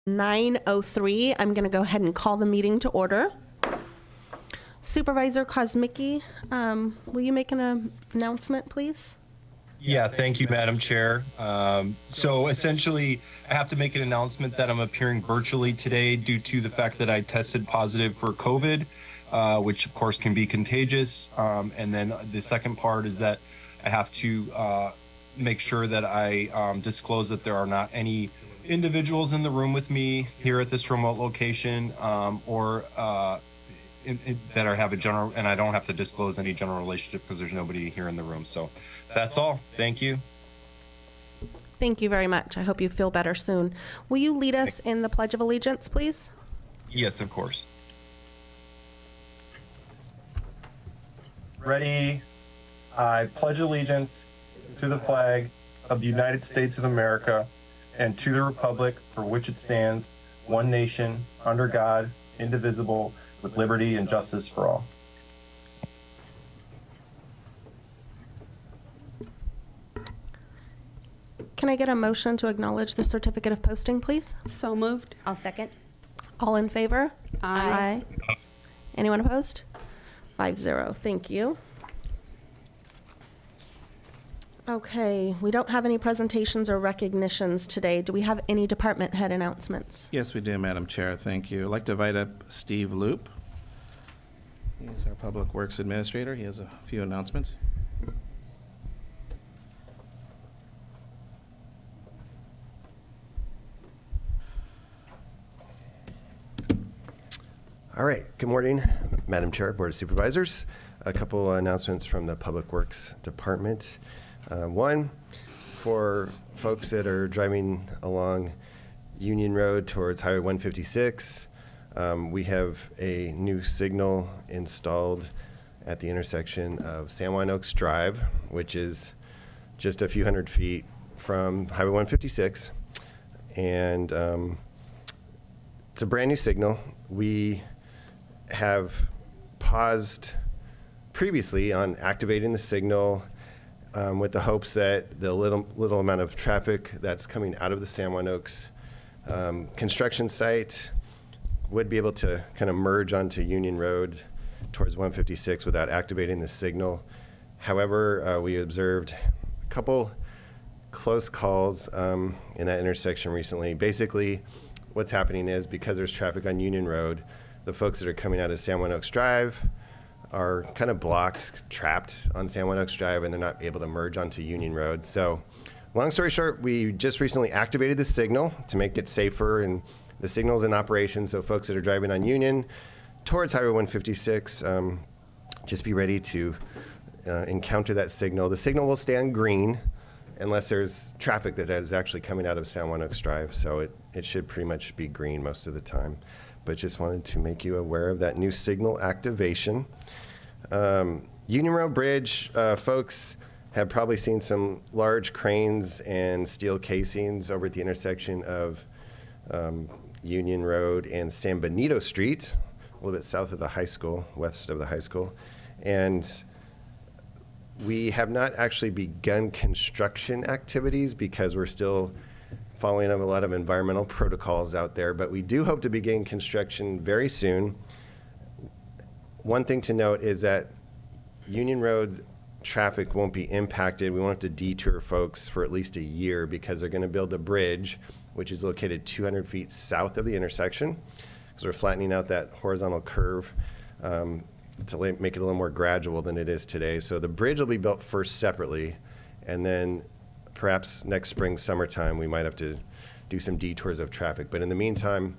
9:03. I'm going to go ahead and call the meeting to order. Supervisor Kosmicki, will you make an announcement, please? Yeah, thank you, Madam Chair. So essentially, I have to make an announcement that I'm appearing virtually today due to the fact that I tested positive for COVID, which of course can be contagious. And then the second part is that I have to make sure that I disclose that there are not any individuals in the room with me here at this remote location or that I have a general, and I don't have to disclose any general relationship because there's nobody here in the room. So that's all. Thank you. Thank you very much. I hope you feel better soon. Will you lead us in the Pledge of Allegiance, please? Yes, of course. Ready? I pledge allegiance to the flag of the United States of America and to the republic for which it stands, one nation, under God, indivisible, with liberty and justice for all. Can I get a motion to acknowledge the certificate of posting, please? So moved. I'll second. All in favor? Aye. Anyone opposed? 5-0. Thank you. Okay, we don't have any presentations or recognitions today. Do we have any department head announcements? Yes, we do, Madam Chair. Thank you. I'd like to invite up Steve Loop. He's our Public Works Administrator. He has a few announcements. All right. Good morning, Madam Chair, Board of Supervisors. A couple announcements from the Public Works Department. One, for folks that are driving along Union Road towards Highway 156, we have a new signal installed at the intersection of San Juan Oaks Drive, which is just a few hundred feet from Highway 156. And it's a brand new signal. We have paused previously on activating the signal with the hopes that the little amount of traffic that's coming out of the San Juan Oaks construction site would be able to kind of merge onto Union Road towards 156 without activating the signal. However, we observed a couple close calls in that intersection recently. Basically, what's happening is because there's traffic on Union Road, the folks that are coming out of San Juan Oaks Drive are kind of blocked, trapped on San Juan Oaks Drive, and they're not able to merge onto Union Road. So long story short, we just recently activated the signal to make it safer, and the signal's in operation. So folks that are driving on Union towards Highway 156, just be ready to encounter that signal. The signal will stay on green unless there's traffic that is actually coming out of San Juan Oaks Drive. So it should pretty much be green most of the time. But just wanted to make you aware of that new signal activation. Union Road Bridge, folks have probably seen some large cranes and steel casings over at the intersection of Union Road and San Benito Street, a little bit south of the high school, west of the high school. And we have not actually begun construction activities because we're still following up a lot of environmental protocols out there, but we do hope to begin construction very soon. One thing to note is that Union Road traffic won't be impacted. We won't have to detour folks for at least a year because they're going to build a bridge, which is located 200 feet south of the intersection. So we're flattening out that horizontal curve to make it a little more gradual than it is today. So the bridge will be built first separately, and then perhaps next spring, summertime, we might have to do some detours of traffic. But in the meantime,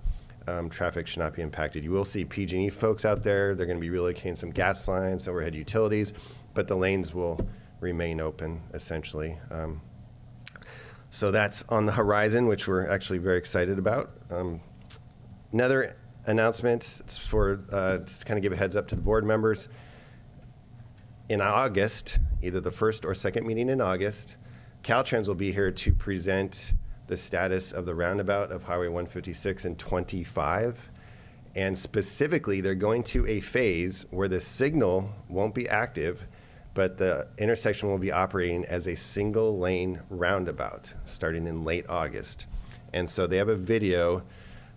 traffic should not be impacted. You will see PG&E folks out there. They're going to be relocating some gas lines, overhead utilities, but the lanes will remain open, essentially. So that's on the horizon, which we're actually very excited about. Another announcement for just kind of give a heads up to the board members. In August, either the first or second meeting in August, Caltrans will be here to present the status of the roundabout of Highway 156 and 25. And specifically, they're going to a phase where the signal won't be active, but the intersection will be operating as a single lane roundabout starting in late August. And so they have a video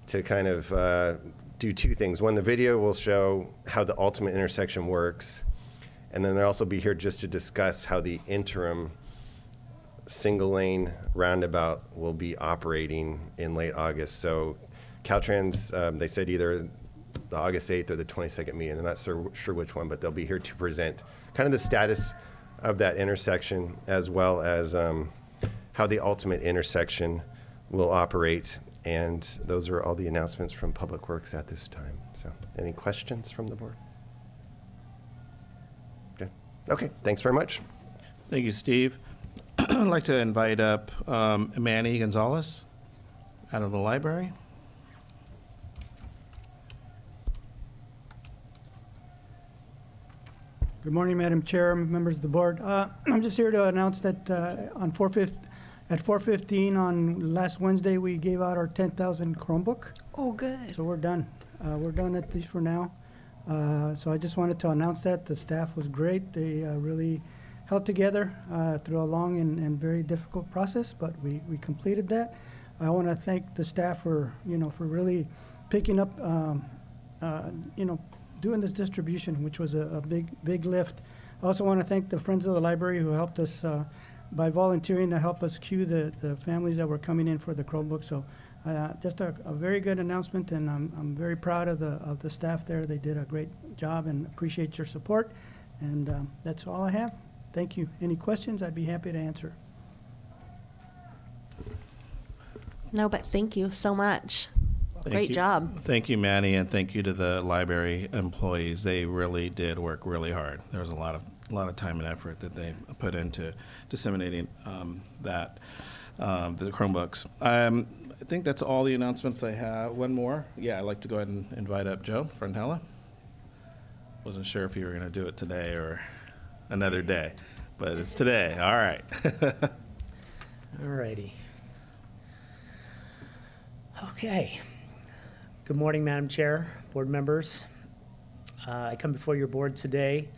to kind of do two things. One, the video will show how the ultimate intersection works, and then they'll also be here just to discuss how the interim single lane roundabout will be operating in late August. So Caltrans, they said either the August 8th or the 22nd meeting. They're not sure which one, but they'll be here to present kind of the status of that intersection, as well as how the ultimate intersection will operate. And those are all the announcements from Public Works at this time. So any questions from the board? Okay, thanks very much. Thank you, Steve. I'd like to invite up Manny Gonzalez out of the library. Good morning, Madam Chair, members of the board. I'm just here to announce that at 4:15 on last Wednesday, we gave out our 10,000 Chromebook. Oh, good. So we're done. We're done at least for now. So I just wanted to announce that. The staff was great. They really held together through a long and very difficult process, but we completed that. I want to thank the staff for really picking up, doing this distribution, which was a big lift. I also want to thank the Friends of the Library who helped us by volunteering to help us queue the families that were coming in for the Chromebook. So just a very good announcement, and I'm very proud of the staff there. They did a great job and appreciate your support. And that's all I have. Thank you. Any questions? I'd be happy to answer. No, but thank you so much. Great job. Thank you, Manny, and thank you to the library employees. They really did work really hard. There was a lot of time and effort that they put into disseminating the Chromebooks. I think that's all the announcements I have. One more. Yeah, I'd like to go ahead and invite up Joe Frantella. Wasn't sure if you were going to do it today or another day, but it's today. All right. All righty. Okay. Good morning, Madam Chair, board members. I come before your board today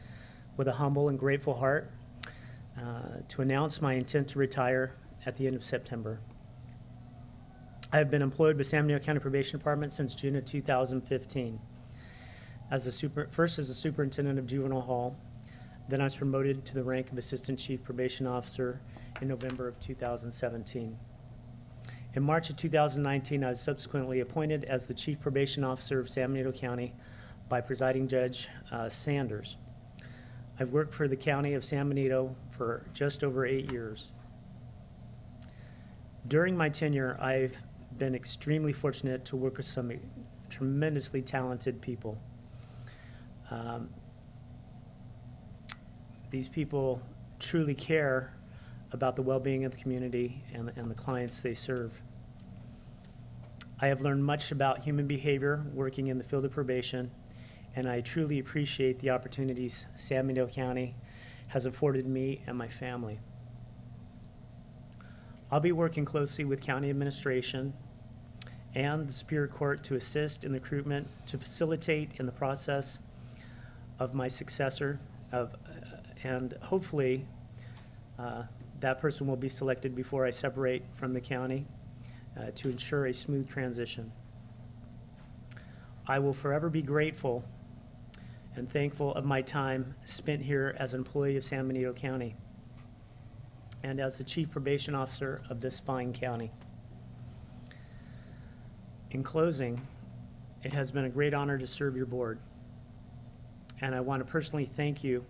with a humble and grateful heart to announce my intent to retire at the end of September. I have been employed with San Benito County Probation Department since June of 2015. First as a superintendent of juvenile hall, then I was promoted to the rank of Assistant Chief Probation Officer in November of 2017. In March of 2019, I was subsequently appointed as the Chief Probation Officer of San Benito County by Presiding Judge Sanders. I've worked for the County of San Benito for just over 8 years. During my tenure, I've been extremely fortunate to work with some tremendously talented people. These people truly care about the well-being of the community and the clients they serve. I have learned much about human behavior working in the field of probation, and I truly appreciate the opportunities San Benito County has afforded me and my family. I'll be working closely with county administration and the Superior Court to assist in the recruitment, to facilitate in the process of my successor, and hopefully that person will be selected before I separate from the county to ensure a smooth transition. I will forever be grateful and thankful of my time spent here as an employee of San Benito County and as the Chief Probation Officer of this fine county. In closing, it has been a great honor to serve your board, and I want to personally thank you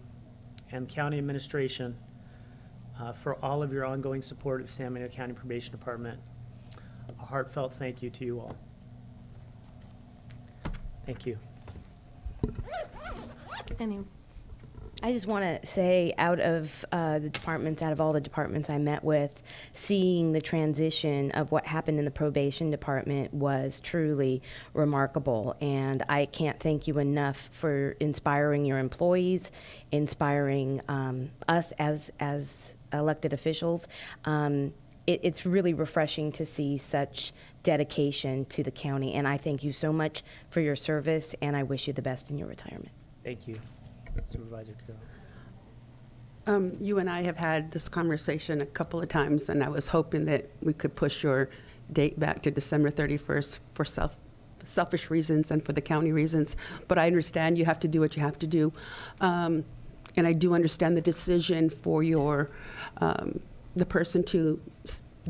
and county administration for all of your ongoing support of San Benito County Probation Department. A heartfelt thank you to you all. Thank you. I just want to say, out of all the departments I met with, seeing the transition of what happened in the probation department was truly remarkable. And I can't thank you enough for inspiring your employees, inspiring us as elected officials. It's really refreshing to see such dedication to the county. And I thank you so much for your service, and I wish you the best in your retirement. Thank you, Supervisor Kirill. You and I have had this conversation a couple of times, and I was hoping that we could push your date back to December 31st for selfish reasons and for the county reasons, but I understand you have to do what you have to do. And I do understand the decision for your, the person to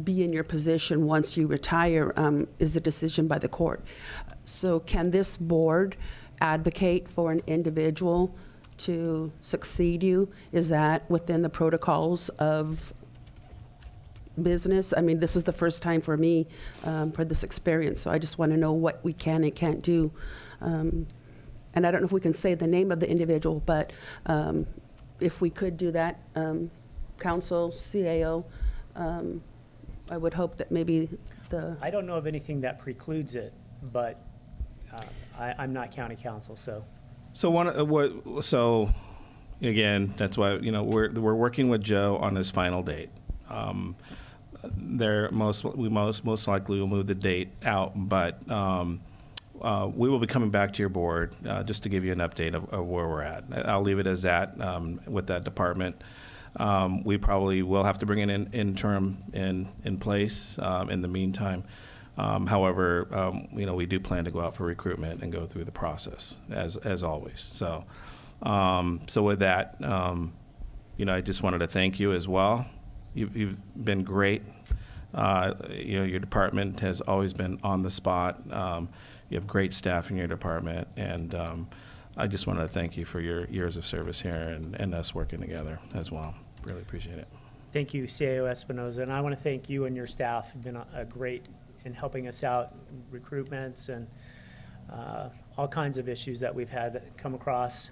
be in your position once you retire is a decision by the court. So can this board advocate for an individual to succeed you? Is that within the protocols of business? I mean, this is the first time for me for this experience, so I just want to know what we can and can't do. And I don't know if we can say the name of the individual, but if we could do that, council, CAO, I would hope that maybe the... I don't know of anything that precludes it, but I'm not county council, so. So again, that's why, you know, we're working with Joe on his final date. We most likely will move the date out, but we will be coming back to your board just to give you an update of where we're at. I'll leave it as that with that department. We probably will have to bring an interim in place in the meantime. However, you know, we do plan to go out for recruitment and go through the process as always. So, so with that, you know, I just wanted to thank you as well. You've been great. You know, your department has always been on the spot. You have great staff in your department, and I just wanted to thank you for your years of service here and us working together as well. Really appreciate it. Thank you, CAO Espinoza, and I want to thank you and your staff. You've been a great in helping us out, recruitments and all kinds of issues that we've had come across.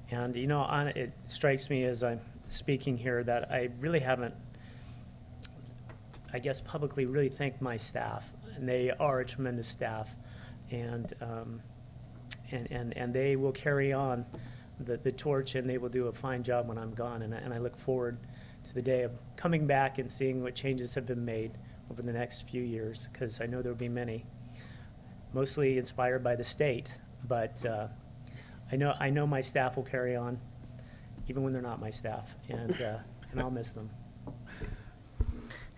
And, you know, it strikes me as I'm speaking here that I really haven't, I guess, publicly really thanked my staff, and they are a tremendous staff, and they will carry on the torch, and they will do a fine job when I'm gone, and I look forward to the day of coming back and seeing what changes have been made over the next few years, because I know there will be many, mostly inspired by the state, but I know my staff will carry on, even when they're not my staff, and I'll miss them.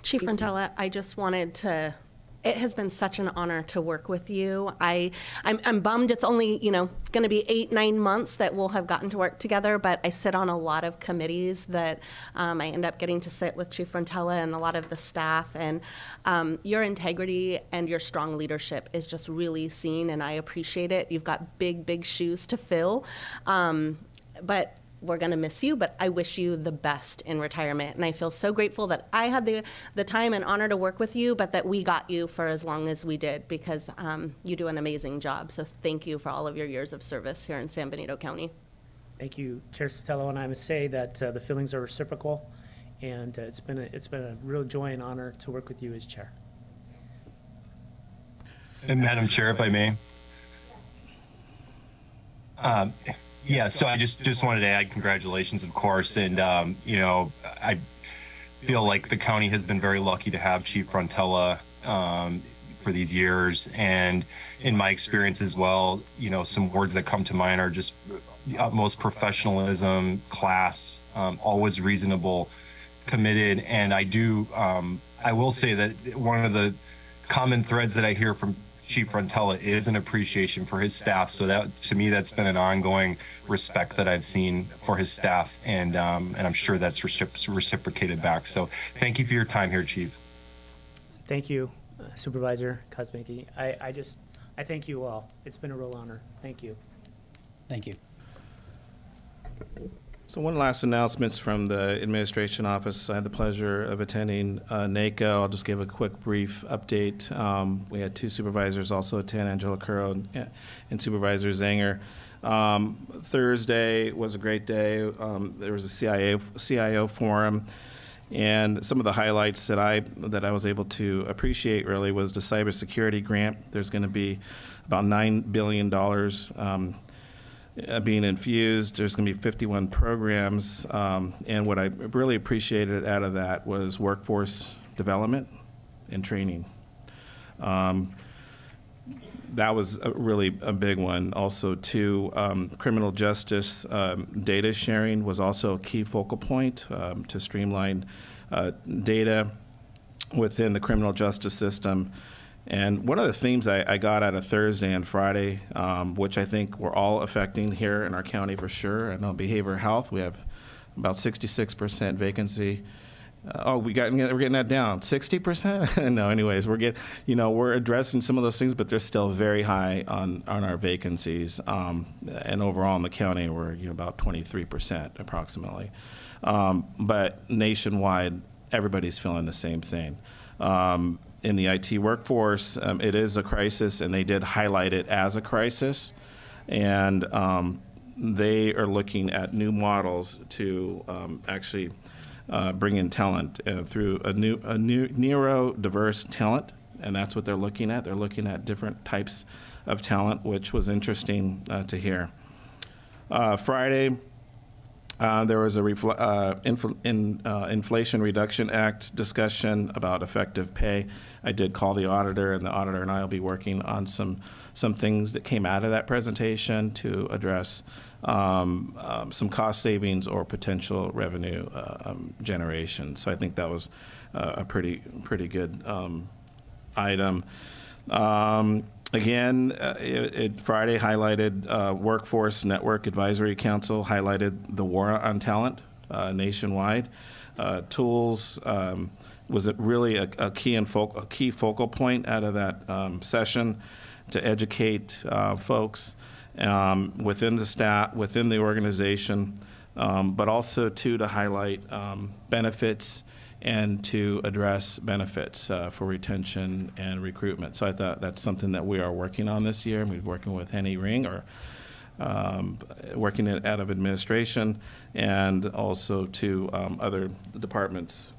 Chief Frontella, I just wanted to, it has been such an honor to work with you. I'm bummed it's only, you know, going to be 8-9 months that we'll have gotten to work together, but I sit on a lot of committees that I end up getting to sit with Chief Frontella and a lot of the staff, and your integrity and your strong leadership is just really seen, and I appreciate it. You've got big, big shoes to fill, but we're going to miss you, but I wish you the best in retirement. And I feel so grateful that I had the time and honor to work with you, but that we got you for as long as we did, because you do an amazing job. So thank you for all of your years of service here in San Benito County. Thank you, Chair Sotelo, and I must say that the feelings are reciprocal, and it's been a real joy and honor to work with you as chair. And Madam Chair, if I may. Yeah, so I just wanted to add congratulations, of course, and you know, I feel like the county has been very lucky to have Chief Frontella for these years, and in my experience as well, you know, some words that come to mind are just the utmost professionalism, class, always reasonable, committed, and I will say that one of the common threads that I hear from Chief Frontella is an appreciation for his staff. So that, to me, that's been an ongoing respect that I've seen for his staff, and I'm sure that's reciprocated back. So thank you for your time here, Chief. Thank you, Supervisor Kosmicki. I thank you all. It's been a real honor. Thank you. Thank you. So one last announcements from the administration office. I had the pleasure of attending NACO. I'll just give a quick brief update. We had 2 supervisors also attend, Angela Curro and Supervisor Zanger. Thursday was a great day. There was a CIO forum, and some of the highlights that I was able to appreciate really was the cybersecurity grant. There's going to be about $9 billion being infused. There's going to be 51 programs, and what I really appreciated out of that was workforce development and training. That was really a big one. Also, too, criminal justice data sharing was also a key focal point to streamline data within the criminal justice system. And one of the themes I got out of Thursday and Friday, which I think we're all affecting here in our county for sure. I know behavioral health, we have about 66% vacancy. We're getting that down, 60%. No, anyways, we're addressing some of those things, but they're still very high on our vacancies. And overall in the county, we're about 23% approximately. But nationwide, everybody's feeling the same thing. In the IT workforce, it is a crisis, and they did highlight it as a crisis. And they are looking at new models to actually bring in talent through a new neurodiverse talent, and that's what they're looking at. They're looking at different types of talent, which was interesting to hear. Friday, there was a Inflation Reduction Act discussion about effective pay. I did call the auditor, and the auditor and I will be working on some things that came out of that presentation to address some cost savings or potential revenue generation. So I think that was a pretty good item. Again, Friday highlighted Workforce Network Advisory Council highlighted the war on talent nationwide. Tools was really a key focal point out of that session to educate folks within the staff, within the organization, but also to highlight benefits and to address benefits for retention and recruitment. So I thought that's something that we are working on this year. We're working with Henny Ring, or working out of administration, and also to other departments.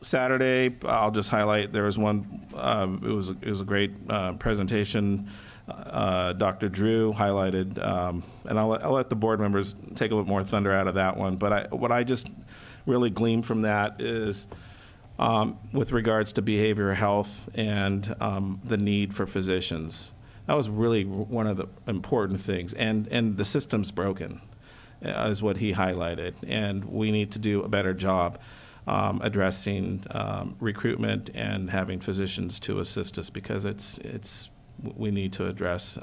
Saturday, I'll just highlight, there was one, it was a great presentation. Dr. Drew highlighted, and I'll let the board members take a little more thunder out of that one, but what I just really gleaned from that is with regards to behavioral health and the need for physicians. That was really one of the important things, and the system's broken, is what he highlighted, and we need to do a better job addressing recruitment and having physicians to assist us, because we need to address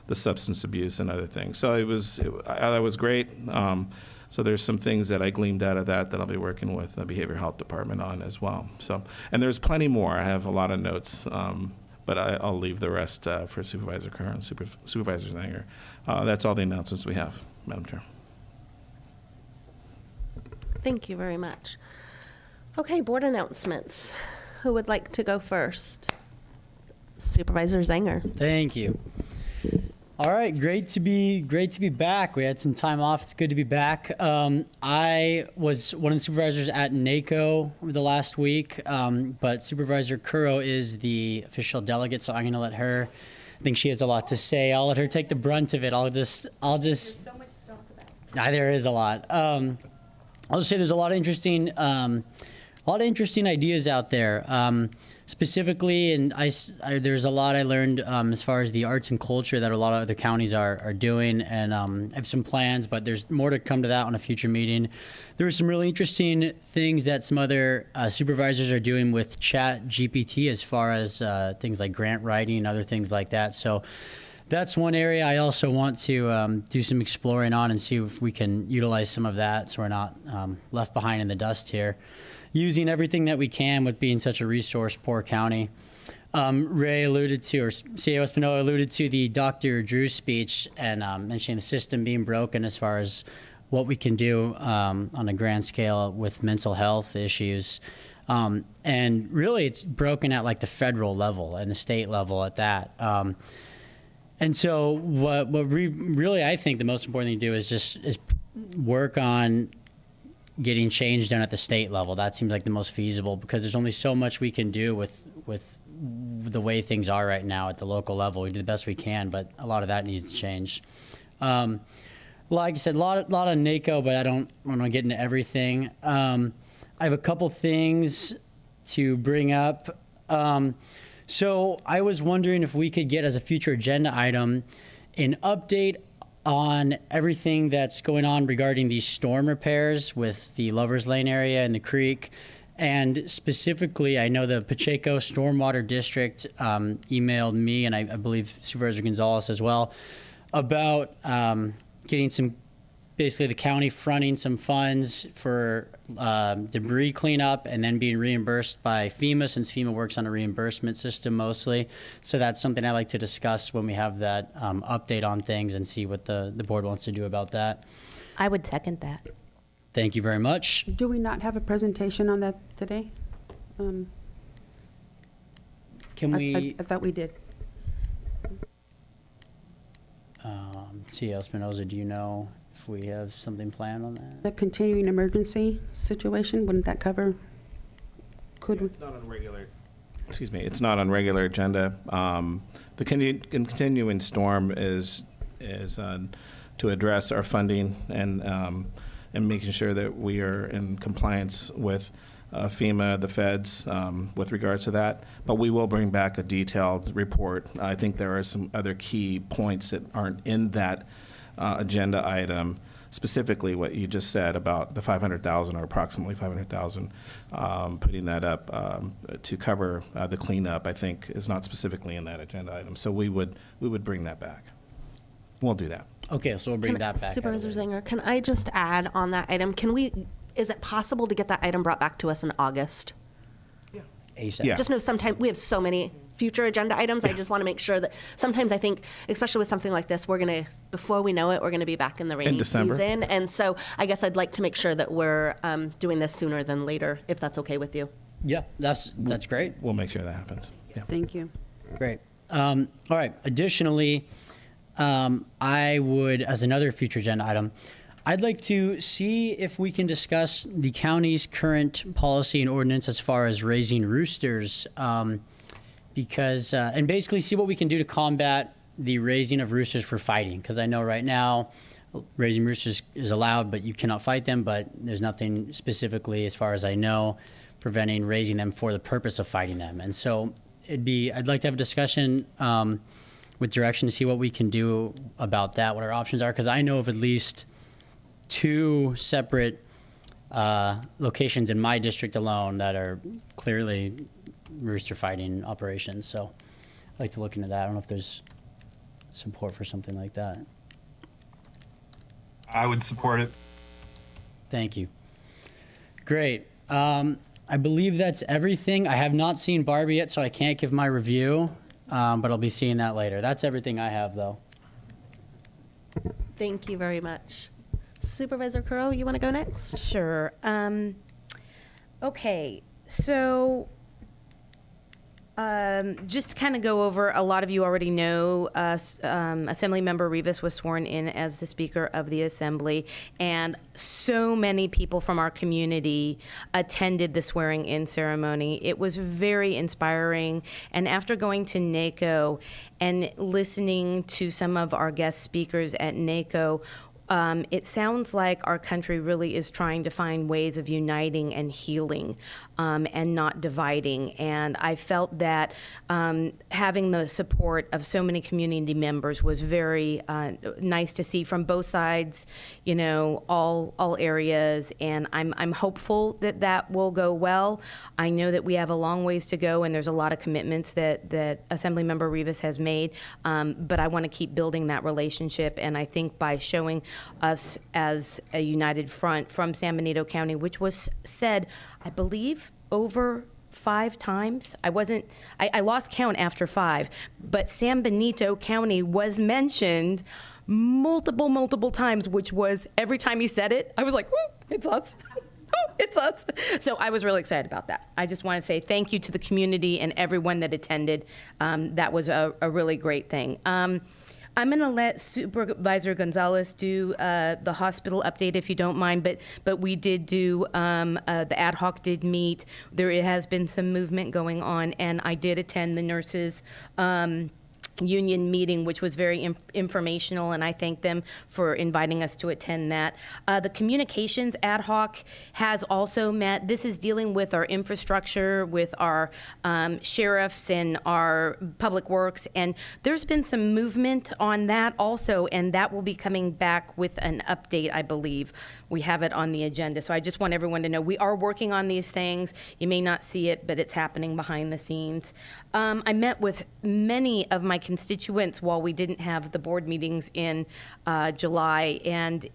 the substance abuse and other things. So it was great. So there's some things that I gleaned out of that I'll be working with the behavioral health department on as well. So, and there's plenty more. I have a lot of notes, but I'll leave the rest for Supervisor Kerr and Supervisor Zanger. That's all the announcements we have, Madam Chair. Thank you very much. Okay, board announcements. Who would like to go first? Supervisor Zanger. Thank you. All right, great to be back. We had some time off. It's good to be back. I was one of the supervisors at NACO over the last week, but Supervisor Curro is the official delegate, so I'm going to let her. I think she has a lot to say. I'll let her take the brunt of it. I'll just. There's so much to talk about. There is a lot. I'll just say there's a lot of interesting ideas out there. Specifically, and there's a lot I learned as far as the arts and culture that a lot of other counties are doing, and I have some plans, but there's more to come to that on a future meeting. There were some really interesting things that some other supervisors are doing with Chat GPT as far as things like grant writing and other things like that. So that's one area I also want to do some exploring on and see if we can utilize some of that so we're not left behind in the dust here. Using everything that we can with being such a resource-poor county. Ray alluded to, or CEO Espinola alluded to the Dr. Drew speech and mentioning the system being broken as far as what we can do on a grand scale with mental health issues. And really, it's broken at like the federal level and the state level at that. And so what we really, I think the most important thing to do is work on getting change done at the state level. That seems like the most feasible, because there's only so much we can do with the way things are right now at the local level. We do the best we can, but a lot of that needs to change. Like I said, a lot of NACO, but I don't want to get into everything. I have a couple things to bring up. So I was wondering if we could get as a future agenda item an update on everything that's going on regarding these storm repairs with the Lover's Lane area and the creek, And specifically, I know the Pacheco Stormwater District emailed me, and I believe Supervisor Gonzalez as well, about getting some, basically the county fronting some funds for debris cleanup and then being reimbursed by FEMA, since FEMA works on a reimbursement system mostly. So that's something I'd like to discuss when we have that update on things and see what the board wants to do about that. I would second that. Thank you very much. Do we not have a presentation on that today? Can we, I thought we did. C.L. Espinoza, do you know if we have something planned on that? The continuing emergency situation, wouldn't that cover? Could we? It's not on regular. Excuse me. It's not on regular agenda. The continuing storm is to address our funding and making sure that we are in compliance with FEMA, the feds, with regards to that. But we will bring back a detailed report. I think there are some other key points that aren't in that agenda item, specifically what you just said about the 500,000 or approximately 500,000, putting that up to cover the cleanup, I think is not specifically in that agenda item. So we would bring that back. We'll do that. Okay, so we'll bring that back. Supervisor Zanger, can I just add on that item? Is it possible to get that item brought back to us in August? ASAP. Yeah. Just know sometimes we have so many future agenda items. I just want to make sure that sometimes I think, especially with something like this, before we know it, we're going to be back in the rainy December. season. And so I guess I'd like to make sure that we're doing this sooner than later, if that's okay with you. Yeah, that's great. We'll make sure that happens. Yeah. Thank you. Great. All right. Additionally, I would, as another future agenda item, I'd like to see if we can discuss the county's current policy and ordinance as far as raising roosters, because and basically see what we can do to combat the raising of roosters for fighting. Because I know right now raising roosters is allowed, but you cannot fight them. But there's nothing specifically, as far as I know, preventing raising them for the purpose of fighting them. And so I'd like to have a discussion with direction to see what we can do about that, what our options are, because I know of at least 2 separate locations in my district alone that are clearly rooster fighting operations. So I'd like to look into that. I don't know if there's support for something like that. I would support it. Thank you. Great. I believe that's everything. I have not seen Barbie yet, so I can't give my review, but I'll be seeing that later. That's everything I have, though. Thank you very much. Supervisor Kuro, you want to go next? Sure. Okay, so just to kind of go over, a lot of you already know Assemblymember Rivas was sworn in as the Speaker of the Assembly, and so many people from our community attended the swearing-in ceremony. It was very inspiring, and after going to NACO and listening to some of our guest speakers at NACO, it sounds like our country really is trying to find ways of uniting and healing and not dividing. And I felt that having the support of so many community members was very nice to see from both sides, you know, all areas. And I'm hopeful that that will go well. I know that we have a long ways to go, and there's a lot of commitments that Assemblymember Rivas has made. But I want to keep building that relationship. And I think by showing us as a united front from San Benito County, which was said, I believe, over 5 times. I lost count after 5, but San Benito County was mentioned multiple times, which was every time he said it, I was like, "Ooh, it's us." Oh, it's us. So I was really excited about that. I just want to say thank you to the community and everyone that attended. That was a really great thing. I'm going to let Supervisor Gonzalez do the hospital update, if you don't mind. But we did do, the ad hoc did meet. There has been some movement going on, and I did attend the nurses' union meeting, which was very informational, and I thank them for inviting us to attend that. The communications ad hoc has also met. This is dealing with our infrastructure, with our sheriffs and our public works, and there's been some movement on that also, and that will be coming back with an update, I believe. We have it on the agenda, so I just want everyone to know we are working on these things. You may not see it, but it's happening behind the scenes. I met with many of my constituents while we didn't have the board meetings in July, and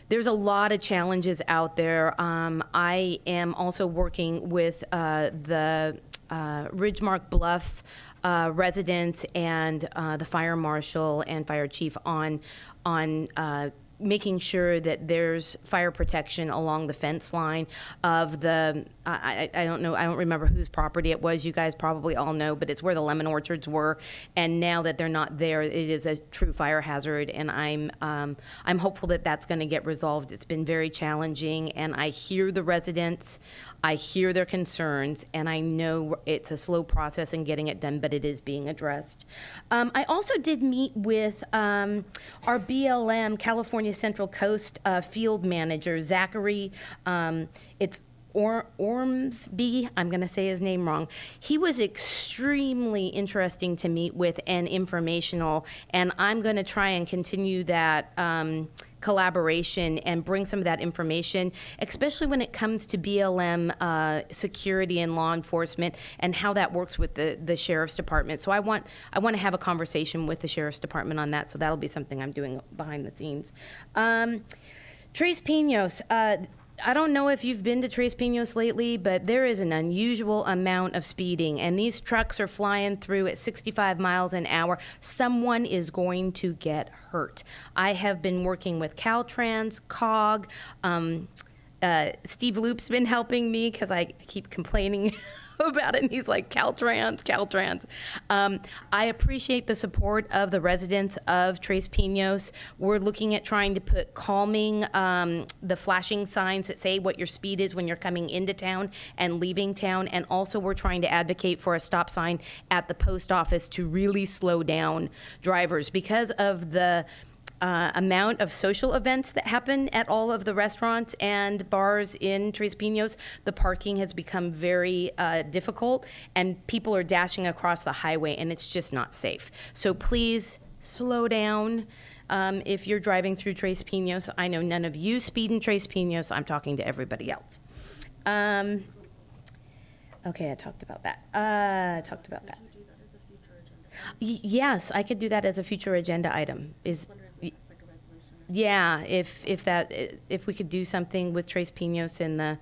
there's a lot of challenges out there. I am also working with the Ridgemark Bluff residents and the fire marshal and fire chief on making sure that there's fire protection along the fence line of the, I don't know, I don't remember whose property it was. You guys probably all know, but it's where the lemon orchards were. And now that they're not there, it is a true fire hazard. And I'm hopeful that that's going to get resolved. It's been very challenging, and I hear the residents, I hear their concerns, and I know it's a slow process in getting it done, but it is being addressed. I also did meet with our BLM, California Central Coast field manager, Zachary. It's Ormsby, I'm going to say his name wrong. He was extremely interesting to meet with and informational, and I'm going to try and continue that collaboration and bring some of that information, especially when it comes to BLM security and law enforcement and how that works with the sheriff's department. So I want to have a conversation with the sheriff's department on that. So that'll be something I'm doing behind the scenes. Tres Pinos. I don't know if you've been to Tres Pinos lately, but there is an unusual amount of speeding, and these trucks are flying through at 65 miles an hour. Someone is going to get hurt. I have been working with Caltrans, COG. Steve Loop's been helping me because I keep complaining about it, and he's like, Caltrans. I appreciate the support of the residents of Tres Pinos. We're looking at trying to put calming, the flashing signs that say what your speed is when you're coming into town and leaving town, and also we're trying to advocate for a stop sign at the post office to really slow down drivers because of the amount of social events that happen at all of the restaurants and bars in Tres Pinos. The parking has become very difficult, and people are dashing across the highway, and it's just not safe. So please slow down if you're driving through Tres Pinos. I know none of you speed in Tres Pinos. I'm talking to everybody else. Okay, I talked about that. Yes, I could do that as a future agenda item. Yeah, if we could do something with Tres Pinos and the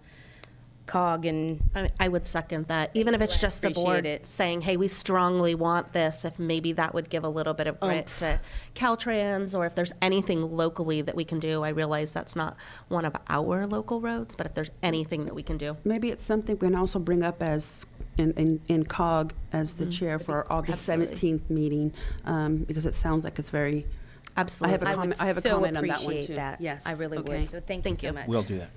COG, and I would second that, even if it's just the board it. saying, hey, we strongly want this, if maybe that would give a little bit of grit to Caltrans, or if there's anything locally that we can do. I realize that's not one of our local roads, but if there's anything that we can do. Maybe it's something we can also bring up as in COG as the chair for our August 17th meeting, because it sounds like it's very. Absolutely. I have a so comment on that one appreciate too. that. Yes. I really Okay. would. So thank you so much. We'll do that.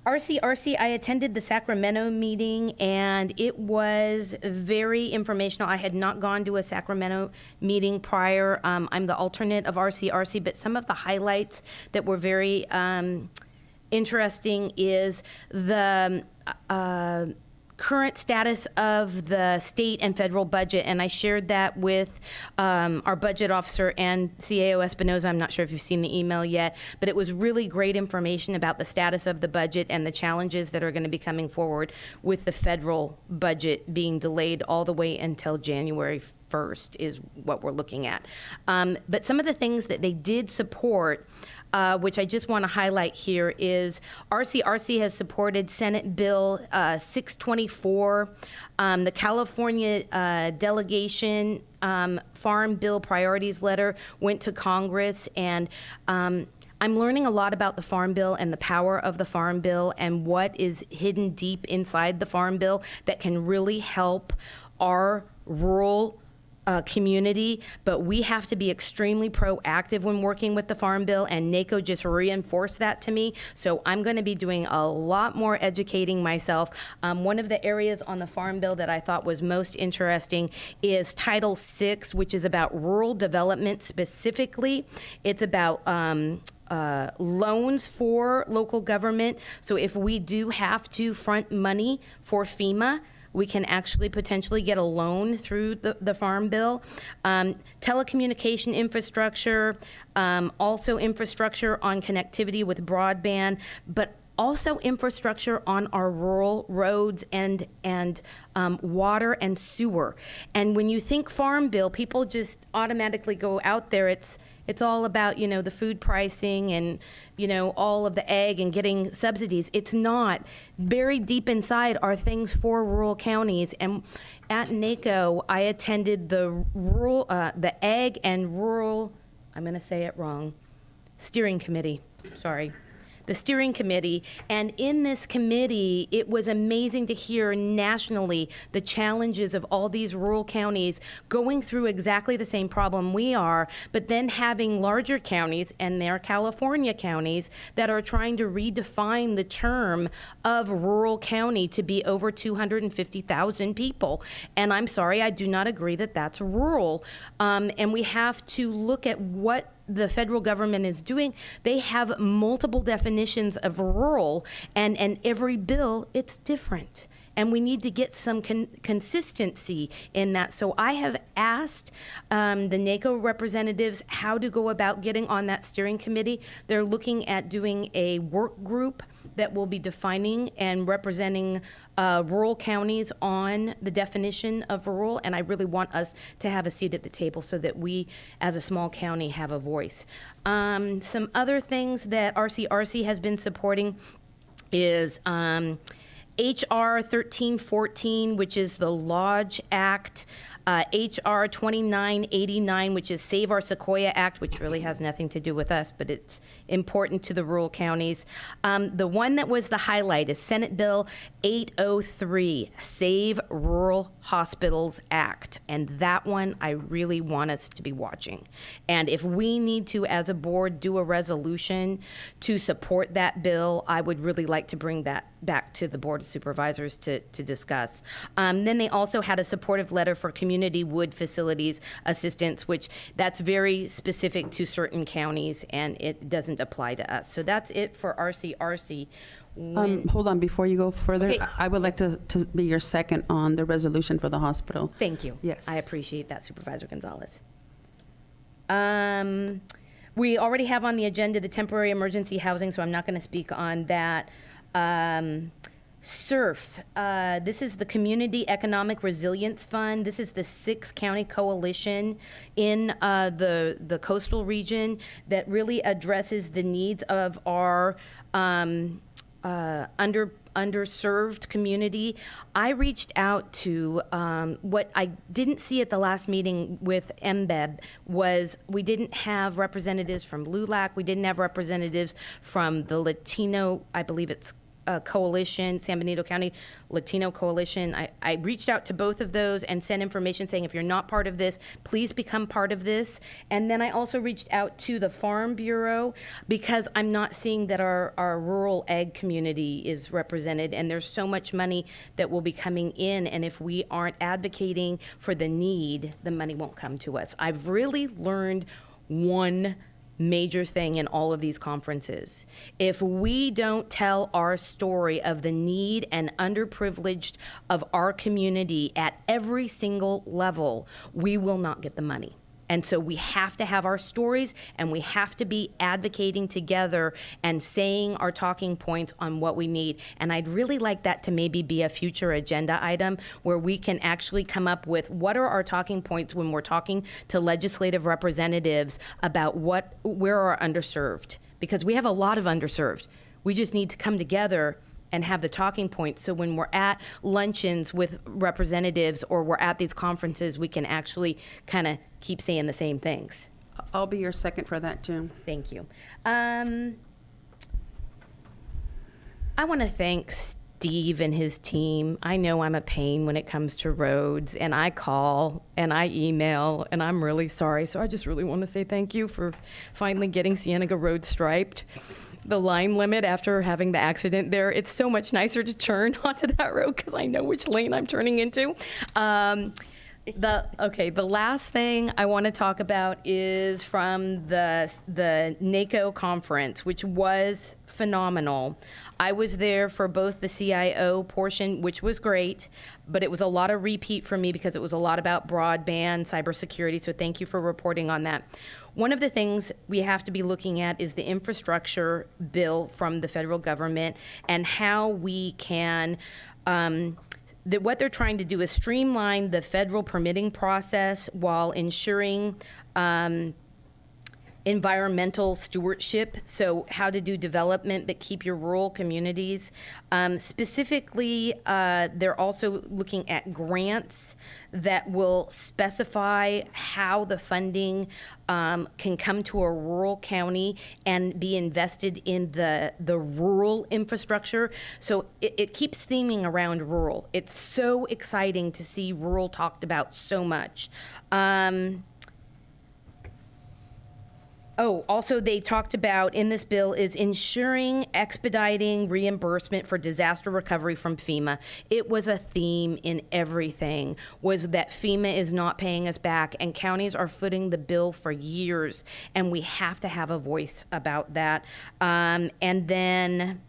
RCRC, I attended the Sacramento meeting, and it was very informational. I had not gone to a Sacramento meeting prior. I'm the alternate of RCRC, but some of the highlights that were very interesting is the current status of the state and federal budget, and I shared that with our budget officer and CAO Espinoza. I'm not sure if you've seen the email yet, but it was really great information about the status of the budget and the challenges that are going to be coming forward with the federal budget being delayed all the way until January 1st is what we're looking at. But some of the things that they did support, which I just want to highlight here, is RCRC has supported Senate Bill 624, the California delegation Farm Bill Priorities Letter went to Congress, and I'm learning a lot about the Farm Bill and the power of the Farm Bill and what is hidden deep inside the Farm Bill that can really help our rural community, but we have to be extremely proactive when working with the Farm Bill, and NACO just reinforced that to me. So I'm going to be doing a lot more educating myself. One of the areas on the Farm Bill that I thought was most interesting is Title VI, which is about rural development specifically. It's about loans for local government. So if we do have to front money for FEMA, we can actually potentially get a loan through the Farm Bill. Telecommunication infrastructure, also infrastructure on connectivity with broadband, but also infrastructure on our rural roads and water and sewer. And when you think Farm Bill, people just automatically go out there. It's all about, the food pricing and, all of the egg and getting subsidies. It's not. Buried deep inside are things for rural counties. And at NACO, I attended the Ag and Rural, I'm going to say it wrong, Steering Committee. Sorry. The steering committee, and in this committee, it was amazing to hear nationally the challenges of all these rural counties going through exactly the same problem we are, but then having larger counties, and they're California counties, that are trying to redefine the term of rural county to be over 250,000 people. And I'm sorry, I do not agree that that's rural. And we have to look at what the federal government is doing. They have multiple definitions of rural, and every bill, it's different. And we need to get some consistency in that. So I have asked the NACO representatives how to go about getting on that steering committee. They're looking at doing a work group that will be defining and representing rural counties on the definition of rural, and I really want us to have a seat at the table so that we, as a small county, have a voice. Some other things that RCRC has been supporting is HR 1314, which is the Lodge Act, HR 2989, which is Save Our Sequoia Act, which really has nothing to do with us, but it's important to the rural counties. The one that was the highlight is Senate Bill 803, Save Rural Hospitals Act. And that one I really want us to be watching. And if we need to, as a board, do a resolution to support that bill, I would really like to bring that back to the Board of Supervisors to discuss. Then they also had a supportive letter for community wood facilities assistance, which that's very specific to certain counties and it doesn't apply to us. So that's it for RCRC. Hold on, before you go further, Okay. I would like to be your second on the resolution for the hospital. Thank you. Yes. I appreciate that, Supervisor Gonzalez. We already have on the agenda the temporary emergency housing, so I'm not going to speak on that. SURF, this is the Community Economic Resilience Fund. This is the 6-county coalition in the coastal region that really addresses the needs of our underserved community. I reached out to what I didn't see at the last meeting with MBEB was we didn't have representatives from LULAC. We didn't have representatives from the Latino, I believe it's coalition, San Benito County Latino Coalition. I reached out to both of those and sent information saying if you're not part of this, please become part of this. And then I also reached out to the Farm Bureau because I'm not seeing that our rural ag community is represented, and there's so much money that will be coming in, and if we aren't advocating for the need, the money won't come to us. I've really learned one major thing in all of these conferences. If we don't tell our story of the need and underprivileged of our community at every single level, we will not get the money. And so we have to have our stories, and we have to be advocating together and saying our talking points on what we need. And I'd really like that to maybe be a future agenda item where we can actually come up with what are our talking points when we're talking to legislative representatives about where are underserved, because we have a lot of underserved. We just need to come together and have the talking points. So when we're at luncheons with representatives or we're at these conferences, we can actually kind of keep saying the same things. I'll be your second for that, too. Thank you. I want to thank Steve and his team. I know I'm a pain when it comes to roads, and I call and I email, and I'm really sorry. So I just really want to say thank you for finally getting Cienega Road striped. The line limit after having the accident there, it's so much nicer to turn onto that road because I know which lane I'm turning into. The last thing I want to talk about is from the NACO conference, which was phenomenal. I was there for both the CIO portion, which was great, but it was a lot of repeat for me because it was a lot about broadband, cybersecurity, so thank you for reporting on that. One of the things we have to be looking at is the infrastructure bill from the federal government and how we can that what they're trying to do is streamline the federal permitting process while ensuring environmental stewardship, so how to do development but keep your rural communities. Specifically, they're also looking at grants that will specify how the funding can come to a rural county and be invested in the rural infrastructure. So it keeps theming around rural. It's so exciting to see rural talked about so much. Also they talked about in this bill is ensuring expediting reimbursement for disaster recovery from FEMA. It was a theme in everything, was that FEMA is not paying us back and counties are footing the bill for years, and we have to have a voice about that. And then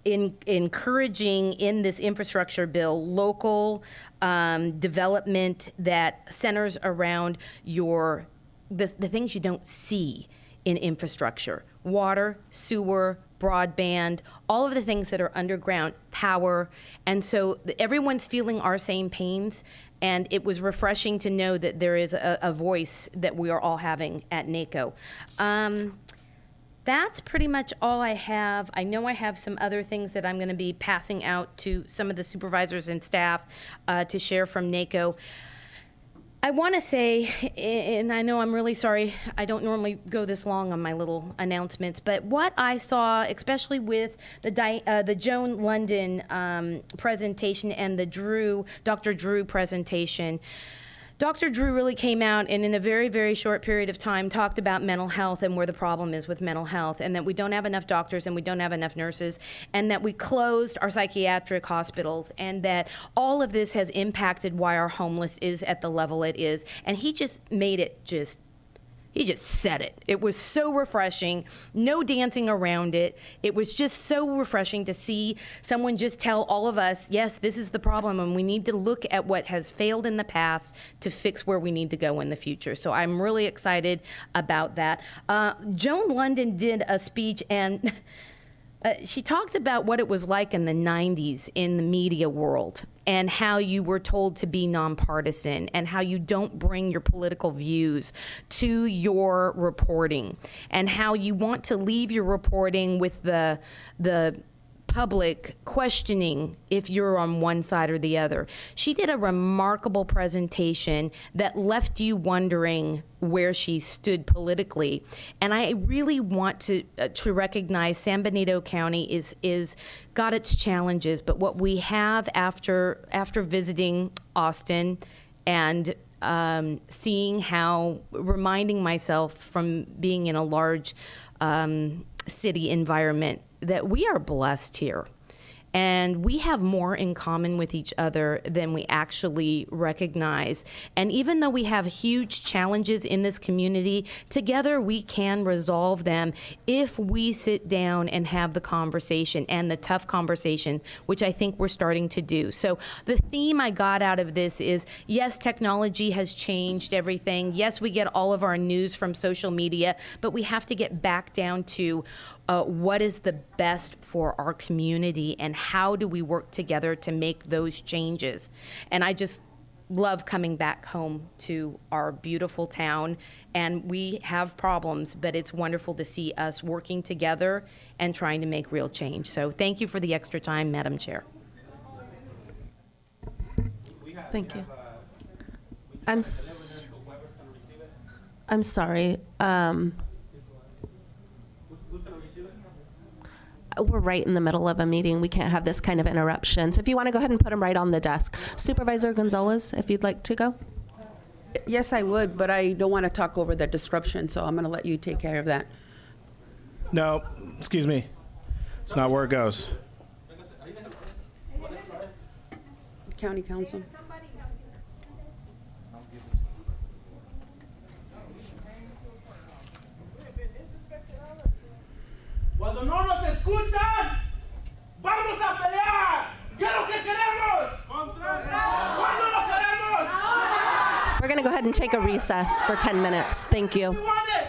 encouraging in this infrastructure bill local development that centers around the things you don't see in infrastructure: water, sewer, broadband, all of the things that are underground, power. And so everyone's feeling our same pains, and it was refreshing to know that there is a voice that we are all having at NACO. That's pretty much all I have. I know I have some other things that I'm going to be passing out to some of the supervisors and staff to share from NACO. I want to say, and I know I'm really sorry, I don't normally go this long on my little announcements, but what I saw, especially with the Joan London presentation and the Dr. Drew presentation, Dr. Drew really came out and in a very, very short period of time talked about mental health and where the problem is with mental health, and that we don't have enough doctors and we don't have enough nurses, and that we closed our psychiatric hospitals, and that all of this has impacted why our homeless is at the level it is. And he just made it he just said it. It was so refreshing. No dancing around it. It was just so refreshing to see someone just tell all of us, yes, this is the problem, and we need to look at what has failed in the past to fix where we need to go in the future. So I'm really excited about that. Joan London did a speech, and she talked about what it was like in the 90s in the media world, and how you were told to be nonpartisan, and how you don't bring your political views to your reporting, and how you want to leave your reporting with the public questioning if you're on one side or the other. She did a remarkable presentation that left you wondering where she stood politically. And I really want to recognize San Benito County is got its challenges, but what we have after visiting Austin and reminding myself from being in a large city environment, that we are blessed here. And we have more in common with each other than we actually recognize. And even though we have huge challenges in this community, together we can resolve them if we sit down and have the conversation, and the tough conversation, which I think we're starting to do. So the theme I got out of this is, yes, technology has changed everything. Yes, we get all of our news from social media, but we have to get back down to what is the best for our community, and how do we work together to make those changes. And I just love coming back home to our beautiful town, and we have problems, but it's wonderful to see us working together and trying to make real change. So thank you for the extra time, Madam Chair. Thank you. I'm sorry. we're right in the middle of a meeting. We can't have this kind of interruption. So if you want to go ahead and put them right on the desk. Supervisor Gonzalez, if you'd like to go. Yes, I would, but I don't want to talk over the disruption, so I'm going to let you take care of that. No, excuse me. It's not where it goes. County Council. Cuando no nos escuchan, vamos a pelear. ¿Qué es lo que queremos? ¿Cuándo lo queremos? We're going to go ahead and take a recess for 10 minutes. Thank you. We want it.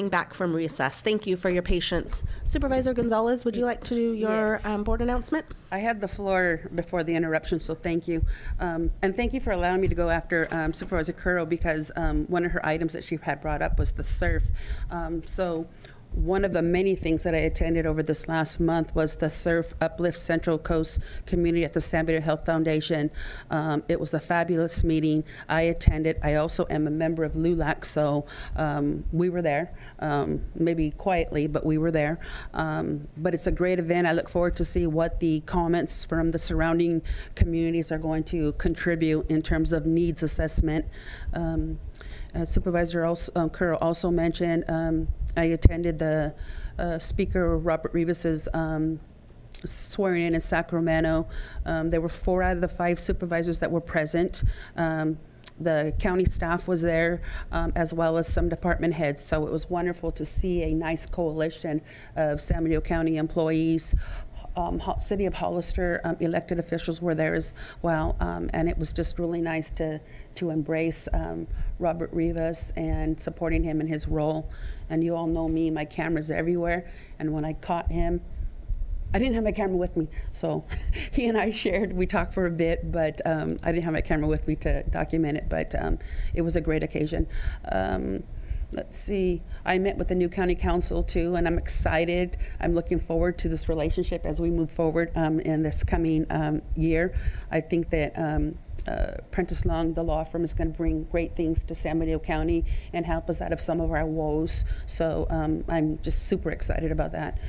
getting back from recess. Thank you for your patience. Supervisor Gonzalez, would you like to do your Yes. board announcement? I had the floor before the interruption, so thank you. And thank you for allowing me to go after Supervisor Curl, because one of her items that she had brought up was the surf. So one of the many things that I attended over this last month was the Surf Uplift Central Coast Community at the San Benito Health Foundation. It was a fabulous meeting. I attended. I also am a member of LULAC, so we were there, maybe quietly, but we were there. But it's a great event. I look forward to see what the comments from the surrounding communities are going to contribute in terms of needs assessment. Supervisor Curl also mentioned I attended the Speaker Robert Rivas's swearing in Sacramento. There were 4 out of the 5 supervisors that were present. The county staff was there, as well as some department heads. So it was wonderful to see a nice coalition of San Benito County employees. City of Hollister elected officials were there as well, and it was just really nice to embrace Robert Rivas and supporting him in his role. And you all know me, my camera's everywhere, and when I caught him, I didn't have my camera with me, so he and I shared, we talked for a bit, but I didn't have my camera with me to document it, but it was a great occasion. Let's see, I met with the new county council too, and I'm excited. I'm looking forward to this relationship as we move forward in this coming year. I think that Prentice Long, the law firm, is going to bring great things to San Benito County and help us out of some of our woes. So I'm just super excited about that.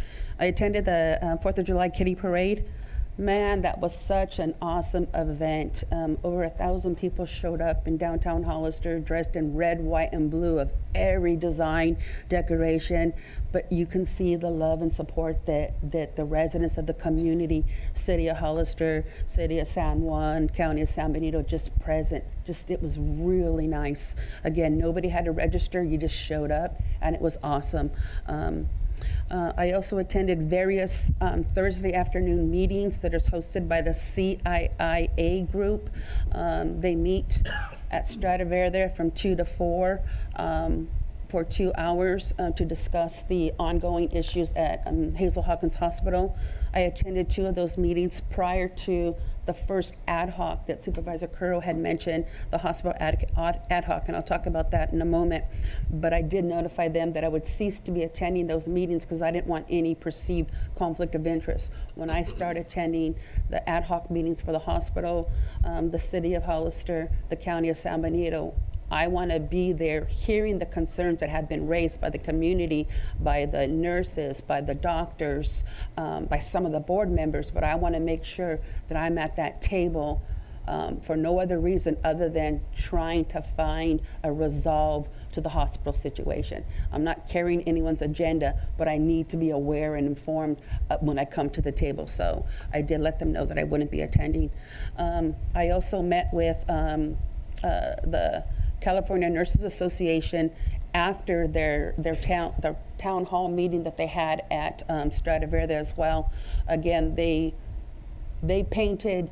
I attended the 4th of July Kitty Parade. Man, that was such an awesome event. Over 1,000 people showed up in downtown Hollister dressed in red, white, and blue of every design, decoration. But you can see the love and support that the residents of the community, City of Hollister, City of San Juan, County of San Benito, just present. It was really nice. Again, nobody had to register. You just showed up, and it was awesome. I also attended various Thursday afternoon meetings that are hosted by the CIIA group. They meet at Stradivarius from 2 to 4 for 2 hours to discuss the ongoing issues at Hazel Hawkins Hospital. I attended 2 of those meetings prior to the first ad hoc that Supervisor Curl had mentioned, the hospital ad hoc, and I'll talk about that in a moment. But I did notify them that I would cease to be attending those meetings because I didn't want any perceived conflict of interest. When I started attending the ad hoc meetings for the hospital, the City of Hollister, the County of San Benito, I want to be there hearing the concerns that have been raised by the community, by the nurses, by the doctors, by some of the board members, but I want to make sure that I'm at that table for no other reason other than trying to find a resolve to the hospital situation. I'm not carrying anyone's agenda, but I need to be aware and informed when I come to the table. So I did let them know that I wouldn't be attending. I also met with the California Nurses Association after their town hall meeting that they had at Stradivarius as well. Again, they painted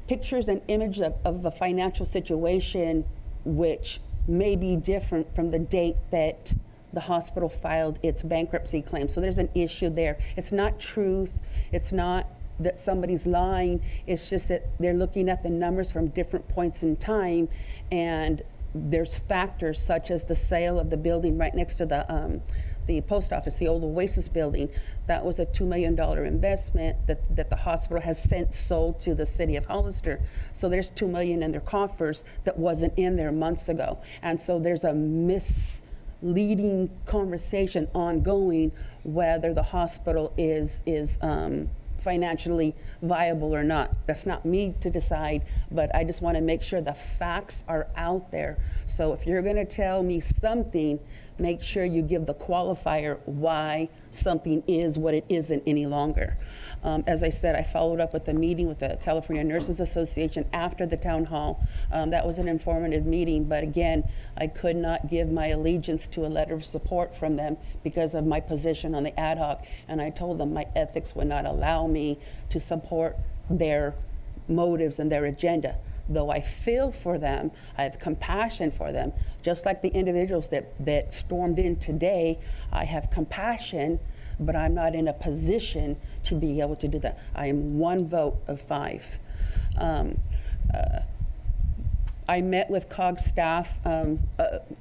pictures and images of a financial situation which may be different from the date that the hospital filed its bankruptcy claim. So there's an issue there. It's not truth. It's not that somebody's lying. It's just that they're looking at the numbers from different points in time, and there's factors such as the sale of the building right next to the post office, the old Oasis building. That was a $2 million investment that the hospital has since sold to the City of Hollister. So there's $2 million in their coffers that wasn't in there months ago. And so there's a misleading conversation ongoing whether the hospital is financially viable or not. That's not me to decide, but I just want to make sure the facts are out there. So if you're going to tell me something, make sure you give the qualifier why something is what it isn't any longer. As I said, I followed up with a meeting with the California Nurses Association after the town hall. That was an informative meeting, but again, I could not give my allegiance to a letter of support from them because of my position on the ad hoc, and I told them my ethics would not allow me to support their motives and their agenda. though I feel for them, I have compassion for them, just like the individuals that stormed in today, I have compassion, but I'm not in a position to be able to do that. I am one vote of 5. I met with COG staff,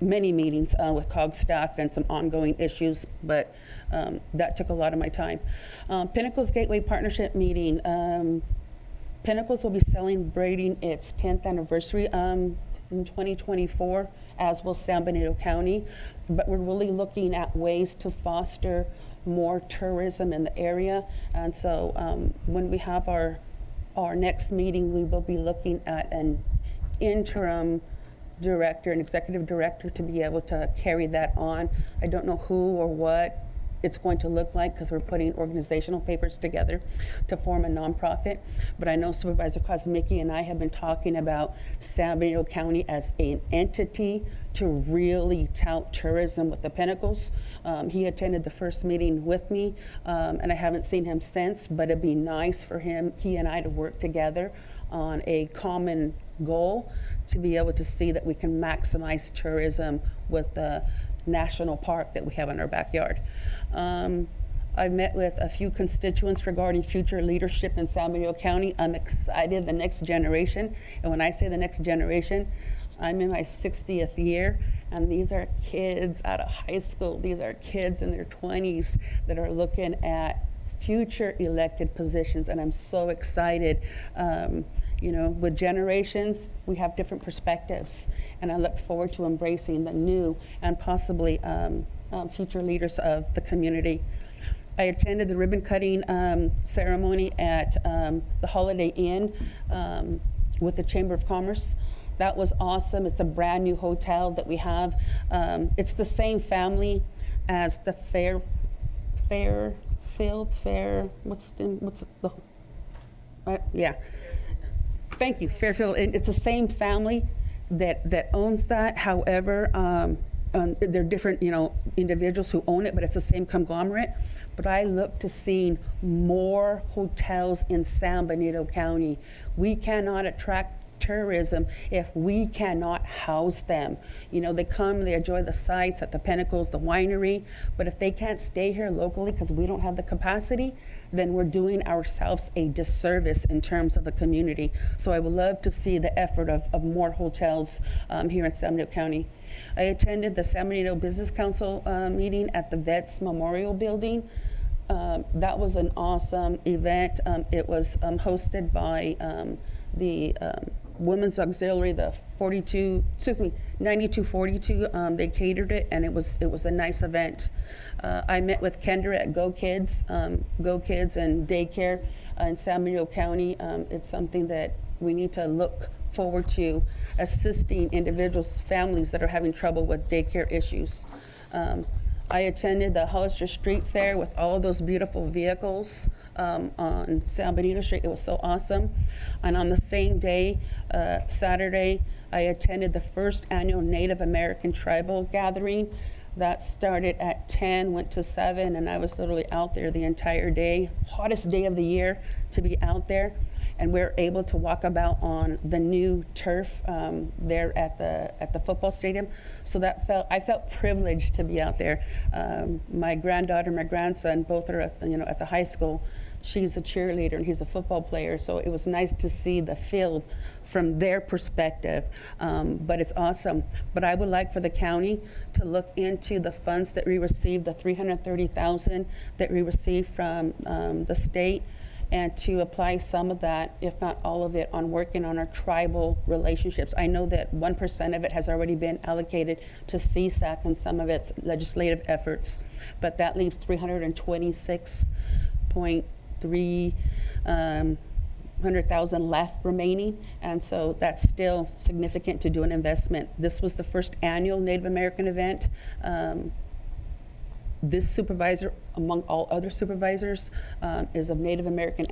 many meetings with COG staff and some ongoing issues, but that took a lot of my time. Pinnacle's Gateway Partnership meeting. Pinnacles will be celebrating its 10th anniversary in 2024, as will San Benito County. But we're really looking at ways to foster more tourism in the area. And so when we have our next meeting, we will be looking at an interim director, an executive director, to be able to carry that on. I don't know who or what it's going to look like because we're putting organizational papers together to form a nonprofit. But I know Supervisor Kosmicki and I have been talking about San Benito County as an entity to really tout tourism with the Pinnacles. He attended the first meeting with me, and I haven't seen him since, but it'd be nice for he and I to work together on a common goal to be able to see that we can maximize tourism with the national park that we have in our backyard. I met with a few constituents regarding future leadership in San Benito County. I'm excited, the next generation. And when I say the next generation, I'm in my 60th year, and these are kids out of high school. These are kids in their 20s that are looking at future elected positions, and I'm so excited. You know, with generations, we have different perspectives, and I look forward to embracing the new and possibly future leaders of the community. I attended the ribbon cutting ceremony at the Holiday Inn with the Chamber of Commerce. That was awesome. It's a brand new hotel that we have. It's the same family as the Thank you, Fairfield. It's the same family that owns that. However, they're different, individuals who own it, but it's the same conglomerate. But I look to seeing more hotels in San Benito County. We cannot attract tourism if we cannot house them. They come, they enjoy the sights at the Pinnacles, the winery, but if they can't stay here locally because we don't have the capacity, then we're doing ourselves a disservice in terms of a community. So I would love to see the effort of more hotels here in San Benito County. I attended the San Benito Business Council meeting at the Vets Memorial Building. That was an awesome event. It was hosted by the Women's Auxiliary, the 9242. They catered it, and it was a nice event. I met with Kendra at Go Kids and daycare in San Benito County. It's something that we need to look forward to, assisting individuals, families that are having trouble with daycare issues. I attended the Hollister Street Fair with all those beautiful vehicles on San Benito Street. It was so awesome. And on the same day, Saturday, I attended the first annual Native American Tribal Gathering. That started at 10, went to 7, and I was literally out there the entire day. Hottest day of the year to be out there. And we're able to walk about on the new turf there at the football stadium. So I felt privileged to be out there. My granddaughter, my grandson, both are at the high school. She's a cheerleader and he's a football player. So it was nice to see the field from their perspective. But it's awesome. But I would like for the county to look into the funds that we received, the $330,000 that we received from the state, and to apply some of that, if not all of it, on working on our tribal relationships. I know that 1% of it has already been allocated to CSAC and some of its legislative efforts, but that leaves $326.3 left remaining, and so that's still significant to do an investment. This was the first annual Native American event. This supervisor, among all other supervisors, is of Native American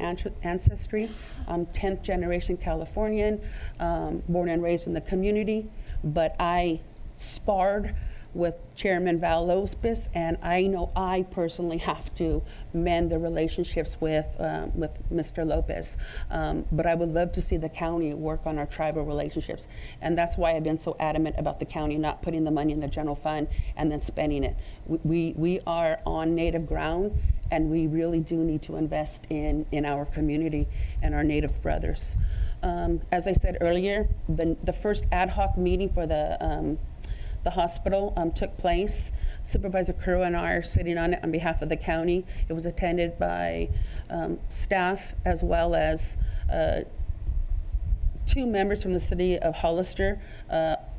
ancestry. I'm 10th generation Californian, born and raised in the community, but I sparred with Chairman Val Lopez, and I know I personally have to mend the relationships with Mr. Lopez. But I would love to see the county work on our tribal relationships, and that's why I've been so adamant about the county not putting the money in the general fund and then spending it. We are on Native ground, and we really do need to invest in our community and our Native brothers. As I said earlier, the first ad hoc meeting for the hospital took place. Supervisor Currow and I are sitting on it on behalf of the county. It was attended by staff as well as 2 members from the city of Hollister,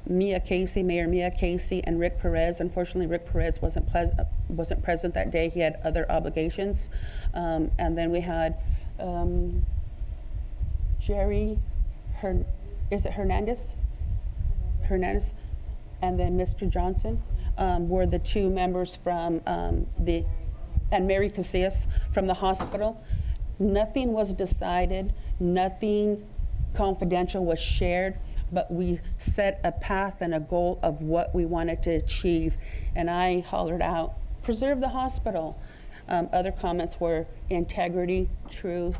Mayor Mia Casey, and Rick Perez. Unfortunately, Rick Perez wasn't present that day. He had other obligations. And then we had Jerry, Hernandez? Hernandez, and then Mr. Johnson were the 2 members from and Mary Casillas from the hospital. Nothing was decided, nothing confidential was shared, but we set a path and a goal of what we wanted to achieve. And I hollered out, preserve the hospital. Other comments were integrity, truth,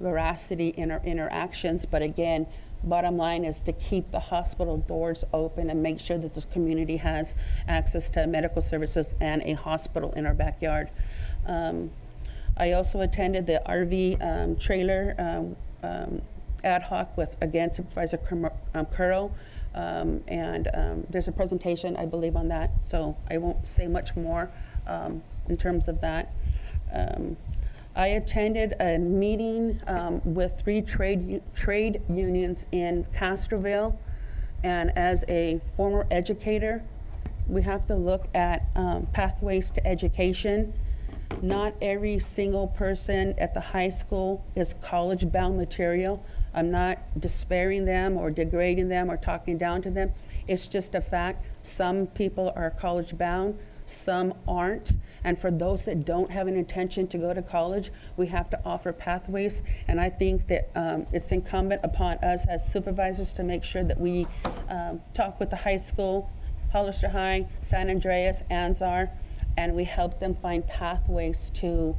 veracity in our interactions, but again, bottom line is to keep the hospital doors open and make sure that this community has access to medical services and a hospital in our backyard. I also attended the RV trailer ad hoc with, again, Supervisor Currow, and there's a presentation, I believe, on that, so I won't say much more in terms of that. I attended a meeting with 3 trade unions in Castroville, and as a former educator, we have to look at pathways to education. Not every single person at the high school is college-bound material. I'm not despairing them or degrading them or talking down to them. It's just a fact. Some people are college-bound, some aren't. And for those that don't have an intention to go to college, we have to offer pathways. And I think that it's incumbent upon us as supervisors to make sure that we talk with the high school, Hollister High, San Andreas, Anzar, and we help them find pathways to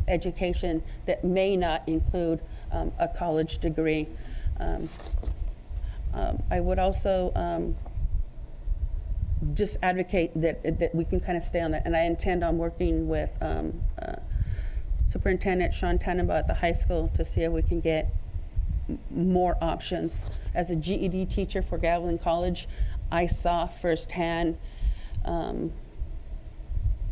education that may not include a college degree. I would also just advocate that we can kind of stay on that. And I intend on working with Superintendent Sean Tannenbaugh at the high school to see if we can get more options. As a GED teacher for Gavilan College, I saw firsthand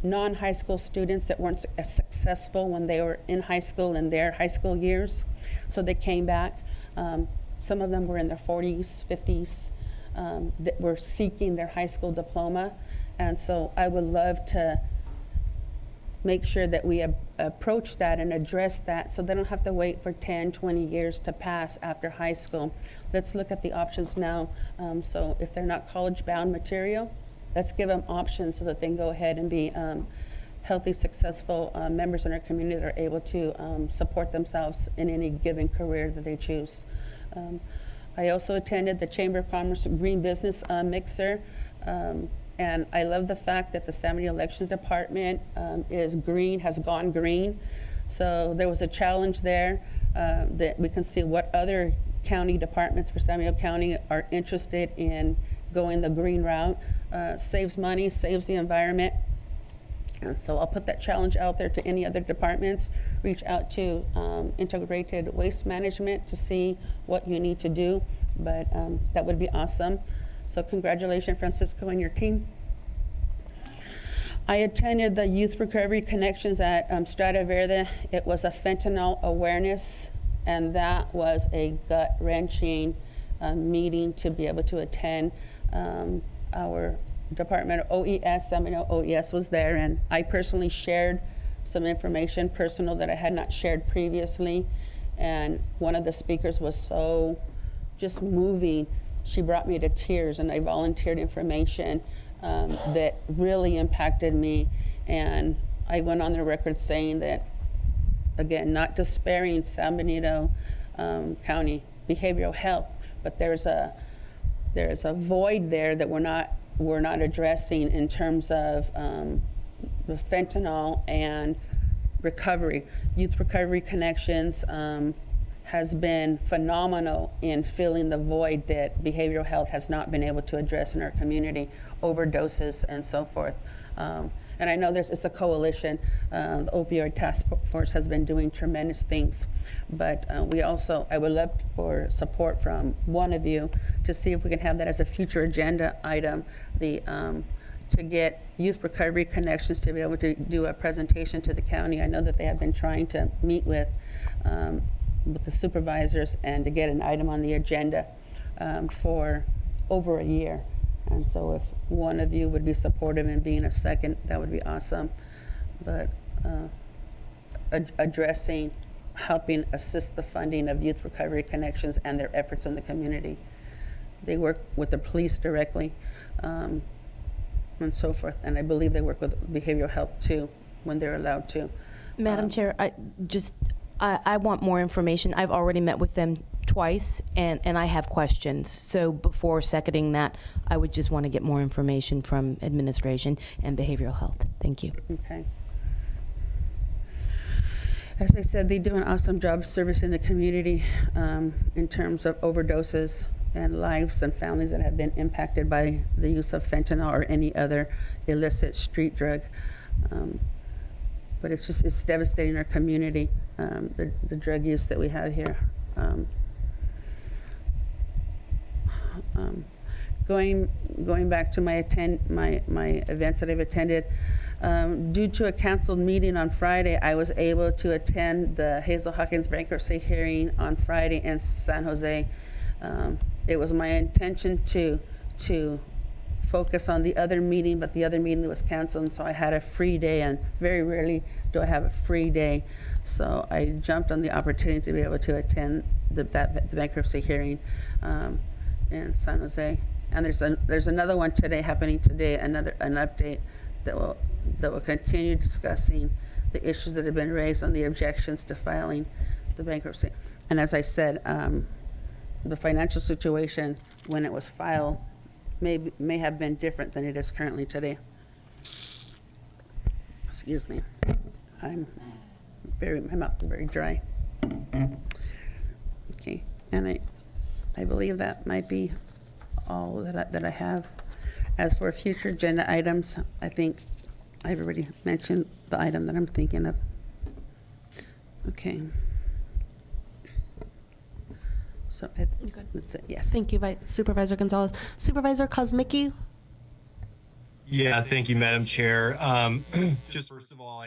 non-high school students that weren't as successful when they were in high school in their high school years. So they came back. Some of them were in their 40s, 50s, that were seeking their high school diploma. And so I would love to make sure that we approach that and address that so they don't have to wait for 10, 20 years to pass after high school. Let's look at the options now. So if they're not college-bound material, let's give them options so that they can go ahead and be healthy, successful members in our community that are able to support themselves in any given career that they choose. I also attended the Chamber of Commerce Green Business Mixer, and I love the fact that the San Benito Elections Department is green, has gone green. So there was a challenge there that we can see what other county departments for San Benito County are interested in going the green route. Saves money, saves the environment. And so I'll put that challenge out there to any other departments. Reach out to Integrated Waste Management to see what you need to do, but that would be awesome. So congratulations, Francisco, and your team. I attended the Youth Recovery Connections at Strata Verde. It was a fentanyl awareness, and that was a gut-wrenching meeting to be able to attend. Our Department of OES, San Benito OES was there, and I personally shared some information personal that I had not shared previously. And one of the speakers was so just moving. She brought me to tears, and I volunteered information that really impacted me. And I went on the record saying that, again, not despairing San Benito County behavioral health, but there's a void there that we're not we're not addressing in terms of the fentanyl and recovery. Youth Recovery Connections has been phenomenal in filling the void that behavioral health has not been able to address in our community, overdoses and so forth. And I know it's a coalition. The opioid task force has been doing tremendous things, but I would love for support from one of you to see if we can have that as a future agenda item, to get Youth Recovery Connections to be able to do a presentation to the county. I know that they have been trying to meet with the supervisors and to get an item on the agenda for over a year. And so if one of you would be supportive in being a second, that would be awesome. But addressing, helping assist the funding of Youth Recovery Connections and their efforts in the community. They work with the police directly and so forth. And I believe they work with behavioral health too, when they're allowed to. Madam Chair, I want more information. I've already met with them twice, and I have questions. So before seconding that, I would just want to get more information from administration and behavioral health. Thank you. Okay. As I said, they do an awesome job servicing the community in terms of overdoses and lives and families that have been impacted by the use of fentanyl or any other illicit street drug. But it's devastating our community, the drug use that we have here. Going back to my events that I've attended, due to a canceled meeting on Friday, I was able to attend the Hazel Hawkins bankruptcy hearing on Friday in San Jose. It was my intention to focus on the other meeting, but the other meeting was canceled, and so I had a free day, and very rarely do I have a free day. So I jumped on the opportunity to be able to attend the bankruptcy hearing in San Jose. And there's another one today, happening today, an update that will continue discussing the issues that have been raised on the objections to filing the bankruptcy. And as I said, the financial situation when it was filed may have been different than it is currently today. Excuse me. My mouth is very dry. Okay, and I believe that might be all that I have. As for future agenda items, I think I've already mentioned the item that I'm thinking of. Okay. So that's it, yes. Thank you, Supervisor Gonzalez. Supervisor Kosmicki? Yeah, thank you, Madam Chair. Just first of all,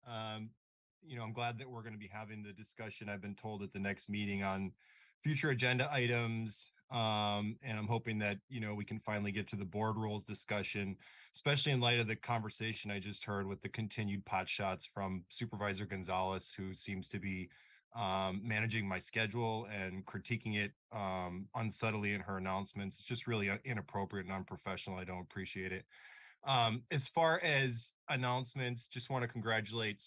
I'm glad that we're going to be having the discussion. I've been told at the next meeting on future agenda items, and I'm hoping that we can finally get to the board rules discussion, especially in light of the conversation I just heard with the continued pot shots from Supervisor Gonzalez, who seems to be managing my schedule and critiquing it unsubtly in her announcements. It's just really inappropriate and unprofessional. I don't appreciate it. As far as announcements, just want to congratulate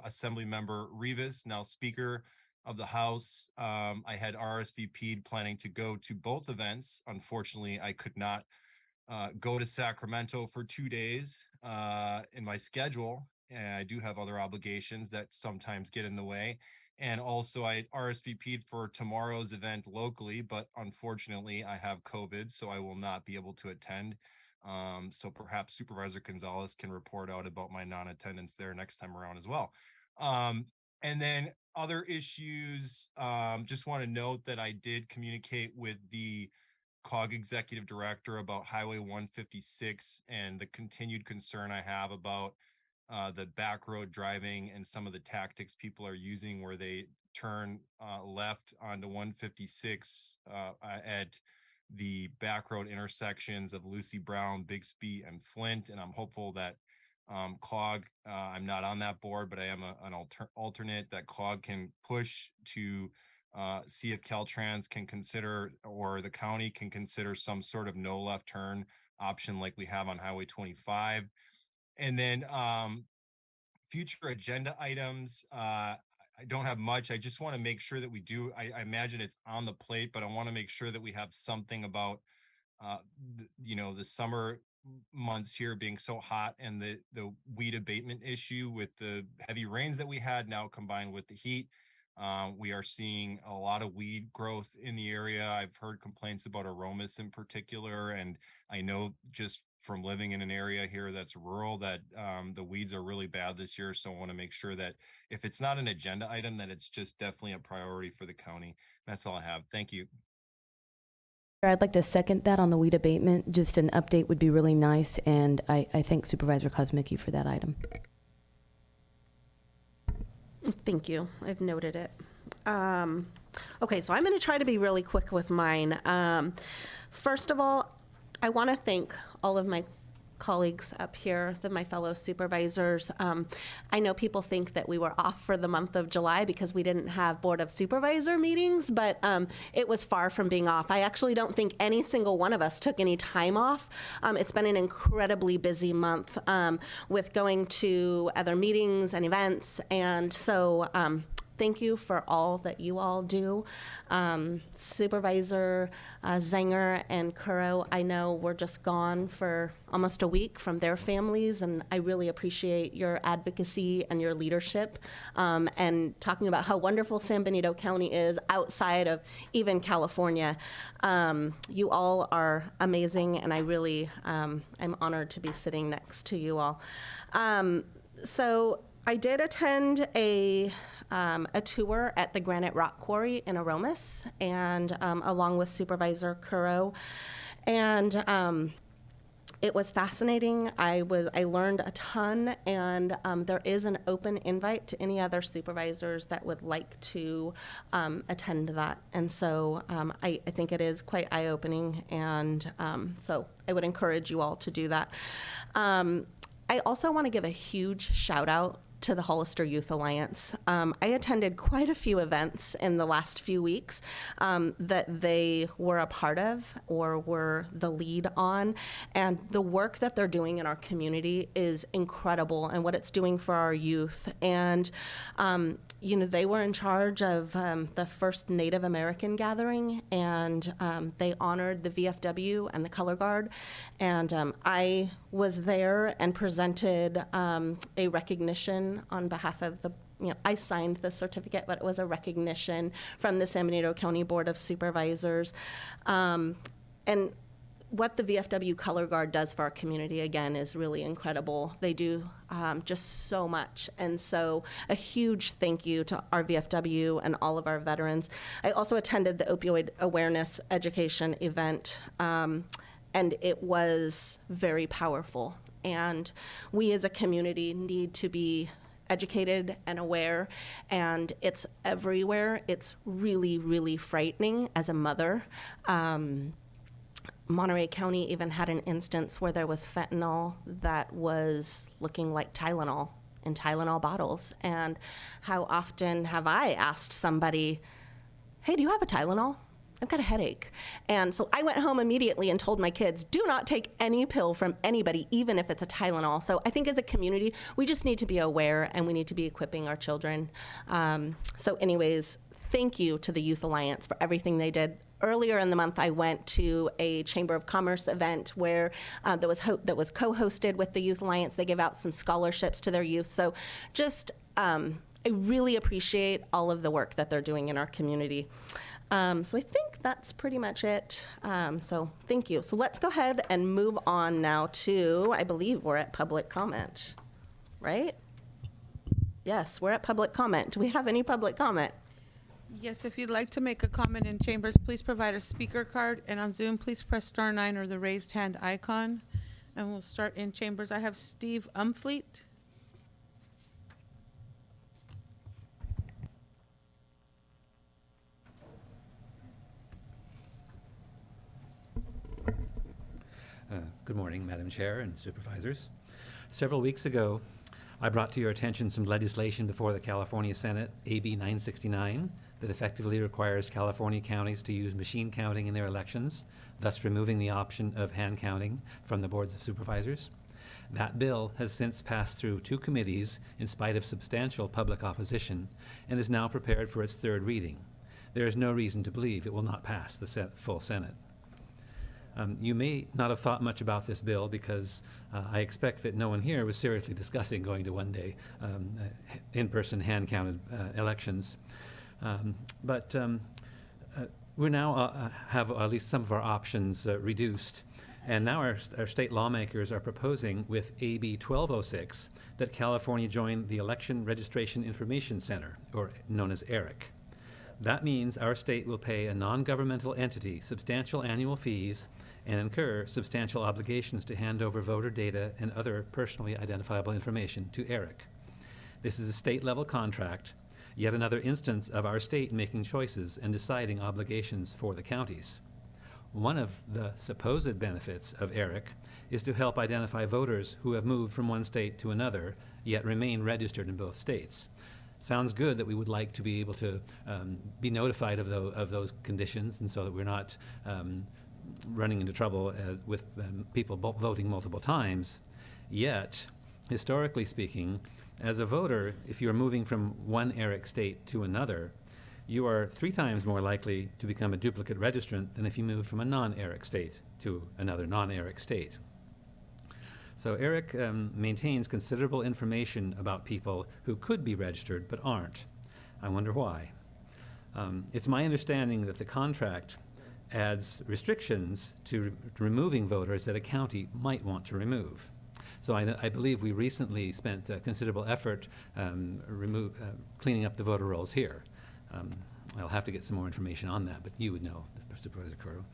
Assembly Member Rivas, now Speaker of the House. I had RSVP'd planning to go to both events. Unfortunately, I could not go to Sacramento for 2 days in my schedule, and I do have other obligations that sometimes get in the way. And also I RSVP'd for tomorrow's event locally, but unfortunately I have COVID, so I will not be able to attend. So perhaps Supervisor Gonzalez can report out about my non-attendance there next time around as well. And then other issues, just want to note that I did communicate with the COG Executive Director about Highway 156 and the continued concern I have about the back road driving and some of the tactics people are using where they turn left onto 156 at the back road intersections of Lucy Brown, Bixby, and Flint. And I'm hopeful that COG, I'm not on that board, but I am an alternate that COG can push to see if Caltrans can consider, or the county can consider, some sort of no left turn option like we have on Highway 25. And then future agenda items, I don't have much. I just want to make sure that we do, I imagine it's on the plate, but I want to make sure that we have something about the summer months here being so hot, and the weed abatement issue with the heavy rains that we had now combined with the heat. We are seeing a lot of weed growth in the area. I've heard complaints about aromas in particular, and I know just from living in an area here that's rural that the weeds are really bad this year. So I want to make sure that if it's not an agenda item, that it's just definitely a priority for the county. That's all I have. Thank you. I'd like to second that on the weed abatement. Just an update would be really nice, and I thank Supervisor Kosmicki for that item. Thank you. I've noted it. Okay, so I'm going to try to be really quick with mine. First of all, I want to thank all of my colleagues up here, my fellow supervisors. I know people think that we were off for the month of July because we didn't have Board of Supervisor meetings, but it was far from being off. I actually don't think any single one of us took any time off. It's been an incredibly busy month with going to other meetings and events, and so thank you for all that you all do. Supervisor Zenger and Kuro, I know we're just gone for almost a week from their families, and I really appreciate your advocacy and your leadership, and talking about how wonderful San Benito County is outside of even California. You all are amazing, and I really am honored to be sitting next to you all. So I did attend a tour at the Granite Rock Quarry in Aromas, and along with Supervisor Kuro, and it was fascinating. I learned a ton, and there is an open invite to any other supervisors that would like to attend that. And so I think it is quite eye-opening, and so I would encourage you all to do that. I also want to give a huge shout out to the Hollister Youth Alliance. I attended quite a few events in the last few weeks that they were a part of or were the lead on, and the work that they're doing in our community is incredible, and what it's doing for our youth. And they were in charge of the first Native American gathering, and they honored the VFW and the Color Guard, and I was there and presented a recognition on behalf of I signed the certificate, but it was a recognition from the San Benito County Board of Supervisors. And what the VFW Color Guard does for our community, again, is really incredible. They do just so much. And so a huge thank you to our VFW and all of our veterans. I also attended the opioid awareness education event, and it was very powerful. And we as a community need to be educated and aware, and it's everywhere. It's really, really frightening as a mother. Monterey County even had an instance where there was fentanyl that was looking like Tylenol in Tylenol bottles. And how often have I asked somebody, hey, do you have a Tylenol? I've got a headache. And so I went home immediately and told my kids, do not take any pill from anybody, even if it's a Tylenol. So I think as a community, we just need to be aware, and we need to be equipping our children. So anyways, thank you to the Youth Alliance for everything they did. Earlier in the month, I went to a Chamber of Commerce event where that was co-hosted with the Youth Alliance. They gave out some scholarships to their youth. So just, I really appreciate all of the work that they're doing in our community. So I think that's pretty much it. So thank you. So let's go ahead and move on now to, I believe we're at public comment, right? Yes, we're at public comment. Do we have any public comment? Yes, if you'd like to make a comment in chambers, please provide a speaker card, and on Zoom, please press *9 or the raised hand icon. And we'll start in chambers. I have Steve Umfleet. Good morning, Madam Chair and Supervisors. Several weeks ago, I brought to your attention some legislation before the California Senate, AB 969, that effectively requires California counties to use machine counting in their elections, thus removing the option of hand counting from the boards of supervisors. That bill has since passed through 2 committees in spite of substantial public opposition and is now prepared for its 3rd reading. There is no reason to believe it will not pass the full Senate. You may not have thought much about this bill because I expect that no one here was seriously discussing going to one-day in-person hand-counted elections. But we now have at least some of our options reduced. And now our state lawmakers are proposing with AB 1206 that California join the Election Registration Information Center, or known as ERIC. That means our state will pay a non-governmental entity substantial annual fees and incur substantial obligations to hand over voter data and other personally identifiable information to ERIC. This is a state-level contract, yet another instance of our state making choices and deciding obligations for the counties. One of the supposed benefits of ERIC is to help identify voters who have moved from one state to another, yet remain registered in both states. Sounds good that we would like to be able to be notified of those conditions, and so that we're not running into trouble with people voting multiple times. Yet, historically speaking, as a voter, if you're moving from one ERIC state to another, you are 3 times more likely to become a duplicate registrant than if you moved from a non-ERIC state to another non-ERIC state. So ERIC maintains considerable information about people who could be registered but aren't. I wonder why. It's my understanding that the contract adds restrictions to removing voters that a county might want to remove. So I believe we recently spent considerable effort cleaning up the voter rolls here. I'll have to get some more information on that, but you would know, Supervisor Coro.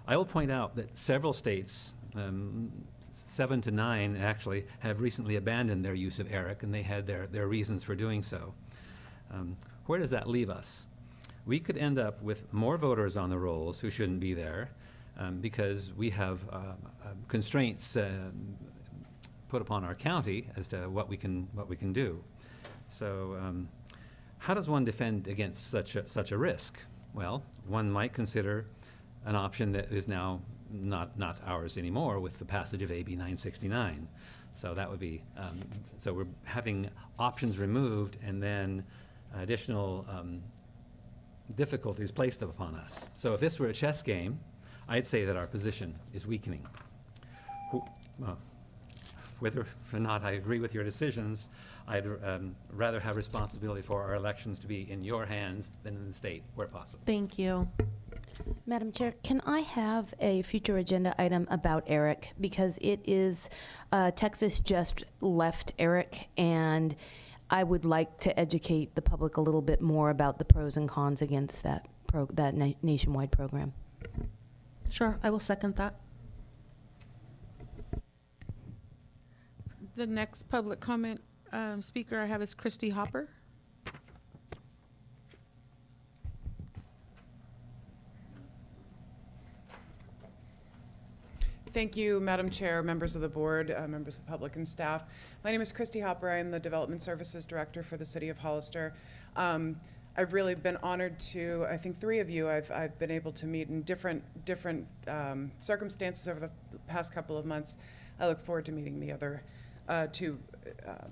I will point out that several states, 7 to 9 actually, have recently abandoned their use of ERIC, and they had their reasons for doing so. Where does that leave us? We could end up with more voters on the rolls who shouldn't be there because we have constraints put upon our county as to what we can do. So how does one defend against such a risk? Well, one might consider an option that is now not ours anymore with the passage of AB 969. So that would be, so we're having options removed and then additional difficulties placed upon us. So if this were a chess game, I'd say that our position is weakening. Whether or not I agree with your decisions, I'd rather have responsibility for our elections to be in your hands than in the state, where possible. Thank you. Madam Chair, can I have a future agenda item about ERIC? Because it is, Texas just left ERIC, and I would like to educate the public a little bit more about the pros and cons against that nationwide program. Sure, I will second that. The next public comment speaker I have is Christy Hopper. Thank you, Madam Chair, members of the board, members of the public and staff. My name is Christy Hopper. I am the Development Services Director for the City of Hollister. I've really been honored to, I think 3 of you I've been able to meet in different circumstances over the past couple of months. I look forward to meeting the other 2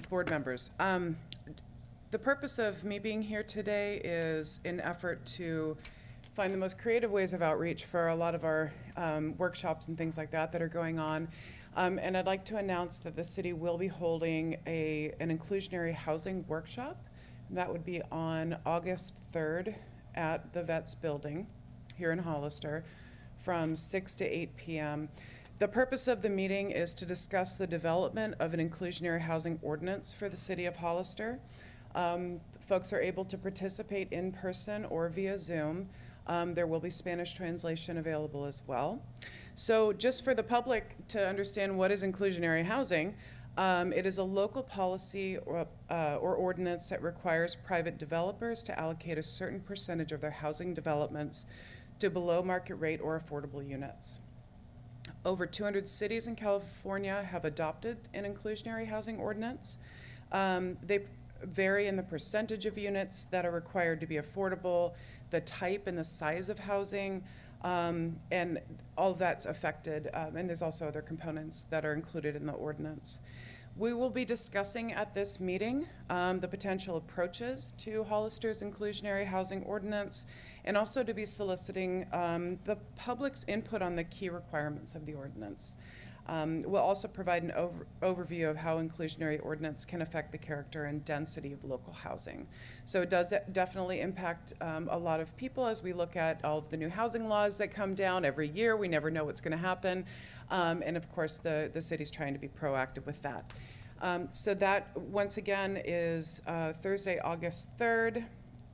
board members. The purpose of me being here today is an effort to find the most creative ways of outreach for a lot of our workshops and things like that are going on. And I'd like to announce that the city will be holding an inclusionary housing workshop. And that would be on August 3rd at the Vets Building here in Hollister from 6 to 8 p.m. The purpose of the meeting is to discuss the development of an inclusionary housing ordinance for the city of Hollister. Folks are able to participate in person or via Zoom. There will be Spanish translation available as well. So just for the public to understand what is inclusionary housing, it is a local policy or ordinance that requires private developers to allocate a certain percentage of their housing developments to below market rate or affordable units. Over 200 cities in California have adopted an inclusionary housing ordinance. They vary in the percentage of units that are required to be affordable, the type and the size of housing, and all of that's affected. And there's also other components that are included in the ordinance. We will be discussing at this meeting the potential approaches to Hollister's inclusionary housing ordinance, and also to be soliciting the public's input on the key requirements of the ordinance. We'll also provide an overview of how inclusionary ordinance can affect the character and density of local housing. So it does definitely impact a lot of people as we look at all of the new housing laws that come down every year. We never know what's going to happen. And of course, the city's trying to be proactive with that. So that, once again, is Thursday, August 3rd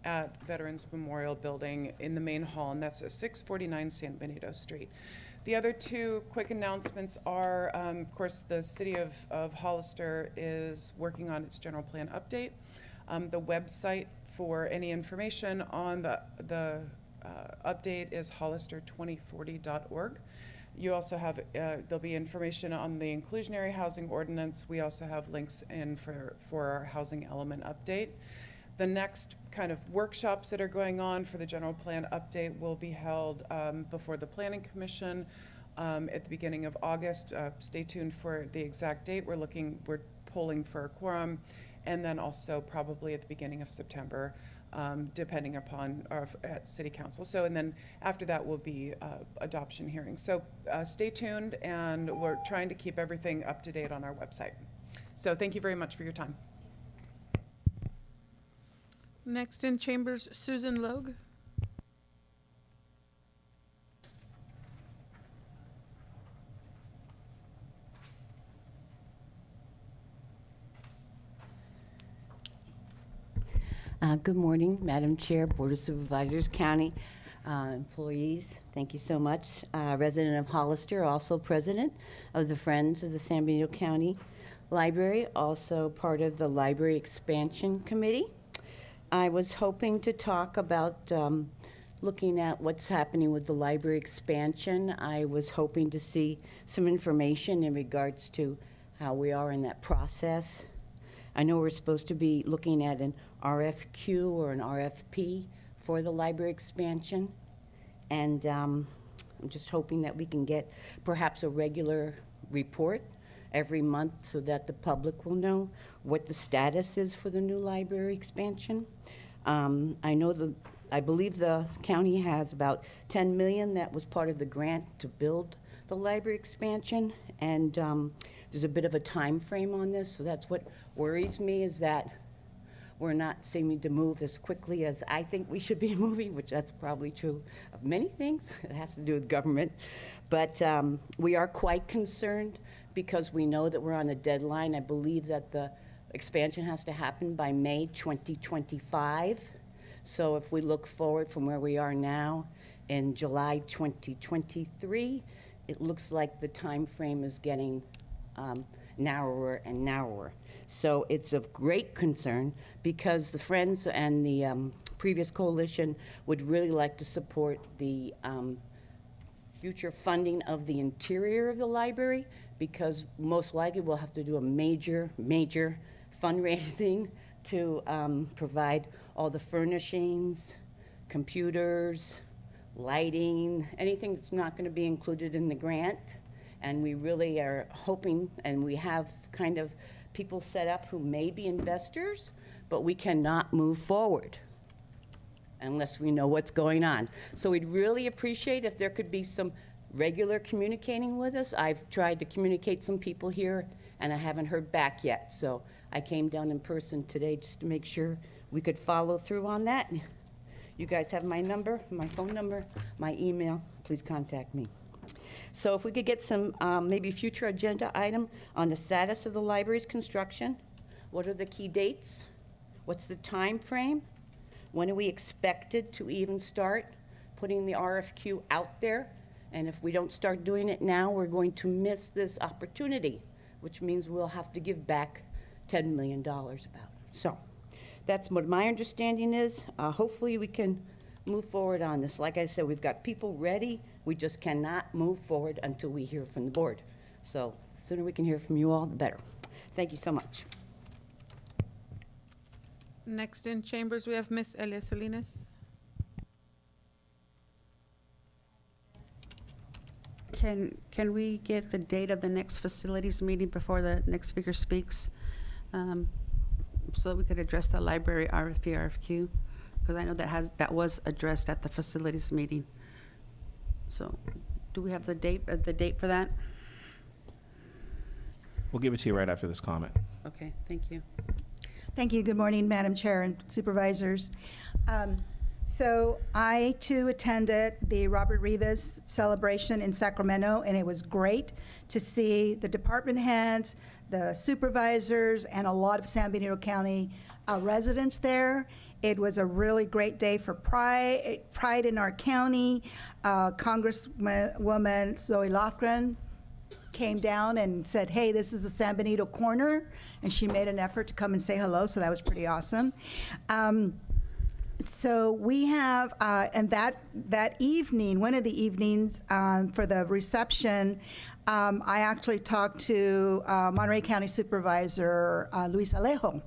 at Veterans Memorial Building in the main hall, and that's at 649 San Benito Street. The other two quick announcements are, of course, the City of Hollister is working on its general plan update. The website for any information on the update is hollister2040.org. You also have, there'll be information on the inclusionary housing ordinance. We also have links in for our housing element update. The next kind of workshops that are going on for the general plan update will be held before the Planning Commission at the beginning of August. Stay tuned for the exact date. We're polling for a quorum, and then also probably at the beginning of September, depending upon at City Council. So, and then after that will be adoption hearings. So stay tuned, and we're trying to keep everything up to date on our website. So thank you very much for your time. Next in chambers, Susan Logue. Good morning, Madam Chair, Board of Supervisors, County employees. Thank you so much. Resident of Hollister, also president of the Friends of the San Benito County Library, also part of the Library Expansion Committee. I was hoping to talk about looking at what's happening with the library expansion. I was hoping to see some information in regards to how we are in that process. I know we're supposed to be looking at an RFQ or an RFP for the library expansion, and I'm just hoping that we can get perhaps a regular report every month so that the public will know what the status is for the new library expansion. I believe the county has about 10 million that was part of the grant to build the library expansion, and there's a bit of a time frame on this, so that's what worries me, is that we're not seeming to move as quickly as I think we should be moving, which that's probably true of many things. It has to do with government. But we are quite concerned because we know that we're on a deadline. I believe that the expansion has to happen by May 2025. So if we look forward from where we are now in July 2023, it looks like the time frame is getting narrower and narrower. So it's of great concern because the Friends and the previous coalition would really like to support the future funding of the interior of the library, because most likely we'll have to do a major fundraising to provide all the furnishings, computers, lighting, anything that's not going to be included in the grant. And we really are hoping, and we have kind of people set up who may be investors, but we cannot move forward unless we know what's going on. So we'd really appreciate if there could be some regular communicating with us. I've tried to communicate some people here, and I haven't heard back yet. So I came down in person today just to make sure we could follow through on that. You guys have my number, my phone number, my email. Please contact me. So if we could get some maybe future agenda item on the status of the library's construction. What are the key dates? What's the time frame? When are we expected to even start putting the RFQ out there? And if we don't start doing it now, we're going to miss this opportunity, which means we'll have to give back $10 million about. So that's what my understanding is. Hopefully we can move forward on this. Like I said, we've got people ready. We just cannot move forward until we hear from the board. So the sooner we can hear from you all, the better. Thank you so much. Next in chambers, we have Miss Elia Salinas. Can we get the date of the next facilities meeting before the next speaker speaks? So that we could address the library RFP, RFQ? Because I know that was addressed at the facilities meeting. So do we have the date for that? We'll give it to you right after this comment. Okay, thank you. Thank you. Good morning, Madam Chair and Supervisors. So I, too, attended the Robert Rivas celebration in Sacramento, and it was great to see the department heads, the supervisors, and a lot of San Benito County residents there. It was a really great day for pride in our county. Congresswoman Zoe Lofgren came down and said, hey, this is the San Benito corner, and she made an effort to come and say hello, so that was pretty awesome. So we have, and that evening, one of the evenings for the reception, I actually talked to Monterey County Supervisor Luis Alejo,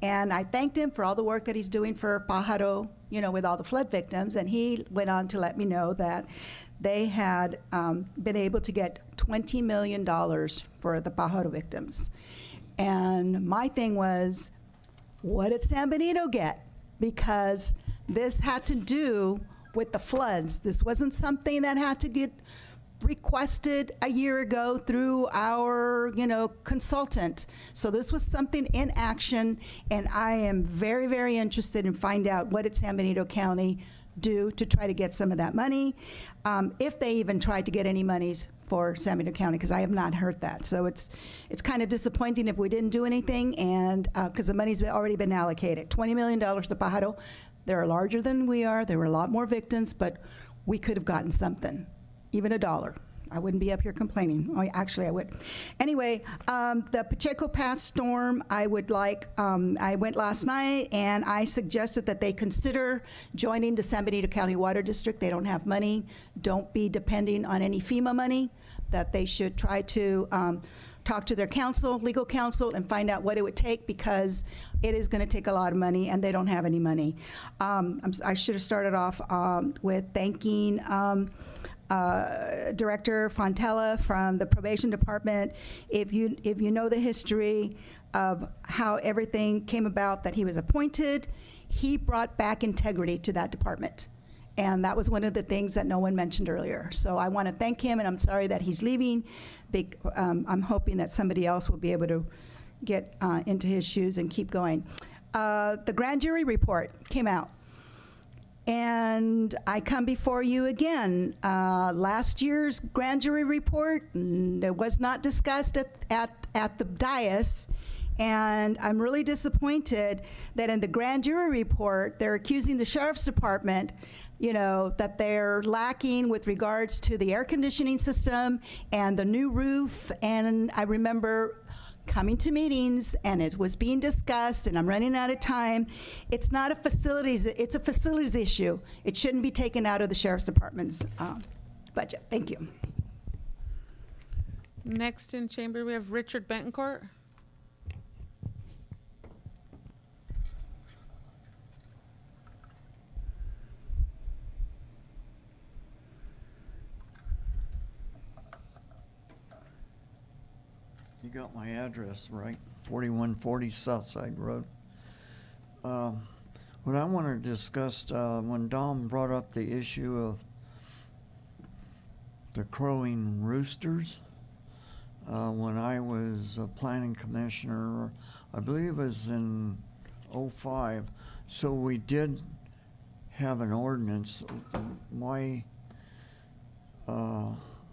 and I thanked him for all the work that he's doing for Pájaro, with all the flood victims, and he went on to let me know that they had been able to get $20 million for the Pájaro victims. And my thing was, what did San Benito get? Because this had to do with the floods. This wasn't something that had to get requested a year ago through our, consultant. So this was something in action, and I am very, very interested in find out what did San Benito County do to try to get some of that money, if they even tried to get any monies for San Benito County, because I have not heard that. So it's kind of disappointing if we didn't do anything, and because the money's already been allocated. $20 million to Pájaro. They're larger than we are. There were a lot more victims, but we could have gotten something, even $1. I wouldn't be up here complaining. Oh, actually, I would. Anyway, the Pacheco Pass storm, I would like, I went last night, and I suggested that they consider joining the San Benito County Water District. They don't have money. Don't be depending on any FEMA money, that they should try to talk to their counsel, legal counsel, and find out what it would take, because it is going to take a lot of money, and they don't have any money. I should have started off with thanking Director Fontella from the probation department. If you know the history of how everything came about, that he was appointed, he brought back integrity to that department. And that was one of the things that no one mentioned earlier. So I want to thank him, and I'm sorry that he's leaving. I'm hoping that somebody else will be able to get into his shoes and keep going. The grand jury report came out. And I come before you again. Last year's grand jury report, it was not discussed at the dais, and I'm really disappointed that in the grand jury report, they're accusing the sheriff's department, that they're lacking with regards to the air conditioning system and the new roof. And I remember coming to meetings, and it was being discussed, and I'm running out of time. It's not a facilities, it's a facilities issue. It shouldn't be taken out of the sheriff's department's budget. Thank you. Next in chamber, we have Richard Betancourt. You got my address right, 4140 Southside Road. What I want to discuss, when Dom brought up the issue of the crowing roosters, when I was a planning commissioner, I believe it was in '05, so we did have an ordinance. My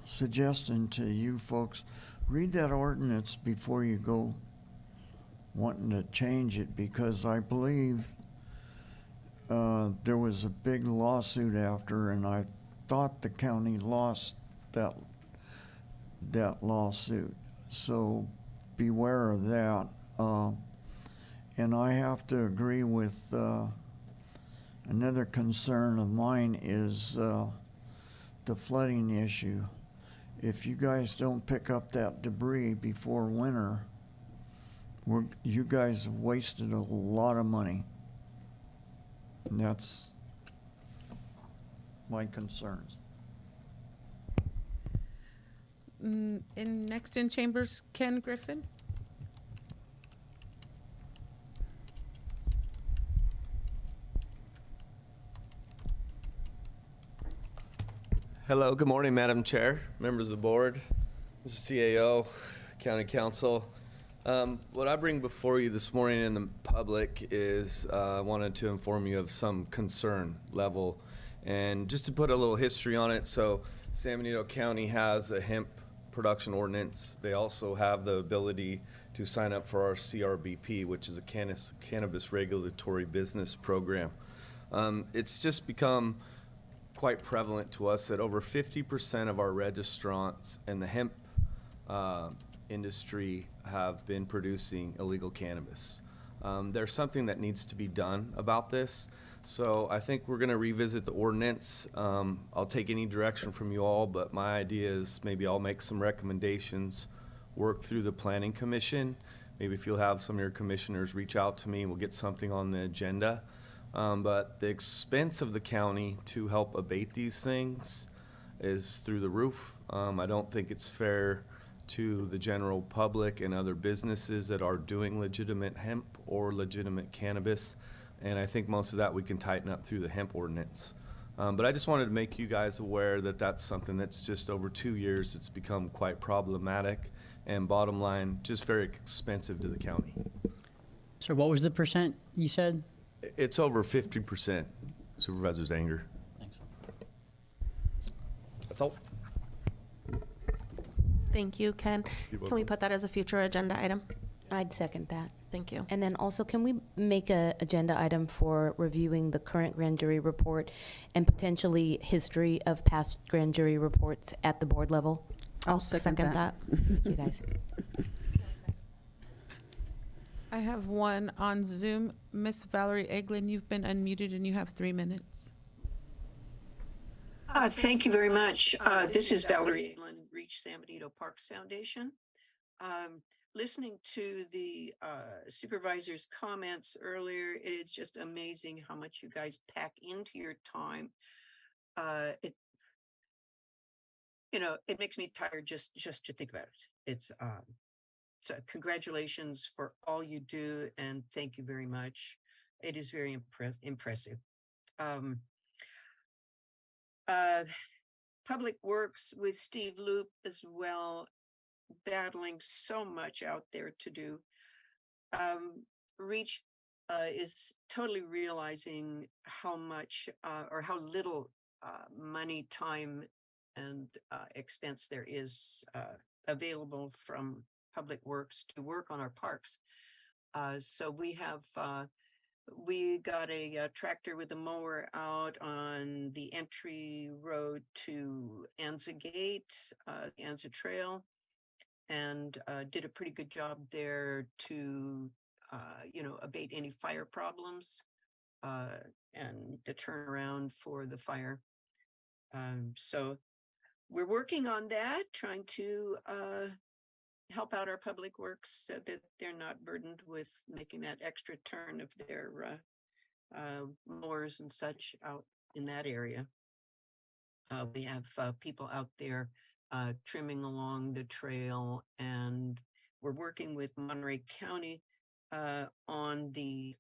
suggestion to you folks, read that ordinance before you go wanting to change it, because I believe there was a big lawsuit after, and I thought the county lost that lawsuit. So beware of that. And I have to agree with another concern of mine is the flooding issue. If you guys don't pick up that debris before winter, you guys have wasted a lot of money. And that's my concerns. Next in chambers, Ken Griffin. Hello, good morning, Madam Chair, members of the board, Mr. CAO, County Council. What I bring before you this morning in the public is I wanted to inform you of some concern level. And just to put a little history on it, so San Benito County has a hemp production ordinance. They also have the ability to sign up for our CRBP, which is a cannabis regulatory business program. It's just become quite prevalent to us that over 50% of our registrants in the hemp industry have been producing illegal cannabis. There's something that needs to be done about this. So I think we're going to revisit the ordinance. I'll take any direction from you all, but my idea is maybe I'll make some recommendations, work through the Planning Commission. Maybe if you'll have some of your commissioners reach out to me, we'll get something on the agenda. But the expense of the county to help abate these things is through the roof. I don't think it's fair to the general public and other businesses that are doing legitimate hemp or legitimate cannabis. And I think most of that we can tighten up through the hemp ordinance. But I just wanted to make you guys aware that that's something that's just over 2 years, it's become quite problematic and bottom line, just very expensive to the county. So what was the percent you said? It's over 50%, Supervisors Anger. Thanks. That's all. Thank you, Ken. You're Can we welcome. put that as a future agenda item? I'd second that. Thank you. And then also, can we make a agenda item for reviewing the current grand jury report and potentially history of past grand jury reports at the board level? I'll second that. Thank you, guys. I have one on Zoom. Miss Valerie Eglin, you've been unmuted and you have 3 minutes. Thank you very much. This is Valerie Eglin, Reach San Benito Parks Foundation. Listening to the supervisor's comments earlier, it is just amazing how much you guys pack into your time. It makes me tired just to think about it. It's so congratulations for all you do, and thank you very much. It is very impressive. Public Works with Steve Loop as well, battling so much out there to do. Reach is totally realizing how much or how little money, time, and expense there is available from Public Works to work on our parks. So we got a tractor with a mower out on the entry road to Anza Gate, Anza Trail, and did a pretty good job there to, abate any fire problems and the turnaround for the fire. So we're working on that, trying to help out our Public Works so that they're not burdened with making that extra turn of their mowers and such out in that area. We have people out there trimming along the trail, and we're working with Monterey County on the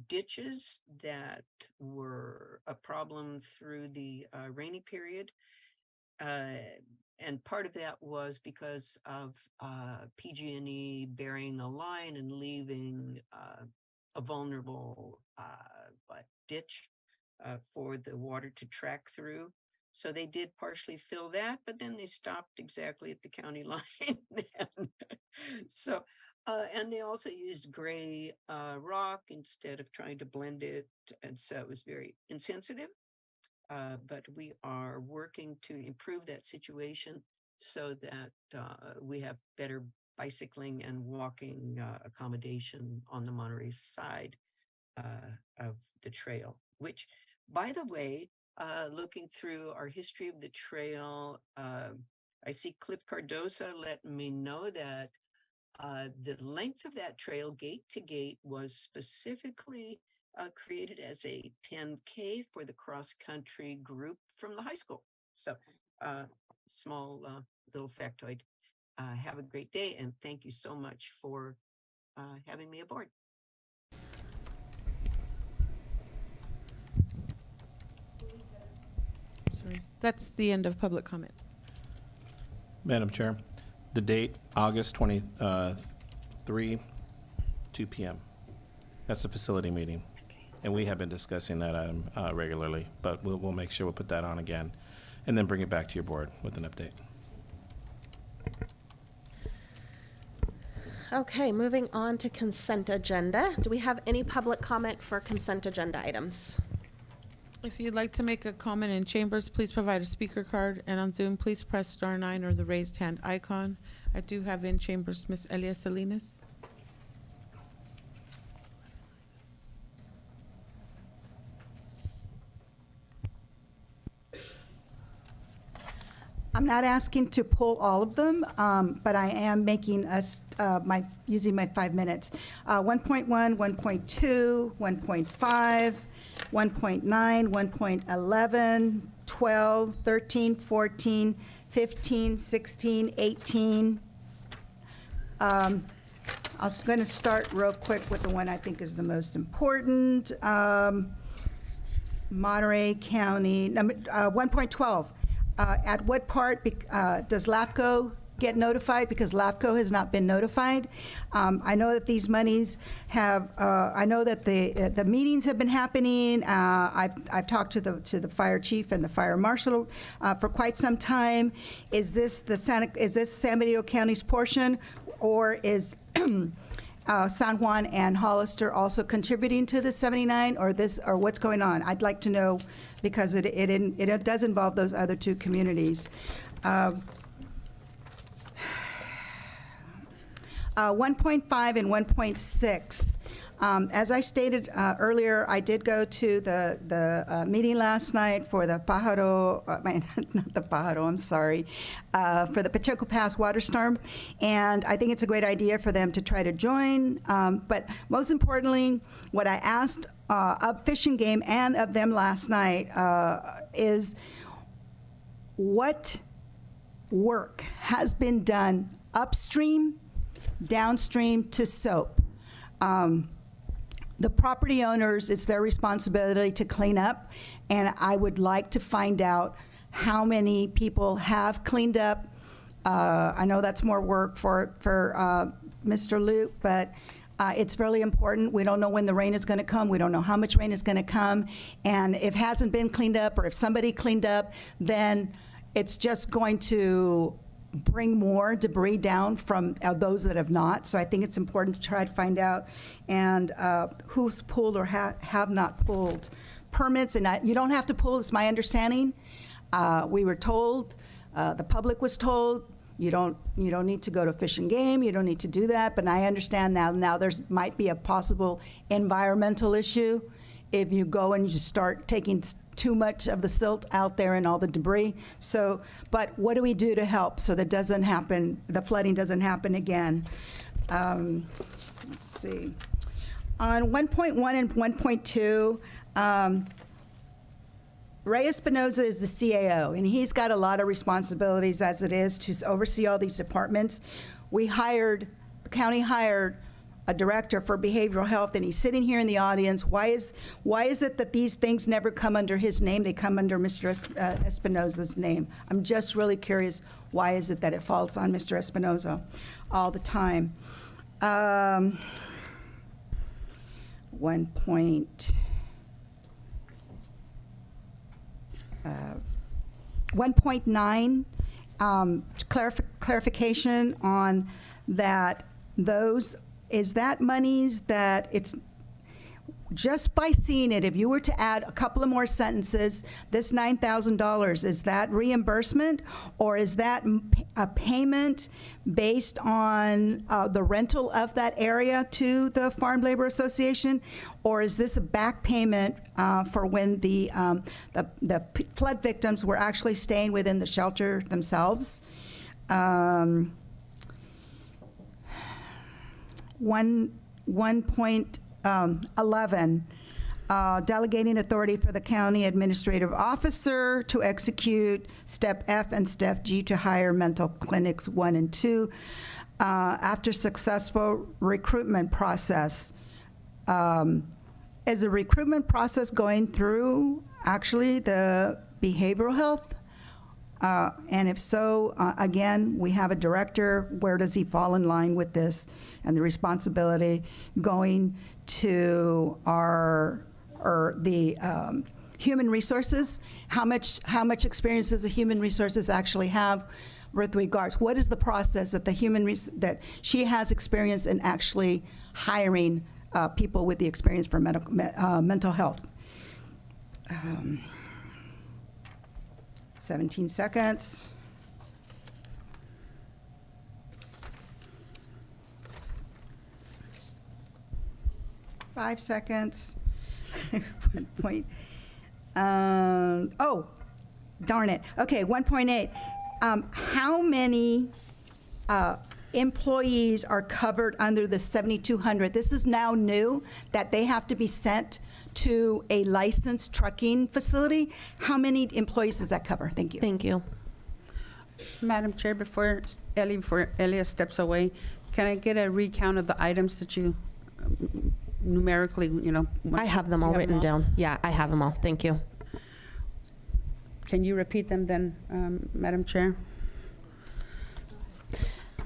ditches that were a problem through the rainy period. And part of that was because of PG&E burying a line and leaving a vulnerable ditch for the water to track through. So they did partially fill that, but then they stopped exactly at the county line. So, and they also used gray rock instead of trying to blend it. And so it was very insensitive. But we are working to improve that situation so that we have better bicycling and walking accommodation on the Monterey side of the trail, which, by the way, looking through our history of the trail, I see Cliff Cardosa let me know that the length of that trail, gate to gate, was specifically created as a 10K for the cross-country group from the high school. So small little factoid. Have a great day, and thank you so much for having me aboard. Sorry. That's the end of public comment. Madam Chair, the date, August 23, 2 p.m. That's a facility meeting. And we have been discussing that item regularly, but we'll make sure we'll put that on again and then bring it back to your board with an update. Okay, moving on to consent agenda. Do we have any public comment for consent agenda items? If you'd like to make a comment in chambers, please provide a speaker card, and on Zoom, please press *9 or the raised hand icon. I do have in chambers Miss Elia Salinas. I'm not asking to pull all of them, but I am making us, using my 5 minutes. 1.1, 1.2, 1.5, 1.9, 1.11, 12, 13, 14, 15, 16, 18. I was going to start real quick with the one I think is the most important. Monterey County, 1.12. At what part does LAFCO get notified? Because LAFCO has not been notified. I know that these monies have, I know that the meetings have been happening. I've talked to the fire chief and the fire marshal for quite some time. Is this San Benito County's portion, or is San Juan and Hollister also contributing to the 79, or what's going on? I'd like to know, because it does involve those other two communities. 1.5 and 1.6. As I stated earlier, I did go to the meeting last night for the Pájaro, not the Pájaro, I'm sorry, for the Pacheco Pass water storm, and I think it's a great idea for them to try to join. But most importantly, what I asked of Fish and Game and of them last night is what work has been done upstream, downstream to SOAP. The property owners, it's their responsibility to clean up, and I would like to find out how many people have cleaned up. I know that's more work for Mr. Luke, but it's really important. We don't know when the rain is going to come. We don't know how much rain is going to come, and if it hasn't been cleaned up, or if somebody cleaned up, then it's just going to bring more debris down from those that have not. So I think it's important to try to find out and who's pulled or have not pulled permits. And you don't have to pull, it's my understanding. We were told, the public was told, you don't need to go to Fish and Game, you don't need to do that. But I understand now there's might be a possible environmental issue if you go and you start taking too much of the silt out there and all the debris. So, but what do we do to help so that doesn't happen, the flooding doesn't happen again? Let's see. On 1.1 and 1.2, Ray Espinoza is the CAO, and he's got a lot of responsibilities as it is to oversee all these departments. The county hired a director for behavioral health, and he's sitting here in the audience. Why is it that these things never come under his name? They come under Mr. Espinoza's name. I'm just really curious, why is it that it falls on Mr. Espinoza all the time? 1.9, clarification on that. Is that monies that it's just by seeing it, if you were to add a couple of more sentences, this $9,000, is that reimbursement, or is that a payment based on the rental of that area to the Farm Labor Association, or is this a back payment for when the flood victims were actually staying within the shelter themselves? 1.11, delegating authority for the county administrative officer to execute step F and step G to hire mental clinics 1 and 2. After successful recruitment process, is the recruitment process going through actually the behavioral health? And if so, again, we have a director. Where does he fall in line with this and the responsibility going to the human resources? How much experience does the human resources actually have with regards? What is the process that that she has experience in actually hiring people with the experience for mental health? 17 seconds. Five seconds. 1 point. Oh, darn it. Okay, 1.8. How many employees are covered under the 7,200? This is now new, that they have to be sent to a licensed trucking facility. How many employees does that cover? Thank you. Thank you. Madam Chair, before Elia steps away, can I get a recount of the items that you numerically, I have them all written down. Yeah, I have them all. Thank you. Can you repeat them then, Madam Chair?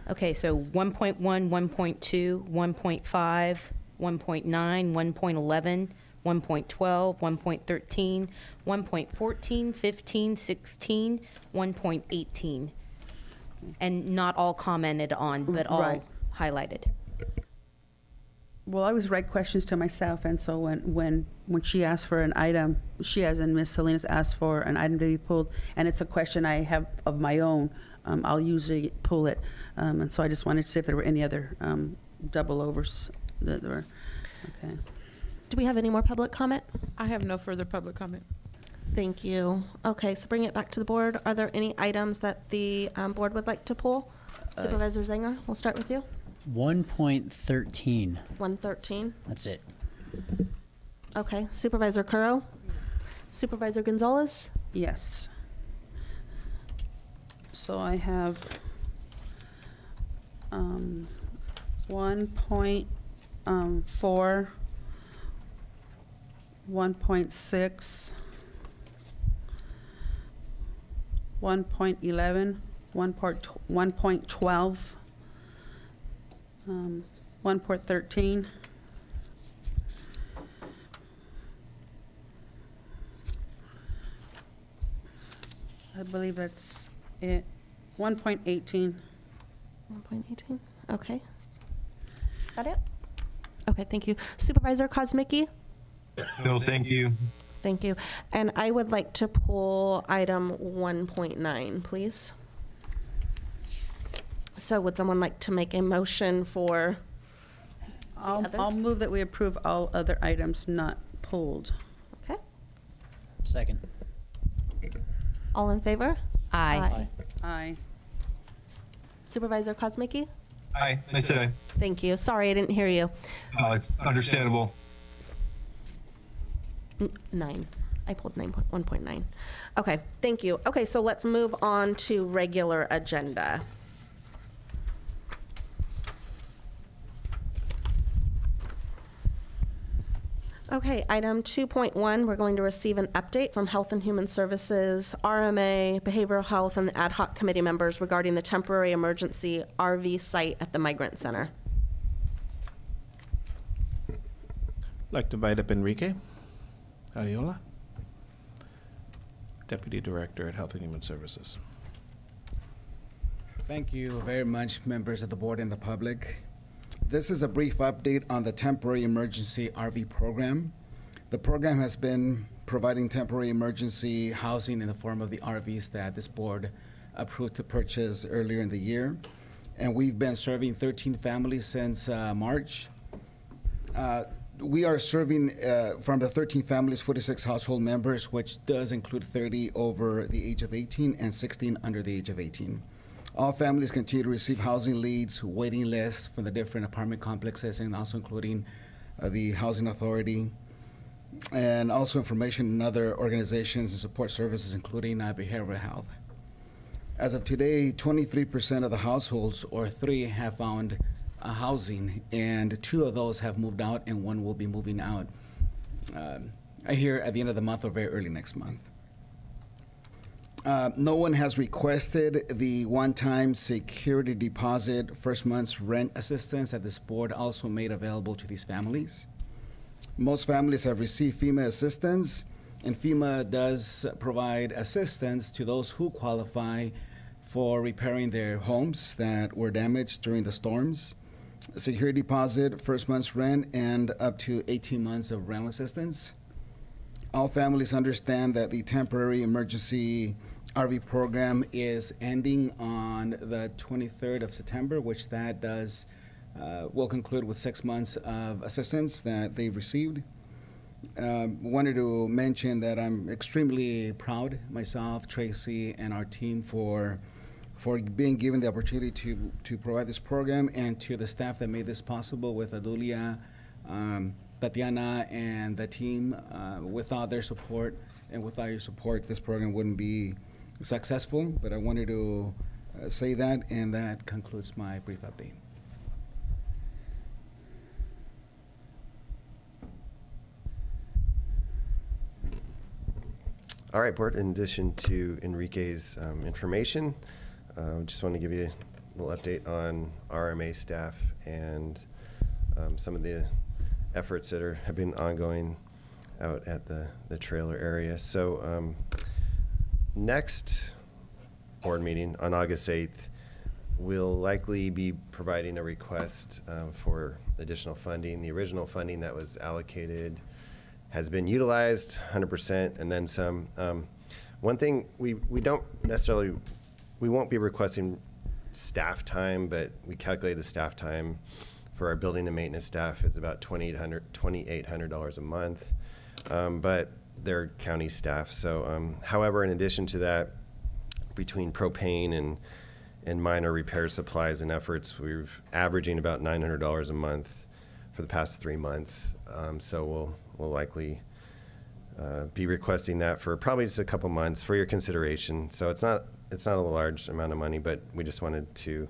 Okay, so 1.1, 1.2, 1.5, 1.9, 1.11, 1.12, 1.13, 1.14, 15, 16, 1.18. And not all commented on, but all Right. highlighted. Well, I always write questions to myself, and so when she asks for an item, she, as in Ms. Salinas, asks for an item to be pulled, and it's a question I have of my own, I'll usually pull it. And so I just wanted to see if there were any other double overs that were, okay. Do we have any more public comment? I have no further public comment. Thank you. Okay, so bring it back to the board. Are there any items that the board would like to pull? Supervisor Zanger, we'll start with you. 1.13. 113. That's it. Okay. Supervisor Curro? Supervisor Gonzalez? Yes. So I have 1.4, 1.6, 1.11, 1.12, 1.13, I believe that's it. 1.18. 1.18. Okay. Got it? Okay, thank you. Supervisor Kosmicki? No, thank you. Thank you. And I would like to pull item 1.9, please. So would someone like to make a motion for I'll move that we approve all other items not pulled. Okay. Second. All in favor? Aye. Aye. Supervisor Kosmicki? Aye. I said aye. Thank you. Sorry, I didn't hear you. It's understandable. 9. I pulled 1.9. Okay, thank you. Okay, so let's move on to regular agenda. Okay, item 2.1, we're going to receive an update from Health and Human Services, RMA, Behavioral Health, and the ad hoc committee members regarding the temporary emergency RV site at the Migrant Center. I'd like to invite up Enrique Ariola, Deputy Director at Health and Human Services. Thank you very much, members of the board and the public. This is a brief update on the temporary emergency RV program. The program has been providing temporary emergency housing in the form of the RVs that this board approved to purchase earlier in the year. And we've been serving 13 families since March. We are serving from the 13 families, 46 household members, which does include 30 over the age of 18 and 16 under the age of 18. All families continue to receive housing leads, waiting lists from the different apartment complexes, and also including the Housing Authority. and also information in other organizations and support services, including behavioral health. As of today, 23% of the households, or 3, have found housing, and 2 of those have moved out, and 1 will be moving out. I hear at the end of the month or very early next month. No one has requested the one-time security deposit first month's rent assistance that this board also made available to these families. Most families have received FEMA assistance, and FEMA does provide assistance to those who qualify for repairing their homes that were damaged during the storms. Security deposit, first month's rent, and up to 18 months of rental assistance. All families understand that the temporary emergency RV program is ending on the 23rd of September, which that does will conclude with 6 months of assistance that they've received. Wanted to mention that I'm extremely proud, myself, Tracy, and our team for being given the opportunity to provide this program, and to the staff that made this possible with Adulia, Tatiana, and the team. Without their support and without your support, this program wouldn't be successful, but I wanted to say that, and that concludes my brief update. All right, Board, in addition to Enrique's information, just want to give you a little update on RMA staff and some of the efforts that have been ongoing out at the trailer area. So next board meeting on August 8th, we'll likely be providing a request for additional funding. The original funding that was allocated has been utilized 100% and then some. One thing we don't necessarily, we won't be requesting staff time, but we calculate the staff time for our building and maintenance staff is about $2,800 a month, but they're county staff. So, however, in addition to that, between propane and minor repair supplies and efforts, we're averaging about $900 a month for the past 3 months. So we'll likely be requesting that for probably just a couple months for your consideration. So it's not a large amount of money, but we just wanted to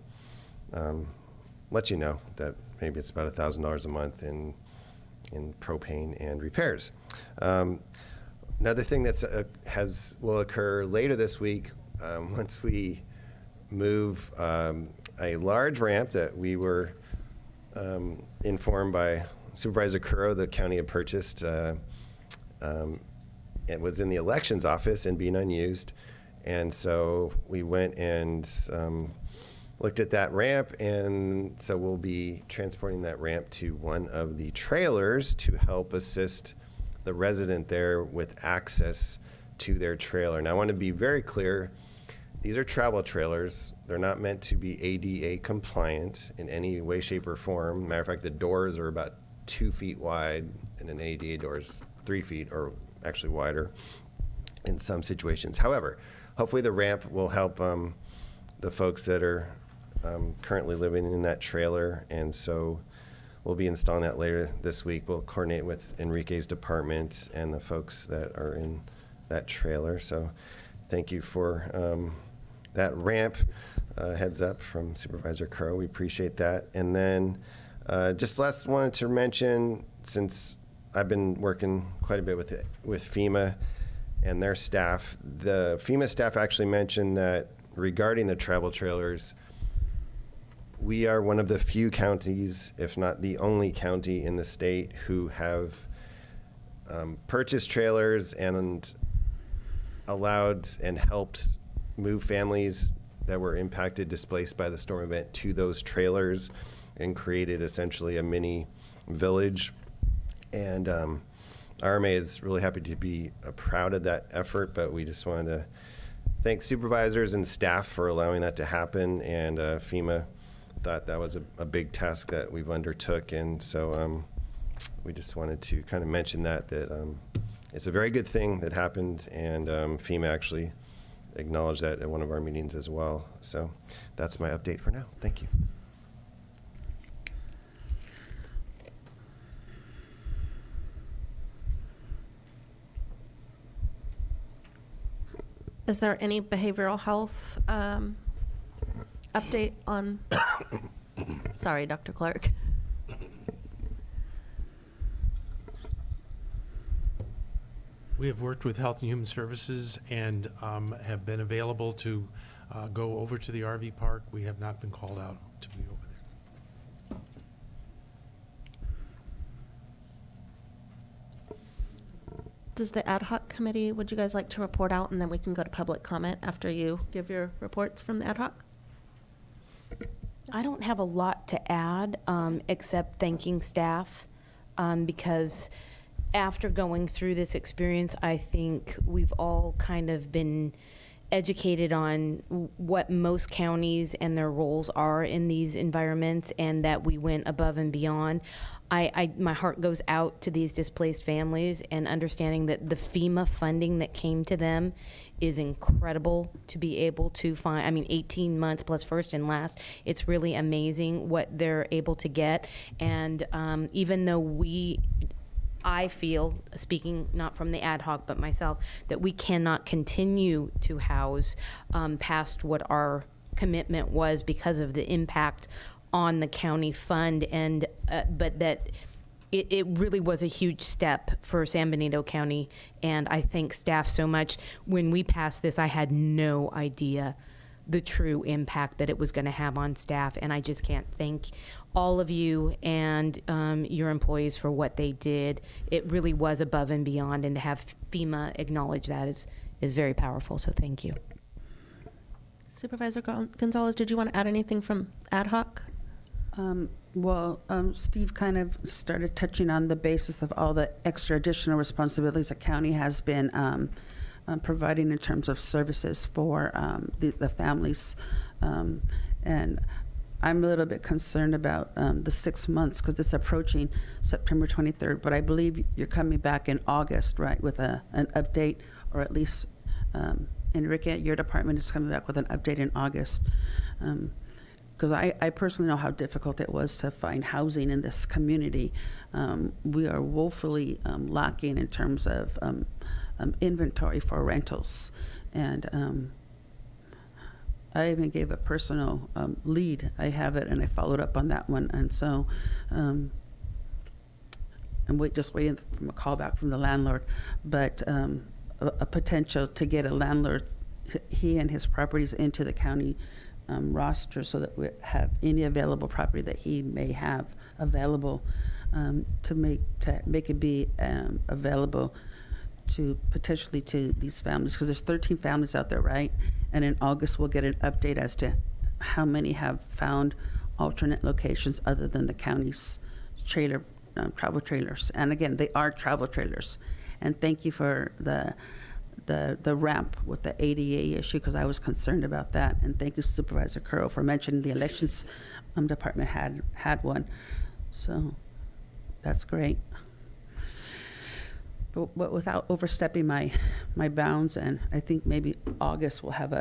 let you know that maybe it's about $1,000 a month in propane and repairs. Another thing that's will occur later this week once we move a large ramp that we were informed by Supervisor Curro, the county had purchased. It was in the elections office and being unused. And so we went and looked at that ramp, and so we'll be transporting that ramp to one of the trailers to help assist the resident there with access to their trailer. Now I want to be very clear, these are travel trailers. They're not meant to be ADA compliant in any way, shape, or form. Matter of fact, the doors are about 2 feet wide, and an ADA door is 3 feet or actually wider in some situations. However, hopefully the ramp will help the folks that are currently living in that trailer, and so we'll be installing that later this week. We'll coordinate with Enrique's department and the folks that are in that trailer. So thank you for that ramp heads up from Supervisor Crow. We appreciate that. And then just last wanted to mention, since I've been working quite a bit with FEMA and their staff, the FEMA staff actually mentioned that regarding the travel trailers, we are one of the few counties, if not the only county in the state, who have purchased trailers and allowed and helped move families that were impacted, displaced by the storm event to those trailers, and created essentially a mini village. And RMA is really happy to be proud of that effort, but we just wanted to thank supervisors and staff for allowing that to happen, and FEMA thought that was a big task that we've undertook, and so we just wanted to kind of mention that it's a very good thing that happened, and FEMA actually acknowledged that at one of our meetings as well. So that's my update for now. Thank you. Is there any behavioral health update on? Sorry, Dr. Clark. We have worked with Health and Human Services and have been available to go over to the RV park. We have not been called out to be over there. Does the ad hoc committee, would you guys like to report out and then we can go to public comment after you give your reports from the ad hoc? I don't have a lot to add, except thanking staff, because after going through this experience, I think we've all kind of been educated on what most counties and their roles are in these environments, and that we went above and beyond. My heart goes out to these displaced families, and understanding that the FEMA funding that came to them is incredible to be able to find. I mean, 18 months plus first and last. It's really amazing what they're able to get. And even though I feel, speaking not from the ad hoc but myself, that we cannot continue to house past what our commitment was because of the impact on the county fund, and but that it really was a huge step for San Benito County, and I thank staff so much. When we passed this, I had no idea the true impact that it was going to have on staff, and I just can't thank all of you and your employees for what they did. It really was above and beyond, and to have FEMA acknowledge that is very powerful, so thank you. Supervisor Gonzalez, did you want to add anything from ad hoc? Steve kind of started touching on the basis of all the extra additional responsibilities the county has been providing in terms of services for the families. And I'm a little bit concerned about the 6 months, because it's approaching September 23rd, but I believe you're coming back in August, right, with an update, or at least Enrique, your department is coming back with an update in August. Because I personally know how difficult it was to find housing in this community. We are woefully lacking in terms of inventory for rentals. And I even gave a personal lead. I have it, and I followed up on that one. And so I'm just waiting for a call back from the landlord. But a potential to get a landlord, he and his properties, into the county roster, so that we have any available property that he may have available, to make it be available to potentially to these families, because there's 13 families out there, right? And in August we'll get an update as to how many have found alternate locations other than the county's travel trailers. And again, they are travel trailers. And thank you for the ramp with the ADA issue, because I was concerned about that. And thank you, Supervisor Curl, for mentioning the elections department had one. So that's great. But without overstepping my bounds, and I think maybe August we'll have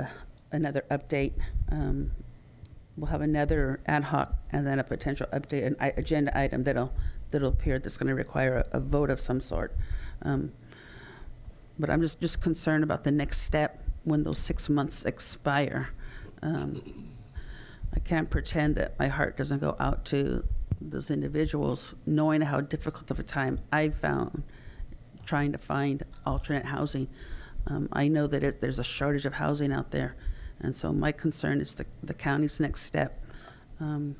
another update. We'll have another ad hoc, and then a potential update, an agenda item that'll appear, that's going to require a vote of some sort. But I'm just concerned about the next step when those 6 months expire. I can't pretend that my heart doesn't go out to those individuals, knowing how difficult of a time I found trying to find alternate housing. I know that there's a shortage of housing out there, and so my concern is the county's next step, and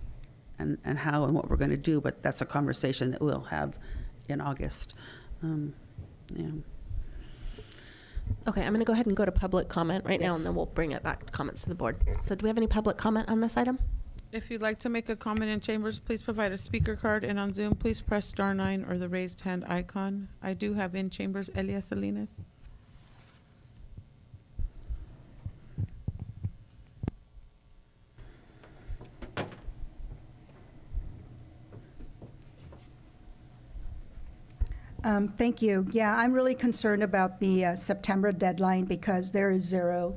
how and what we're going to do. But that's a conversation that we'll have in August. Yeah. Okay, I'm going to go ahead and go to public comment right now, and then we'll bring it back to comments to the board. So do we have any public comment on this item? If you'd like to make a comment in chambers, please provide a speaker card, and on Zoom, please press *9 or the raised hand icon. I do have in chambers Elia Salinas. Thank you. Yeah, I'm really concerned about the September deadline, because there is zero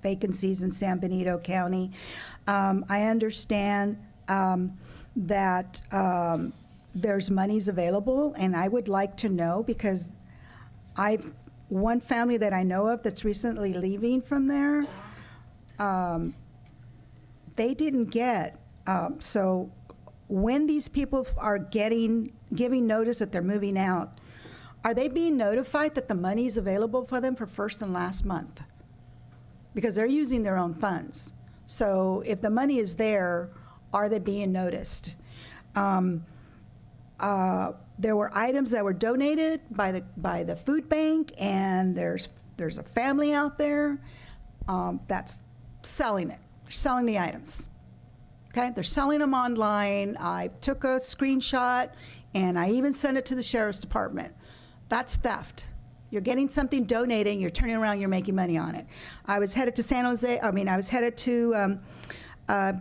vacancies in San Benito County. I understand that there's monies available, and I would like to know, because one family that I know of that's recently leaving from there, they didn't get, so when these people are giving notice that they're moving out, are they being notified that the money is available for them for first and last month? Because they're using their own funds. So if the money is there, are they being noticed? There were items that were donated by the food bank, and there's a family out there that's selling it, selling the items. Okay, they're selling them online. I took a screenshot, and I even sent it to the sheriff's department. That's theft. You're getting something donated, you're turning around, you're making money on it. I was headed to I was headed to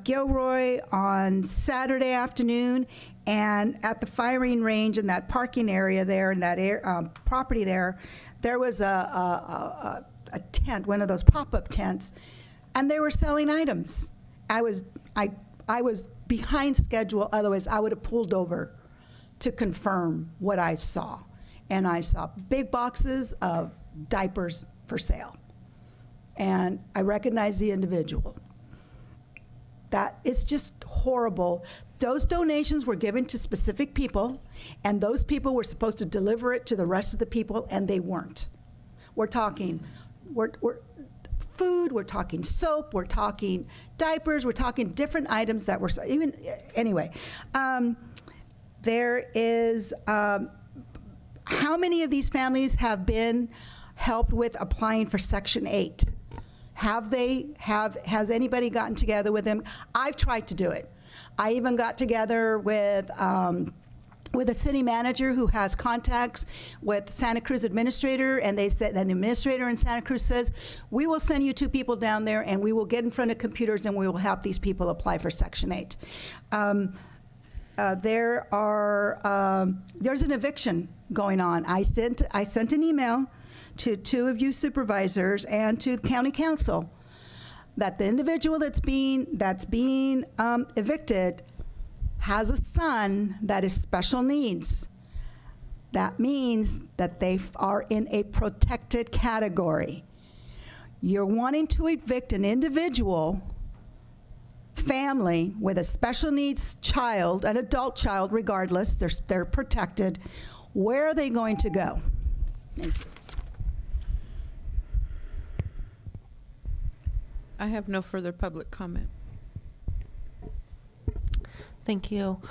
Gilroy on Saturday afternoon, and at the firing range in that parking area there, in that property there was a tent, one of those pop-up tents, and they were selling items. I was behind schedule, otherwise I would have pulled over to confirm what I saw. And I saw big boxes of diapers for sale. And I recognized the individual. That is just horrible. Those donations were given to specific people, and those people were supposed to deliver it to the rest of the people, and they weren't. We're talking food, we're talking soap, we're talking diapers, we're talking different items that were, anyway. There is, how many of these families have been helped with applying for Section 8? Has anybody gotten together with them? I've tried to do it. I even got together with a city manager who has contacts with Santa Cruz administrator, and they said, an administrator in Santa Cruz says, we will send you 2 people down there, and we will get in front of computers, and we will help these people apply for Section 8. There's an eviction going on. I sent an email to 2 of you supervisors and to the county council that the individual that's being evicted has a son that is special needs. That means that they are in a protected category. You're wanting to evict an individual family with a special needs child, an adult child regardless, they're protected. Where are they going to go? Thank you. I have no further public comment. Thank you.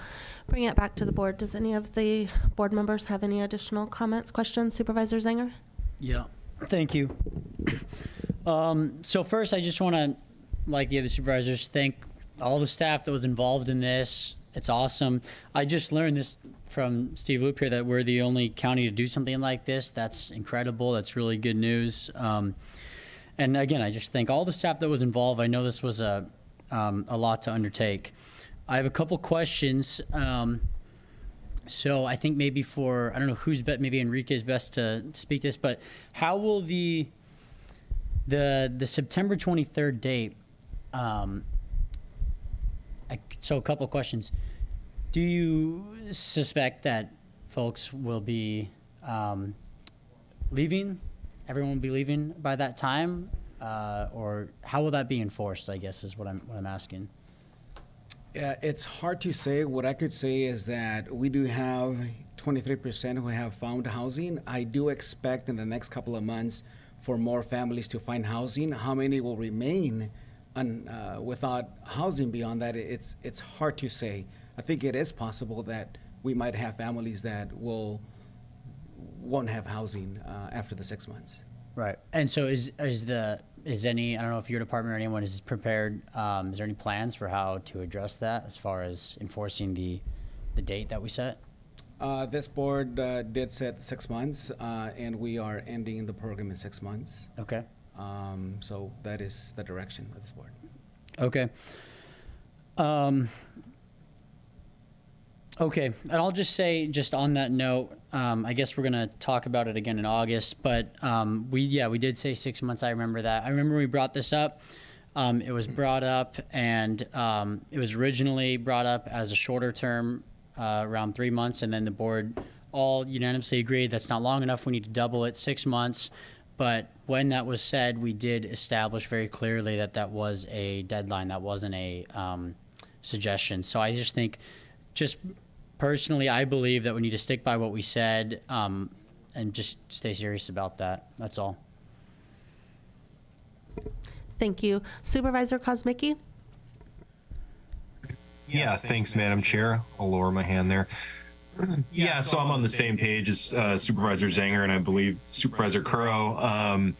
Bring it back to the board. Does any of the board members have any additional comments, questions? Supervisor Zenger? Yeah, thank you. So first, I just want to, like the other supervisors, thank all the staff that was involved in this. It's awesome. I just learned this from Steve Loop here, that we're the only county to do something like this. That's incredible. That's really good news. And again, I just thank all the staff that was involved. I know this was a lot to undertake. I have a couple questions. So I think maybe I don't know who's maybe Enrique is best to speak this, but how will the September 23rd date, so a couple questions. Do you suspect that folks will be leaving? Everyone will be leaving by that time? Or how will that be enforced, I guess, is what I'm asking. Yeah, it's hard to say. What I could say is that we do have 23% who have found housing. I do expect in the next couple of months for more families to find housing. How many will remain without housing beyond that? It's hard to say. I think it is possible that we might have families that won't have housing after the 6 months. Right. And so is any, I don't know if your department or anyone is prepared, is there any plans for how to address that as far as enforcing the date that we set? This board did set 6 months, and we are ending the program in 6 months. Okay. So that is the direction of this board. Okay. Okay, and I'll just say, just on that note, I guess we're gonna talk about it again in August, but we did say 6 months. I remember that. I remember we brought this up. It was brought up, and it was originally brought up as a shorter term, around 3 months, and then the board all unanimously agreed that's not long enough. We need to double it, 6 months. But when that was said, we did establish very clearly that that was a deadline. That wasn't a suggestion. So I just think, just personally, I believe that we need to stick by what we said and just stay serious about that. That's all. Thank you. Supervisor Kozmicki? Yeah, thanks, Madam Chair. I'll lower my hand there. Yeah, so I'm on the same page as Supervisor Zanger and I believe Supervisor Curro.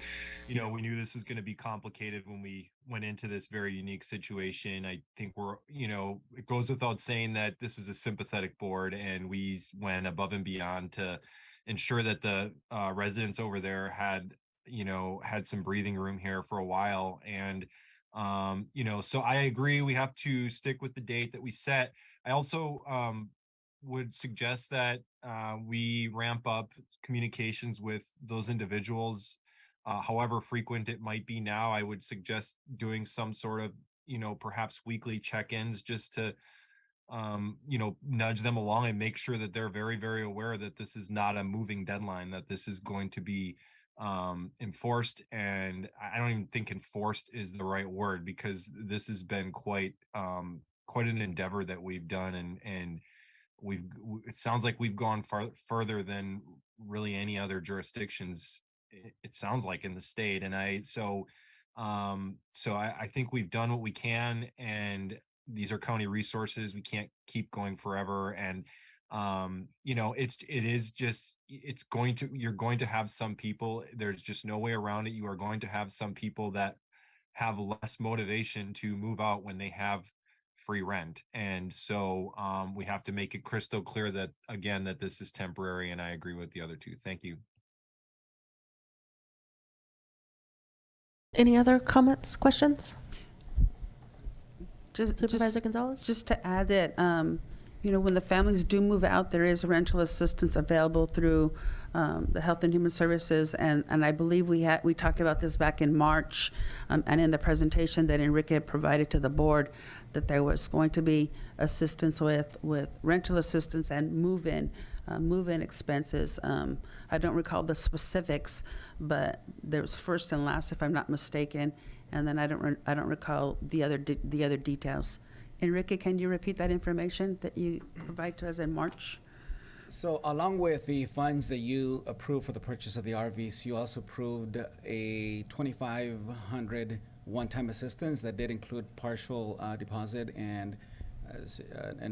You know, we knew this was going to be complicated when we went into this very unique situation. I think it goes without saying that this is a sympathetic board, and we went above and beyond to ensure that the residents over there had some breathing room here for a while. And, so I agree we have to stick with the date that we set. I also would suggest that we ramp up communications with those individuals, however frequent it might be now. I would suggest doing some sort of, perhaps weekly check-ins just to, nudge them along and make sure that they're very, very aware that this is not a moving deadline, that this is going to be enforced. And I don't even think enforced is the right word, because this has been quite an endeavor that we've done, and it sounds like we've gone further than really any other jurisdictions, it sounds like, in the state. And I think we've done what we can, and these are county resources. We can't keep going forever. And you're going to have some people, there's just no way around it. You are going to have some people that have less motivation to move out when they have free rent. And so we have to make it crystal clear that this is temporary, and I agree with the other two. Thank you. Any other comments, questions? Supervisor Gonzalez? Just to add that, when the families do move out, there is rental assistance available through the Health and Human Services, and I believe we talked about this back in March, and in the presentation that Enrique provided to the board, that there was going to be assistance with rental assistance and move-in expenses. I don't recall the specifics, but there was first and last, if I'm not mistaken, and then I don't recall the other details. Enrique, can you repeat that information that you provided to us in March? So along with the funds that you approved for the purchase of the RVs, you also approved a $2,500 one-time assistance that did include partial deposit and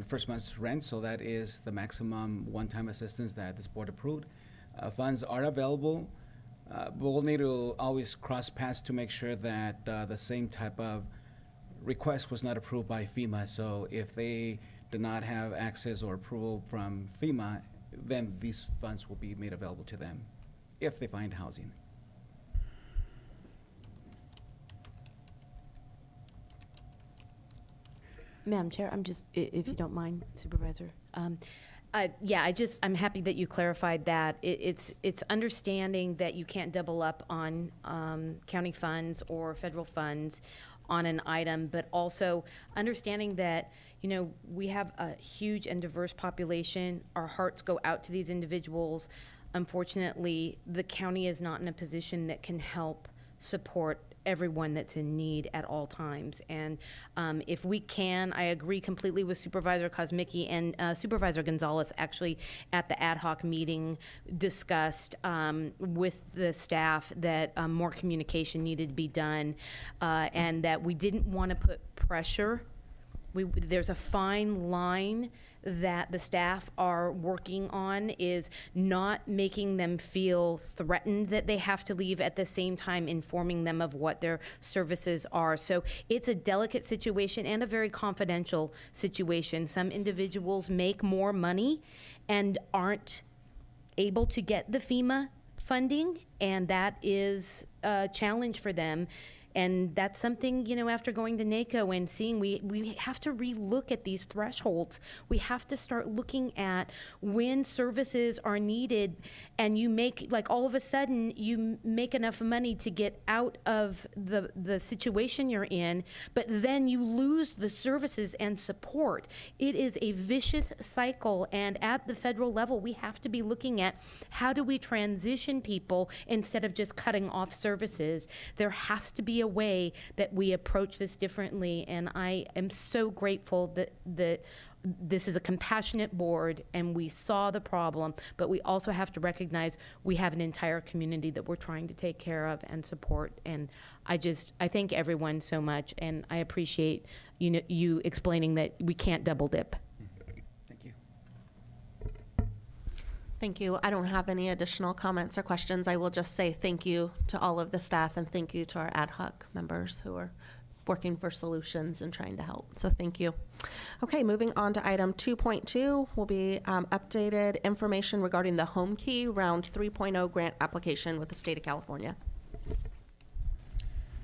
first month's rent. So that is the maximum one-time assistance that this board approved. Funds are available, but we'll need to always cross paths to make sure that the same type of request was not approved by FEMA. So if they did not have access or approval from FEMA, then these funds will be made available to them if they find housing. Madam Chair, if you don't mind, Supervisor. I'm happy that you clarified that. It's understanding that you can't double up on county funds or federal funds on an item, but also understanding that, we have a huge and diverse population. Our hearts go out to these individuals. Unfortunately, the county is not in a position that can help support everyone that's in need at all times. And if we can, I agree completely with Supervisor Kozmicki, and Supervisor Gonzalez actually at the ad hoc meeting discussed with the staff that more communication needed to be done, and that we didn't want to put pressure. There's a fine line that the staff are working on, is not making them feel threatened that they have to leave, at the same time informing them of what their services are. So it's a delicate situation and a very confidential situation. Some individuals make more money and aren't able to get the FEMA funding, and that is a challenge for them. And that's something, after going to NACO and seeing, we have to relook at these thresholds. We have to start looking at when services are needed, and you make, like, all of a sudden you make enough money to get out of the situation you're in, but then you lose the services and support. It is a vicious cycle, and at the federal level, we have to be looking at how do we transition people instead of just cutting off services. There has to be a way that we approach this differently, and I am so grateful that this is a compassionate board and we saw the problem, but we also have to recognize we have an entire community that we're trying to take care of and support. And I thank everyone so much, and I appreciate you explaining that we can't double dip. Thank you. Thank you. I don't have any additional comments or questions. I will just say thank you to all of the staff, and thank you to our ad hoc members who are working for solutions and trying to help. So thank you. Okay, moving on to item 2.2 will be updated information regarding the Home Key Round 3.0 grant application with the state of California.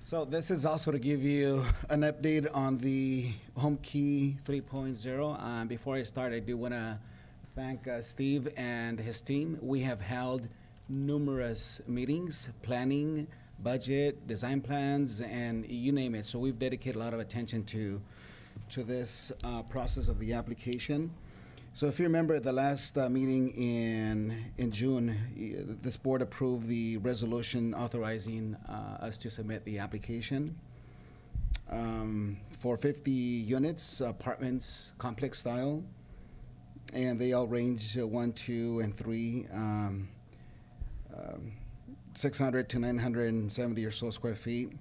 So this is also to give you an update on the Home Key 3.0. Before I start, I do want to thank Steve and his team. We have held numerous meetings, planning, budget, design plans, and you name it. So we've dedicated a lot of attention to this process of the application. So if you remember at the last meeting in June, this board approved the resolution authorizing us to submit the application for 50 units, apartments, complex style, and they all range 1, 2, and 3. 600 to 970 or so square feet.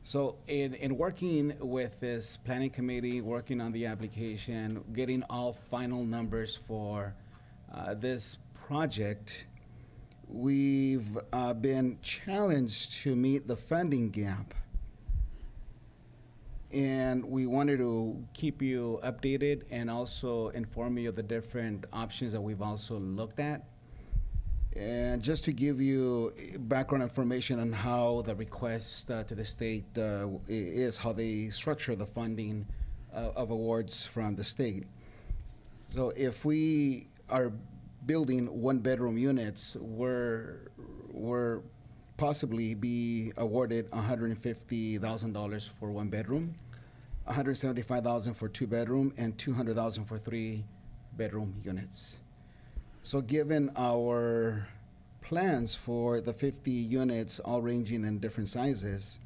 So in working with this planning committee, working on the application, getting all final numbers for this project, we've been challenged to meet the funding gap. And we wanted to keep you updated and also inform you of the different options that we've also looked at. And just to give you background information on how the request to the state is, how they structure the funding of awards from the state. So if we are building one-bedroom units, we're possibly be awarded $150,000 for one bedroom, $175,000 for two bedroom, and $200,000 for three bedroom units. So given our plans for the 50 units, all ranging in different sizes,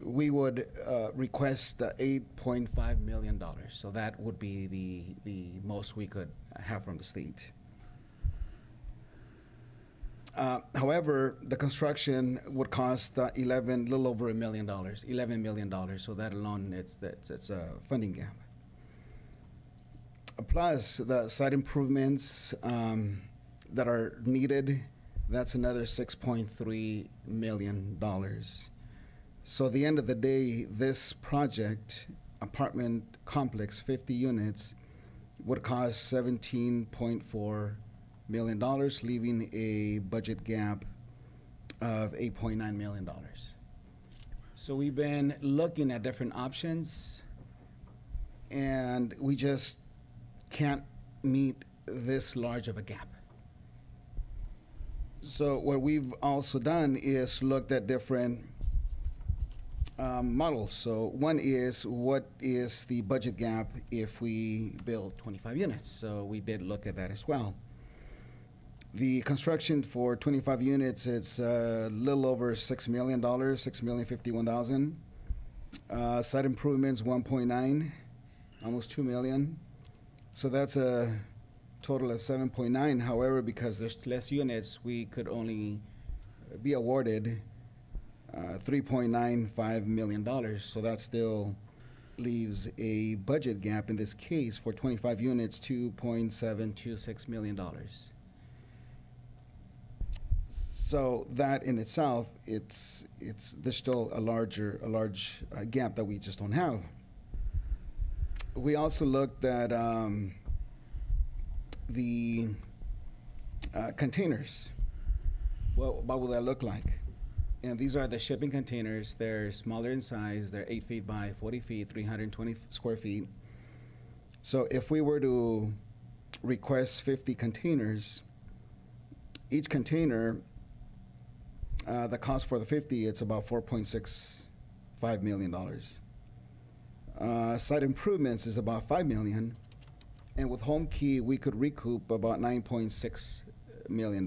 we would request $8.5 million. So that would be the most we could have from the state. However, the construction would cost a little over $1 million, $11 million. So that alone, it's a funding gap. Plus the site improvements that are needed, that's another $6.3 million. So at the end of the day, this project, apartment complex, 50 units, would cost $17.4 million, leaving a budget gap of $8.9 million. So we've been looking at different options, and we just can't meet this large of a gap. So what we've also done is looked at different models. So one is, what is the budget gap if we build 25 units? So we did look at that as well. The construction for 25 units, it's a little over $6 million, $6,051,000. Site improvements, 1.9, almost 2 million. So that's a total of 7.9. However, because there's less units, we could only be awarded $3.95 million. So that still leaves a budget gap in this case for 25 units, $2.726 million. So that in itself, there's still a large gap that we just don't have. We also looked at the containers. Well, what will that look like? And these are the shipping containers. They're smaller in size. They're 8 feet by 40 feet, 320 square feet. So if we were to request 50 containers, each container, the cost for the 50, it's about $4.65 million. Site improvements is about $5 million. And with Home Key, we could recoup about $9.6 million.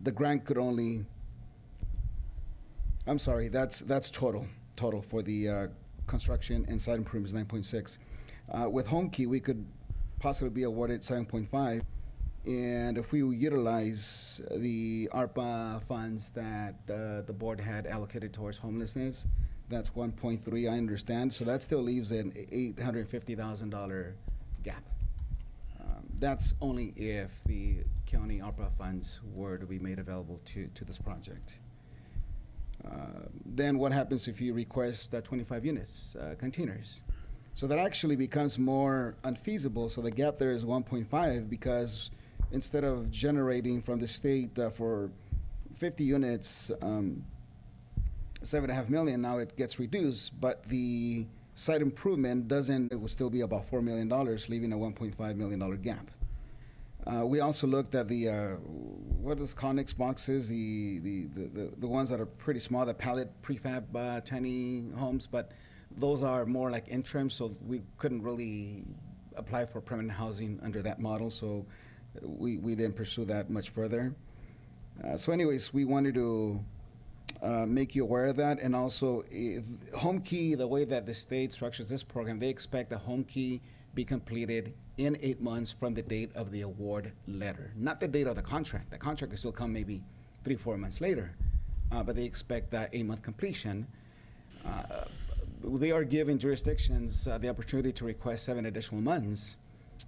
The grant could only, I'm sorry, that's total for the construction and site improvements, 9.6. With Home Key, we could possibly be awarded 7.5. And if we utilize the ARPA funds that the board had allocated towards homelessness, that's 1.3, I understand. So that still leaves an $850,000 gap. That's only if the county ARPA funds were to be made available to this project. Then what happens if you request 25 units, containers? So that actually becomes more unfeasible. So the gap there is 1.5 because instead of generating from the state for 50 units, $7.5 million, now it gets reduced, but the site improvement doesn't, it will still be about $4 million, leaving a $1.5 million gap. We also looked at the, what is Connex boxes, the ones that are pretty small, the pallet prefab tiny homes, but those are more like interim, so we couldn't really apply for permanent housing under that model, so we didn't pursue that much further. So anyways, we wanted to make you aware of that, and also Home Key, the way that the state structures this program, they expect the Home Key be completed in 8 months from the date of the award letter, not the date of the contract. The contract will still come maybe 3-4 months later, but they expect that 8-month completion. They are giving jurisdictions the opportunity to request 7 additional months.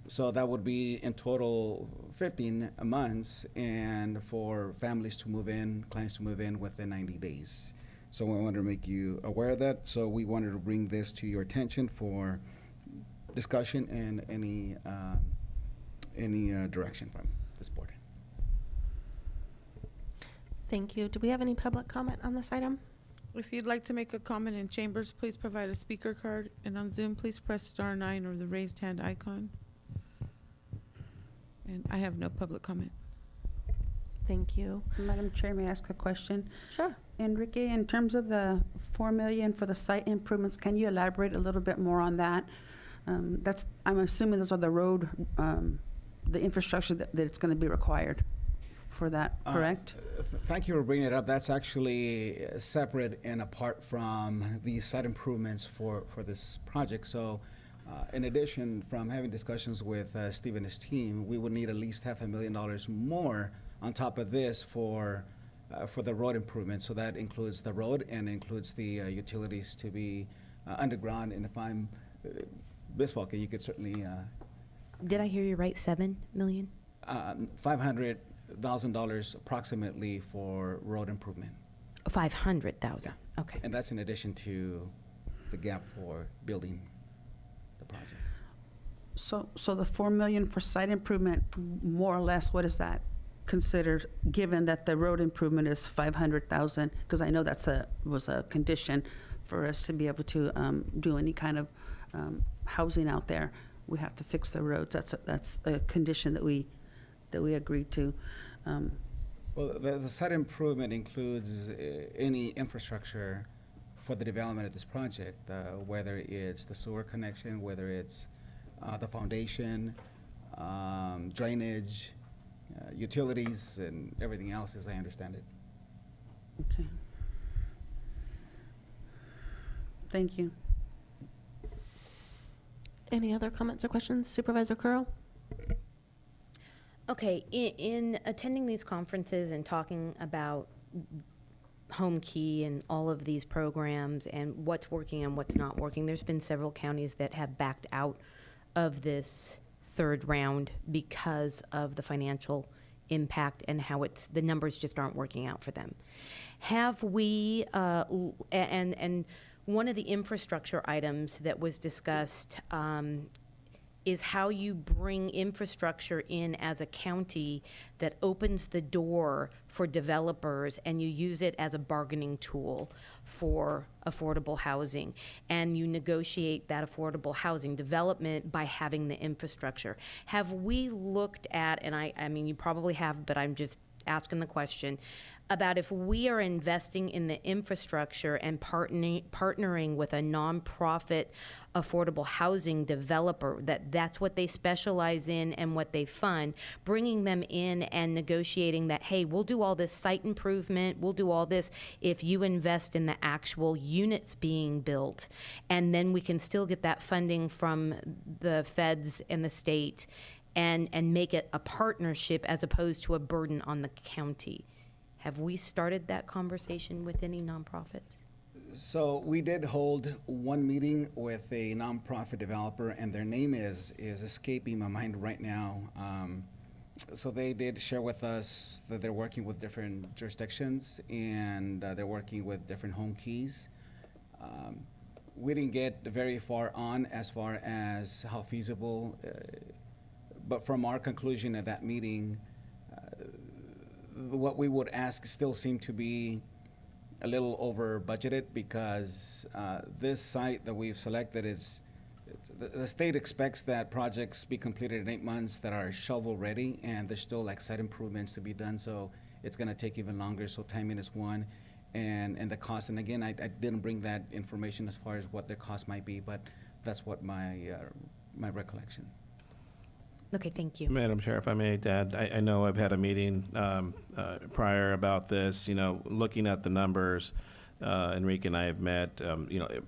So that would be in total 15 months, and for families to move in, clients to move in within 90 days. So we wanted to make you aware of that. So we wanted to bring this to your attention for discussion and any direction from this board. Thank you. Do we have any public comment on this item? If you'd like to make a comment in chambers, please provide a speaker card. And on Zoom, please press *9 or the raised hand icon. And I have no public comment. Thank you. Madam Chair, may I ask a question? Sure. Enrique, in terms of the $4 million for the site improvements, can you elaborate a little bit more on that? I'm assuming those are the road, the infrastructure that it's going to be required for that, correct? Thank you for bringing it up. That's actually separate and apart from the site improvements for this project. So in addition, from having discussions with Steve and his team, we would need at least $500,000 more on top of this for the road improvements. So that includes the road and includes the utilities to be underground. And if I'm misspoken, you could certainly. Did I hear you right? 7 million? $500,000 approximately for road improvement. 500,000. Okay. And that's in addition to the gap for building the project. So the $4 million for site improvement, more or less, what is that considered, given that the road improvement is 500,000? Because I know that's was a condition for us to be able to do any kind of housing out there. We have to fix the roads. That's a condition that we agreed to. Well, the site improvement includes any infrastructure for the development of this project, whether it's the sewer connection, whether it's the foundation, drainage, utilities, and everything else, as I understand it. Okay. Thank you. Any other comments or questions? Supervisor Curl? Okay, in attending these conferences and talking about Home Key and all of these programs and what's working and what's not working, there's been several counties that have backed out of this third round because of the financial impact and how the numbers just aren't working out for them. Have we, and one of the infrastructure items that was discussed is how you bring infrastructure in as a county that opens the door for developers, and you use it as a bargaining tool for affordable housing. And you negotiate that affordable housing development by having the infrastructure. Have we looked at, and I mean, you probably have, but I'm just asking the question, about if we are investing in the infrastructure and partnering with a nonprofit affordable housing developer, that's what they specialize in and what they fund, bringing them in and negotiating that, hey, we'll do all this site improvement, we'll do all this if you invest in the actual units being built, and then we can still get that funding from the feds and the state and make it a partnership as opposed to a burden on the county. Have we started that conversation with any nonprofits? So we did hold one meeting with a nonprofit developer, and their name is escaping my mind right now. So they did share with us that they're working with different jurisdictions, and they're working with different home keys. We didn't get very far on as far as how feasible, but from our conclusion at that meeting, what we would ask still seemed to be a little over budgeted, because this site that we've selected the state expects that projects be completed in 8 months that are shovel ready, and there's still like site improvements to be done, so it's going to take even longer. So timing is one, and the cost. And again, I didn't bring that information as far as what their cost might be, but that's what my recollection. Okay, thank you. Madam Chair, if I may add, I know I've had a meeting prior about this, looking at the numbers. Enrique and I have met,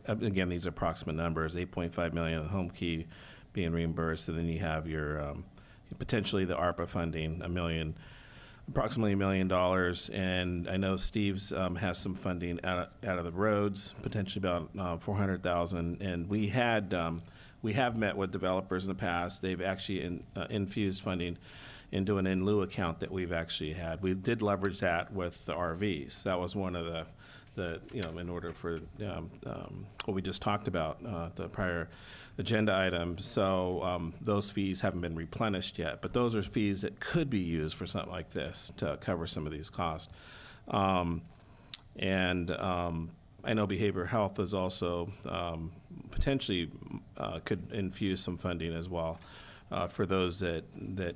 again, these are approximate numbers, 8.5 million home key being reimbursed, and then you have your potentially the ARPA funding, approximately $1 million. And I know Steve's has some funding out of the roads, potentially about 400,000. And we have met with developers in the past. They've actually infused funding into an in lieu account that we've actually had. We did leverage that with the RVs. That was one of the in order for what we just talked about, the prior agenda item. So those fees haven't been replenished yet, but those are fees that could be used for something like this to cover some of these costs. I know behavioral health is also potentially could infuse some funding as well for those that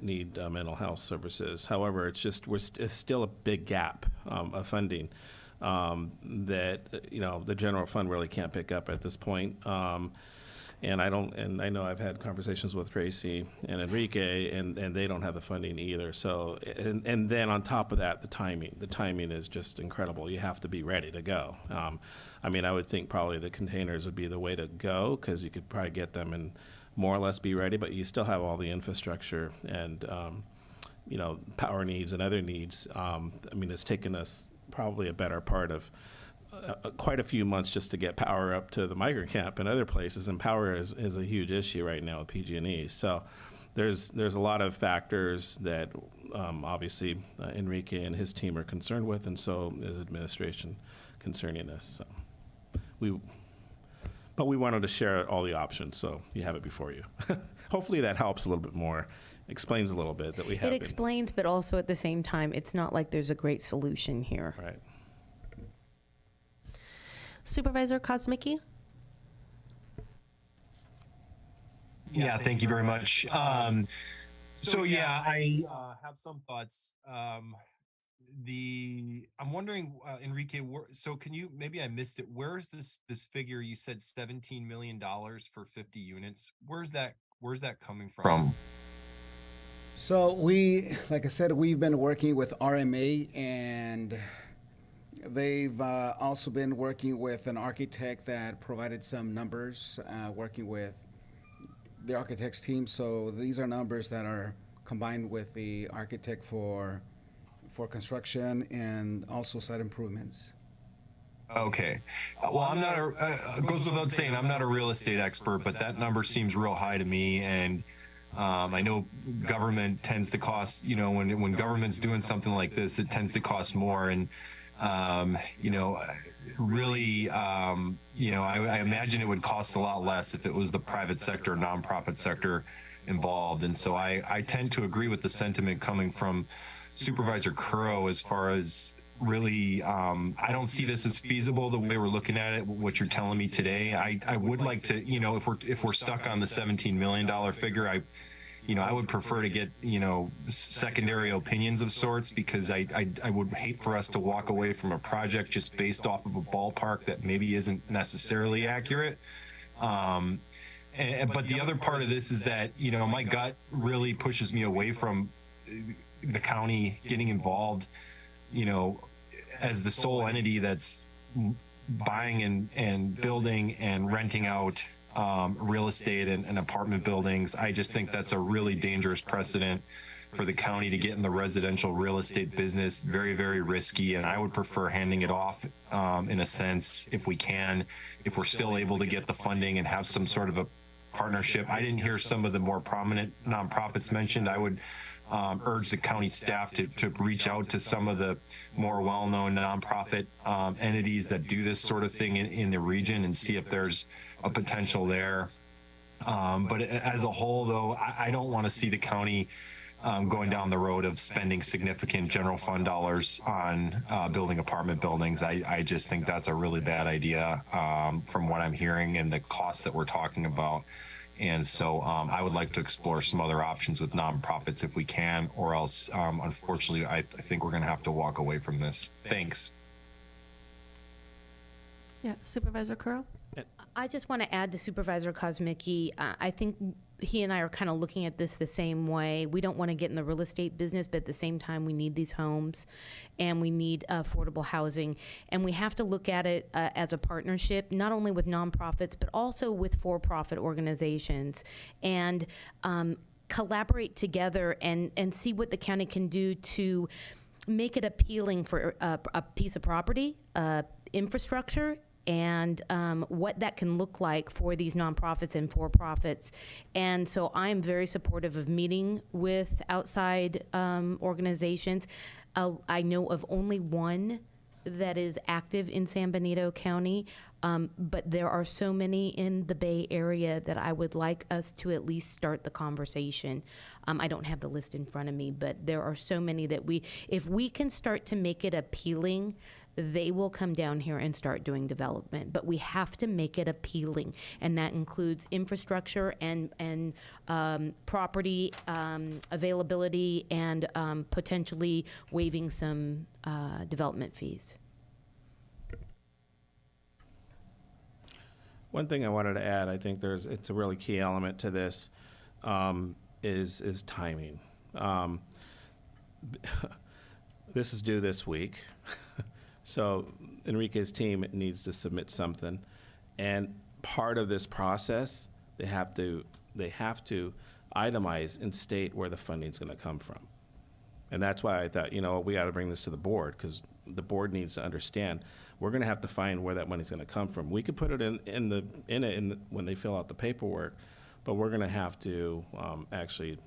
need mental health services. However, it's still a big gap of funding that the general fund really can't pick up at this point. And I know I've had conversations with Tracy and Enrique, and they don't have the funding either. So, and then on top of that, the timing is just incredible. You have to be ready to go. I would think probably the containers would be the way to go, because you could probably get them and more or less be ready, but you still have all the infrastructure and, power needs and other needs. It's taken us probably a better part of quite a few months just to get power up to the migrant camp and other places, and power is a huge issue right now with PG&E. So there's a lot of factors that obviously Enrique and his team are concerned with, and so is administration concerning this. So but we wanted to share all the options, so you have it before you. Hopefully that helps a little bit more, explains a little bit that we have. It explains, but also at the same time, it's not like there's a great solution here. Right. Supervisor Kosmicki? Yeah, thank you very much. I have some thoughts. I'm wondering, Enrique, so can you, maybe I missed it, where is this figure? You said $17 million for 50 units. Where's that coming from? So like I said, we've been working with RMA, and they've also been working with an architect that provided some numbers, working with the architect's team. So these are numbers that are combined with the architect for construction and also site improvements. Okay. Well, I'm not goes without saying, I'm not a real estate expert, but that number seems real high to me. And I know government tends to cost, when government's doing something like this, it tends to cost more. And, really, I imagine it would cost a lot less if it was the private sector, nonprofit sector involved. And so I tend to agree with the sentiment coming from Supervisor Curro as far as really, I don't see this as feasible the way we're looking at it, what you're telling me today. I would like to, you know, if we're stuck on the $17 million figure, I would prefer to get, secondary opinions of sorts, because I would hate for us to walk away from a project just based off of a ballpark that maybe isn't necessarily accurate. But the other part of this is that, my gut really pushes me away from the county getting involved, as the sole entity that's buying and building and renting out real estate and apartment buildings. I just think that's a really dangerous precedent for the county to get in the residential real estate business. Very, very risky, and I would prefer handing it off in a sense, if we can, if we're still able to get the funding and have some sort of a partnership. I didn't hear some of the more prominent nonprofits mentioned. I would urge the county staff to reach out to some of the more well-known nonprofit entities that do this sort of thing in the region and see if there's a potential there. But as a whole, though, I don't want to see the county going down the road of spending significant general fund dollars on building apartment buildings. I just think that's a really bad idea from what I'm hearing and the costs that we're talking about. And so I would like to explore some other options with nonprofits if we can, or else, unfortunately, I think we're going to have to walk away from this. Thanks. Yeah, Supervisor Curl? I just want to add to Supervisor Kosmicki. I think he and I are kind of looking at this the same way. We don't want to get in the real estate business, but at the same time, we need these homes and we need affordable housing. And we have to look at it as a partnership, not only with nonprofits, but also with for-profit organizations, and collaborate together and see what the county can do to make it appealing for a piece of property, infrastructure, and what that can look like for these nonprofits and for-profits. And so I'm very supportive of meeting with outside organizations. I know of only one that is active in San Benito County, but there are so many in the Bay Area that I would like us to at least start the conversation. I don't have the list in front of me, but there are so many that if we can start to make it appealing, they will come down here and start doing development. But we have to make it appealing, and that includes infrastructure and property availability, and potentially waiving some development fees. One thing I wanted to add, I think it's a really key element to this, is timing. This is due this week. So Enrique's team needs to submit something, and part of this process, they have to itemize and state where the funding is going to come from. And that's why I thought, we got to bring this to the board, because the board needs to understand we're going to have to find where that money's going to come from. We could put it when they fill out the paperwork, but we're going to have to actually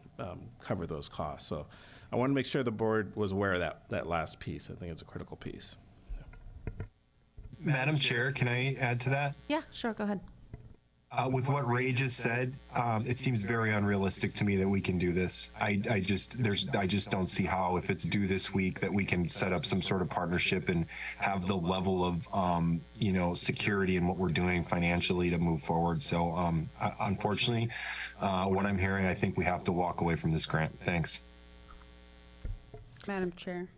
cover those costs. So I want to make sure the board was aware of that last piece. I think it's a critical piece. Madam Chair, can I add to that? Yeah, sure, go ahead. With what Ray just said, it seems very unrealistic to me that we can do this. I just don't see how, if it's due this week, that we can set up some sort of partnership and have the level of, security in what we're doing financially to move forward. So, unfortunately, what I'm hearing, I think we have to walk away from this grant. Thanks. Madam Chair.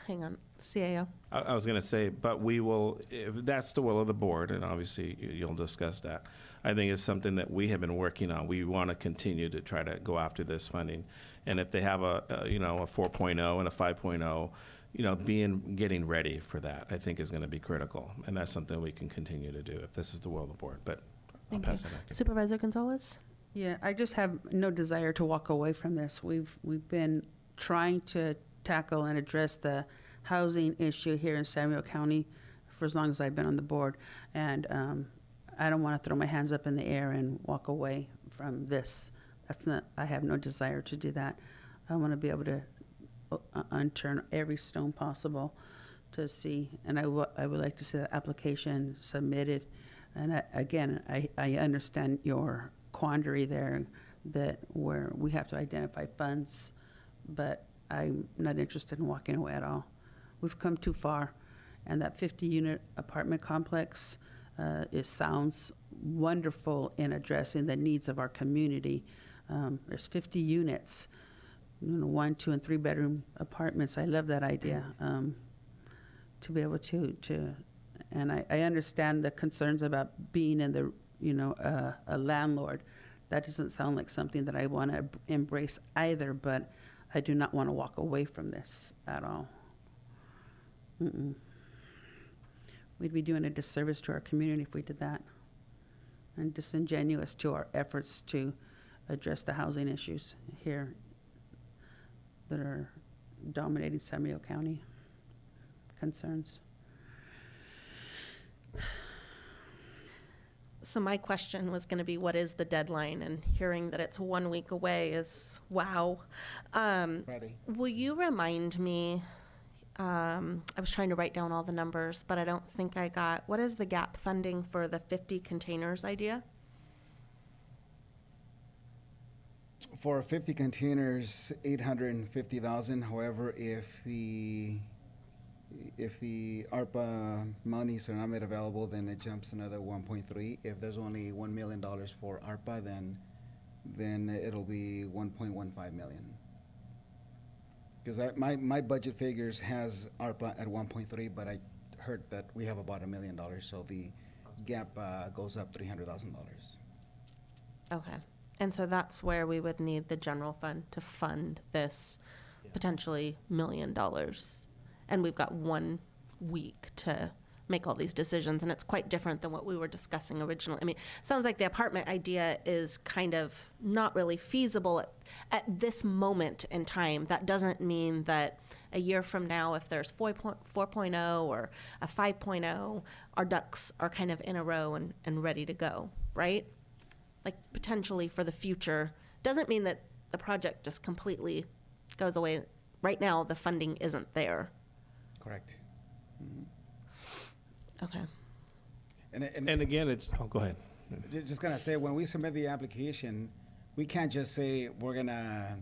Hang on, CAO. I was going to say, but we will, if that's the will of the board, and obviously you'll discuss that, I think it's something that we have been working on. We want to continue to try to go after this funding. And if they have a 4.0 and a 5.0, getting ready for that, I think is going to be critical. And that's something we can continue to do if this is the will of the board. But I'll pass it back to you. Supervisor Gonzalez? Yeah, I just have no desire to walk away from this. We've been trying to tackle and address the housing issue here in Samuel County for as long as I've been on the board, and I don't want to throw my hands up in the air and walk away from this. I have no desire to do that. I want to be able to unturn every stone possible to see, and I would like to see the application submitted. And again, I understand your quandary there, that where we have to identify funds, but I'm not interested in walking away at all. We've come too far, and that 50-unit apartment complex, it sounds wonderful in addressing the needs of our community. There's 50 units, 1, 2, and 3 bedroom apartments. I love that idea. To be able to and I understand the concerns about being in the, a landlord. That doesn't sound like something that I want to embrace either, but I do not want to walk away from this at all. We'd be doing a disservice to our community if we did that, and disingenuous to our efforts to address the housing issues here that are dominating San Diego County concerns. So my question was going to be, what is the deadline? And hearing that it's 1 week away is wow. Ready. Will you remind me? I was trying to write down all the numbers, but I don't think I got. What is the gap funding for the 50 containers idea? For 50 containers, 850,000. However, if the ARPA monies are not made available, then it jumps another 1.3. If there's only $1 million for ARPA, then it'll be 1.15 million. Because my budget figures has ARPA at 1.3, but I heard that we have about $1 million, so the gap goes up $300,000. Okay. And so that's where we would need the general fund to fund this potentially $1 million. And we've got 1 week to make all these decisions, and it's quite different than what we were discussing originally. I mean, sounds like the apartment idea is kind of not really feasible at this moment in time. That doesn't mean that a year from now, if there's 4.0 or a 5.0, our ducks are kind of in a row and ready to go, right? Like potentially for the future. Doesn't mean that the project just completely goes away. Right now, the funding isn't there. Correct. Okay. And again, it's, go ahead. Just gonna say, when we submit the application, we can't just say we're gonna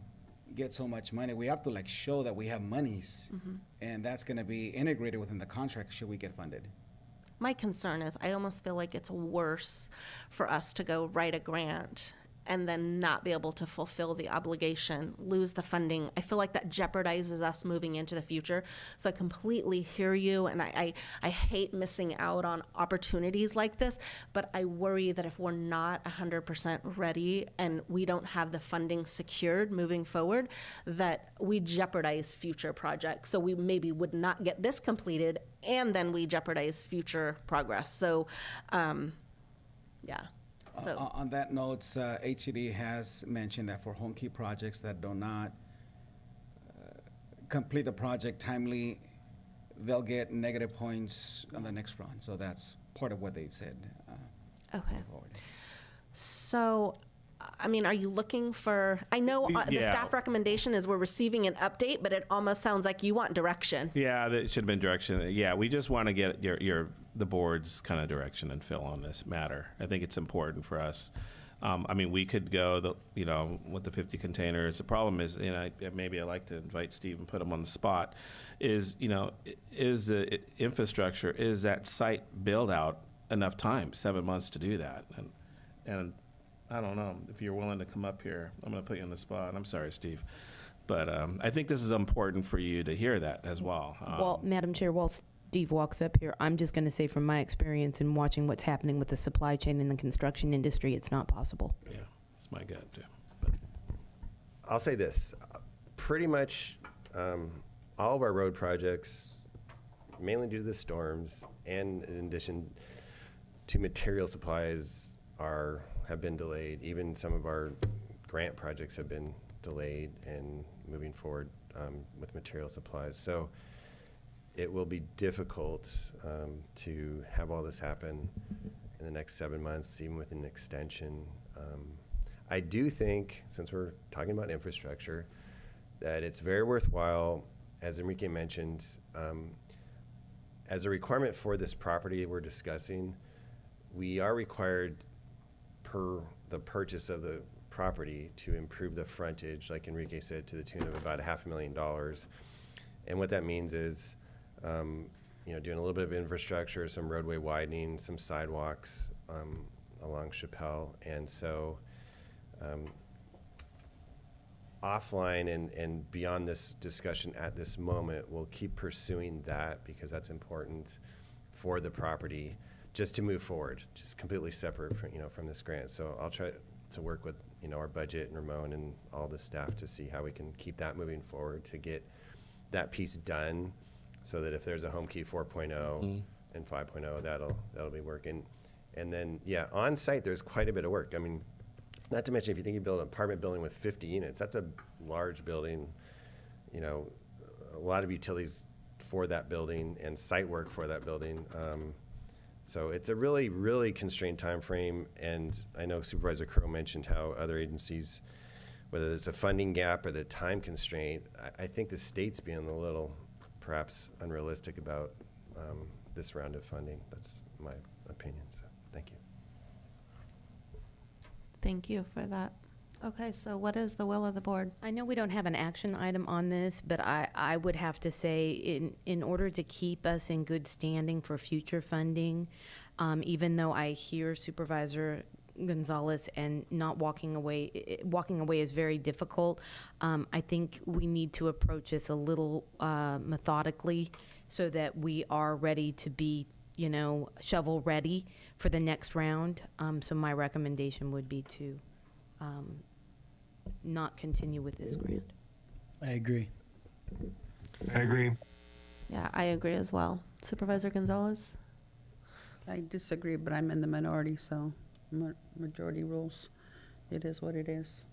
get so much money. We have to show that we have monies, and that's gonna be integrated within the contract should we get funded. My concern is I almost feel like it's worse for us to go write a grant and then not be able to fulfill the obligation, lose the funding. I feel like that jeopardizes us moving into the future. So I completely hear you, and I hate missing out on opportunities like this, but I worry that if we're not 100% ready and we don't have the funding secured moving forward, that we jeopardize future projects. So we maybe would not get this completed, and then we jeopardize future progress. So, yeah. So On that note, HCD has mentioned that for home key projects that do not complete the project timely, they'll get negative points on the next run. So that's part of what they've said. Okay. So, I mean, are you looking for, I know the staff recommendation is we're receiving an update, but it almost sounds like you want direction. Yeah, that should have been direction. Yeah, we just want to get the board's kind of direction and fill on this matter. I think it's important for us. I mean, we could go, with the 50 containers. The problem is, maybe I'd like to invite Steve and put him on the spot, is the infrastructure, is that site build out enough time, 7 months to do that? And I don't know if you're willing to come up here. I'm going to put you on the spot. I'm sorry, Steve. But I think this is important for you to hear that as well. Well, Madam Chair, while Steve walks up here, I'm just going to say from my experience in watching what's happening with the supply chain in the construction industry, it's not possible. Yeah, it's my gut, too. I'll say this. Pretty much all of our road projects, mainly due to the storms, and in addition to material supplies, have been delayed. Even some of our grant projects have been delayed and moving forward with material supplies. So it will be difficult to have all this happen in the next 7 months, even with an extension. I do think, since we're talking about infrastructure, that it's very worthwhile, as Enrique mentioned, as a requirement for this property we're discussing, we are required per the purchase of the property to improve the frontage, like Enrique said, to the tune of about $500,000. And what that means is, doing a little bit of infrastructure, some roadway widening, some sidewalks along Chappelle. And so offline and beyond this discussion at this moment, we'll keep pursuing that because that's important for the property just to move forward, just completely separate from this grant. So I'll try to work with, our budget and Ramon and all the staff to see how we can keep that moving forward to get that piece done so that if there's a home key 4.0 and 5.0, that'll be working. And then, on site, there's quite a bit of work. I mean, not to mention, if you think you build an apartment building with 50 units, that's a large building, a lot of utilities for that building and site work for that building. So it's a really, really constrained time frame. And I know Supervisor Crow mentioned how other agencies, whether it's a funding gap or the time constraint, I think the state's being a little perhaps unrealistic about this round of funding. That's my opinion. So thank you. Thank you for that. Okay, so what is the will of the board? I know we don't have an action item on this, but I would have to say in order to keep us in good standing for future funding, even though I hear Supervisor Gonzalez and not walking away is very difficult, I think we need to approach this a little methodically so that we are ready to be shovel ready for the next round. So my recommendation would be to not continue with this grant. I agree. I agree. Yeah, I agree as well. Supervisor Gonzalez? I disagree, but I'm in the minority, so majority rules. It is what it is.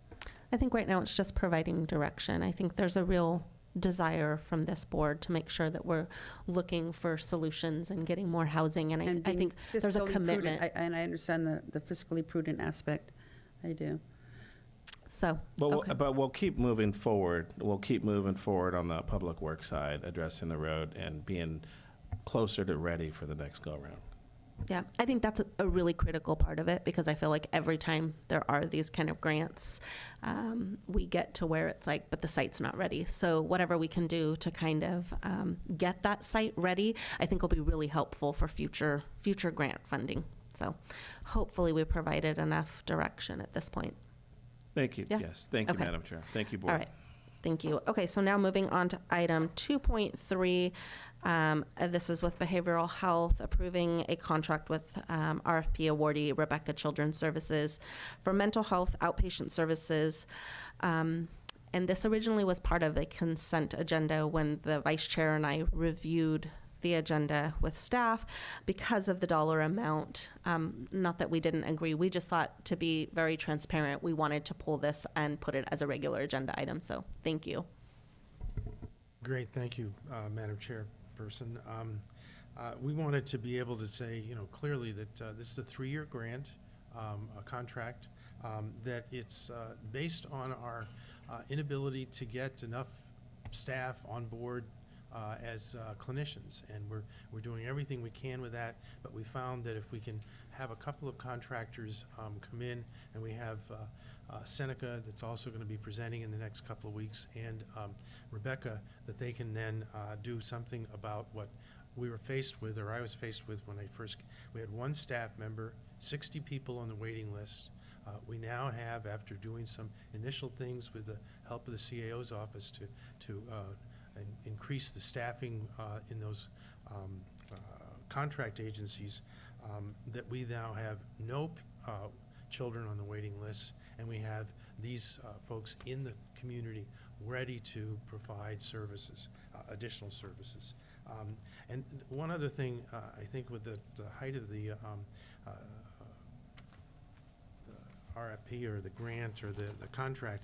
I think right now it's just providing direction. I think there's a real desire from this board to make sure that we're looking for solutions and getting more housing. And I think there's a commitment. And I understand the fiscally prudent aspect. I do. So, but we'll keep moving forward. We'll keep moving forward on the public works side, addressing the road and being closer to ready for the next go round. Yeah, I think that's a really critical part of it, because I feel like every time there are these kind of grants, we get to where it's like, but the site's not ready. So whatever we can do to kind of get that site ready, I think will be really helpful for future grant funding. So hopefully we provided enough direction at this point. Thank you. Yeah? Yes. Thank you, Madam Chair. Thank you, Board. All right. Thank you. Okay, so now moving on to item 2.3. This is with behavioral health, approving a contract with RFP awardee Rebecca Children's Services for mental health outpatient services. And this originally was part of a consent agenda when the vice chair and I reviewed the agenda with staff because of the dollar amount. Not that we didn't agree, we just thought, to be very transparent, we wanted to pull this and put it as a regular agenda item. So thank you. Great, thank you, Madam Chairperson. We wanted to be able to say, clearly that this is a 3-year grant, a contract, that it's based on our inability to get enough staff on board as clinicians, and we're doing everything we can with that. But we found that if we can have a couple of contractors come in, and we have Seneca that's also going to be presenting in the next couple of weeks, and Rebecca, that they can then do something about what we were faced with, or I was faced with when we had 1 staff member, 60 people on the waiting list. We now have, after doing some initial things with the help of the CAO's office to increase the staffing in those contract agencies, that we now have no children on the waiting list, and we have these folks in the community ready to provide services, additional services. And one other thing, I think with the height of the RFP or the grant or the contract,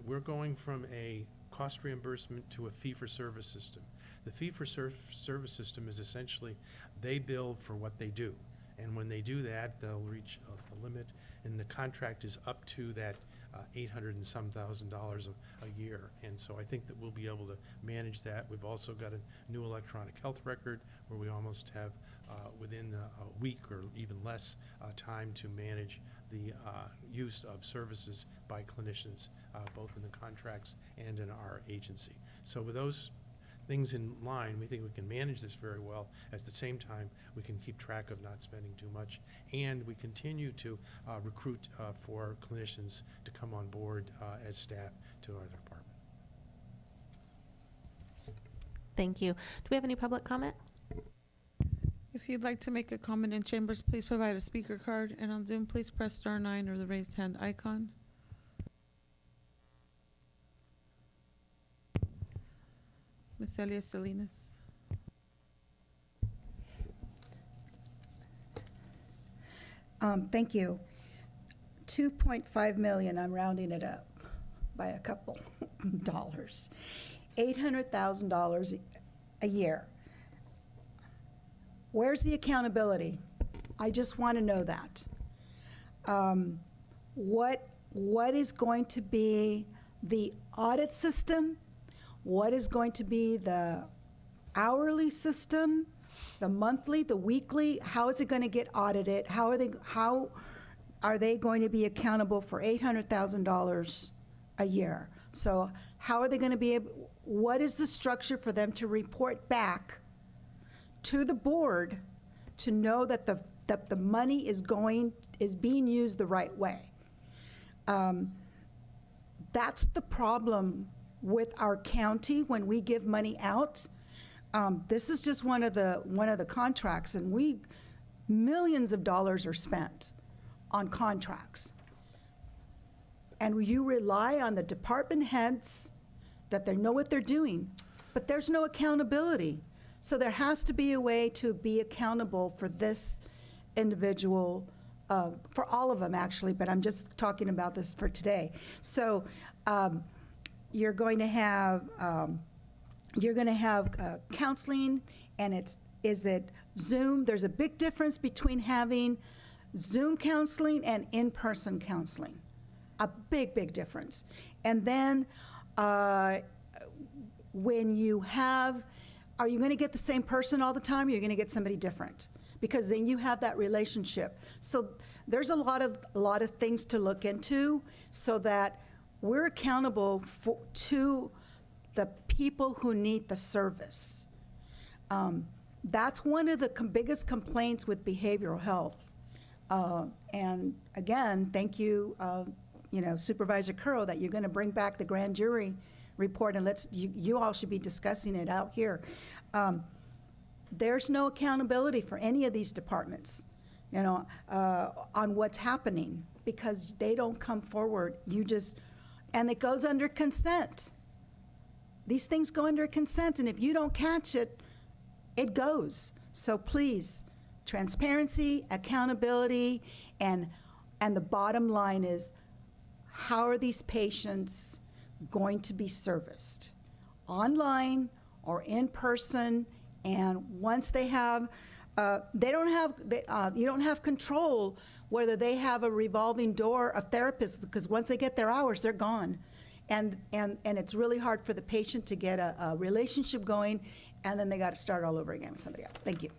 we're going from a cost reimbursement to a fee-for-service system. The fee-for-service system is essentially they bill for what they do, and when they do that, they'll reach a limit, and the contract is up to that $800 and some thousand a year. And so I think that we'll be able to manage that. We've also got a new electronic health record where we almost have within a week or even less time to manage the use of services by clinicians, both in the contracts and in our agency. So with those things in line, we think we can manage this very well. At the same time, we can keep track of not spending too much, and we continue to recruit for clinicians to come on board as staff to our department. Thank you. Do we have any public comment? If you'd like to make a comment in chambers, please provide a speaker card, and on Zoom, please press *9 or the raised hand icon. Ms. Celia Salinas. Thank you. 2.5 million, I'm rounding it up by a couple dollars. $800,000 a year. Where's the accountability? I just want to know that. What is going to be the audit system? What is going to be the hourly system, the monthly, the weekly? How is it going to get audited? How are they going to be accountable for $800,000 a year? So how are they going to be able, what is the structure for them to report back to the board to know that the money is being used the right way? That's the problem with our county when we give money out. This is just one of the contracts, and millions of dollars are spent on contracts. And you rely on the department heads that they know what they're doing, but there's no accountability. So there has to be a way to be accountable for this individual, for all of them actually, but I'm just talking about this for today. So you're going to have counseling, and is it Zoom? There's a big difference between having Zoom counseling and in-person counseling. A big difference. And then when you have, are you going to get the same person all the time, or are you going to get somebody different? Because then you have that relationship. So there's a lot of things to look into so that we're accountable to the people who need the service. That's one of the biggest complaints with behavioral health. And again, thank you, Supervisor Curl, that you're going to bring back the grand jury report, and you all should be discussing it out here. There's no accountability for any of these departments, on what's happening, because they don't come forward. And it goes under consent. These things go under consent, and if you don't catch it, it goes. So please, transparency, accountability, and the bottom line is, how are these patients going to be serviced? Online or in person? And once they have, you don't have control whether they have a revolving door of therapists, because once they get their hours, they're gone. And it's really hard for the patient to get a relationship going, and then they got to start all over again with somebody else. Thank you.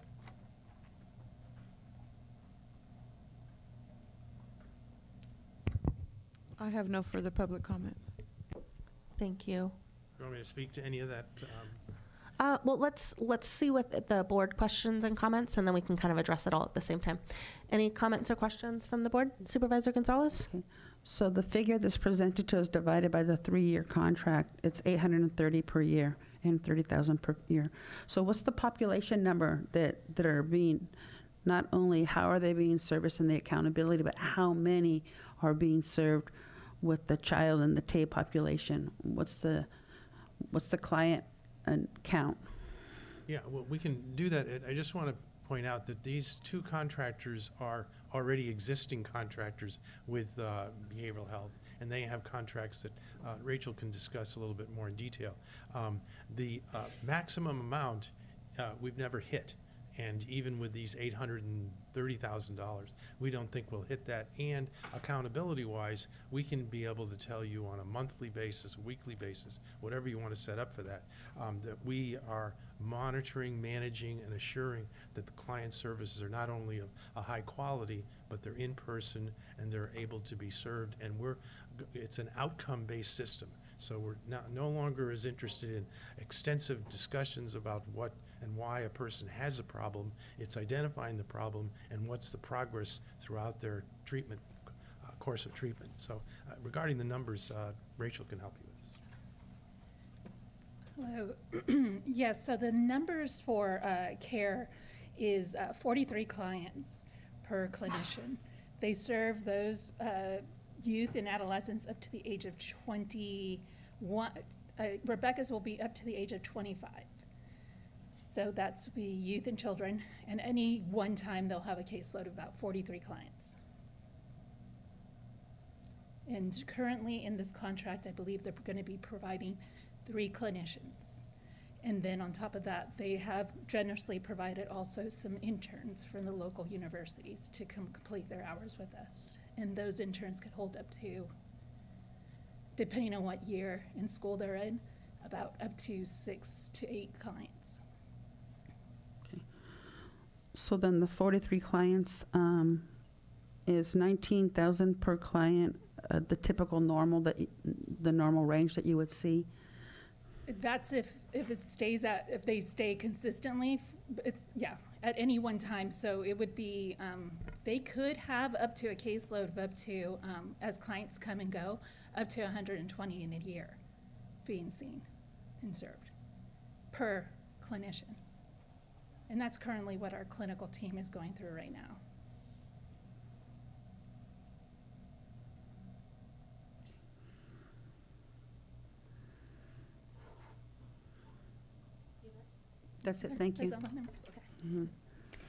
I have no further public comment. Thank you. You want me to speak to any of that? Well, let's see what the board questions and comments, and then we can kind of address it all at the same time. Any comments or questions from the board? Supervisor Gonzalez? Okay. So the figure that's presented to us divided by the 3-year contract, it's $830 per year and $30,000 per year. So what's the population number that are being, not only how are they being serviced and the accountability, but how many are being served with the child and the TAY population? What's the client and count? Yeah, well, we can do that. I just want to point out that these two contractors are already existing contractors with behavioral health, and they have contracts that Rachel can discuss a little bit more in detail. The maximum amount we've never hit. And even with these $830,000, we don't think we'll hit that. And accountability-wise, we can be able to tell you on a monthly basis, weekly basis, whatever you want to set up for that, that we are monitoring, managing, and assuring that the client services are not only of a high quality, but they're in person and they're able to be served. And it's an outcome-based system. So we're no longer as interested in extensive discussions about what and why a person has a problem. It's identifying the problem and what's the progress throughout their treatment, course of treatment. So regarding the numbers, Rachel can help you with this. Hello. Yes, so the numbers for CARE is 43 clients per clinician. They serve those youth and adolescents up to the age of 21. Rebecca's will be up to the age of 25. So that's the youth and children, and any one time they'll have a caseload of about 43 clients. And currently in this contract, I believe they're going to be providing 3 clinicians. And then on top of that, they have generously provided also some interns from the local universities to complete their hours with us. And those interns could hold up to, depending on what year in school they're in, about up to 6 to 8 clients. So then the 43 clients is 19,000 per client, the typical normal, the normal range that you would see? That's if they stay consistently, at any one time. So it would be, they could have up to a caseload of up to, as clients come and go, up to 120 in a year being seen and served per clinician. And that's currently what our clinical team is going through right now. That's it, thank you. That's all the numbers, okay. Mhm.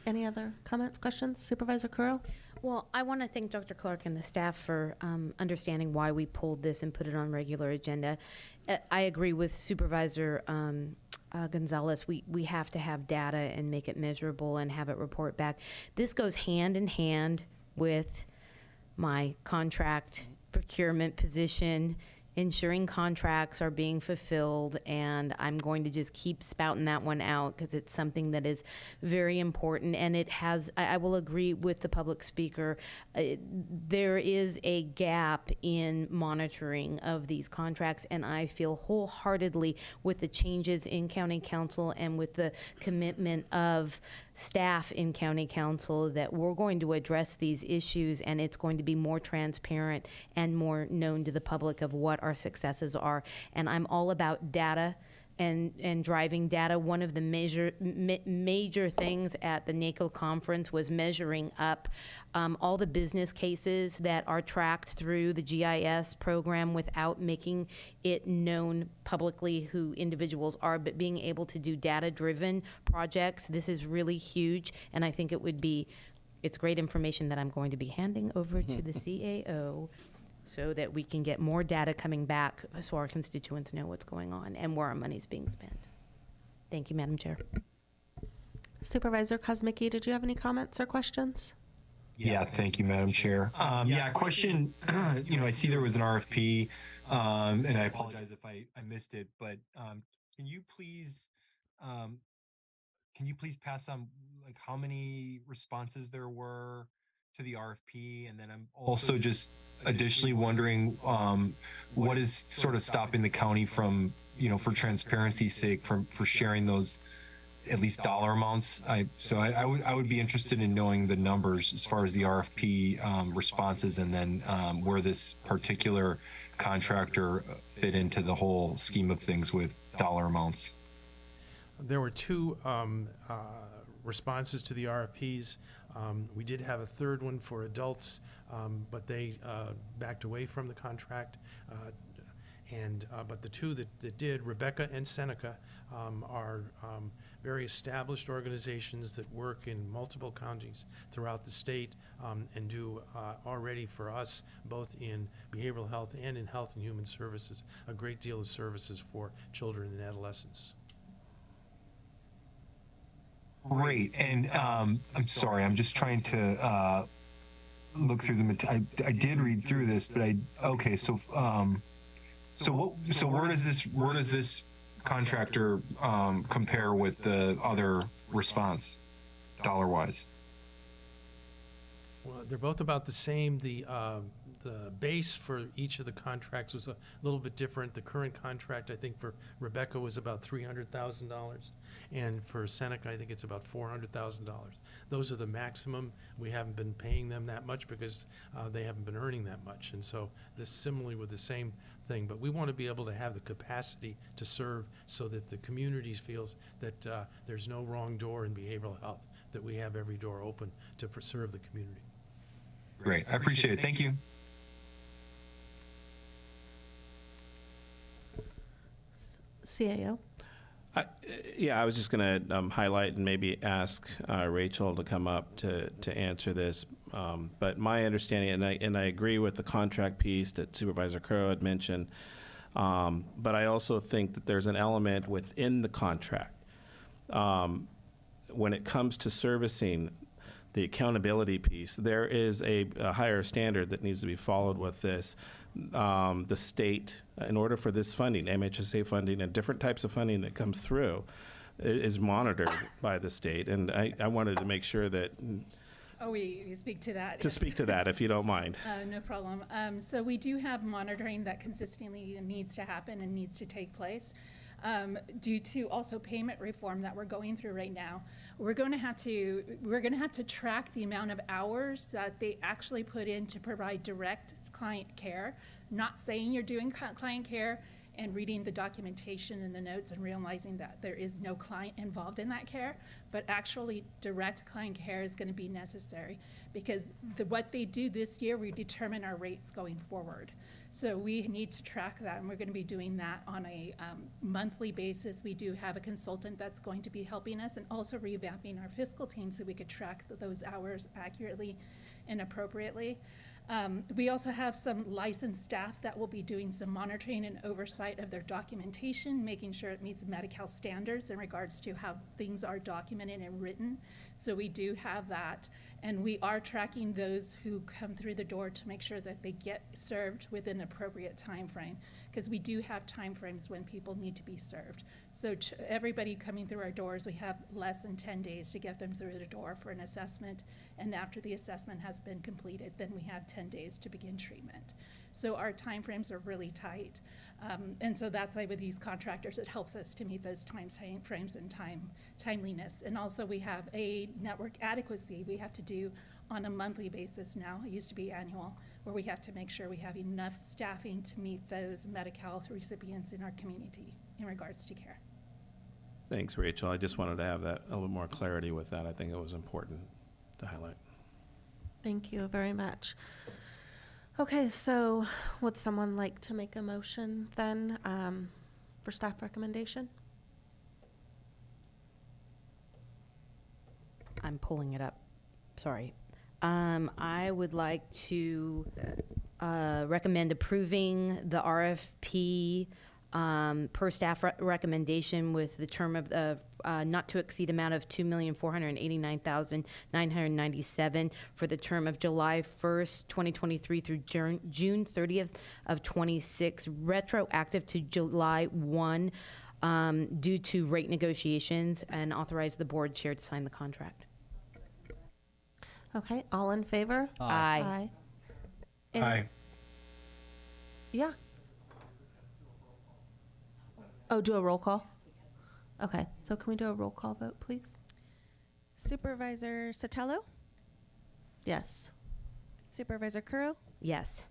Any other comments, questions? Supervisor Curro? Well, I want to thank Dr. Clark and the staff for understanding why we pulled this and put it on regular agenda. I agree with Supervisor Gonzalez. We have to have data and make it measurable and have it report back. This goes hand in hand with my contract procurement position, ensuring contracts are being fulfilled, and I'm going to just keep spouting that one out because it's something that is very important. And it has, I will agree with the public speaker, there is a gap in monitoring of these contracts, and I feel wholeheartedly with the changes in county council and with the commitment of staff in county council that we're going to address these issues, and it's going to be more transparent and more known to the public of what our successes are. And I'm all about data and driving data. One of the major things at the NACO conference was measuring up all the business cases that are tracked through the GIS program without making it known publicly who individuals are, but being able to do data-driven projects. This is really huge, and I think it's great information that I'm going to be handing over to the CAO so that we can get more data coming back so our constituents know what's going on and where our money's being spent. Thank you, Madam Chair. Supervisor Kosmicki, did you have any comments or questions? Yeah, thank you, Madam Chair. Question, I see there was an RFP, and I apologize if I missed it, but can you please pass on like how many responses there were to the RFP? And then I'm also just additionally wondering what is sort of stopping the county from, for transparency's sake, for sharing those at least dollar amounts. I would be interested in knowing the numbers as far as the RFP responses, and then where this particular contractor fit into the whole scheme of things with dollar amounts. There were 2 responses to the RFPs. We did have a third one for adults, but they backed away from the contract. But the 2 that did, Rebecca and Seneca, are very established organizations that work in multiple counties throughout the state and do already for us, both in behavioral health and in health and human services, a great deal of services for children and adolescents. Great. And I'm sorry, I'm just trying to look through I did read through this, but okay. So where does this contractor compare with the other response, dollar wise? Well, they're both about the same. The base for each of the contracts was a little bit different. The current contract, I think, for Rebecca was about $300,000, and for Seneca, I think it's about $400,000. Those are the maximum. We haven't been paying them that much because they haven't been earning that much, and so this similarly with the same thing. But we want to be able to have the capacity to serve so that the community feels that there's no wrong door in behavioral health, that we have every door open to serve the community. Great. I appreciate it. Thank you. CAO? I was just going to highlight and maybe ask Rachel to come up to answer this. But my understanding, and I agree with the contract piece that Supervisor Crow had mentioned, but I also think that there's an element within the contract when it comes to servicing the accountability piece. There is a higher standard that needs to be followed with this. The state, in order for this funding, MHSA funding and different types of funding that comes through, is monitored by the state. And I wanted to make sure that we speak to that. to speak to that, if you don't mind. No problem. So we do have monitoring that consistently needs to happen and needs to take place. Due to also payment reform that we're going through right now, we're going to have to track the amount of hours that they actually put in to provide direct client care. Not saying you're doing client care and reading the documentation and the notes and realizing that there is no client involved in that care, but actually direct client care is going to be necessary because what they do this year, we determine our rates going forward. So we need to track that, and we're going to be doing that on a monthly basis. We do have a consultant that's going to be helping us and also revamping our fiscal team so we could track those hours accurately and appropriately. We also have some licensed staff that will be doing some monitoring and oversight of their documentation, making sure it meets Medi-Cal standards in regards to how things are documented and written. So we do have that, and we are tracking those who come through the door to make sure that they get served within an appropriate time frame, because we do have time frames when people need to be served. So everybody coming through our doors, we have less than 10 days to get them through the door for an assessment, and after the assessment has been completed, then we have 10 days to begin treatment. So our time frames are really tight, and so that's why with these contractors, it helps us to meet those time frames and timeliness. And also we have a network adequacy we have to do on a monthly basis now. It used to be annual, where we have to make sure we have enough staffing to meet those Medi-Cal recipients in our community in regards to care. Thanks, Rachel. I just wanted to have that a little more clarity with that. I think it was important to highlight. Thank you very much. Okay, so would someone like to make a motion then for staff recommendation? I'm pulling it up. Sorry. I would like to recommend approving the RFP per staff recommendation with the term of not to exceed amount of $2,489,997 for the term of July 1st, 2023 through June 30th of 26, retroactive to July 1 due to rate negotiations, and authorize the board chair to sign the contract. Okay, all in favor? Aye. Aye. Yeah. Oh, do a roll call? Okay, so can we do a roll call vote, please? Supervisor Sotelo? Yes. Supervisor Kuro? Yes.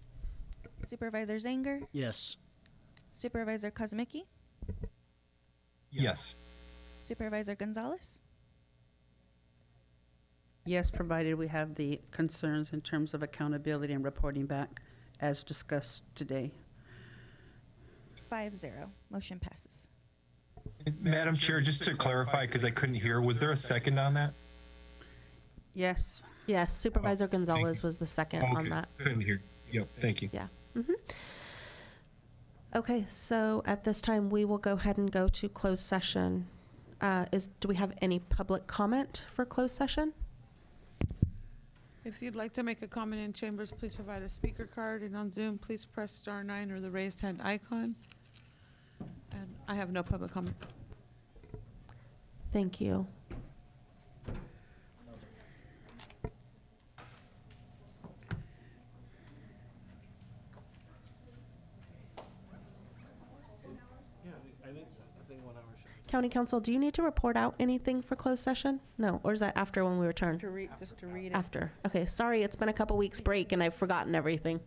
Supervisor Zanger? Yes. Supervisor Kosmicki? Yes. Supervisor Gonzalez? Yes, provided we have the concerns in terms of accountability and reporting back as discussed today. 5-0. Motion passes. Madam Chair, just to clarify, because I couldn't hear, was there a second on that? Yes. Yes, Supervisor Gonzalez was the second on that. Couldn't hear. Yep, thank you. Yeah. Okay, so at this time, we will go ahead and go to closed session. Do we have any public comment for closed session? If you'd like to make a comment in chambers, please provide a speaker card, and on Zoom, please press star 9 or the raised hand icon. And I have no public comment. Thank you. County Council, do you need to report out anything for closed session? No, or is that after when we return? Just to read it. After. Okay, sorry, it's been a couple weeks break and I've forgotten everything.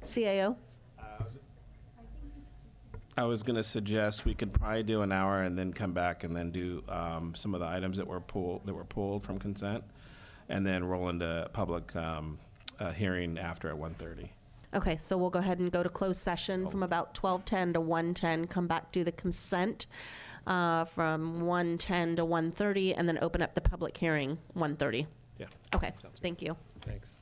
CAO? I was going to suggest we could probably do an hour and then come back and then do some of the items that were pulled from consent, and then roll into public hearing after at 1:30. Okay, so we'll go ahead and go to closed session from about 12:10 to 1:10, come back, do the consent from 1:10 to 1:30, and then open up the public hearing 1:30. Yeah. Okay, thank you. Thanks.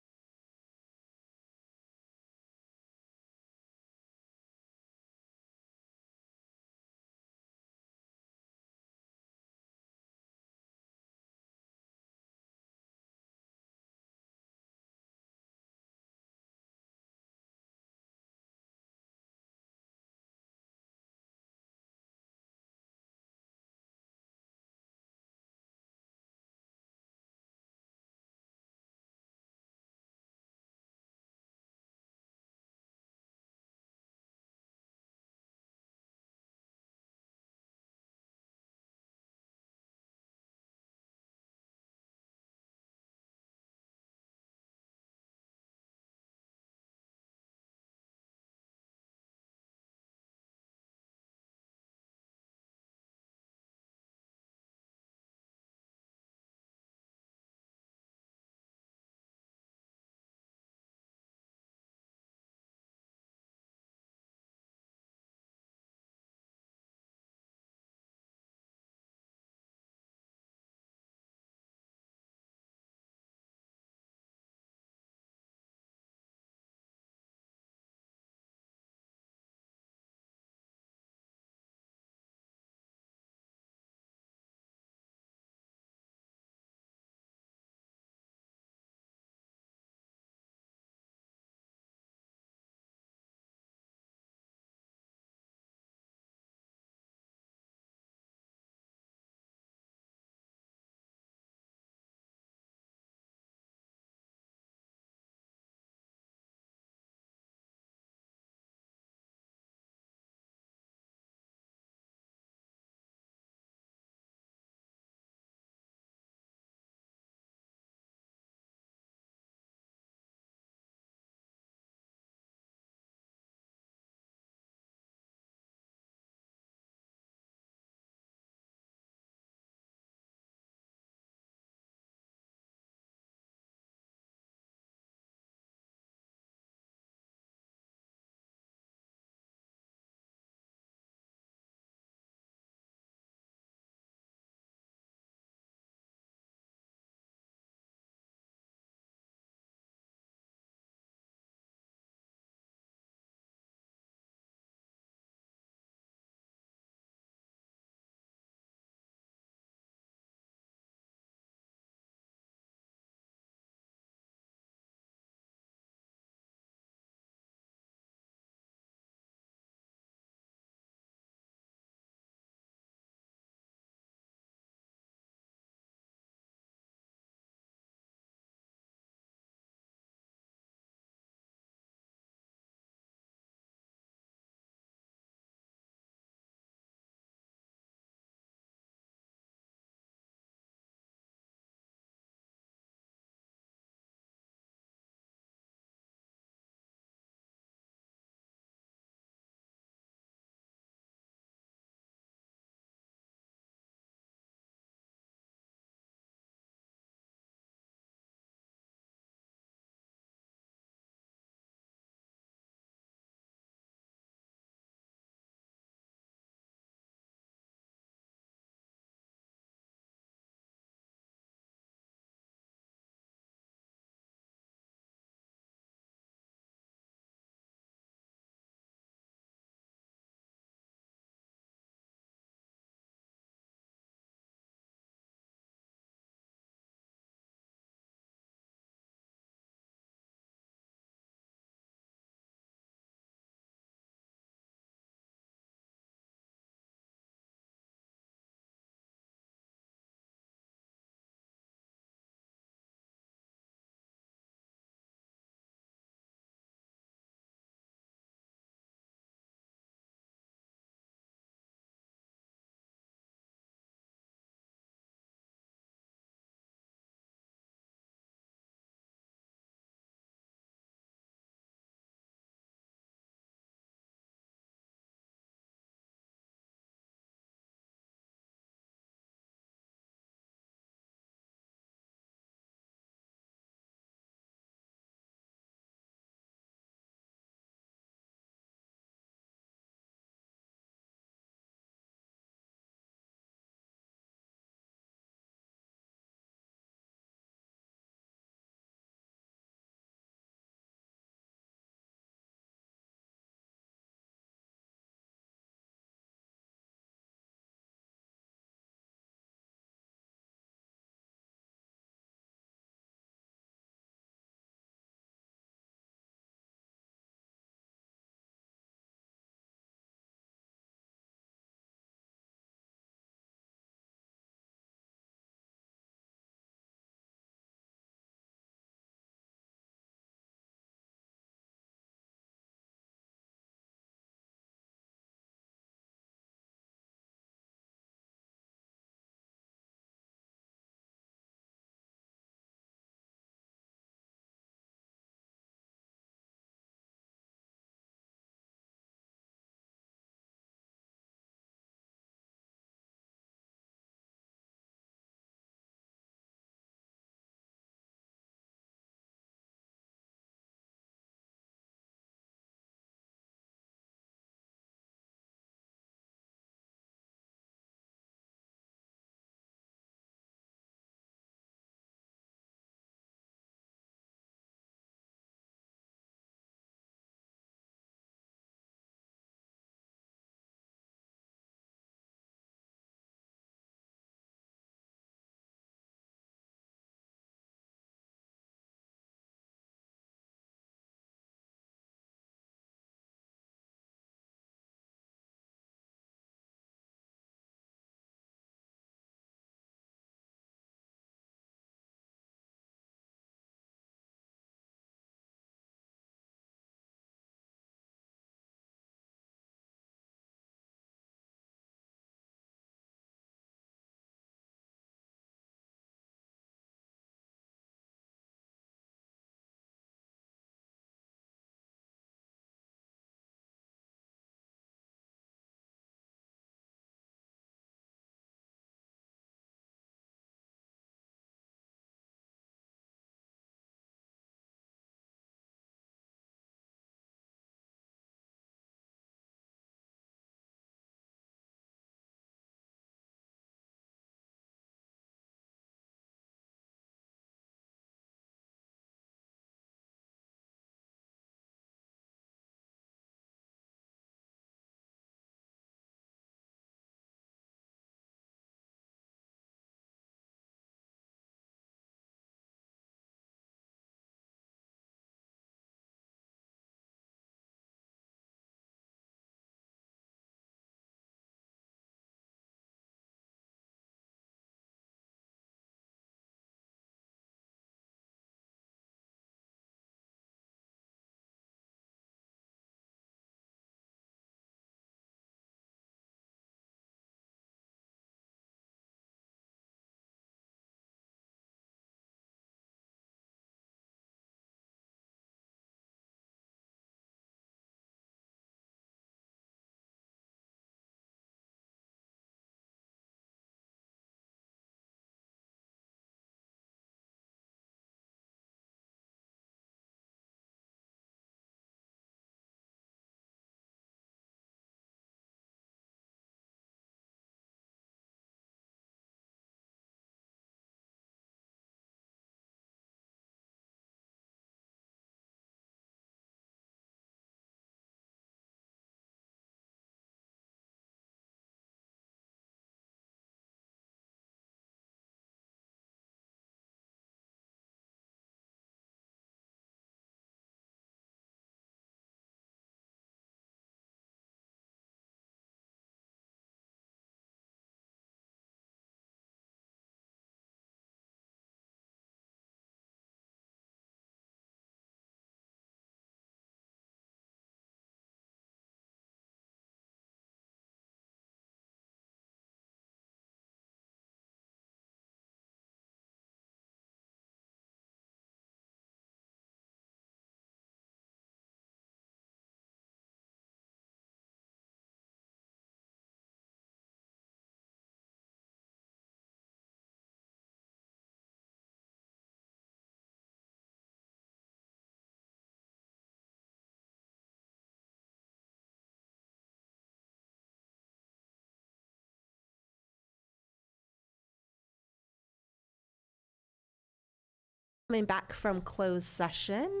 Coming back from closed session.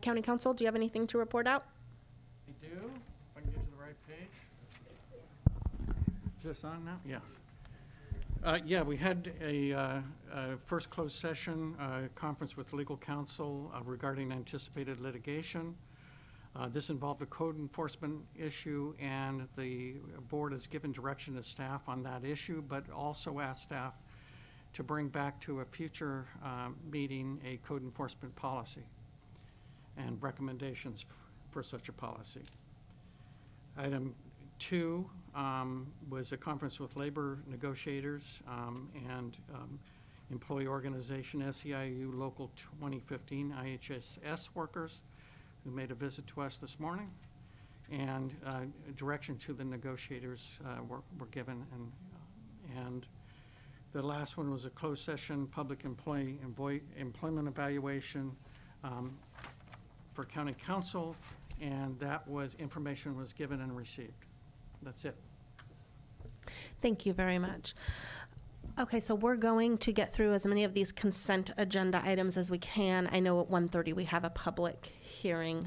County Council, do you have anything to report out? I do, if I can get to the right page. Is this on now? Yes. Yeah, we had a first closed session conference with legal counsel regarding anticipated litigation. This involved a code enforcement issue, and the board has given direction to staff on that issue, but also asked staff to bring back to a future meeting a code enforcement policy and recommendations for such a policy. Item 2 was a conference with labor negotiators and employee organization SEIU Local 2015 IHSS workers who made a visit to us this morning, and direction to the negotiators were given. And the last one was a closed session public employment evaluation for county council, and that was information was given and received. That's it. Thank you very much. Okay, so we're going to get through as many of these consent agenda items as we can. I know at 1:30 we have a public hearing.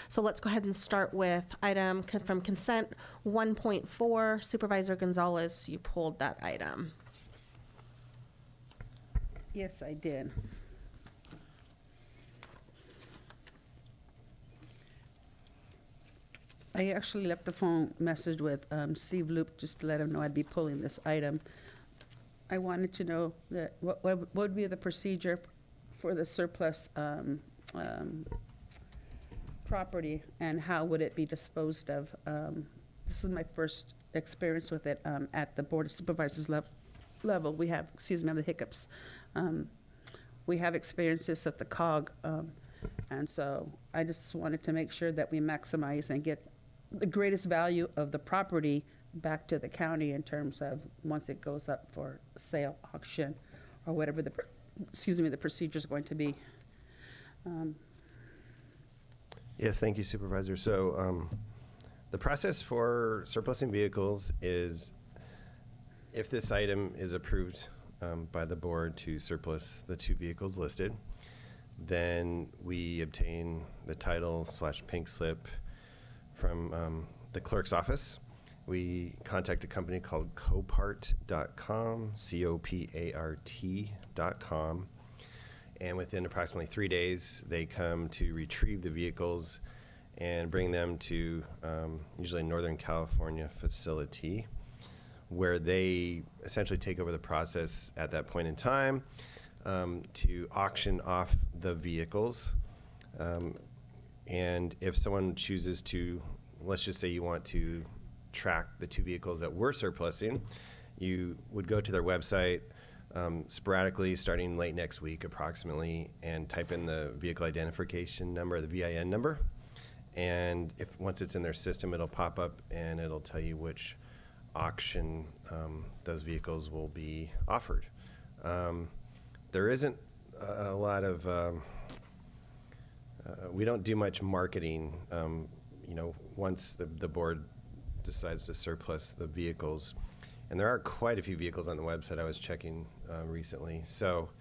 So let's go ahead and start with item from consent 1.4. Supervisor Gonzalez, you pulled that item. Yes, I did. I actually left the phone message with Steve Loop just to let him know I'd be pulling this item. I wanted to know that what would be the procedure for the surplus property, and how would it be disposed of? This is my first experience with it at the Board of Supervisors level. We have, excuse me, I have the hiccups. We have experienced this at the COG, and so I just wanted to make sure that we maximize and get the greatest value of the property back to the county in terms of once it goes up for sale, auction, or whatever the, the procedure is going to be. Yes, thank you, Supervisor. So the process for surplusing vehicles is, if this item is approved by the board to surplus the 2 vehicles listed, then we obtain the title/pink slip from the clerk's office. We contact a company called Copart.com, COPART.com, and within approximately 3 days, they come to retrieve the vehicles and bring them to usually a Northern California facility, where they essentially take over the process at that point in time to auction off the vehicles. And if someone chooses to, let's just say you want to track the 2 vehicles that we're surplusing, you would go to their website sporadically starting late next week approximately, and type in the vehicle identification number, the VIN number. And if once it's in their system, it'll pop up and it'll tell you which auction those vehicles will be offered. There isn't a lot of, we don't do much marketing, once the board decides to surplus the vehicles. And there are quite a few vehicles on the website I was checking recently. So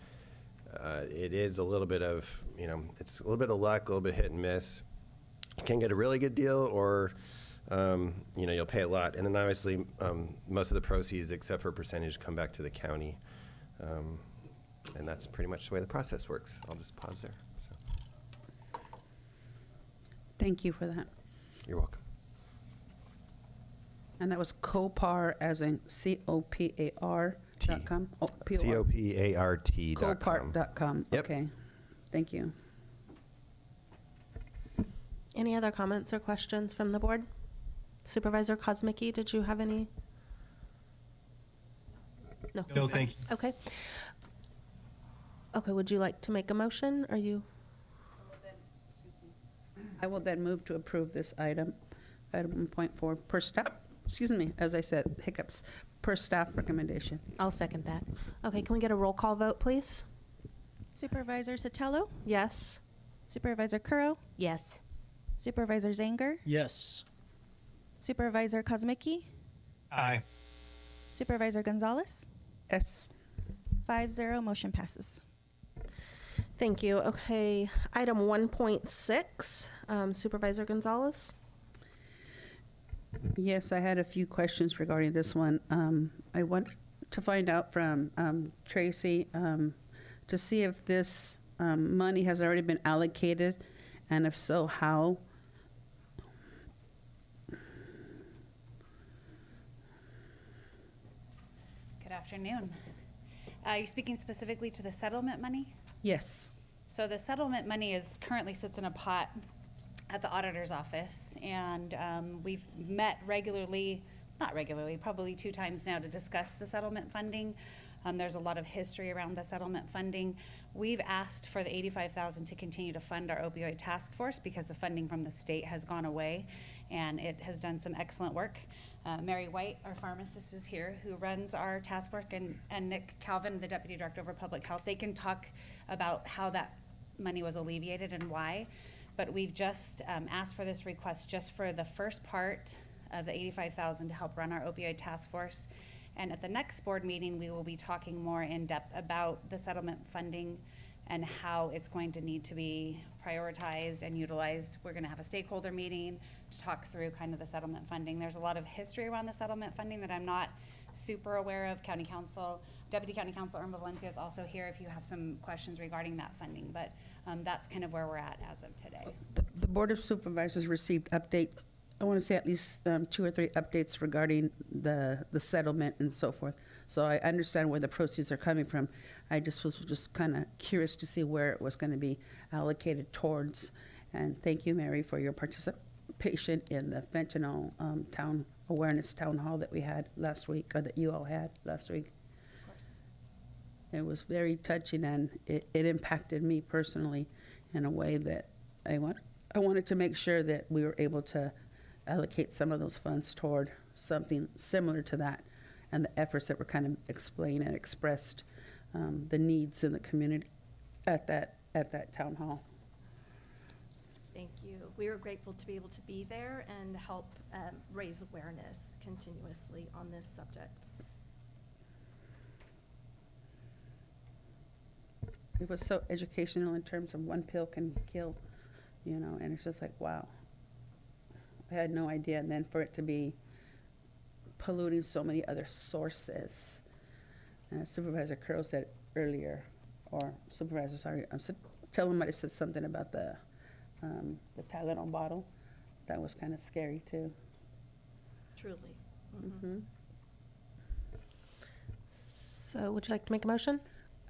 it is a little bit of, it's a little bit of luck, a little bit hit and miss. You can get a really good deal, or you'll pay a lot. And then obviously most of the proceeds, except for a percentage, come back to the county. And that's pretty much the way the process works. I'll just pause there. So. Thank you for that. You're welcome. And that was Copar, as in COPAR.com? Oh, COPART.com. Copart.com. Yep. Okay. Thank you. Any other comments or questions from the board? Supervisor Kosmicki, did you have any? No. No, thank you. Okay. Okay, would you like to make a motion? Are you? I will then move to approve this item 1.4 per staff, as I said, hiccups, per staff recommendation. I'll second that. Okay, can we get a roll call vote, please? Supervisor Sotelo? Yes. Supervisor Curro? Yes. Supervisor Zanger? Yes. Supervisor Kosmicki? Aye. Supervisor Gonzalez? Yes. 5-0, motion passes. Thank you. Okay, item 1.6, Supervisor Gonzalez. Yes, I had a few questions regarding this one. I want to find out from Tracy to see if this money has already been allocated, and if so, how. Good afternoon. You're speaking specifically to the settlement money? Yes. So the settlement money currently sits in a pot at the auditor's office, and we've met regularly, not regularly, probably 2 times now to discuss the settlement funding. There's a lot of history around the settlement funding. We've asked for the $85,000 to continue to fund our opioid task force because the funding from the state has gone away, and it has done some excellent work. Mary White, our pharmacist, is here, who runs our task force, and Nick Calvin, the Deputy Director over Public Health. They can talk about how that money was alleviated and why. But we've just asked for this request just for the first part of the $85,000 to help run our opioid task force. And at the next board meeting, we will be talking more in depth about the settlement funding and how it's going to need to be prioritized and utilized. We're going to have a stakeholder meeting to talk through kind of the settlement funding. There's a lot of history around the settlement funding that I'm not super aware of. County Council, Deputy County Council Irma Valencia is also here if you have some questions regarding that funding, but that's kind of where we're at as of today. The Board of Supervisors received updates, I want to say at least 2 or 3 updates regarding the settlement and so forth. So I understand where the proceeds are coming from. I just was kind of curious to see where it was going to be allocated towards. And thank you, Mary, for your participation in the fentanyl town awareness town hall that we had last week, or that you all had last week. Of course. It was very touching, and it impacted me personally in a way that I wanted to make sure that we were able to allocate some of those funds toward something similar to that, and the efforts that were kind of explained and expressed, the needs in the community at that town hall. Thank you. We were grateful to be able to be there and help raise awareness continuously on this subject. It was so educational in terms of one pill can kill, and it's just like, wow. I had no idea, and then for it to be polluting so many other sources. Supervisor Curl said earlier, or Supervisor, sorry, tell him I said something about the Tylenol bottle. That was kind of scary too. Truly. Mm-hmm. So would you like to make a motion?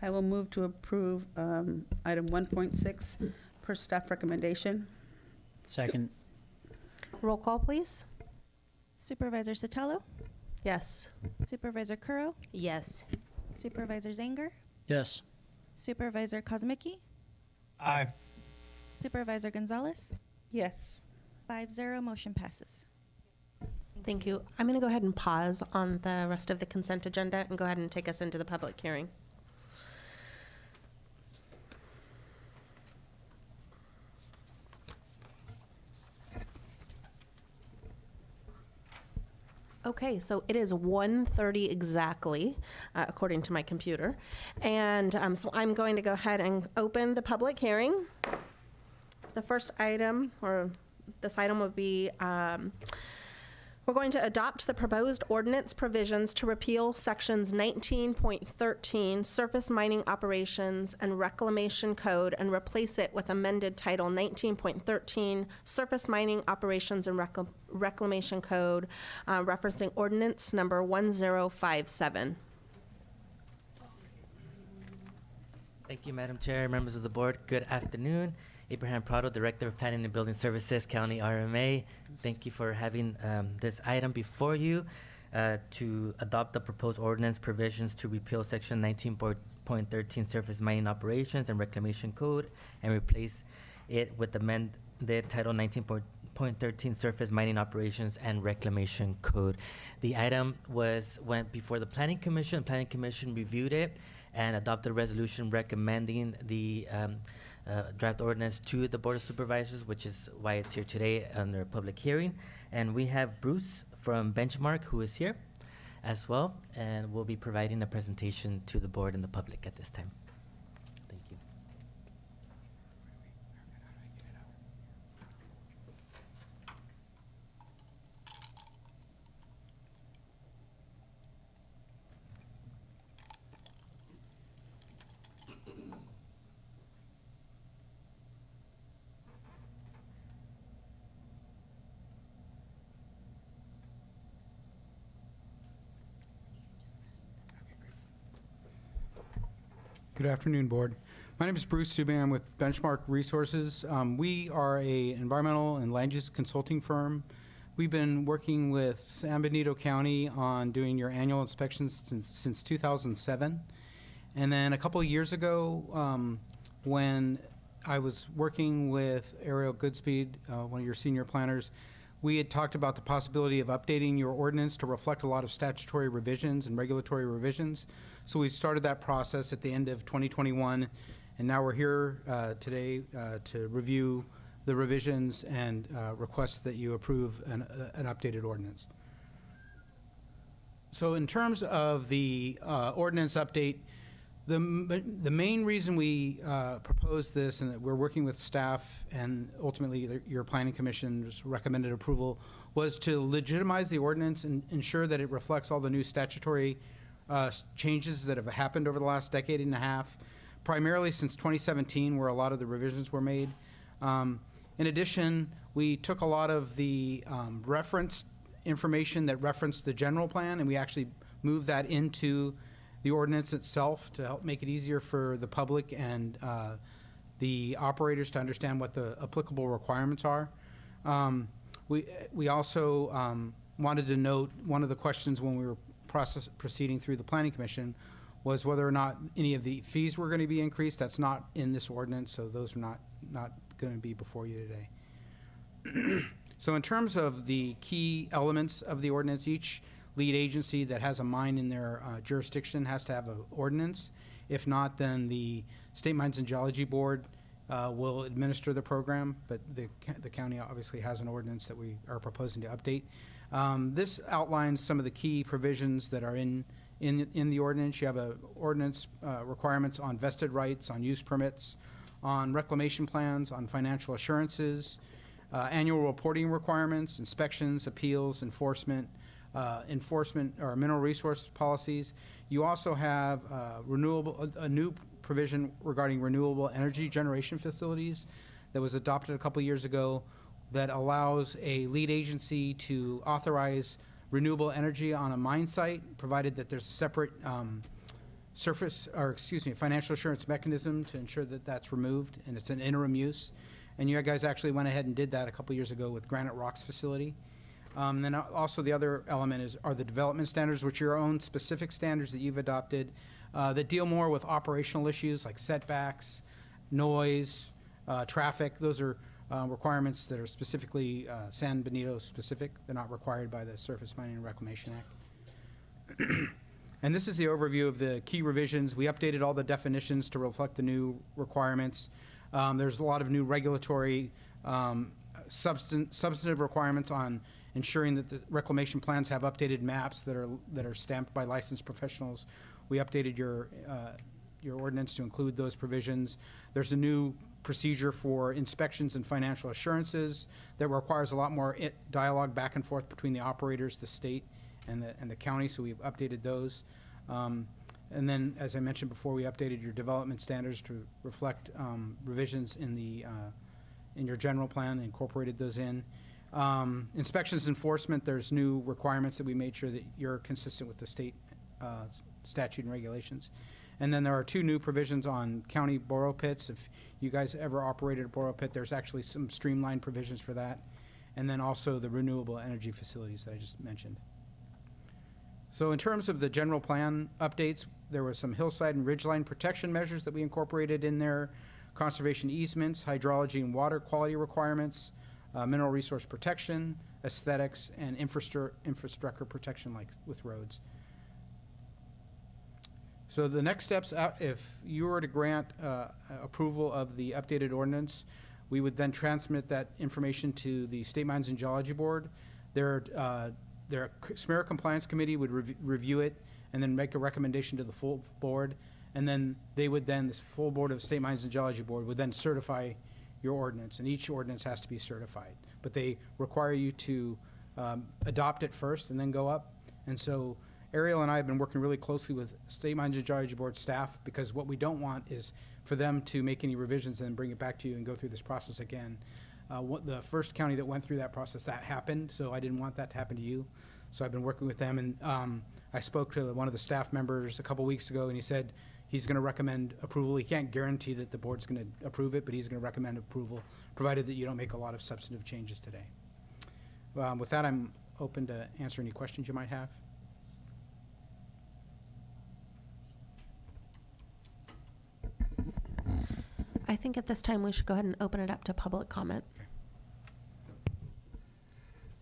I will move to approve item 1.6 per staff recommendation. Second. Roll call, please. Supervisor Sotelo? Yes. Supervisor Curro? Yes. Supervisor Zanger? Yes. Supervisor Kozmicki? Aye. Supervisor Gonzalez? Yes. 5-0, motion passes. Thank you. I'm going to go ahead and pause on the rest of the consent agenda and go ahead and take us into the public hearing. Okay, so it is 1:30 exactly, according to my computer. And so I'm going to go ahead and open the public hearing. The first item, or this item would be, we're going to adopt the proposed ordinance provisions to repeal sections 19.13 Surface Mining Operations and Reclamation Code and replace it with amended title 19.13 Surface Mining Operations and Reclamation Code, referencing ordinance number 1057. Thank you, Madam Chair, members of the board. Good afternoon. Abraham Prado, Director of Planning and Building Services, County RMA. Thank you for having this item before you to adopt the proposed ordinance provisions to repeal Section 19.13 Surface Mining Operations and Reclamation Code and replace it with amended Title 19.13 Surface Mining Operations and Reclamation Code. The item went before the Planning Commission. Planning Commission reviewed it and adopted a resolution recommending the draft ordinance to the Board of Supervisors, which is why it's here today under a public hearing. And we have Bruce from Benchmark who is here as well, and will be providing a presentation to the board and the public at this time. Thank you. Good afternoon, Board. My name is Bruce Subin. I'm with Benchmark Resources. We are a environmental and land use consulting firm. We've been working with San Benito County on doing your annual inspections since 2007. And then a couple of years ago, when I was working with Ariel Goodspeed, one of your senior planners, we had talked about the possibility of updating your ordinance to reflect a lot of statutory revisions and regulatory revisions. So we started that process at the end of 2021, and now we're here today to review the revisions and request that you approve an updated ordinance. So in terms of the ordinance update, the main reason we proposed this and that we're working with staff and ultimately your planning commission's recommended approval was to legitimize the ordinance and ensure that it reflects all the new statutory changes that have happened over the last decade and a half, primarily since 2017, where a lot of the revisions were made. In addition, we took a lot of the reference information that referenced the general plan, and we actually moved that into the ordinance itself to help make it easier for the public and the operators to understand what the applicable requirements are. We also wanted to note one of the questions when we were proceeding through the Planning Commission was whether or not any of the fees were going to be increased. That's not in this ordinance, so those are not going to be before you today. So in terms of the key elements of the ordinance, each lead agency that has a mine in their jurisdiction has to have an ordinance. If not, then the State Mines and Geology Board will administer the program, but the county obviously has an ordinance that we are proposing to update. This outlines some of the key provisions that are in the ordinance. You have a ordinance requirements on vested rights, on use permits, on reclamation plans, on financial assurances, annual reporting requirements, inspections, appeals, enforcement or mineral resource policies. You also have a new provision regarding renewable energy generation facilities that was adopted a couple years ago that allows a lead agency to authorize renewable energy on a mine site, provided that there's a separate financial assurance mechanism to ensure that that's removed and it's an interim use. And you guys actually went ahead and did that a couple years ago with Granite Rock's facility. Then also the other element are the development standards, which are your own specific standards that you've adopted that deal more with operational issues like setbacks, noise, traffic. Those are requirements that are specifically San Benito specific. They're not required by the Surface Mining and Reclamation Act. And this is the overview of the key revisions. We updated all the definitions to reflect the new requirements. There's a lot of new regulatory substantive requirements on ensuring that the reclamation plans have updated maps that are stamped by licensed professionals. We updated your ordinance to include those provisions. There's a new procedure for inspections and financial assurances that requires a lot more dialogue back and forth between the operators, the state, and the county, so we've updated those. And then, as I mentioned before, we updated your development standards to reflect revisions in your general plan, incorporated those in. Inspections enforcement, there's new requirements that we made sure that you're consistent with the state statute and regulations. And then there are two new provisions on county borrow pits. If you guys ever operated a borrow pit, there's actually some streamlined provisions for that. And then also the renewable energy facilities that I just mentioned. So in terms of the general plan updates, there was some hillside and ridgeline protection measures that we incorporated in there, conservation easements, hydrology and water quality requirements, mineral resource protection, aesthetics, and infrastructure protection like with roads. So the next steps, if you were to grant approval of the updated ordinance, we would then transmit that information to the State Mines and Geology Board. Their SMERA Compliance Committee would review it and then make a recommendation to the full board. And then this full board of State Mines and Geology Board would then certify your ordinance. And each ordinance has to be certified. But they require you to adopt it first and then go up. And so Ariel and I have been working really closely with State Mines and Geology Board staff, because what we don't want is for them to make any revisions and then bring it back to you and go through this process again. The first county that went through that process, that happened, so I didn't want that to happen to you. So I've been working with them, and I spoke to one of the staff members a couple weeks ago, and he said, He's going to recommend approval. He can't guarantee that the board's going to approve it, but he's going to recommend approval, provided that you don't make a lot of substantive changes today. With that, I'm open to answer any questions you might have. I think at this time we should go ahead and open it up to public comment.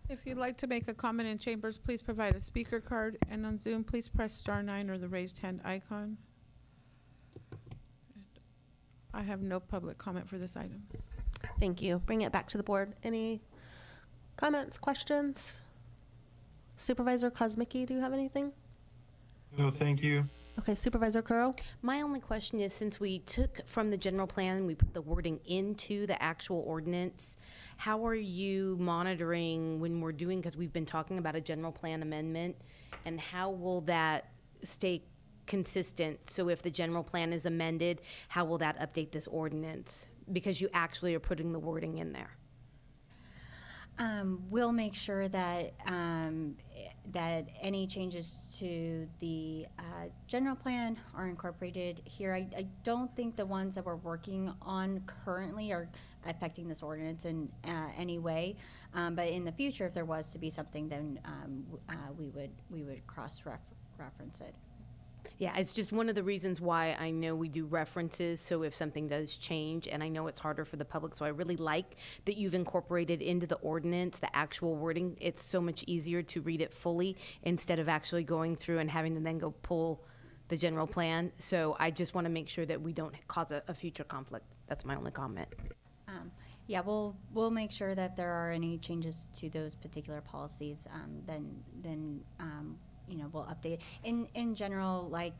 If you'd like to make a comment in chambers, please provide a speaker card, and on Zoom, please press *9 or the raised hand icon. I have no public comment for this item. Thank you. Bring it back to the board. Any comments, questions? Supervisor Kosmicki, do you have anything? No, thank you. Okay, Supervisor Curro? My only question is, since we took from the general plan, we put the wording into the actual ordinance, how are you monitoring when we're doing, because we've been talking about a general plan amendment, and how will that stay consistent? So if the general plan is amended, how will that update this ordinance? Because you actually are putting the wording in there. We'll make sure that that any changes to the general plan are incorporated here. I don't think the ones that we're working on currently are affecting this ordinance in any way. But in the future, if there was to be something, then we would cross-reference it. Yeah, it's just one of the reasons why I know we do references, so if something does change, and I know it's harder for the public, so I really like that you've incorporated into the ordinance the actual wording. It's so much easier to read it fully instead of actually going through and having to then go pull the general plan. So I just want to make sure that we don't cause a future conflict. That's my only comment. Yeah, we'll make sure that if there are any changes to those particular policies, then we'll update. In general, like,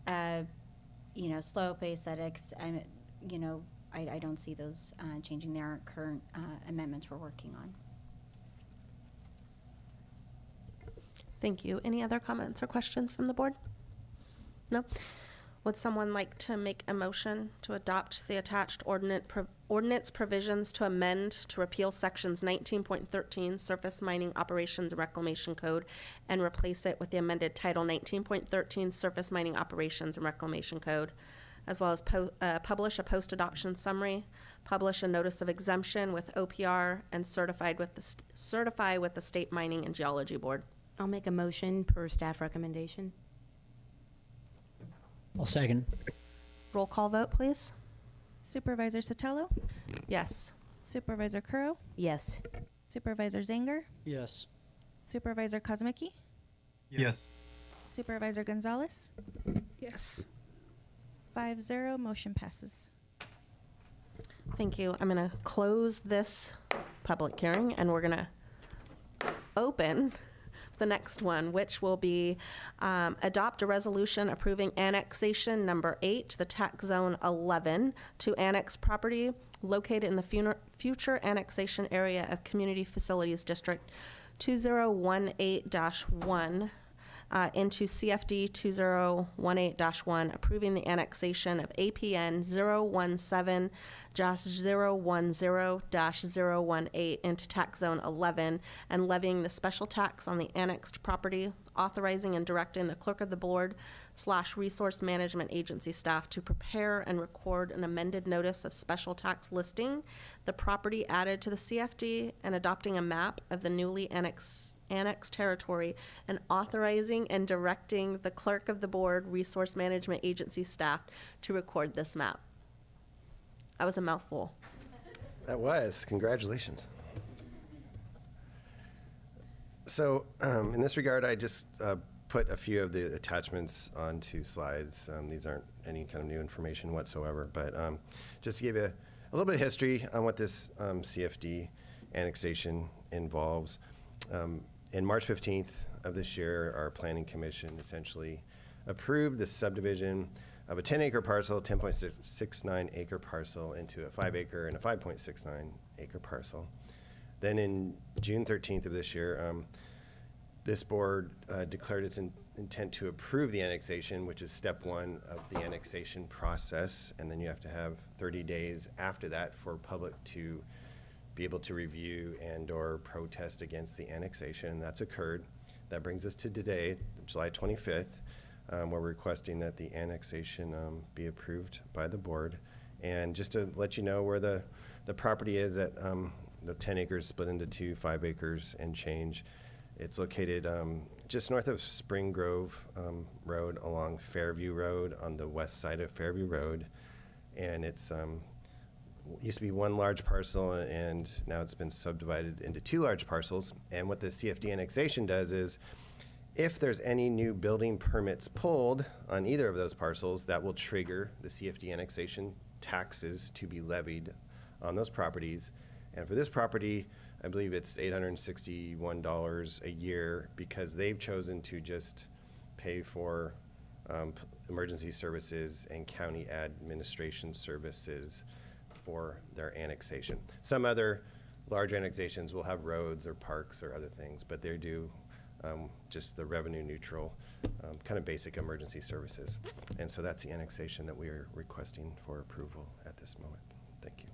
slow pace aesthetics, I don't see those changing. There aren't current amendments we're working on. Thank you. Any other comments or questions from the board? No? Would someone like to make a motion to adopt the attached ordinance provisions to amend to repeal sections 19.13 Surface Mining Operations and Reclamation Code and replace it with the amended title 19.13 Surface Mining Operations and Reclamation Code, as well as publish a post-adoption summary, publish a notice of exemption with OPR, and certify with the State Mining and Geology Board? I'll make a motion per staff recommendation. I'll second. Roll call vote, please. Supervisor Sotelo? Yes. Supervisor Curro? Yes. Supervisor Zanger? Yes. Supervisor Kosmicki? Yes. Supervisor Gonzalez? Yes. 5-0, motion passes. Thank you. I'm going to close this public hearing, and we're going to open the next one, which will be adopt a resolution approving annexation number 8, the tax zone 11, to annex property located in the future annexation area of Community Facilities District 2018-1 into CFD 2018-1, approving the annexation of APN 017-010-018 into tax zone 11 and levying the special tax on the annexed property, authorizing and directing the clerk of the board / resource management agency staff to prepare and record an amended notice of special tax listing the property added to the CFD and adopting a map of the newly annexed territory, and authorizing and directing the clerk of the board resource management agency staff to record this map. That was a mouthful. That was. Congratulations. So in this regard, I just put a few of the attachments onto slides. These aren't any kind of new information whatsoever, but just to give you a little bit of history on what this CFD annexation involves. In March 15th of this year, our Planning Commission essentially approved the subdivision of a 10-acre parcel, 10.69 acre parcel into a 5-acre and a 5.69 acre parcel. Then in June 13th of this year, this board declared its intent to approve the annexation, which is step 1 of the annexation process. And then you have to have 30 days after that for public to be able to review and or protest against the annexation, and that's occurred. That brings us to today, July 25th. We're requesting that the annexation be approved by the board. And just to let you know where the property is at the 10 acres split into two, 5 acres and change. It's located just north of Spring Grove Road along Fairview Road on the west side of Fairview Road. And it's used to be one large parcel, and now it's been subdivided into 2 large parcels. And what the CFD annexation does is, if there's any new building permits pulled on either of those parcels, that will trigger the CFD annexation taxes to be levied on those properties. And for this property, I believe it's $861 a year, because they've chosen to just pay for emergency services and county administration services for their annexation. Some other large annexations will have roads or parks or other things, but they do just the revenue neutral, kind of basic emergency services. And so that's the annexation that we are requesting for approval at this moment. Thank you.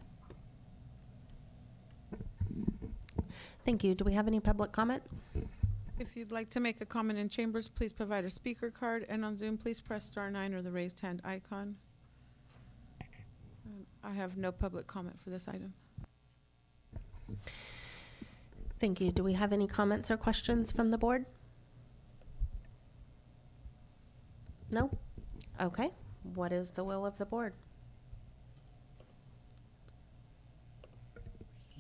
Thank you. Do we have any public comment? If you'd like to make a comment in chambers, please provide a speaker card, and on Zoom, please press *9 or the raised hand icon. I have no public comment for this item. Thank you. Do we have any comments or questions from the board? No? Okay. What is the will of the board?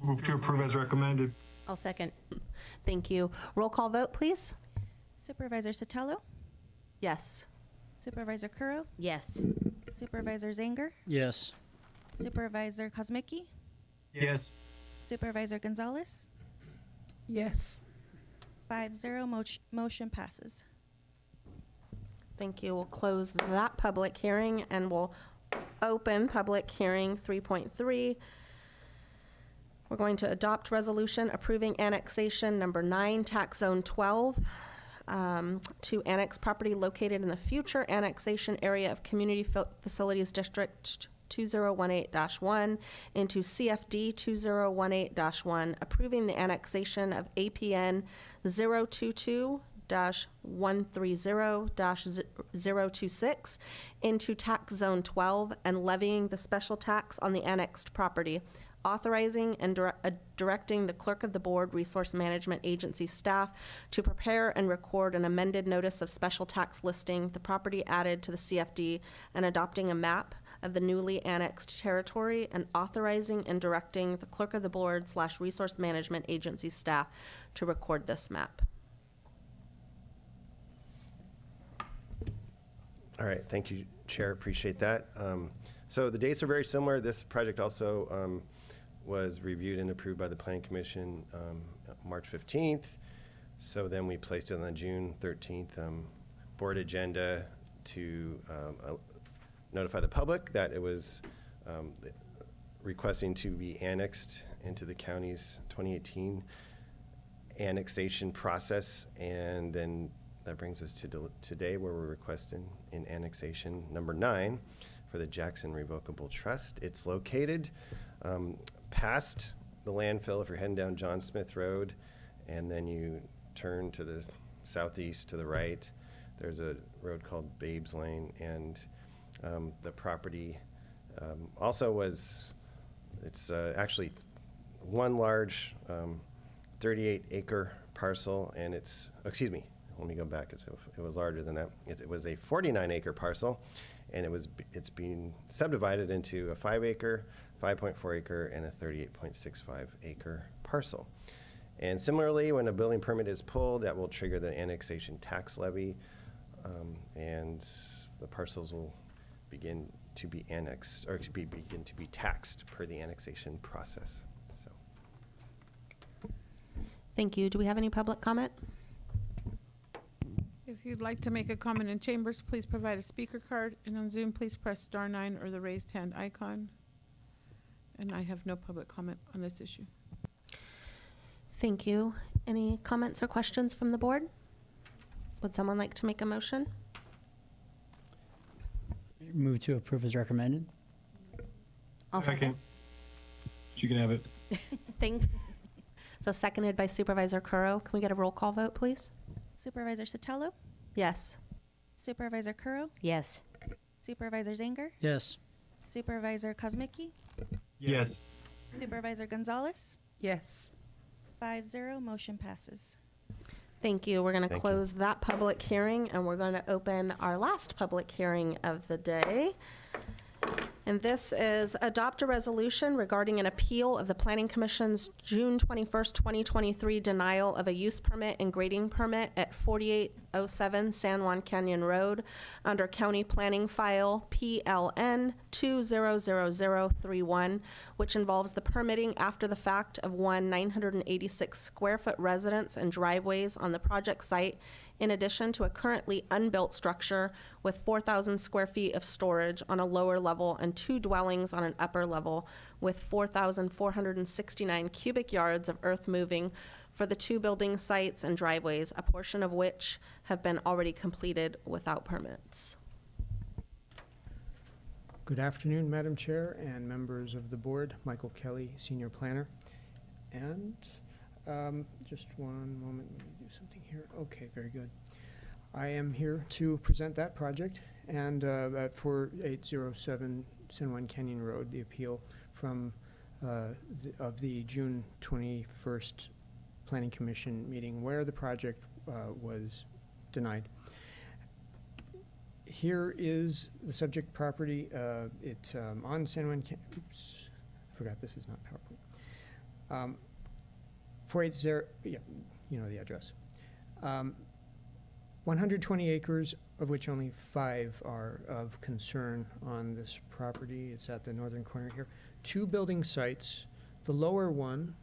Move to approve as recommended. I'll second. Thank you. Roll call vote, please. Supervisor Sotelo? Yes. Supervisor Curro? Yes. Supervisor Zanger? Yes. Supervisor Kosmicki? Yes. Supervisor Gonzalez? Yes. 5-0, motion passes. Thank you. We'll close that public hearing and we'll open public hearing 3.3. We're going to adopt resolution approving annexation number 9, tax zone 12, to annex property located in the future annexation area of Community Facilities District 2018-1 into CFD 2018-1, approving the annexation of APN 022-130-026 into tax zone 12 and levying the special tax on the annexed property, authorizing and directing the clerk of the board, resource management agency staff to prepare and record an amended notice of special tax listing the property added to the CFD and adopting a map of the newly annexed territory, and authorizing and directing the clerk of the board / resource management agency staff to record this map. All right, thank you, Chair. Appreciate that. So the dates are very similar. This project also was reviewed and approved by the Planning Commission March 15th. So then we placed it on the June 13th board agenda to notify the public that it was requesting to be annexed into the county's 2018 annexation process. And then that brings us to today, where we're requesting in annexation number 9 for the Jackson Revocable Trust. It's located past the landfill if you're heading down John Smith Road, and then you turn to the southeast to the right. There's a road called Babes Lane, and the property also was, it's actually one large 38-acre parcel, and it's, excuse me, let me go back. It was larger than that. It was a 49-acre parcel, and it's being subdivided into a 5-acre, 5.4-acre, and a 38.65-acre parcel. And similarly, when a building permit is pulled, that will trigger the annexation tax levy, and the parcels will begin to be annexed, or begin to be taxed per the annexation process. So, thank you. Do we have any public comment? If you'd like to make a comment in chambers, please provide a speaker card, and on Zoom, please press *9 or the raised hand icon. And I have no public comment on this issue. Thank you. Any comments or questions from the board? Would someone like to make a motion? Move to approve as recommended. I'll second. You can have it. Thanks. So seconded by Supervisor Curro. Can we get a roll call vote, please? Supervisor Sotelo? Yes. Supervisor Curro, Yes. Supervisor Zanger, Yes. Supervisor Kozmicki, Yes. Supervisor Gonzalez, Yes. 5-0, motion passes. Thank you. We're going to Thank you. close that public hearing, and we're going to open our last public hearing of the day. And this is adopt a resolution regarding an appeal of the Planning Commission's June 21st, 2023 denial of a use permit and grading permit at 4807 San Juan Canyon Road under County Planning File PLN 200031, which involves the permitting after the fact of one 986 square foot residence and driveways on the project site, in addition to a currently unbuilt structure with 4,000 square feet of storage on a lower level and 2 dwellings on an upper level with 4,469 cubic yards of earth moving for the 2 building sites and driveways, a portion of which have been already completed without permits. Good afternoon, Madam Chair and members of the board. Michael Kelly, Senior Planner. And just one moment, let me do something here. Okay, very good. I am here to present that project and at 4807 San Juan Canyon Road, the appeal from of the June 21st Planning Commission meeting where the project was denied. Here is the subject property. It's on San Juan oops, I forgot this is not PowerPoint. 480, yeah, you know the address. 120 acres, of which only 5 are of concern on this property. It's at the northern corner here. 2 building sites. The lower one,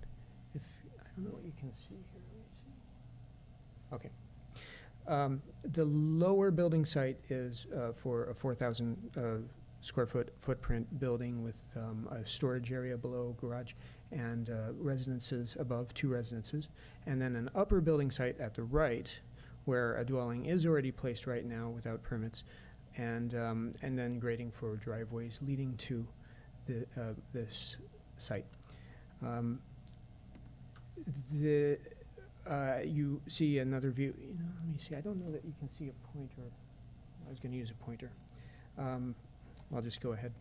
if I don't know what you can see here. Let me see. Okay. The lower building site is for a 4,000 square foot footprint building with a storage area below, garage, and residences above, 2 residences. And then an upper building site at the right where a dwelling is already placed right now without permits, and then grading for driveways leading to the this site. You see another view. You know, let me see. I don't know that you can see a pointer. I was going to use a pointer. I'll just go ahead.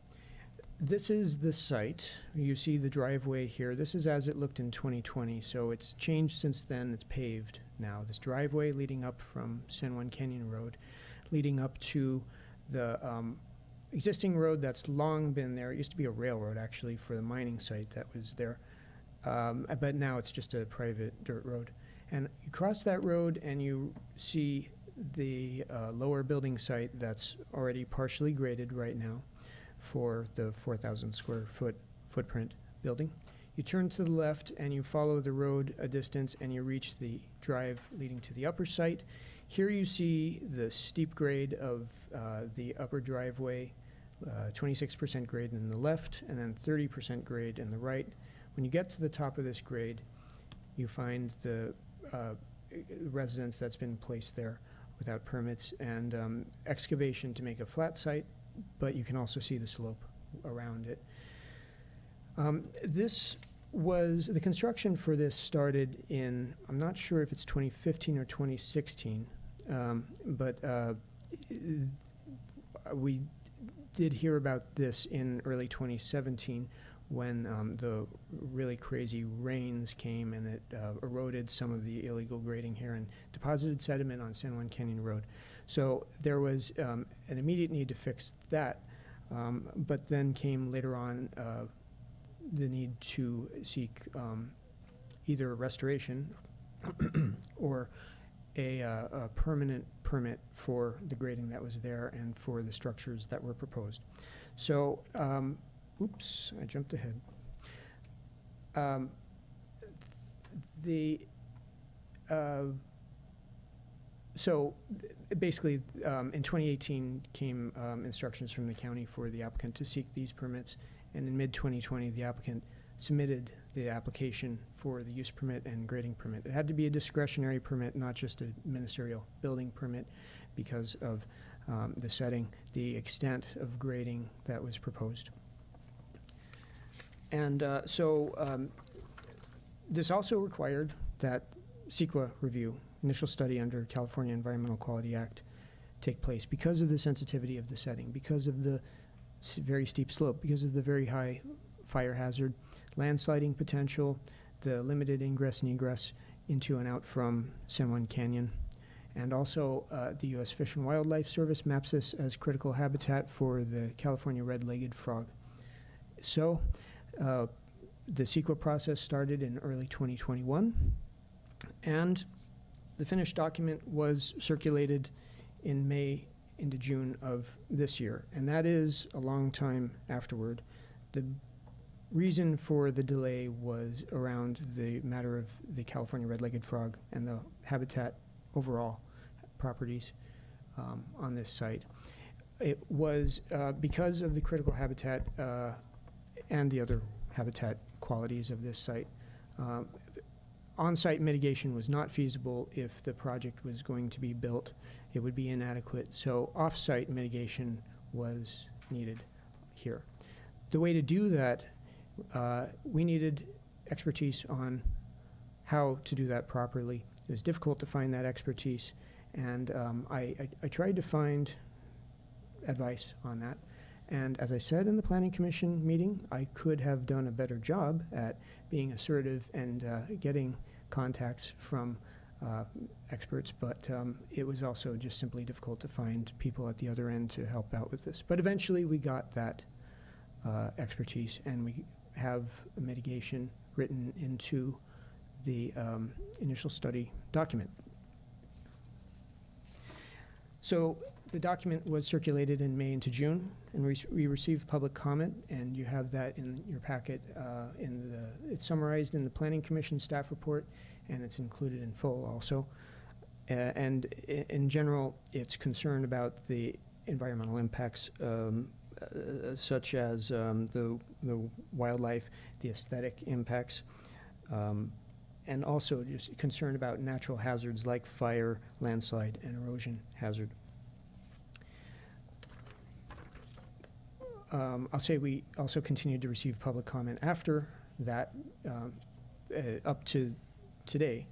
This is the site. You see the driveway here. This is as it looked in 2020, so it's changed since then. It's paved now. This driveway leading up from San Juan Canyon Road, leading up to the existing road that's long been there. It used to be a railroad, actually, for the mining site that was there, but now it's just a private dirt road. And you cross that road and you see the lower building site that's already partially graded right now for the 4,000 square foot footprint building. You turn to the left and you follow the road a distance and you reach the drive leading to the upper site. Here you see the steep grade of the upper driveway, 26% grade in the left and then 30% grade in the right. When you get to the top of this grade, you find the residence that's been placed there without permits and excavation to make a flat site, but you can also see the slope around it. This was, the construction for this started in, I'm not sure if it's 2015 or 2016, but we did hear about this in early 2017 when the really crazy rains came and it eroded some of the illegal grading here and deposited sediment on San Juan Canyon Road. So there was an immediate need to fix that, but then came later on the need to seek either restoration or a permanent permit for the grading that was there and for the structures that were proposed. So, oops, I jumped ahead. So basically, in 2018 came instructions from the county for the applicant to seek these permits, and in mid-2020, the applicant submitted the application for the use permit and grading permit. It had to be a discretionary permit, not just a ministerial building permit, because of the setting, the extent of grading that was proposed. And this also required that CEQA review, initial study under California Environmental Quality Act, take place because of the sensitivity of the setting, because of the very steep slope, because of the very high fire hazard, landsliding potential, the limited ingress and egress into and out from San Juan Canyon. And also, the U.S. Fish and Wildlife Service maps this as critical habitat for the California red-legged frog. So, the CEQA process started in early 2021, and the finished document was circulated in May into June of this year, and that is a long time afterward. The reason for the delay was around the matter of the California red-legged frog and the habitat overall properties on this site. It was because of the critical habitat and the other habitat qualities of this site. On-site mitigation was not feasible if the project was going to be built. It would be inadequate, so off-site mitigation was needed here. The way to do that, we needed expertise on how to do that properly. It was difficult to find that expertise, and I tried to find advice on that. And as I said in the Planning Commission meeting, I could have done a better job at being assertive and getting contacts from experts, but it was also just simply difficult to find people at the other end to help out with this. But eventually we got that expertise, and we have a mitigation written into the initial study document. So the document was circulated in May into June, and we received public comment, and you have that in your packet. It's summarized in the Planning Commission staff report, and it's included in full also. And in general, it's concerned about the environmental impacts, such as the wildlife, the aesthetic impacts, and also just concerned about natural hazards like fire, landslide, and erosion hazard. I'll say we also continued to receive public comment after that, up to today,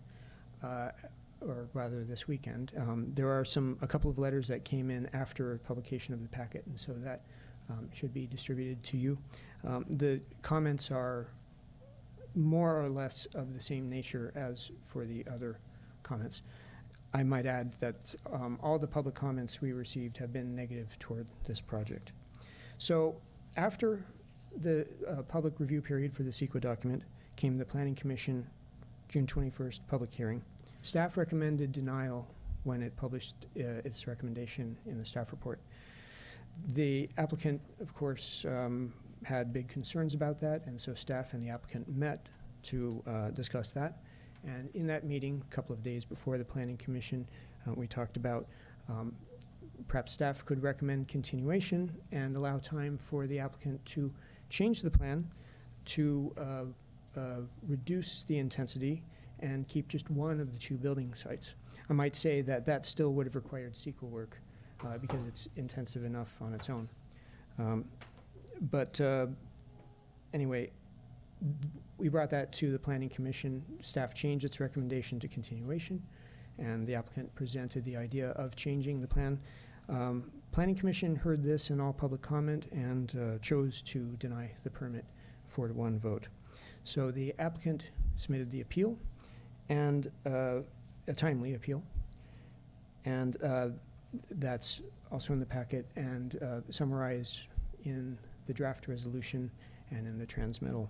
or rather this weekend. There are a couple of letters that came in after publication of the packet, and so that should be distributed to you. The comments are more or less of the same nature as for the other comments. I might add that all the public comments we received have been negative toward this project. So after the public review period for the CEQA document came the Planning Commission June 21st public hearing. Staff recommended denial when it published its recommendation in the staff report. The applicant, of course, had big concerns about that, and so staff and the applicant met to discuss that. And in that meeting, a couple of days before the Planning Commission, we talked about perhaps staff could recommend continuation and allow time for the applicant to change the plan to reduce the intensity and keep just one of the two building sites. I might say that that still would have required CEQA work because it's intensive enough on its own. Anyway, we brought that to the Planning Commission. Staff changed its recommendation to continuation, and the applicant presented the idea of changing the plan. Planning Commission heard this in all public comment and chose to deny the permit 4-1 vote. So the applicant submitted the appeal, and a timely appeal, and that's also in the packet and summarized in the draft resolution and in the transmittal.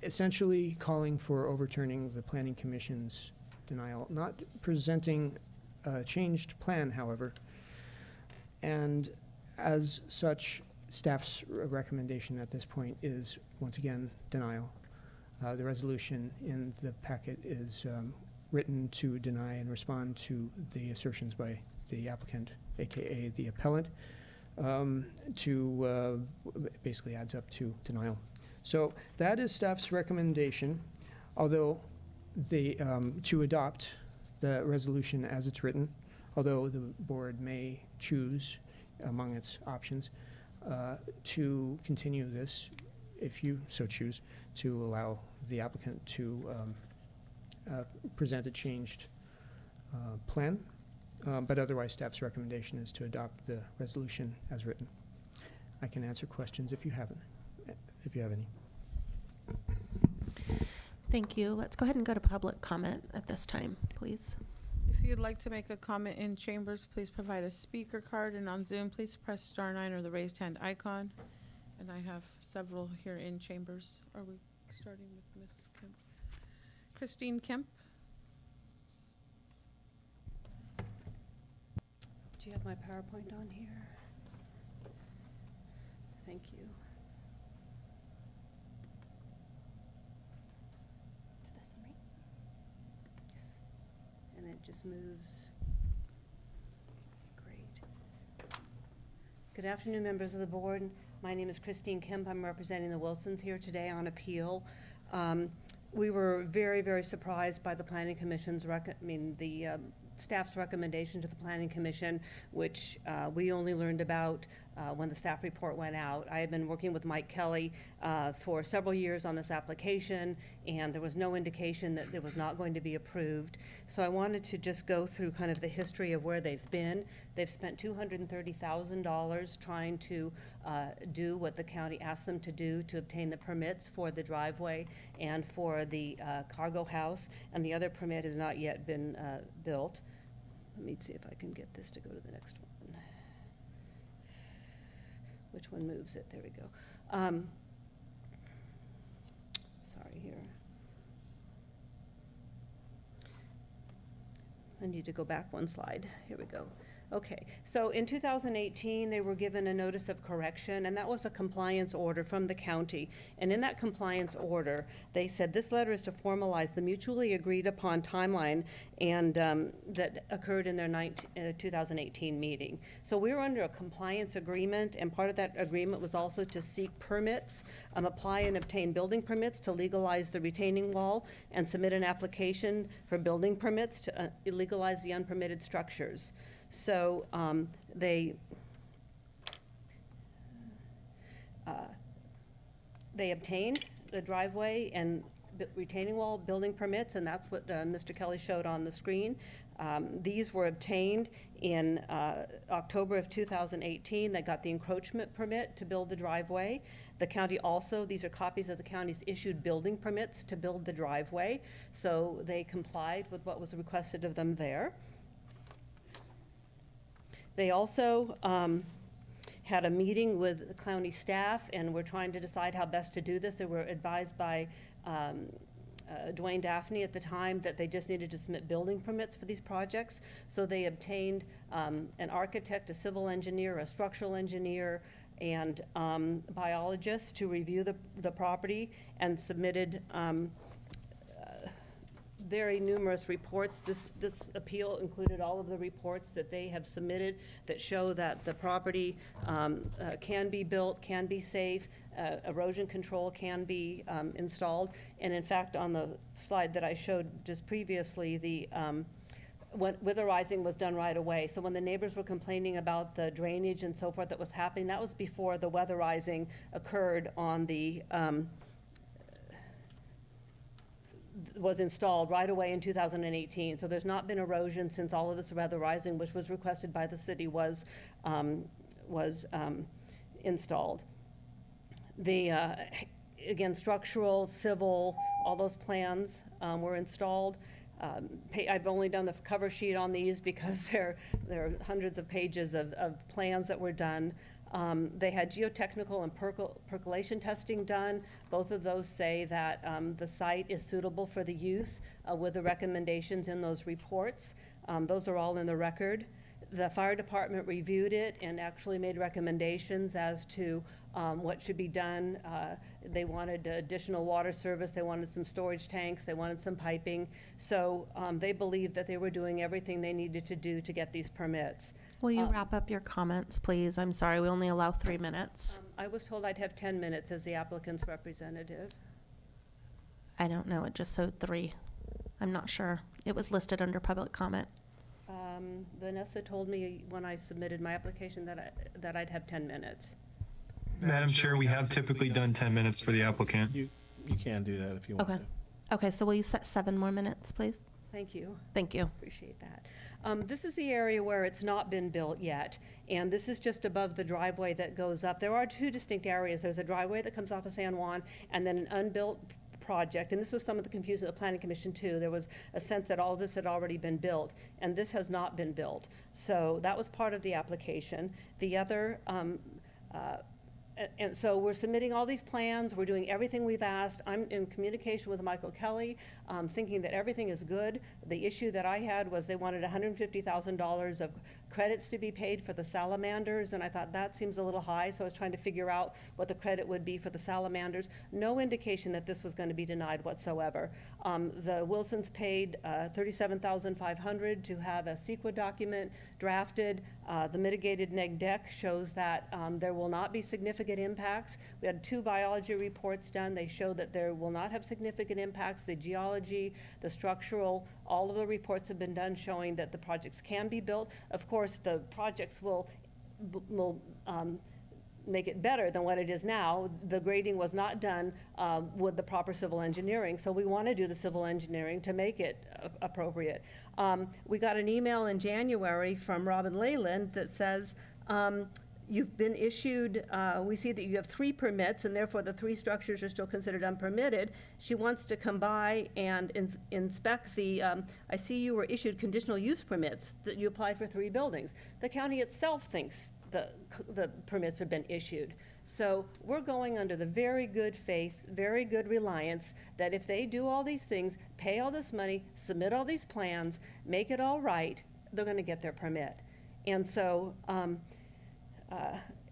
Essentially calling for overturning the Planning Commission's denial, not presenting a changed plan, however, and as such, staff's recommendation at this point is, once again, denial. The resolution in the packet is written to deny and respond to the assertions by the applicant, aka the appellant, basically adds up to denial. So that is staff's recommendation, although to adopt the resolution as it's written, although the board may choose among its options to continue this, if you so choose, to allow the applicant to present a changed plan. But otherwise, staff's recommendation is to adopt the resolution as written. I can answer questions if you have any. Thank you. Let's go ahead and go to public comment at this time, please. If you'd like to make a comment in chambers, please provide a speaker card, and on Zoom, please press star 9 or the raised hand icon. And I have several here in chambers. Are we starting with Ms. Kemp? Christine Kemp? Do you have my PowerPoint on here? Thank you. It's this one, right? Yes. And it just moves. Great. Good afternoon, members of the board. My name is Christine Kemp. I'm representing the Wilsons here today on appeal. We were very, very surprised by the Planning Commission's staff's recommendation to the Planning Commission, which we only learned about when the staff report went out. I had been working with Mike Kelly for several years on this application, and there was no indication that it was not going to be approved. So I wanted to just go through kind of the history of where they've been. They've spent $230,000 trying to do what the county asked them to do to obtain the permits for the driveway and for the cargo house, and the other permit has not yet been built. Let me see if I can get this to go to the next one. Which one moves it? There we go. Sorry here. I need to go back one slide. Here we go. Okay, so in 2018, they were given a notice of correction, and that was a compliance order from the county. And in that compliance order, they said this letter is to formalize the mutually agreed upon timeline and that occurred in their 2018 meeting. So we were under a compliance agreement, and part of that agreement was also to seek permits, apply and obtain building permits to legalize the retaining wall, and submit an application for building permits to legalize the unpermitted structures. So they obtained the driveway and retaining wall building permits, and that's what Mr. Kelly showed on the screen. These were obtained in October of 2018. They got the encroachment permit to build the driveway. The county also, these are copies of the county's issued building permits to build the driveway, so they complied with what was requested of them there. They also had a meeting with the county staff, and were trying to decide how best to do this. They were advised by Dwayne Daphne at the time that they just needed to submit building permits for these projects. So they obtained an architect, a civil engineer, a structural engineer, and biologist to review the property, and submitted very numerous reports. This appeal included all of the reports that they have submitted that show that the property can be built, can be safe, erosion control can be installed. And in fact, on the slide that I showed just previously, the weatherizing was done right away. So when the neighbors were complaining about the drainage and so forth that was happening, that was before the weatherizing occurred on the was installed right away in 2018. So there's not been erosion since all of this weatherizing, which was requested by the city, was installed. The again, structural, civil, all those plans were installed. I've only done the cover sheet on these because there are hundreds of pages of plans that were done. They had geotechnical and percolation testing done. Both of those say that the site is suitable for the use with the recommendations in those reports. Those are all in the record. The fire department reviewed it and actually made recommendations as to what should be done. They wanted additional water service, they wanted some storage tanks, they wanted some piping. So they believed that they were doing everything they needed to do to get these permits. Will you wrap up your comments, please? I'm sorry, we only allow 3 minutes. I was told I'd have 10 minutes as the applicant's representative. I don't know, it just showed 3. I'm not sure. It was listed under public comment. Vanessa told me when I submitted my application that I'd have 10 minutes. Madam Chair, we have typically done 10 minutes for the applicant. You can do that if you want Okay. to. Okay, so will you set 7 more minutes, please? Thank you. Thank you. Appreciate that. This is the area where it's not been built yet, and this is just above the driveway that goes up. There are two distinct areas. There's a driveway that comes off of San Juan, and then an unbuilt project, and this was some of the confusion of the Planning Commission too. There was a sense that all this had already been built, and this has not been built. So that was part of the application. The other, and so we're submitting all these plans, we're doing everything we've asked. I'm in communication with Michael Kelly, thinking that everything is good. The issue that I had was they wanted $150,000 of credits to be paid for the salamanders, and I thought that seems a little high, so I was trying to figure out what the credit would be for the salamanders. No indication that this was going to be denied whatsoever. The Wilsons paid $37,500 to have a CEQA document drafted. The mitigated neg deck shows that there will not be significant impacts. We had 2 biology reports done. They show that there will not have significant impacts. The geology, the structural, all of the reports have been done showing that the projects can be built. Of course, the projects will make it better than what it is now. The grading was not done with the proper civil engineering, so we want to do the civil engineering to make it appropriate. We got an email in January from Robin Leyland that says, you've been issued, we see that you have 3 permits, and therefore the 3 structures are still considered unpermitted. She wants to come by and inspect the, I see you were issued conditional use permits, that you applied for 3 buildings. The county itself thinks the permits have been issued. So we're going under the very good faith, very good reliance that if they do all these things, pay all this money, submit all these plans, make it all right, they're going to get their permit. And so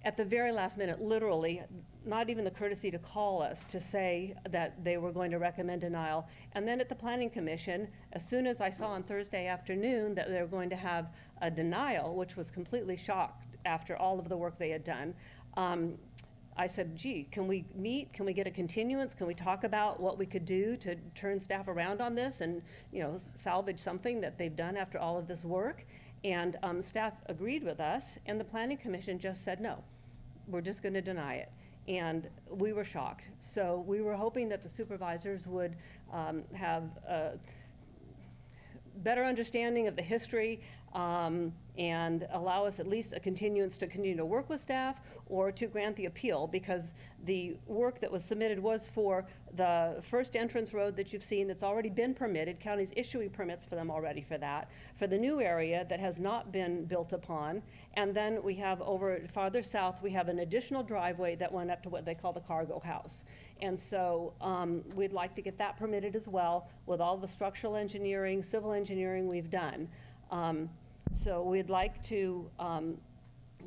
at the very last minute, literally, not even the courtesy to call us to say that they were going to recommend denial. And then at the Planning Commission, as soon as I saw on Thursday afternoon that they were going to have a denial, which was completely shocked after all of the work they had done, I said, gee, can we meet? Can we get a continuance? Can we talk about what we could do to turn staff around on this and, you know, salvage something that they've done after all of this work? And staff agreed with us, and the Planning Commission just said, no, we're just going to deny it. And we were shocked. So we were hoping that the supervisors would have a better understanding of the history and allow us at least a continuance to continue to work with staff or to grant the appeal, because the work that was submitted was for the first entrance road that you've seen that's already been permitted. County's issuing permits for them already for that. For the new area that has not been built upon. And then we have over farther south, we have an additional driveway that went up to what they call the cargo house. And so we'd like to get that permitted as well with all the structural engineering, civil engineering we've done. So we'd like to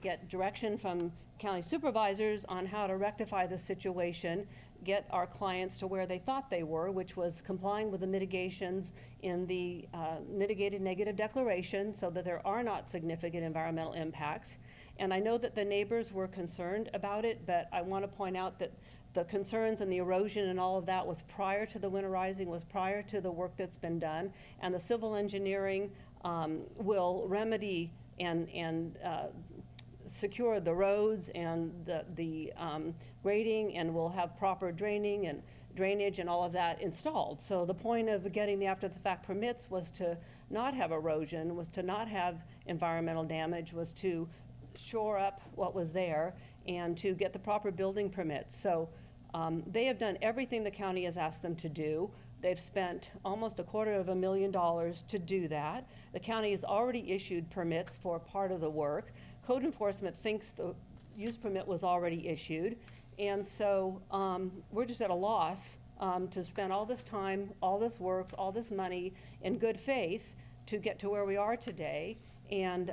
get direction from county supervisors on how to rectify the situation, get our clients to where they thought they were, which was complying with the mitigations in the mitigated negative declaration so that there are not significant environmental impacts. And I know that the neighbors were concerned about it, but I want to point out that the concerns and the erosion and all of that was prior to the winterizing, was prior to the work that's been done. And the civil engineering will remedy and secure the roads and the grading, and will have proper draining and drainage and all of that installed. So the point of getting the after-the-fact permits was to not have erosion, was to not have environmental damage, was to shore up what was there and to get the proper building permits. So they have done everything the county has asked them to do. They've spent almost $250,000 to do that. The county has already issued permits for part of the work. Code enforcement thinks the use permit was already issued. And so we're just at a loss to spend all this time, all this work, all this money in good faith to get to where we are today. And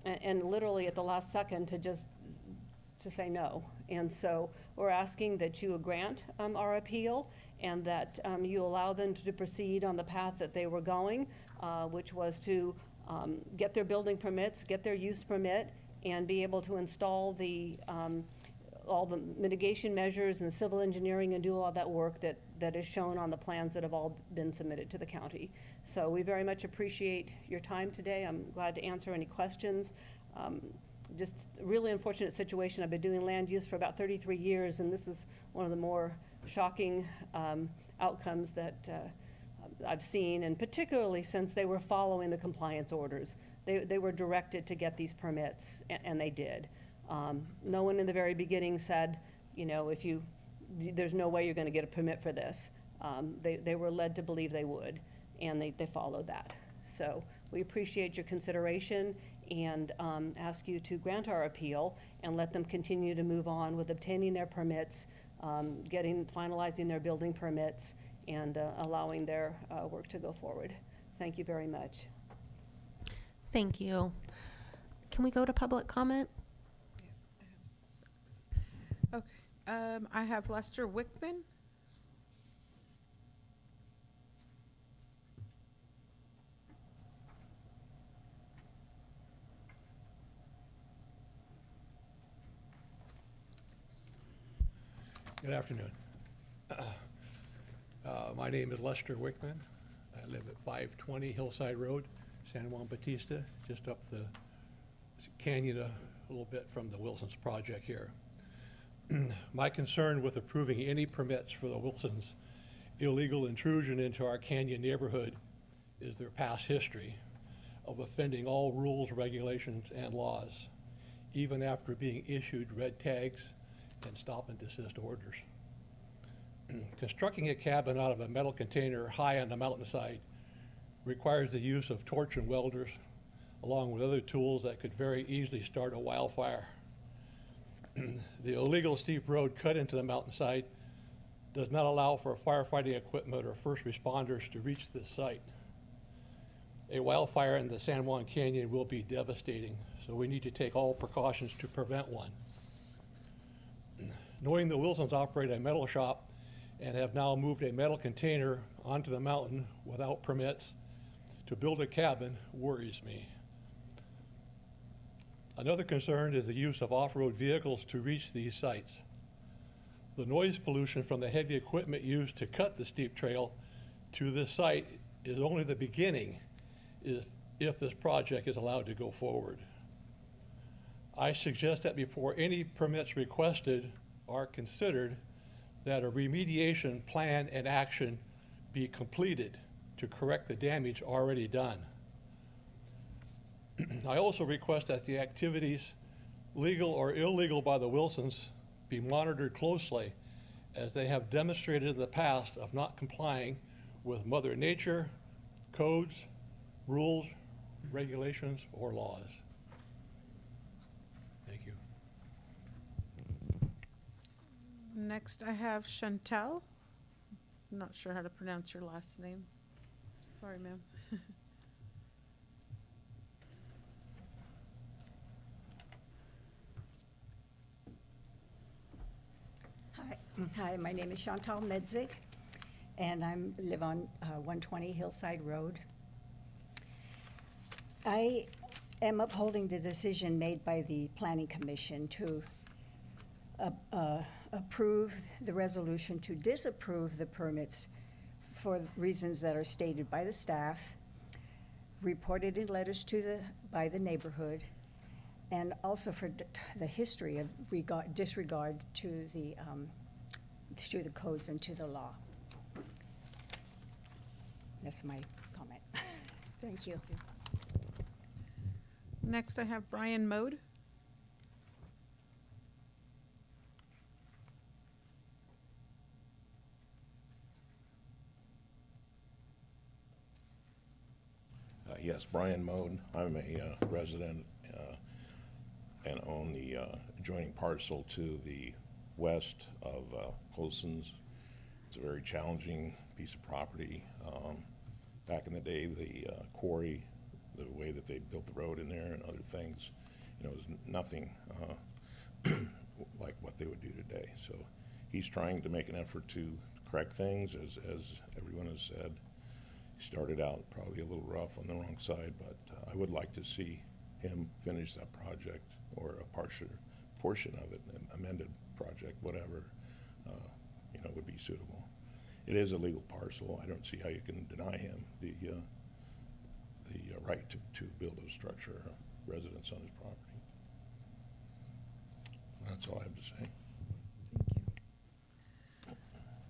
literally at the last second to say no. And so we're asking that you grant our appeal and that you allow them to proceed on the path that they were going, which was to get their building permits, get their use permit, and be able to install all the mitigation measures and civil engineering and do all that work that is shown on the plans that have all been submitted to the county. So we very much appreciate your time today. I'm glad to answer any questions. Just a really unfortunate situation. I've been doing land use for about 33 years, and this is one of the more shocking outcomes that I've seen, and particularly since they were following the compliance orders. They were directed to get these permits, and they did. No one in the very beginning said, you know, there's no way you're going to get a permit for this. They were led to believe they would, and they followed that. So we appreciate your consideration and ask you to grant our appeal and let them continue to move on with obtaining their permits, finalizing their building permits, and allowing their work to go forward. Thank you very much. Thank you. Can we go to public comment? Okay, I have Lester Wickman. Good afternoon. My name is Lester Wickman. I live at 520 Hillside Road, San Juan Bautista, just up the canyon a little bit from the Wilson's project here. My concern with approving any permits for the Wilson's illegal intrusion into our canyon neighborhood is their past history of offending all rules, regulations, and laws, even after being issued red tags and stop and desist orders. Constructing a cabin out of a metal container high on the mountainside requires the use of torch and welders, along with other tools that could very easily start a wildfire. The illegal steep road cut into the mountainside does not allow for firefighting equipment or first responders to reach this site. A wildfire in the San Juan Canyon will be devastating, so we need to take all precautions to prevent one. Knowing the Wilsons operate a metal shop and have now moved a metal container onto the mountain without permits to build a cabin worries me. Another concern is the use of off-road vehicles to reach these sites. The noise pollution from the heavy equipment used to cut the steep trail to this site is only the beginning if this project is allowed to go forward. I suggest that before any permits requested are considered, that a remediation plan and action be completed to correct the damage already done. I also request that the activities, legal or illegal by the Wilsons, be monitored closely, as they have demonstrated in the past of not complying with Mother Nature, codes, rules, regulations, or laws. Thank you. Next, I have Chantel. I'm not sure how to pronounce your last name. Sorry, ma'am. Hi, my name is Chantal Medzik, and I live on 120 Hillside Road. I am upholding the decision made by the Planning Commission to approve the resolution to disapprove the permits for reasons that are stated by the staff, reported in letters by the neighborhood, and also for the history of disregard to the codes and to the law. That's my comment. Thank you. Next, I have Brian Mode. Yes, Brian Mode. I'm a resident and own the adjoining parcel to the west of Wilson's. It's a very challenging piece of property. Back in the day, the quarry, the way that they built the road in there and other things, you know, was nothing like what they would do today. So he's trying to make an effort to correct things, as everyone has said. He started out probably a little rough on the wrong side, but I would like to see him finish that project, or a portion of it, an amended project, whatever, you know, would be suitable. It is a legal parcel. I don't see how you can deny him the right to build a structure, a residence on his property. That's all I have to say. Thank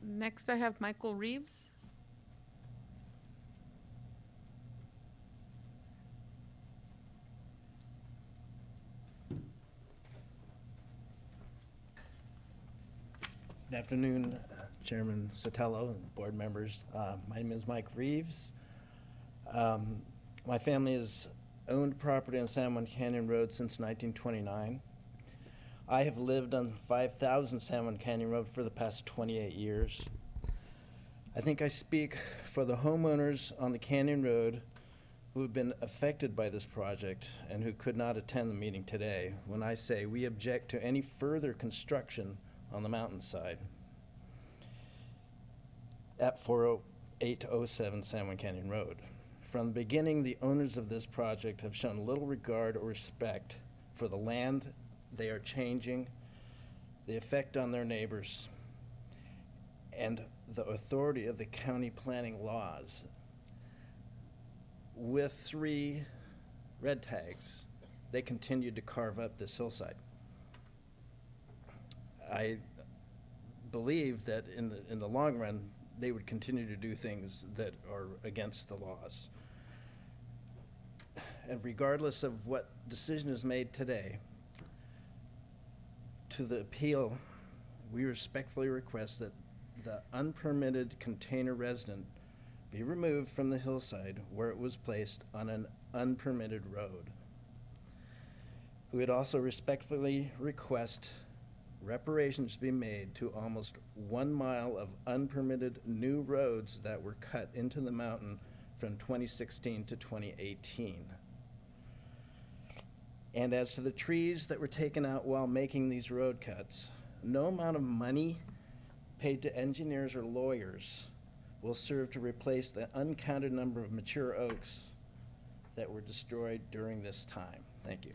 you. Next, I have Michael Reeves. Good afternoon, Chairman Sotelo and board members. My name is Mike Reeves. My family has owned property on San Juan Canyon Road since 1929. I have lived on 5,000 San Juan Canyon Road for the past 28 years. I think I speak for the homeowners on the Canyon Road who have been affected by this project and who could not attend the meeting today when I say we object to any further construction on the mountainside at 40807 San Juan Canyon Road. From the beginning, the owners of this project have shown little regard or respect for the land they are changing, the effect on their neighbors, and the authority of the county planning laws. With 3 red tags, they continued to carve up this hillside. I believe that in the long run, they would continue to do things that are against the laws. And regardless of what decision is made today, to the appeal, we respectfully request that the unpermitted container resident be removed from the hillside where it was placed on an unpermitted road. We would also respectfully request reparations be made to almost 1 mile of unpermitted new roads that were cut into the mountain from 2016 to 2018. And as to the trees that were taken out while making these road cuts, no amount of money paid to engineers or lawyers will serve to replace the uncounted number of mature oaks that were destroyed during this time. Thank you.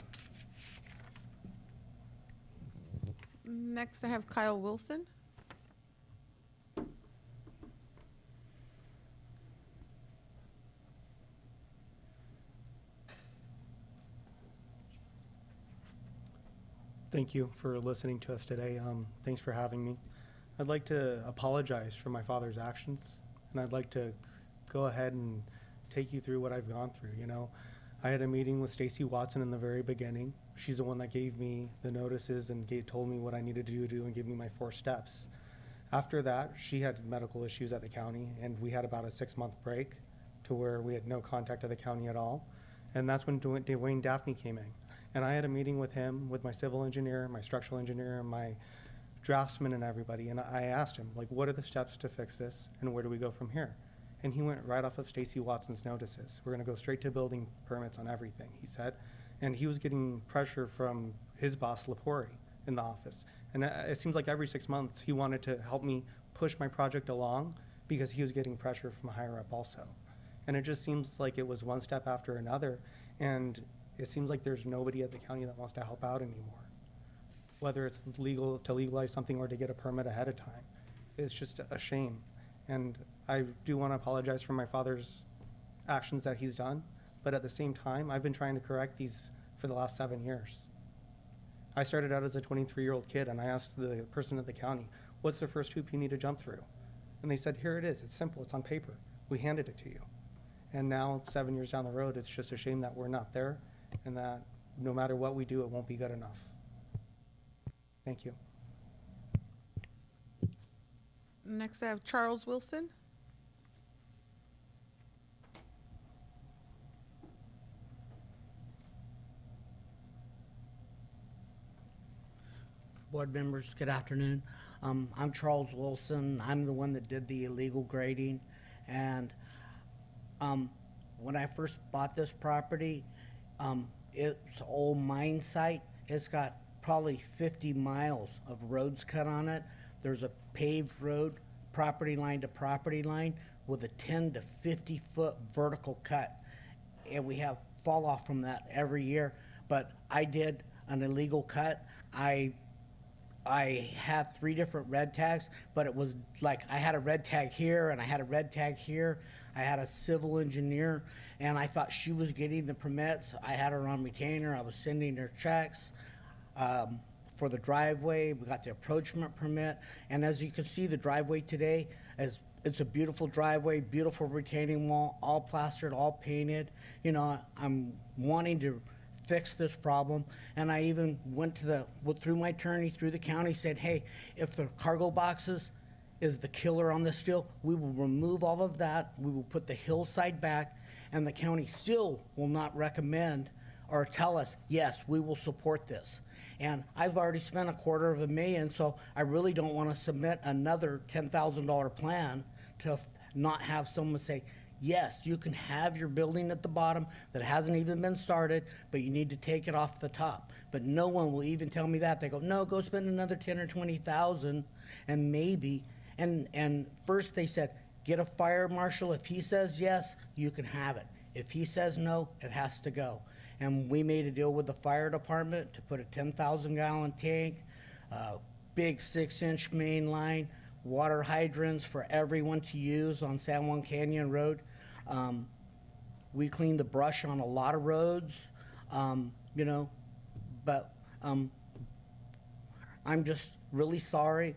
Next, I have Kyle Wilson. Thank you for listening to us today. Thanks for having me. I'd like to apologize for my father's actions, and I'd like to go ahead and take you through what I've gone through. You know, I had a meeting with Stacy Watson in the very beginning. She's the one that gave me the notices and told me what I needed to do and give me my 4 steps. After that, she had medical issues at the county, and we had about a 6-month break to where we had no contact of the county at all. And that's when Dwayne Daphne came in. And I had a meeting with him, with my civil engineer, my structural engineer, my draftsman, and everybody. And I asked him, like, what are the steps to fix this, and where do we go from here? And he went right off of Stacy Watson's notices. We're going to go straight to building permits on everything, he said. And he was getting pressure from his boss, Lepori, in the office. And it seems like every 6 months he wanted to help me push my project along because he was getting pressure from higher up also. And it just seems like it was one step after another. And it seems like there's nobody at the county that wants to help out anymore. Whether it's legal to legalize something or to get a permit ahead of time. It's just a shame. And I do want to apologize for my father's actions that he's done. But at the same time, I've been trying to correct these for the last 7 years. I started out as a 23-year-old kid, and I asked the person at the county, what's the first hoop you need to jump through? And they said, here it is. It's simple. It's on paper. We handed it to you. And now, 7 years down the road, it's just a shame that we're not there and that no matter what we do, it won't be good enough. Thank you. Next, I have Charles Wilson. Board members, good afternoon. I'm Charles Wilson. I'm the one that did the illegal grading. And when I first bought this property, it's an old mine site. It's got probably 50 miles of roads cut on it. There's a paved road, property line to property line, with a 10 to 50 foot vertical cut. And we have fall off from that every year. But I did an illegal cut. I had 3 different red tags, but it was like I had a red tag here and I had a red tag here. I had a civil engineer, and I thought she was getting the permits. I had her on retainer. I was sending her checks for the driveway. We got the approachment permit, and as you can see, the driveway today it's a beautiful driveway, beautiful retaining wall, all plastered, all painted. You know, I'm wanting to fix this problem. And I even went to through my attorney, through the county, said, hey, if the cargo boxes is the killer on this deal, we will remove all of that. We will put the hillside back, and the county still will not recommend or tell us, yes, we will support this. And I've already spent $250,000, so I really don't want to submit another $10,000 plan to not have someone say, yes, you can have your building at the bottom that hasn't even been started, but you need to take it off the top. But no one will even tell me that. They go, no, go spend another 10 or 20,000, and maybe. And first they said, get a fire marshal. If he says yes, you can have it. If he says no, it has to go. And we made a deal with the fire department to put a 10,000-gallon tank, big 6-inch main line, water hydrants for everyone to use on San Juan Canyon Road. We cleaned the brush on a lot of roads, you know, but I'm just really sorry.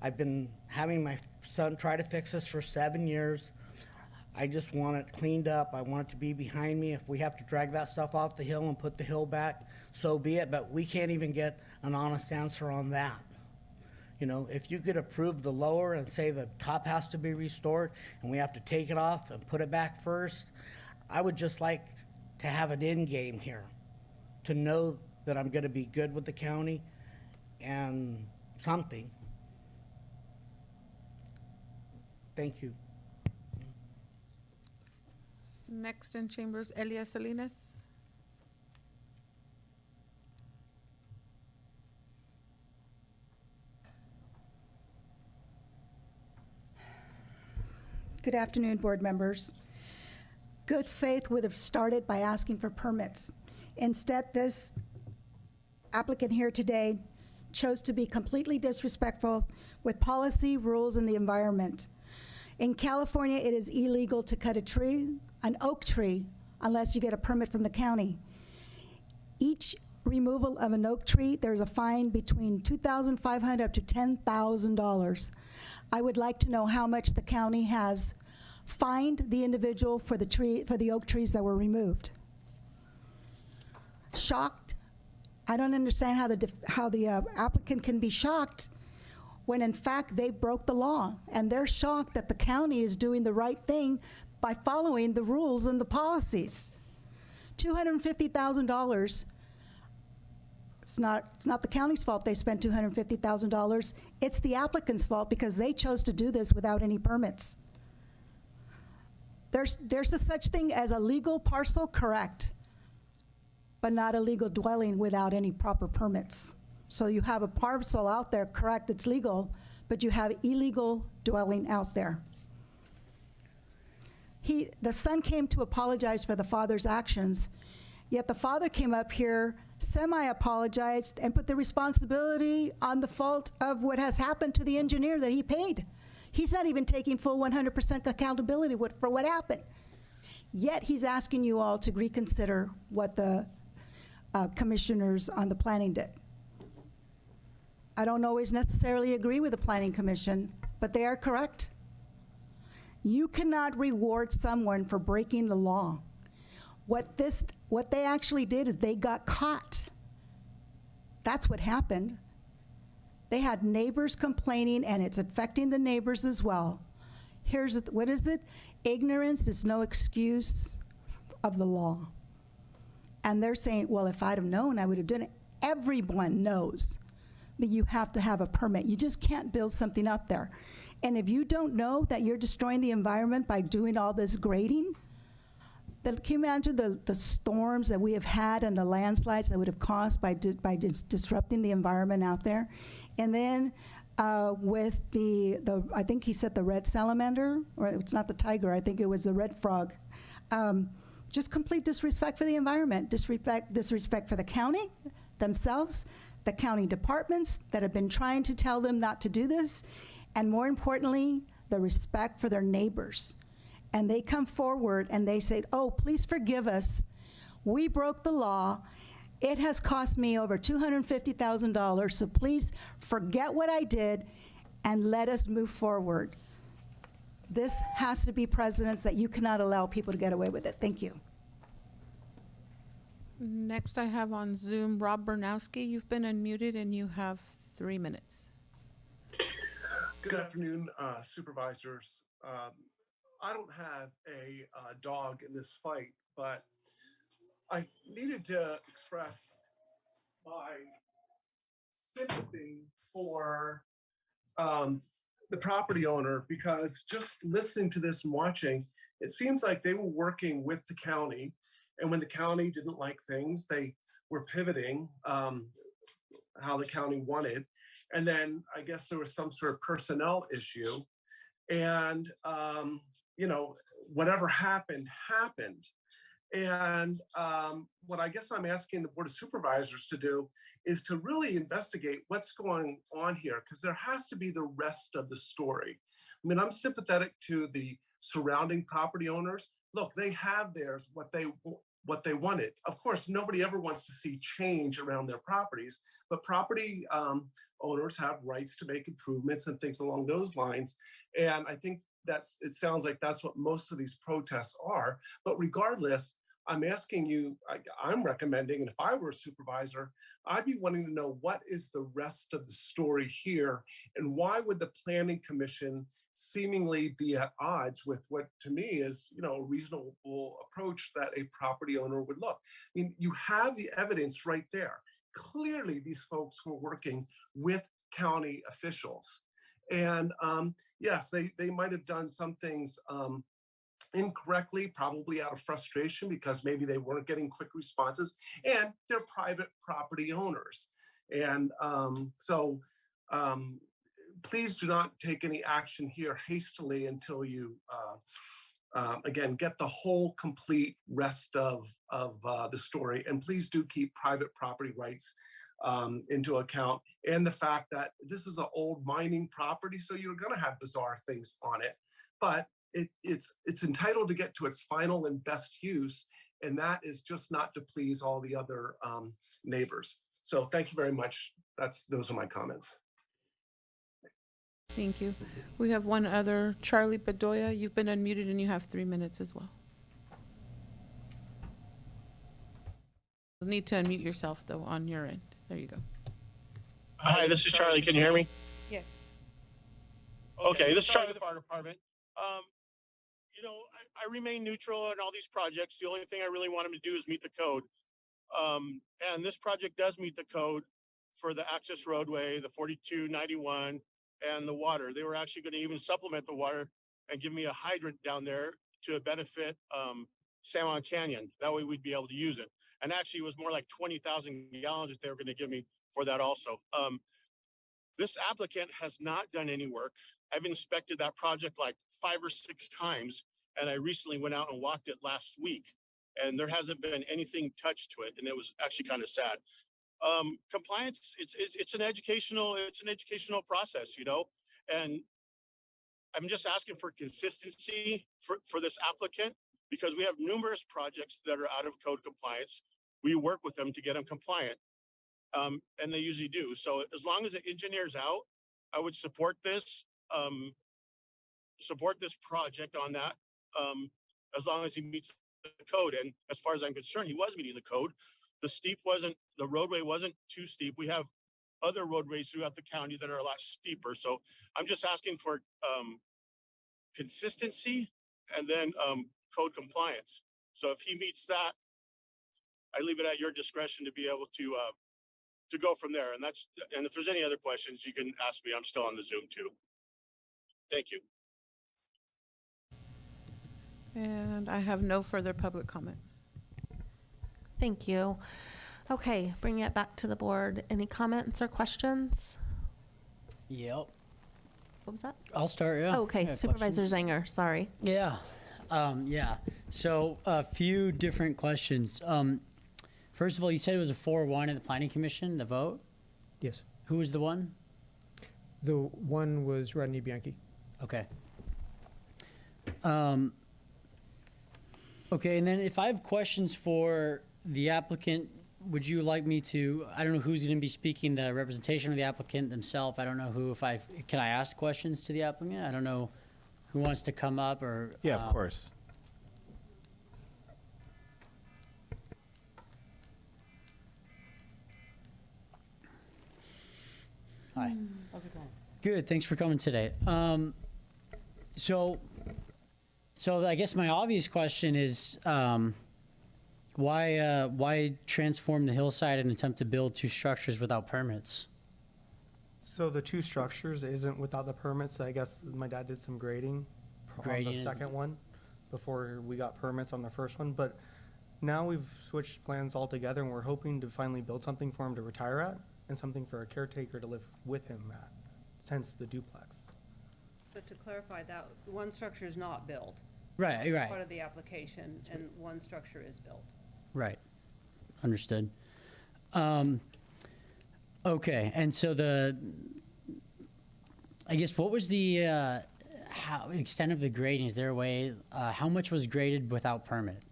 I've been having my son try to fix this for 7 years. I just want it cleaned up. I want it to be behind me. If we have to drag that stuff off the hill and put the hill back, so be it. But we can't even get an honest answer on that. You know, if you could approve the lower and say the top has to be restored and we have to take it off and put it back first, I would just like to have an end game here, to know that I'm going to be good with the county and something. Thank you. Next in chambers, Elia Salinas. Good afternoon, board members. Good faith would have started by asking for permits. Instead, this applicant here today chose to be completely disrespectful with policy, rules, and the environment. In California, it is illegal to cut a tree, an oak tree, unless you get a permit from the county. Each removal of an oak tree, there's a fine between $2,500 up to $10,000. I would like to know how much the county has fined the individual for the oak trees that were removed. Shocked? I don't understand how the applicant can be shocked when in fact they broke the law, and they're shocked that the county is doing the right thing by following the rules and the policies. $250,000. It's not the county's fault they spent $250,000. It's the applicant's fault because they chose to do this without any permits. There's a such thing as a legal parcel, correct, but not a legal dwelling without any proper permits. So you have a parcel out there, correct, it's legal, but you have illegal dwelling out there. The son came to apologize for the father's actions, yet the father came up here, semi-apologized, and put the responsibility on the fault of what has happened to the engineer that he paid. He's not even taking full 100% accountability for what happened. Yet he's asking you all to reconsider what the commissioners on the planning did. I don't always necessarily agree with the planning commission, but they are correct. You cannot reward someone for breaking the law. What they actually did is they got caught. That's what happened. They had neighbors complaining, and it's affecting the neighbors as well. What is it? Ignorance is no excuse of the law. And they're saying, well, if I'd have known, I would have done it. Everyone knows that you have to have a permit. You just can't build something up there. And if you don't know that you're destroying the environment by doing all this grading, then can you imagine the storms that we have had and the landslides that would have caused by disrupting the environment out there? And then with I think he said the red salamander, or it's not the tiger, I think it was the red frog. Just complete disrespect for the environment, disrespect for the county themselves, the county departments that have been trying to tell them not to do this, and more importantly, the respect for their neighbors. And they come forward and they say, oh, please forgive us. We broke the law. It has cost me over $250,000, so please forget what I did and let us move forward. This has to be precedence that you cannot allow people to get away with it. Thank you. Next, I have on Zoom Rob Bernowski. You've been unmuted and you have 3 minutes. Good afternoon, supervisors. I don't have a dog in this fight, but I needed to express my sympathy for the property owner, because just listening to this and watching, it seems like they were working with the county, and when the county didn't like things, they were pivoting how the county wanted. And then I guess there was some sort of personnel issue, and whatever happened happened. And what I guess I'm asking the Board of Supervisors to do is to really investigate what's going on here, because there has to be the rest of the story. I mean, I'm sympathetic to the surrounding property owners. Look, they have theirs, what they wanted. Of course, nobody ever wants to see change around their properties, but property owners have rights to make improvements and things along those lines. And I think it sounds like that's what most of these protests are. But regardless, I'm asking you, I'm recommending, and if I were a supervisor, I'd be wanting to know what is the rest of the story here, and why would the Planning Commission seemingly be at odds with what to me is, a reasonable approach that a property owner would look. I mean, you have the evidence right there. Clearly, these folks were working with county officials. And yes, they might have done some things incorrectly, probably out of frustration, because maybe they weren't getting quick responses, and they're private property owners. And so please do not take any action here hastily until you, again, get the whole complete rest of the story. And please do keep private property rights into account, and the fact that this is an old mining property, so you're going to have bizarre things on it, but it's entitled to get to its final and best use, and that is just not to please all the other neighbors. So thank you very much. Those are my comments. Thank you. We have one other, Charlie Bedoya. You've been unmuted and you have 3 minutes as well. You'll need to unmute yourself though on your end. There you go. Hi, this is Charlie. Can you hear me? Yes. Okay, this is Charlie with the fire department. I remain neutral on all these projects. The only thing I really want them to do is meet the code. And this project does meet the code for the access roadway, the 4291, and the water. They were actually going to even supplement the water and give me a hydrant down there to benefit San Juan Canyon. That way we'd be able to use it. And actually it was more like 20,000 gallons that they were going to give me for that also. This applicant has not done any work. I've inspected that project like 5 or 6 times, and I recently went out and walked it last week, and there hasn't been anything touched to it, and it was actually kind of sad. Compliance, it's an educational process, and I'm just asking for consistency for this applicant, because we have numerous projects that are out of code compliance. We work with them to get them compliant, and they usually do. So as long as the engineer's out, I would support this project on that, as long as he meets the code. And as far as I'm concerned, he was meeting the code. The roadway wasn't too steep. We have other roadways throughout the county that are a lot steeper. So I'm just asking for consistency and then code compliance. So if he meets that, I leave it at your discretion to be able to go from there. And if there's any other questions, you can ask me. I'm still on the Zoom too. Thank you. And I have no further public comment. Thank you. Okay, bringing it back to the board. Any comments or questions? Yep. What was that? I'll start, yeah. Oh, okay, Yeah, Supervisor questions? Zanger, sorry. Yeah. So a few different questions. First of all, you said it was a 4-1 in the Planning Commission, the vote? Yes. Who was the one? The one was Rodney Bianchi. Okay. Okay, and then if I have questions for the applicant, would you like me to, I don't know who's going to be speaking, the representation of the applicant themselves. I don't know who, can I ask questions to the applicant? I don't know who wants to come up or. Yeah, of course. Hi. How's it going? Good. Thanks for coming today. So I guess my obvious question is, why transform the hillside and attempt to build 2 structures without permits? So the 2 structures isn't without the permits. I guess my dad did some grading on Grading the is- second one before we got permits on the first one. But now we've switched plans altogether, and we're hoping to finally build something for him to retire at and something for a caretaker to live with him at, hence the duplex. But to clarify, that one structure is not built. Right, It's right. part of the application, and one structure is built. Right. Understood. Okay. And so I guess what was the extent of the grading? Is there a way, how much was graded without permit?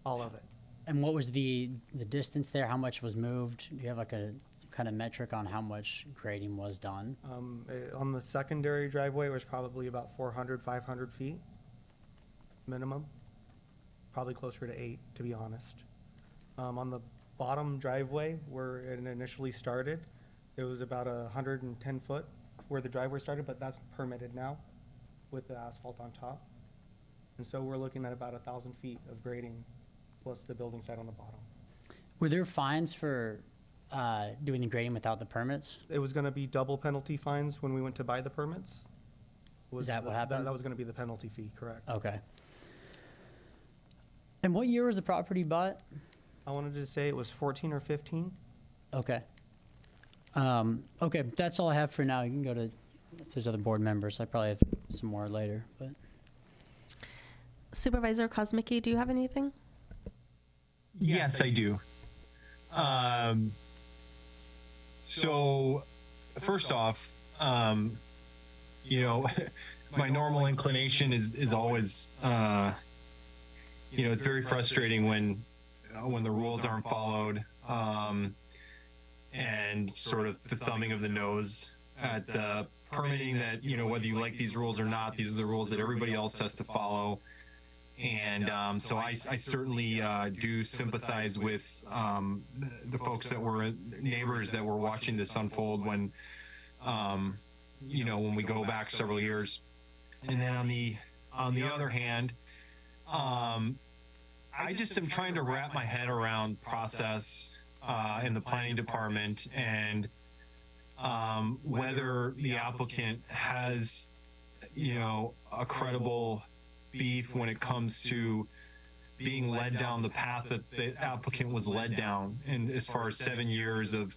All of it. And what was the distance there? How much was moved? Do you have like some kind of metric on how much grading was done? On the secondary driveway, it was probably about 400, 500 feet minimum. Probably closer to 8, to be honest. On the bottom driveway where it initially started, it was about 110 foot where the driveway started, but that's permitted now with the asphalt on top. And so we're looking at about 1,000 feet of grading plus the building site on the bottom. Were there fines for doing the grading without the permits? It was going to be double penalty fines when we went to buy the permits. Is that what happened? That was going to be the penalty fee, correct. Okay. And what year was the property bought? I wanted to say it was 14 or 15. Okay. Okay, that's all I have for now. You can go to, if there's other board members, I probably have some more later, but. Supervisor Kosmicki, do you have anything? Yes, I do. So, first off, you know, my normal inclination is always, you know, it's very frustrating when the rules aren't followed, and sort of the thumbing of the nose at the permitting that, you know, whether you like these rules or not, these are the rules that everybody else has to follow. And so I certainly do sympathize with the folks that were neighbors that were watching this unfold when, you know, when we go back several years. And then on the other hand, I just am trying to wrap my head around process in the planning department and whether the applicant has, you know, a credible beef when it comes to being led down the path that the applicant was led down, and as far as 7 years of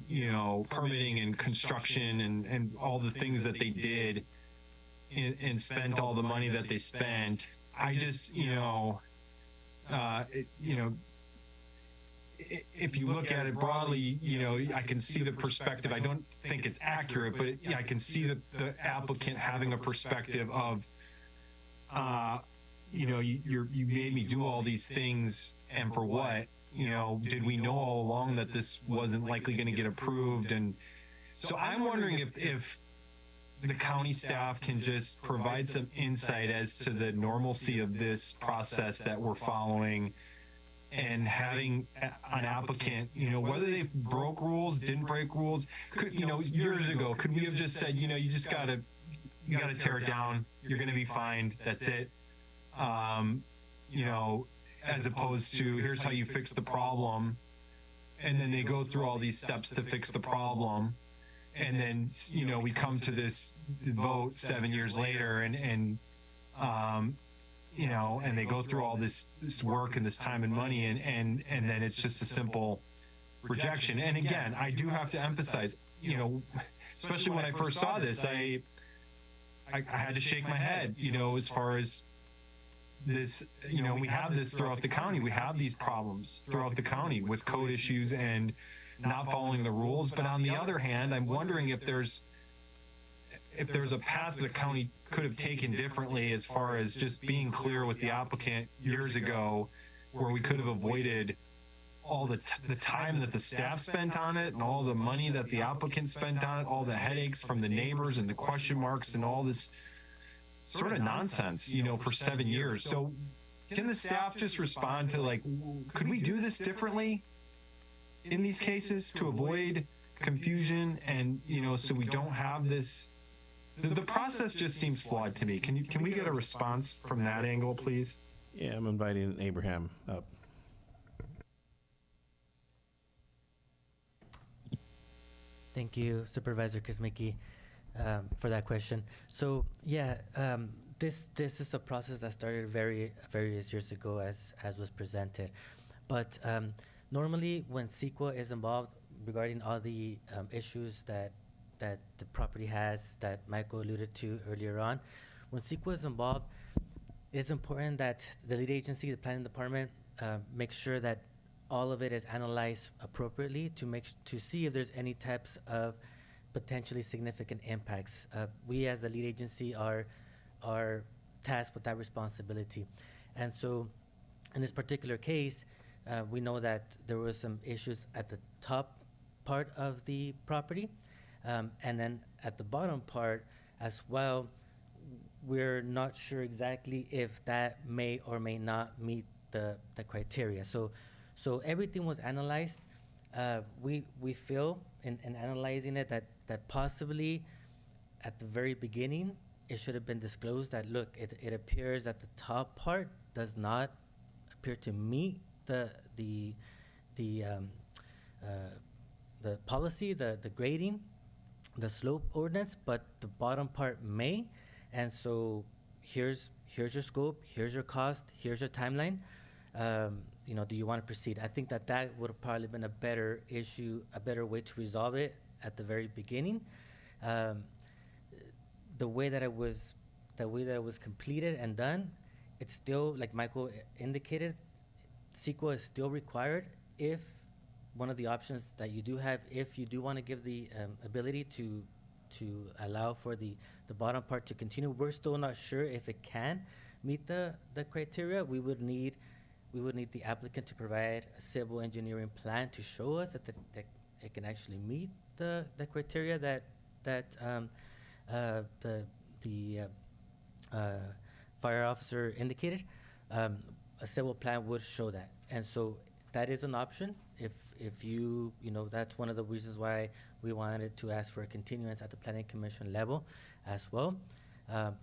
you know, permitting and construction and all the things that they did and spent all the money that they spent. I just, you know, if you look at it broadly, you know, I can see the perspective. I don't think it's accurate, but I can see the applicant having a perspective of, you know, you made me do all these things, and for what? You know, did we know all along that this wasn't likely going to get approved? And so I'm wondering if the county staff can just provide some insight as to the normalcy of this process that we're following, and having an applicant, you know, whether they broke rules, didn't break rules, could, you know, years ago, could we have just said, you know, you gotta tear it down, you're gonna be fined, that's it. You know, as opposed to here's how you fix the problem, and then they go through all these steps to fix the problem, and then, you know, we come to this vote 7 years later, and you know, and they go through all this work and this time and money, and then it's just a simple rejection. And again, I do have to emphasize, you know, especially when I first saw this, I had to shake my head, you know, as far as this, you know, we have this throughout the county. We have these problems throughout the county with code issues and not following the rules. But on the other hand, I'm wondering if there's a path the county could have taken differently, as far as just being clear with the applicant years ago, where we could have avoided all the time that the staff spent on it, and all the money that the applicant spent on it, all the headaches from the neighbors and the question marks and all this sort of nonsense, you know, for 7 years. So can the staff just respond to, like, could we do this differently in these cases to avoid confusion, and so we don't have this. The process just seems flawed to me. Can we get a response from that angle, please? Yeah, I'm inviting Abraham up. Thank you, Supervisor Kuzmicki, for that question. So yeah, this is a process that started various years ago, as was presented. But normally, when CEQA is involved regarding all the issues that the property has, that Michael alluded to earlier on, when CEQA is involved, it's important that the lead agency, the planning department, make sure that all of it is analyzed appropriately to see if there's any types of potentially significant impacts. We as the lead agency are tasked with that responsibility. And so in this particular case, we know that there were some issues at the top part of the property, and then at the bottom part as well. We're not sure exactly if that may or may not meet the criteria. So everything was analyzed. We feel in analyzing it that possibly at the very beginning it should have been disclosed that, look, it appears that the top part does not appear to meet the policy, the grading, the slope ordinance, but the bottom part may. And so here's your scope, here's your cost, here's your timeline. Do you want to proceed? I think that would have probably been a better way to resolve it at the very beginning. The way that it was completed and done, it's still, like Michael indicated, CEQA is still required if one of the options that you do have, if you do want to give the ability to allow for the bottom part to continue. We're still not sure if it can meet the criteria. We would need the applicant to provide a civil engineering plan to show us that it can actually meet the criteria that the fire officer indicated. A civil plan would show that, and so that is an option. If you that's one of the reasons why we wanted to ask for a continuance at the planning commission level as well,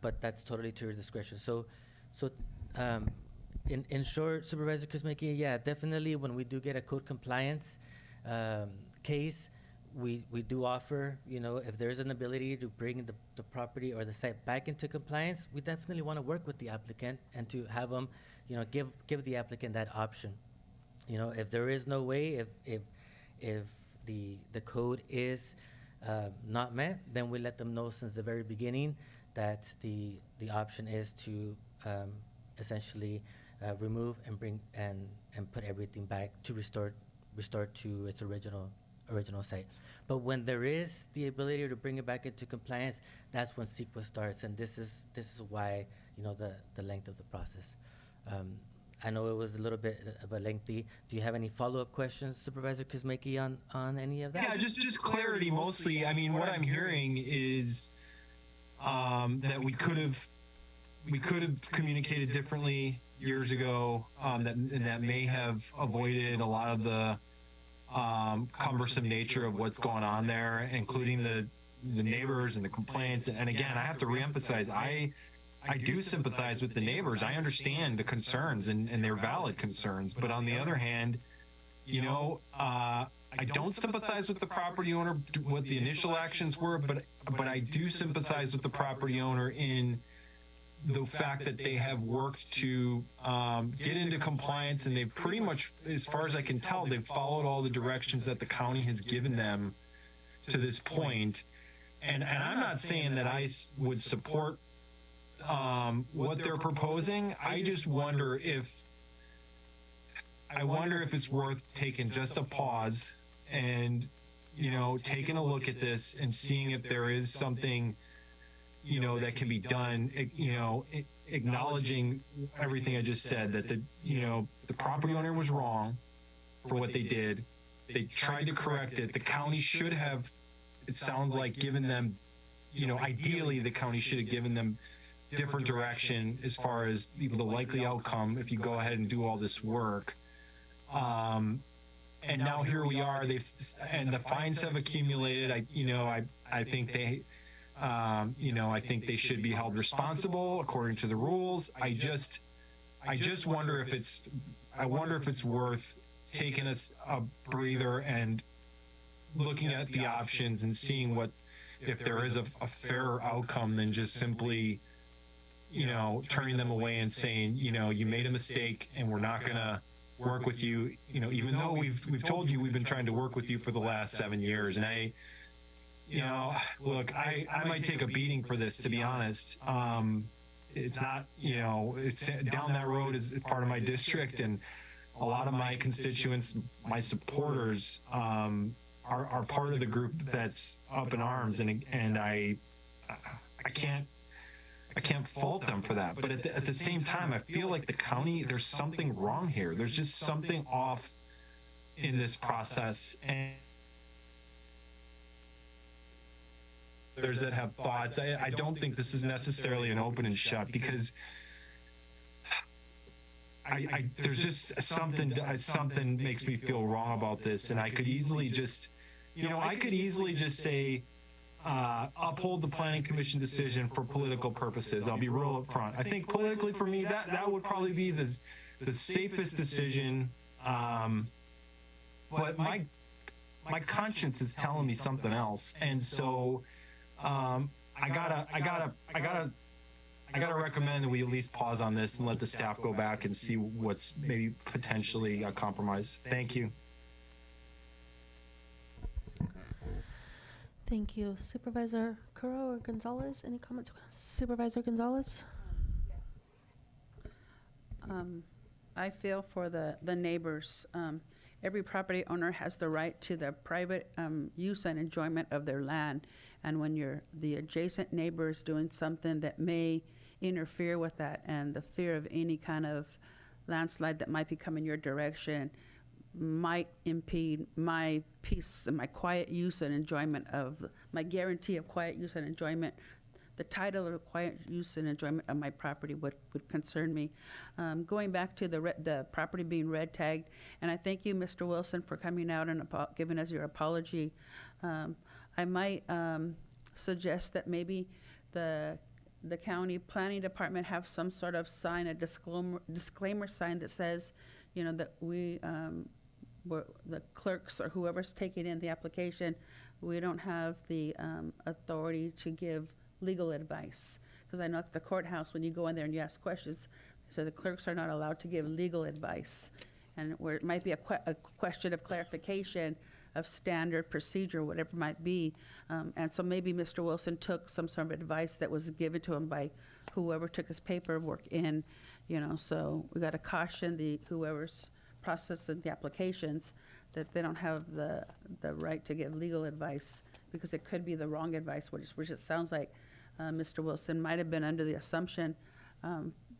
but that's totally to your discretion. So in short, Supervisor Kuzmicki, yeah, definitely when we do get a code compliance case, we do offer, if there's an ability to bring the property or the site back into compliance, we definitely want to work with the applicant and to have them, give the applicant that option. If there is no way, if the code is not met, then we let them know since the very beginning that the option is to essentially remove and bring and put everything back to restore to its original site. But when there is the ability to bring it back into compliance, that's when CEQA starts, and this is why the length of the process. I know it was a little bit of a lengthy. Do you have any follow-up questions, Supervisor Kuzmicki, on any of that? Yeah, just clarity mostly. I mean, what I'm hearing is that we could have communicated differently years ago, that may have avoided a lot of the cumbersome nature of what's going on there, including the neighbors and the complaints. And again, I have to reemphasize, I do sympathize with the neighbors. I understand the concerns and they're valid concerns. But on the other hand, I don't sympathize with the property owner, what the initial actions were, but I do sympathize with the property owner in the fact that they have worked to get into compliance, and they've pretty much, as far as I can tell, they've followed all the directions that the county has given them to this point. And I'm not saying that I would support what they're proposing. I just wonder if it's worth taking just a pause and taking a look at this and seeing if there is something that can be done, acknowledging everything I just said, that the property owner was wrong for what they did. They tried to correct it. The county should have, it sounds like, given them, ideally the county should have given them different direction as far as the likely outcome if you go ahead and do all this work. and now here we are. And the fines have accumulated. I think they, I think they should be held responsible according to the rules. I just wonder if it's worth taking a breather and looking at the options and seeing if there is a fairer outcome than just simply, turning them away and saying, you made a mistake and we're not gonna work with you, even though we've told you we've been trying to work with you for the last 7 years. And look, I might take a beating for this, to be honest. It's not, it's down that road is part of my district, and a lot of my constituents, my supporters, are part of the group that's up in arms, and I can't fault them for that. But at the same time, I feel like the county, there's something wrong here. There's just something off in this process, and others that have thoughts. I don't think this is necessarily an open and shut, because there's just something makes me feel wrong about this, and I could easily just say uphold the planning commission decision for political purposes. I'll be real up front. I think politically for me that would probably be the safest decision, but my conscience is telling me something else, and so I gotta recommend that we at least pause on this and let the staff go back and see what's maybe potentially a compromise. Thank you. Thank you. Supervisor Curro or Gonzalez, any comments? Supervisor Gonzalez? I feel for the neighbors. Every property owner has the right to the private use and enjoyment of their land. And when the adjacent neighbor is doing something that may interfere with that, and the fear of any kind of landslide that might be coming your direction might impede my peace and my quiet use and enjoyment of my guarantee of quiet use and enjoyment. The title of quiet use and enjoyment of my property would concern me. Going back to the property being red tagged, and I thank you, Mr. Wilson, for coming out and giving us your apology. I might suggest that maybe the county planning department have some sort of sign, a disclaimer sign that says, that the clerks or whoever's taking in the application, we don't have the authority to give legal advice. Because I know at the courthouse, when you go in there and you ask questions, so the clerks are not allowed to give legal advice. And where it might be a question of clarification of standard procedure, whatever it might be. And so maybe Mr. Wilson took some sort of advice that was given to him by whoever took his paperwork in, so we got to caution whoever's processing the applications that they don't have the right to give legal advice, because it could be the wrong advice, which it sounds like Mr. Wilson might have been under the assumption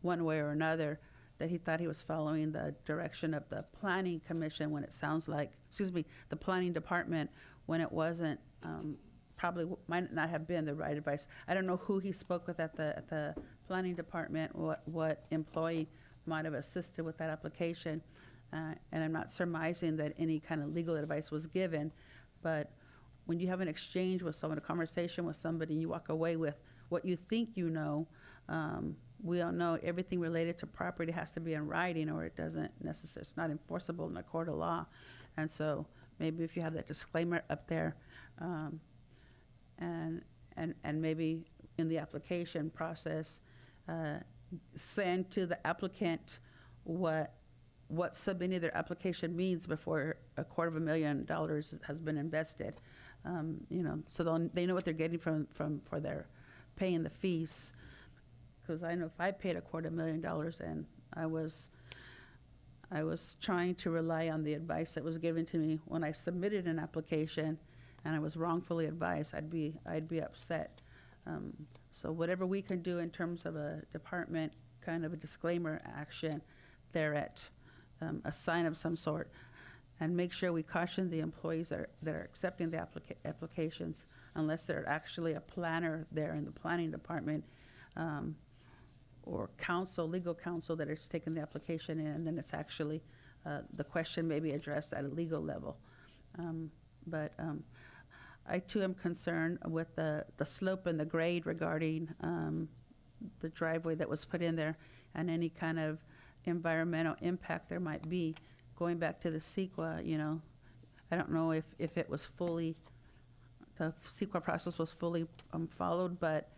one way or another that he thought he was following the direction of the planning commission, when it sounds like, the planning department, when it wasn't, probably might not have been the right advice. I don't know who he spoke with at the planning department, what employee might have assisted with that application. And I'm not surmising that any kind of legal advice was given, but when you have an exchange with someone, a conversation with somebody, you walk away with what you think you know. We all know everything related to property has to be in writing, or it doesn't necessarily, it's not enforceable in a court of law. And so maybe if you have that disclaimer up there, and maybe in the application process, send to the applicant what submitting their application means before $250,000 has been invested. So they know what they're getting for their paying the fees. Because I know if I paid $250,000 and I was trying to rely on the advice that was given to me when I submitted an application, and I was wrongfully advised, I'd be upset. So whatever we can do in terms of a department kind of a disclaimer action, they're at a sign of some sort, and make sure we caution the employees that are accepting the applications, unless they're actually a planner there in the planning department, or legal counsel that is taking the application in, and then it's actually the question may be addressed at a legal level. But I too am concerned with the slope and the grade regarding the driveway that was put in there and any kind of environmental impact there might be. Going back to the CEQA, you know, I don't know if it was fully, the CEQA process was fully followed, but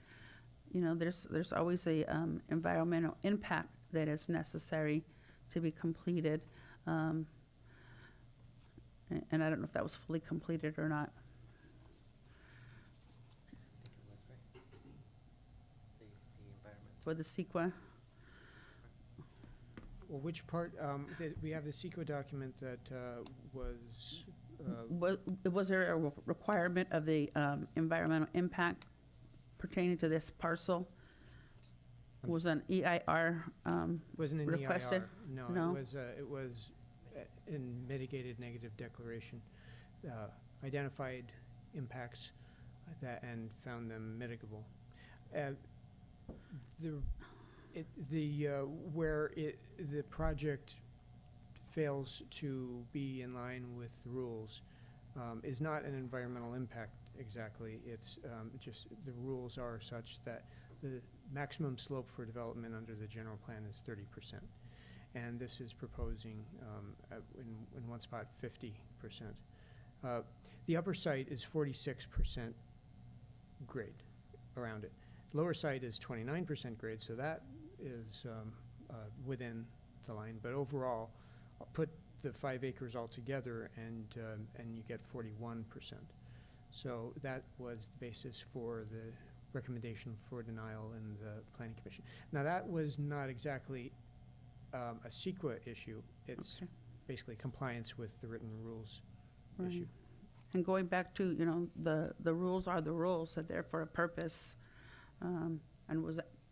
you know, there's always a environmental impact that is necessary to be completed. And I don't know if that was fully completed or not. For the CEQA. Well, which part, we have the CEQA document that was. Was there a requirement of the environmental impact pertaining to this parcel? Was an EIR Wasn't an requested? EIR. No, it was in mitigated negative declaration. Identified impacts that and found them mitigable. Where the project fails to be in line with the rules is not an environmental impact exactly. It's just the rules are such that the maximum slope for development under the general plan is 30%. And this is proposing in one spot 50%. The upper site is 46% grade around it. Lower site is 29% grade, so that is within the line. But overall, I'll put the 5 acres all together, and you get 41%. So that was the basis for the recommendation for denial in the Planning Commission. Now that was not exactly a CEQA issue. It's basically compliance with the written rules issue. And going back to, you know, the rules are the rules, and they're for a purpose. And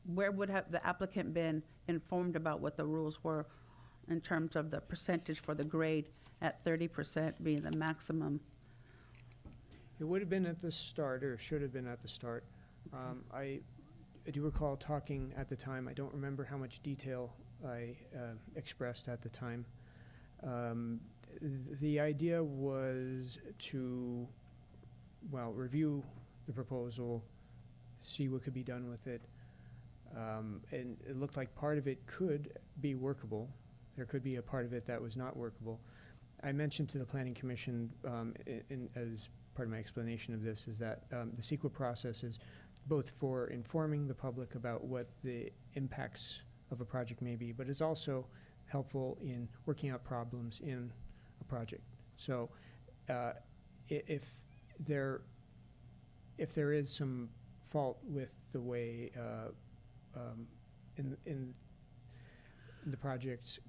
where would have the applicant been informed about what the rules were in terms of the percentage for the grade at 30% being the maximum? It would have been at the start, or should have been at the start. I do recall talking at the time. I don't remember how much detail I expressed at the time. The idea was to, well, review the proposal, see what could be done with it. And it looked like part of it could be workable. There could be a part of it that was not workable. I mentioned to the Planning Commission as part of my explanation of this is that the CEQA process is both for informing the public about what the impacts of a project may be, but it's also helpful in working out problems in a project. So if there is some fault with the way in the project's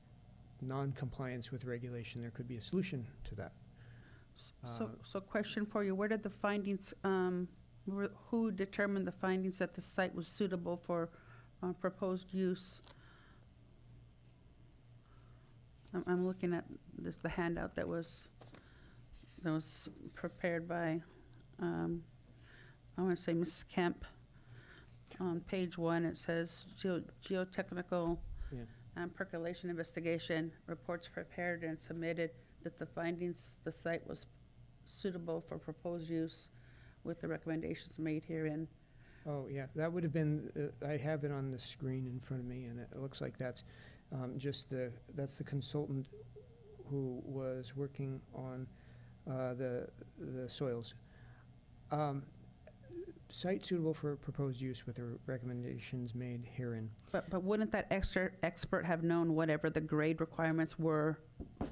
non-compliance with regulation, there could be a solution to that. So question for you, where did the findings, who determined the findings that the site was suitable for proposed use? I'm looking at this, the handout that was prepared by, I want to say Ms. Kemp. On page 1, it says geotechnical and percolation investigation reports prepared and submitted that the findings, the site was suitable for proposed use with the recommendations made herein. Oh, yeah, that would have been, I have it on the screen in front of me, and it looks like that's that's the consultant who was working on the soils. Site suitable for proposed use with the recommendations made herein. But wouldn't that extra expert have known whatever the grade requirements were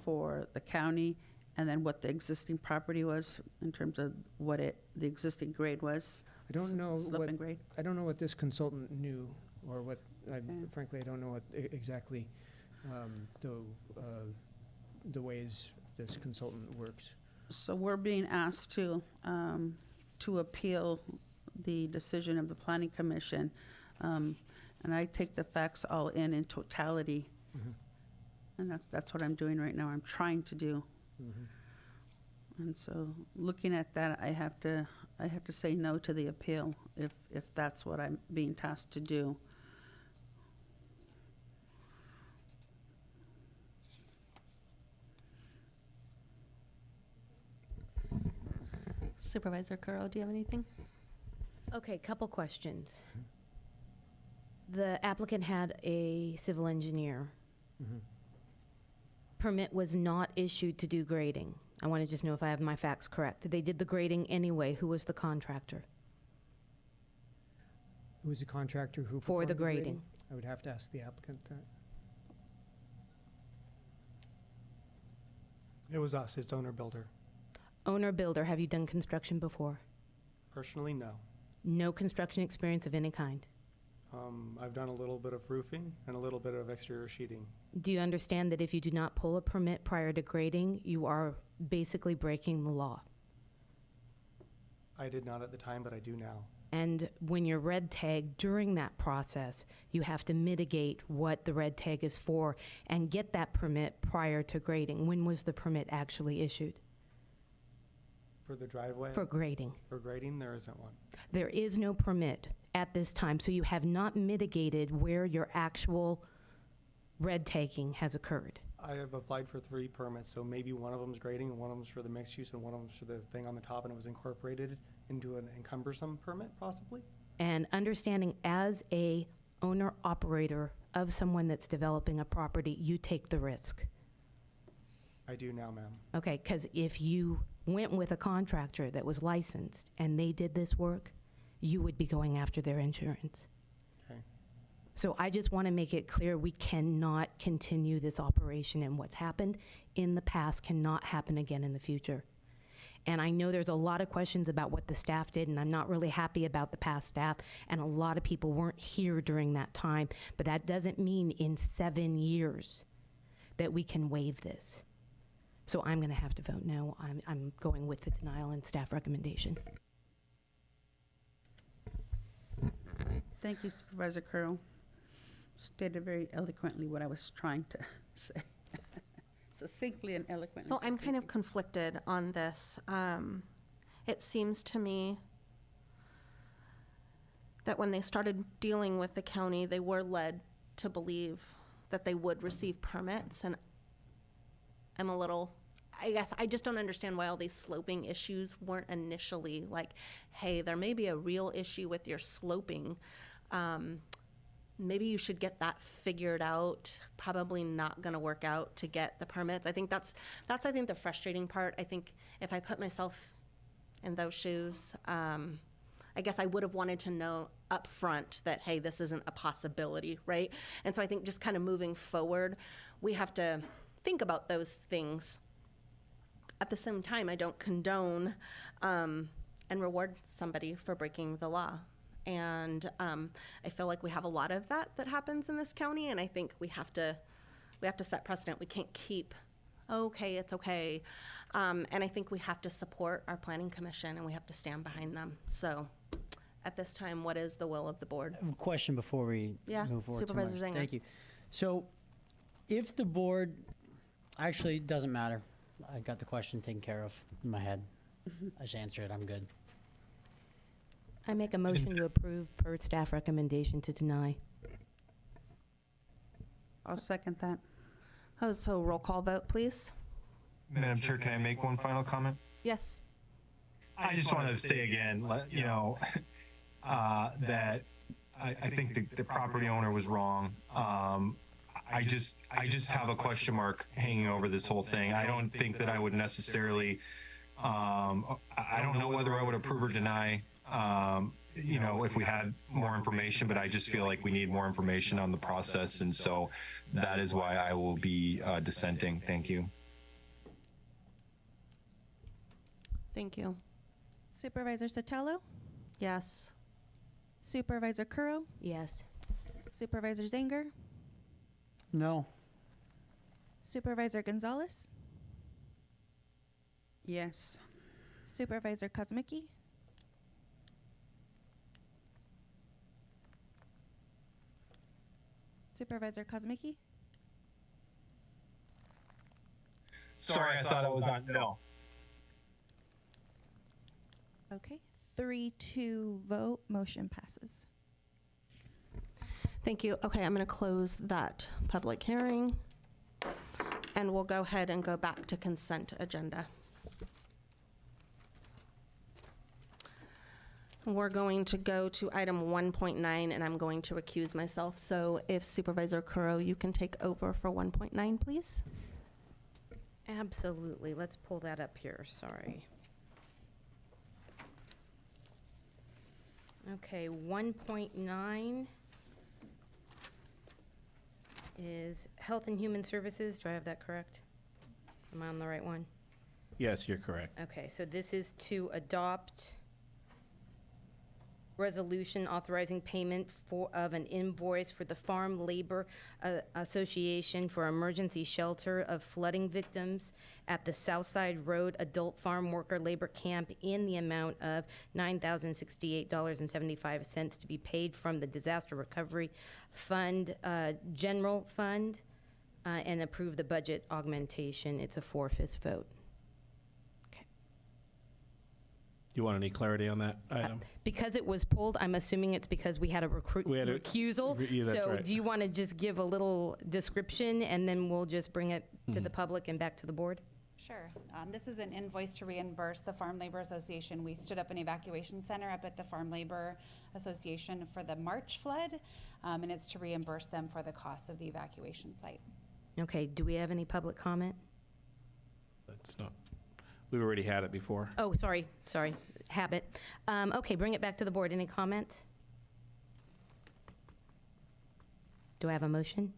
for the county, and then what the existing property was in terms of what the existing grade was? I don't know slope and grade. I don't know what this consultant knew, or what. Frankly, I don't know what exactly the ways this consultant works. So we're being asked to appeal the decision of the Planning Commission, and I take the facts all in totality, and that's what I'm doing right now. I'm trying to do, and so looking at that, I have to say no to the appeal if that's what I'm being tasked to do. Supervisor Curro, do you have anything? Okay, couple questions. The applicant had a civil engineer. Permit was not issued to do grading. I want to just know if I have my facts correct. They did the grading anyway. Who was the contractor? Who was the contractor who For the performed grading? I would have to ask the applicant that. It was us. It's owner builder. Owner builder, have you done construction before? Personally, no. No construction experience of any kind. I've done a little bit of roofing and a little bit of exterior sheeting. Do you understand that if you do not pull a permit prior to grading, you are basically breaking the law? I did not at the time, but I do now. And when you're red tagged during that process, you have to mitigate what the red tag is for and get that permit prior to grading. When was the permit actually issued? For the driveway? For grading. For grading, there isn't one. There is no permit at this time, so you have not mitigated where your actual red tagging has occurred. I have applied for 3 permits, so maybe one of them is grading, and one of them is for the mixed use, and one of them is for the thing on the top, and it was incorporated into an encumbersome permit, possibly? And understanding as a owner-operator of someone that's developing a property, you take the risk. I do now, ma'am. Okay, because if you went with a contractor that was licensed and they did this work, you would be going after their insurance. Okay. So I just want to make it clear we cannot continue this operation, and what's happened in the past cannot happen again in the future. And I know there's a lot of questions about what the staff did, and I'm not really happy about the past staff, and a lot of people weren't here during that time, but that doesn't mean in 7 years that we can waive this. So I'm going to have to vote no. I'm going with the denial and staff recommendation. Thank you, Supervisor Curl. Stated very eloquently what I was trying to say. Succinctly and eloquently. So I'm kind of conflicted on this. It seems to me that when they started dealing with the county, they were led to believe that they would receive permits, and I'm a little, I guess, I just don't understand why all these sloping issues weren't initially like, hey, there may be a real issue with your sloping. Maybe you should get that figured out. Probably not going to work out to get the permits. I think that's I think the frustrating part. I think if I put myself in those shoes, I guess I would have wanted to know up front that, hey, this isn't a possibility, right? And so I think just kind of moving forward, we have to think about those things. At the same time, I don't condone and reward somebody for breaking the law. And I feel like we have a lot of that happens in this county, and I think we have to set precedent. We can't keep, okay, it's okay. And I think we have to support our planning commission, and we have to stand behind them. So at this time, what is the will of the board? Question before we Yeah, move forward. Supervisor too much. Zanger. Thank you. So if the board, actually, it doesn't matter. I got the question taken care of in my head. I just answered it. I'm good. I make a motion to approve per staff recommendation to deny. I'll second that. Oh, so roll call vote, please. Madam Chair, can I make one final comment? Yes. I just wanted to say again, that I think the property owner was wrong. I just have a question mark hanging over this whole thing. I don't think that I would necessarily, I don't know whether I would approve or deny, if we had more information, but I just feel like we need more information on the process. And so that is why I will be dissenting. Thank you. Thank you. Supervisor Sotelo? Yes. Supervisor Curro? Yes. Supervisor Zanger? No. Supervisor Gonzalez? Yes. Supervisor Kosmicki? Supervisor Kosmicki? Sorry, I thought I was on no. Okay. 3-2 vote. Motion passes. Thank you. Okay, I'm going to close that public hearing, and we'll go ahead and go back to consent agenda. We're going to go to item 1.9, and I'm going to recuse myself. So if Supervisor Curro, you can take over for 1.9, please. Absolutely. Let's pull that up here. Sorry. Okay, 1.9 is Health and Human Services. Do I have that correct? Am I on the right one? Yes, you're correct. Okay, so this is to adopt resolution authorizing payment of an invoice for the Farm Labor Association for emergency shelter of flooding victims at the Southside Road Adult Farm Worker Labor Camp in the amount of $9,068.75 to be paid from the Disaster Recovery Fund, General Fund, and approve the budget augmentation. It's a 4/5 vote. You want any clarity on that item? Because it was pulled, I'm assuming it's because we had a recusal. Yeah, that's So right. do you want to just give a little description, and then we'll just bring it to the public and back to the board? Sure. This is an invoice to reimburse the Farm Labor Association. We stood up an evacuation center up at the Farm Labor Association for the March flood, and it's to reimburse them for the cost of the evacuation site. Okay, do we have any public comment? That's not, we've already had it before. Oh, sorry, habit. Okay, bring it back to the board. Any comments? Do I have a motion?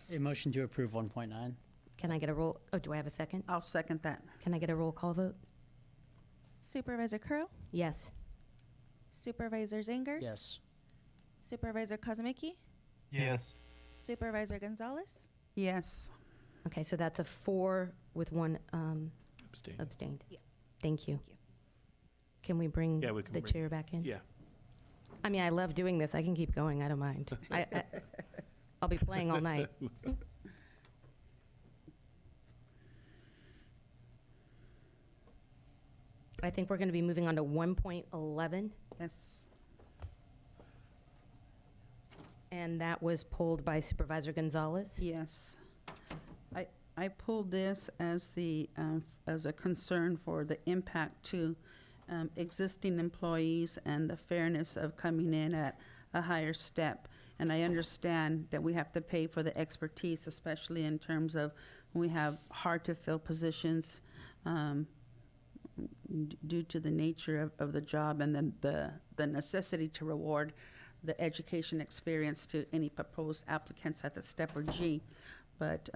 A motion to approve 1.9. Can I get a roll? Oh, do I have a second? I'll second that. Can I get a roll call vote? Supervisor Curl, Yes. Supervisor Zanger, Yes. Supervisor Kozmicki, Yes. Supervisor Gonzalez. Yes. Okay, so that's a 4 with 1 abstained. Yeah. Thank you. Can we bring Yeah, we can the bring- chair back in? Yeah. I mean, I love doing this. I can keep going. I don't mind. I'll be playing all night. I think we're going to be moving on to 1.11, Yes. and that was pulled by Supervisor Gonzalez. Yes. I pulled this as as a concern for the impact to existing employees and the fairness of coming in at a higher step. And I understand that we have to pay for the expertise, especially in terms of when we have hard-to-fill positions due to the nature of the job and then the necessity to reward the education experience to any proposed applicants at the step or G. But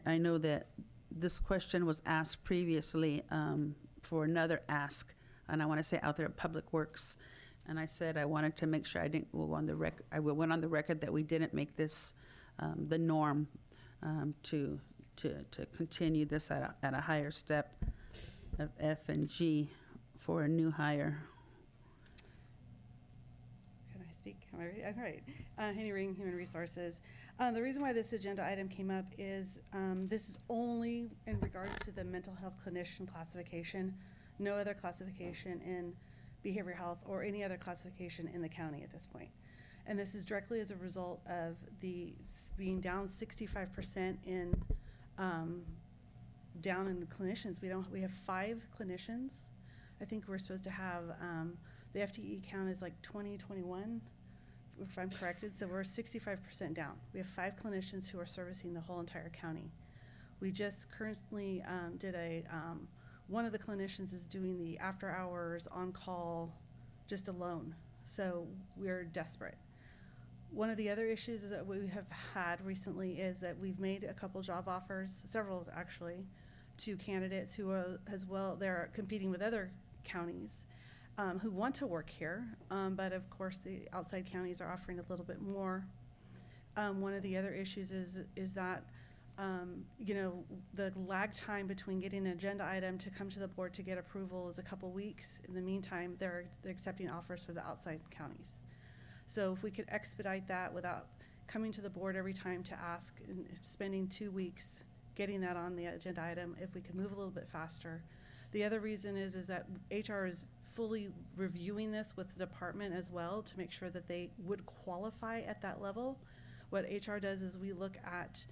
I know that this question was asked previously for another ask, and I want to say out there at Public Works, and I said I wanted to make sure I didn't go on the record. I went on the record that we didn't make this the norm to continue this at a higher step of F and G for a new hire. Can I speak? Am I ready? All right. Henny Ring, Human Resources. The reason why this agenda item came up is this is only in regards to the mental health clinician classification, no other classification in behavioral health or any other classification in the county at this point. And this is directly as a result of the being down 65% in down in clinicians. We have 5 clinicians. I think we're supposed to have the FTE count is like 2021, if I'm corrected. So we're 65% down. We have 5 clinicians who are servicing the whole entire county. We just currently did one of the clinicians is doing the after hours on call just alone. So we're desperate. One of the other issues is that we have had recently is that we've made a couple job offers, several actually, to candidates who are as well, they're competing with other counties who want to work here, but of course the outside counties are offering a little bit more. One of the other issues is that the lag time between getting an agenda item to come to the board to get approval is a couple weeks. In the meantime, they're accepting offers for the outside counties. So if we could expedite that without coming to the board every time to ask and spending 2 weeks getting that on the agenda item, if we could move a little bit faster. The other reason is that HR is fully reviewing this with the department as well to make sure that they would qualify at that level. What HR does is we look at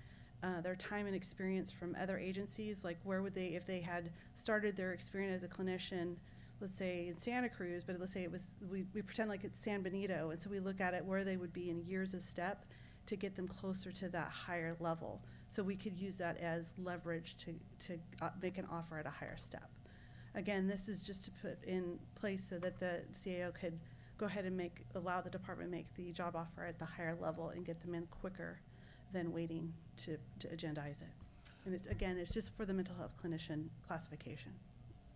their time and experience from other agencies, like where would they, if they had started their experience as a clinician, let's say in Santa Cruz, but let's say it was, we pretend like it's San Benito, and so we look at it where they would be in years of step to get them closer to that higher level. So we could use that as leverage to make an offer at a higher step. Again, this is just to put in place so that the CAO could go ahead and allow the department make the job offer at the higher level and get them in quicker than waiting to agendize it. And it's just for the mental health clinician classification.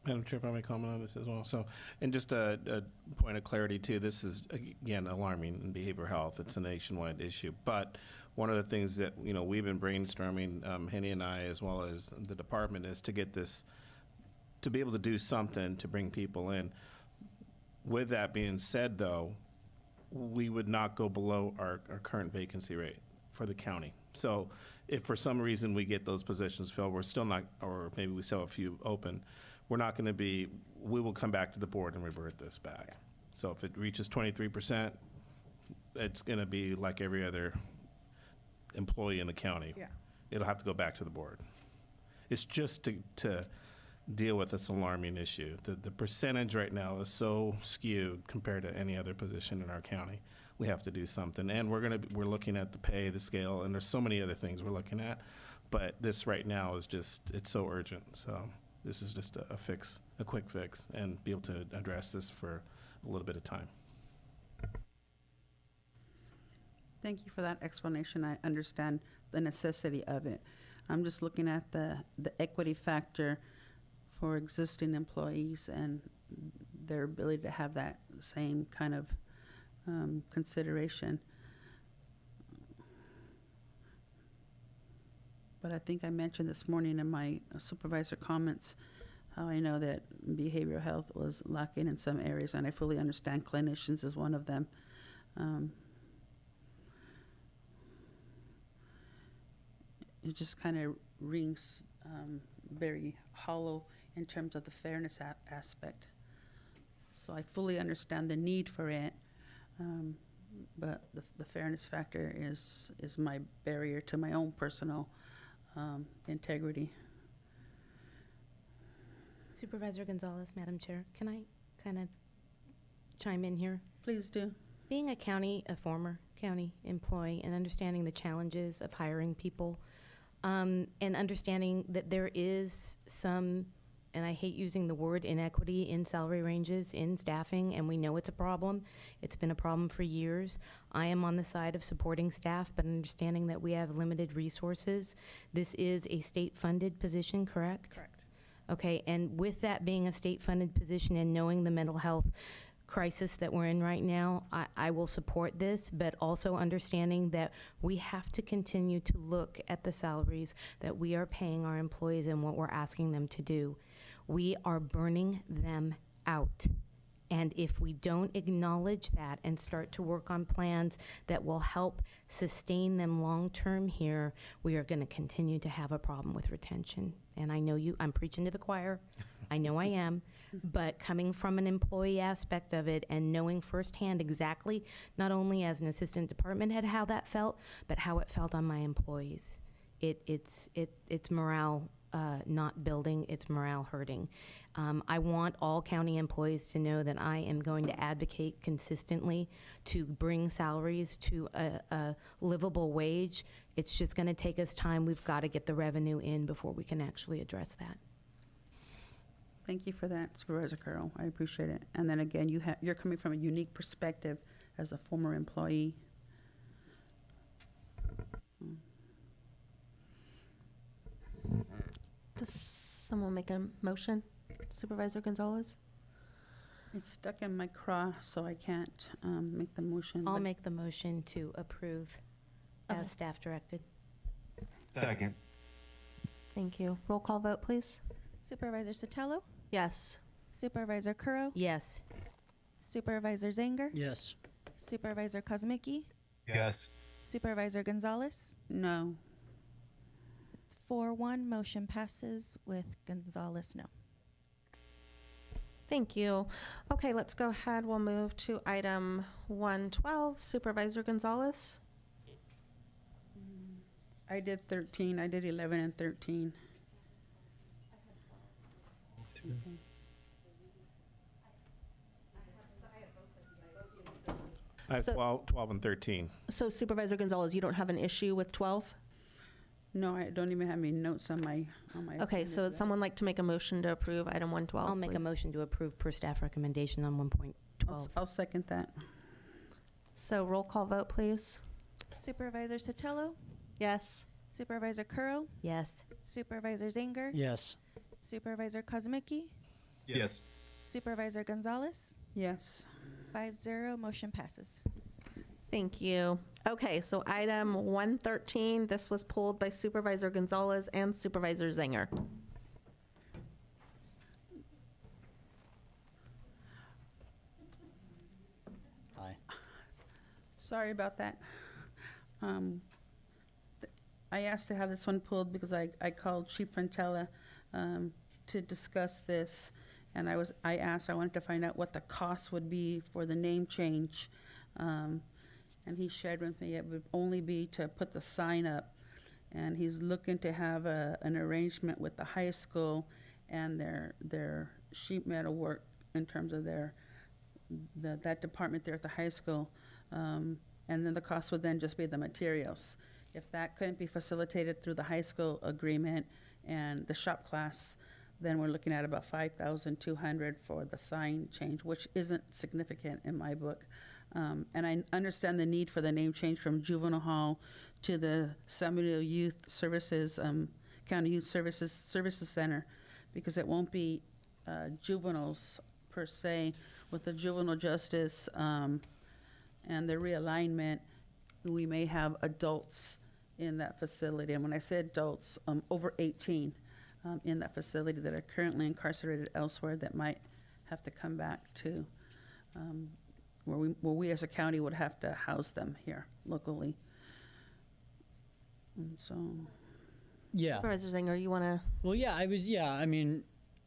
Madam Chair, if I may comment on this as well. So, and just a point of clarity too, this is, again, alarming in behavioral health. It's a nationwide issue. But one of the things that, we've been brainstorming, Henny and I, as well as the department, is to get this, to be able to do something to bring people in. With that being said, though, we would not go below our current vacancy rate for the county. So if for some reason we get those positions filled, we're still not, or maybe we still have a few open, we're not going to be, we will come back to the board and revert this back. Yeah. So if it reaches 23%, it's going to be like every other employee in the county. Yeah. It'll have to go back to the board. It's just to deal with this alarming issue. The percentage right now is so skewed compared to any other position in our county. We have to do something, and we're looking at the pay, the scale, and there's so many other things we're looking at. But this right now is just, it's so urgent. So this is just a quick fix, and be able to address this for a little bit of time. Thank you for that explanation. I understand the necessity of it. I'm just looking at the equity factor for existing employees and their ability to have that same kind of consideration. But I think I mentioned this morning in my supervisor comments how I know that behavioral health was lacking in some areas, and I fully understand clinicians is one of them. It just kind of rings very hollow in terms of the fairness aspect. So I fully understand the need for it, but the fairness factor is my barrier to my own personal integrity. Supervisor Gonzalez, Madam Chair, can I kind of chime in here? Please do. Being a former county employee and understanding the challenges of hiring people, and understanding that there is some, and I hate using the word inequity in salary ranges in staffing, and we know it's a problem. It's been a problem for years. I am on the side of supporting staff, but understanding that we have limited resources. This is a state-funded position, correct? Correct. Okay, and with that being a state-funded position and knowing the mental health crisis that we're in right now, I will support this, but also understanding that we have to continue to look at the salaries that we are paying our employees and what we're asking them to do. We are burning them out. And if we don't acknowledge that and start to work on plans that will help sustain them long-term here, we are going to continue to have a problem with retention. And I know I'm preaching to the choir. I know I am. But coming from an employee aspect of it and knowing firsthand exactly, not only as an assistant department head how that felt, but how it felt on my employees. It's morale not building, it's morale hurting. I want all county employees to know that I am going to advocate consistently to bring salaries to a livable wage. It's just going to take us time. We've got to get the revenue in before we can actually address that. Thank you for that, Supervisor Carroll. I appreciate it. And then again, you're coming from a unique perspective as a former employee. Does someone make a motion? Supervisor Gonzalez? It's stuck in my craw, so I can't make the motion. I'll make the motion to approve as staff directed. Second. Thank you. Roll call vote, please. Supervisor Sotelo? Yes. Supervisor Curro? Yes. Supervisor Zanger? Yes. Supervisor Kozmicki? Yes. Supervisor Gonzalez? No. 4-1, motion passes with Gonzalez no. Thank you. Okay, let's go ahead. We'll move to item 112. Supervisor Gonzalez? I did 13. I did 11 and 13. I have So- 12 and 13. So Supervisor Gonzalez, you don't have an issue with 12? No, I don't even have any notes on my. Okay, so would someone like to make a motion to approve item 112? I'll make a motion to approve per staff recommendation on 1.12. I'll second that. So roll call vote, please. Supervisor Sotelo? Yes. Supervisor Curl? Yes. Supervisor Zanger? Yes. Supervisor Kozmicki? Yes. Supervisor Gonzalez? Yes. 5-0, motion passes. Thank you. Okay, so item 113, this was pulled by Supervisor Gonzalez and Supervisor Zanger. Aye. Sorry about that. I asked to have this one pulled because I called Chief Frantella to discuss this, and I wanted to find out what the cost would be for the name change. And he shared with me it would only be to put the sign up, and he's looking to have an arrangement with the high school and their sheet metal work in terms of that department there at the high school. And then the cost would then just be the materials. If that couldn't be facilitated through the high school agreement and the shop class, then we're looking at about $5,200 for the sign change, which isn't significant in my book. And I understand the need for the name change from Juvenile Hall to the San Benito Youth Services, County Youth Services Center, because it won't be juveniles per se. With the juvenile justice and the realignment, we may have adults in that facility. And when I say adults, over 18 in that facility that are currently incarcerated elsewhere that might have to come back to where we as a county would have to house them here locally. And so, Yeah. Supervisor Zanger, you want to? Well, yeah, I mean,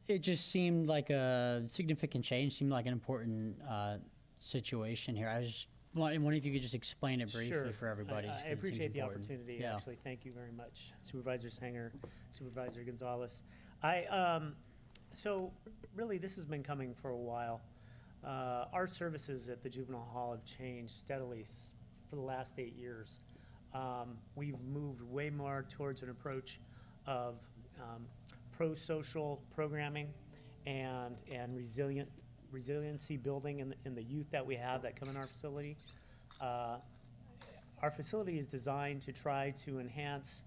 it just seemed like a significant change, seemed like an important situation here. I was just wondering if you could just explain it briefly Sure. for everybody. just 'cause I it seems appreciate the important. opportunity, Yeah. actually. Thank you very much, Supervisor Sanger, Supervisor Gonzalez. So really, this has been coming for a while. Our services at the Juvenile Hall have changed steadily for the last 8 years. We've moved way more towards an approach of pro-social programming and resiliency building in the youth that we have that come in our facility. Our facility is designed to try to enhance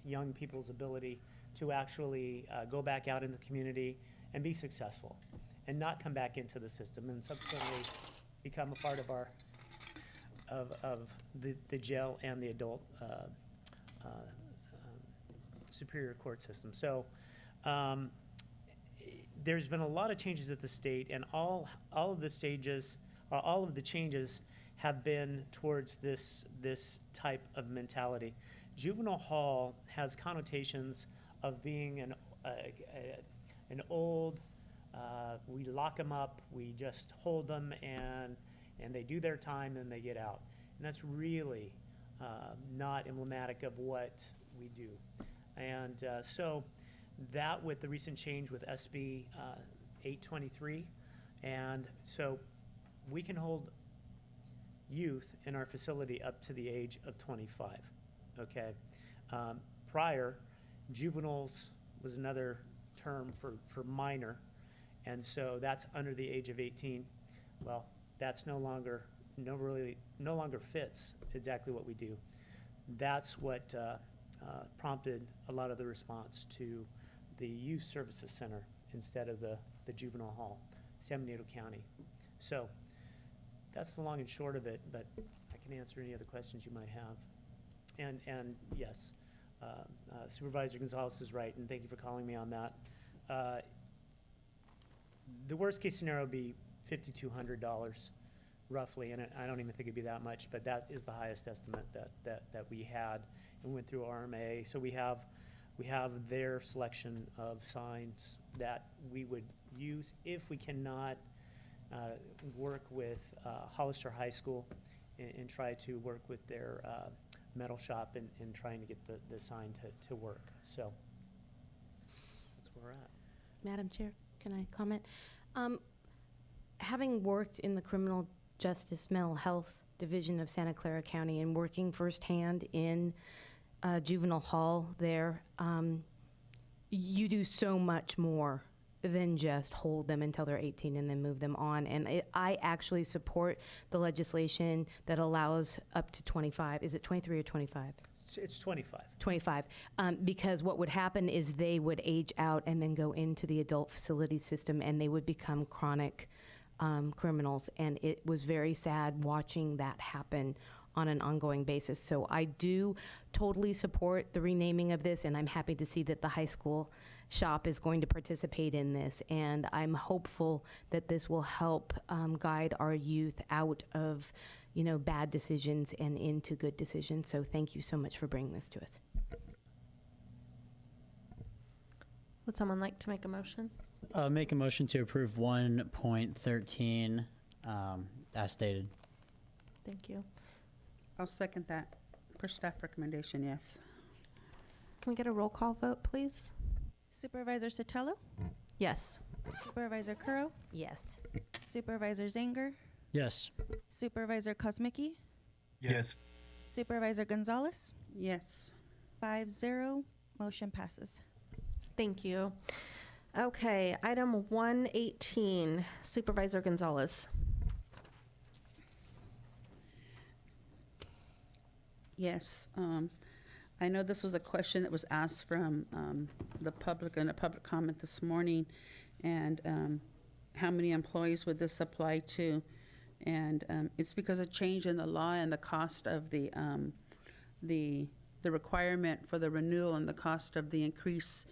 young people's ability to actually go back out in the community and be successful and not come back into the system and subsequently become a part of our of the jail and the adult superior court system. So there's been a lot of changes at the state, and all of the changes have been towards this type of mentality. Juvenile hall has connotations of being an old, we lock them up, we just hold them, and they do their time and they get out. And that's really not emblematic of what we do. And so that, with the recent change with SB 823, and so we can hold youth in our facility up to the age of 25, okay? Prior, juveniles was another term for minor, and so that's under the age of 18. Well, that's no longer fits exactly what we do. That's what prompted a lot of the response to the Youth Services Center instead of the Juvenile Hall, San Benito County. So that's the long and short of it, but I can answer any other questions you might have. And yes, Supervisor Gonzalez is right, and thank you for calling me on that. The worst case scenario would be $5,200 roughly, and I don't even think it'd be that much, but that is the highest estimate that we had, and went through RMA. So we have their selection of signs that we would use if we cannot work with Hollister High School and try to work with their metal shop in trying to get the sign to work. So that's where we're at. Madam Chair, can I comment? Having worked in the criminal justice mental health division of Santa Clara County and working firsthand in juvenile hall there, you do so much more than just hold them until they're 18 and then move them on. And I actually support the legislation that allows up to 25. Is it 23 or 25? It's 25. 25. Because what would happen is they would age out and then go into the adult facility system and they would become chronic criminals. And it was very sad watching that happen on an ongoing basis. So I do totally support the renaming of this, and I'm happy to see that the high school shop is going to participate in this. And I'm hopeful that this will help guide our youth out of, bad decisions and into good decisions. So thank you so much for bringing this to us. Would someone like to make a motion? Make a motion to approve 1.13 as stated. Thank you. I'll second that. Per staff recommendation, yes. Can we get a roll call vote, please? Supervisor Sotelo? Yes. Supervisor Curro? Yes. Supervisor Zanger? Yes. Supervisor Kosmicki? Yes. Supervisor Gonzalez? Yes. 5-0, motion passes. Thank you. Okay, item 118, Supervisor Gonzalez. Yes. I know this was a question that was asked from the public in a public comment this morning, and how many employees would this apply to? And it's because of change in the law and the cost of the requirement for the renewal and the cost of the increase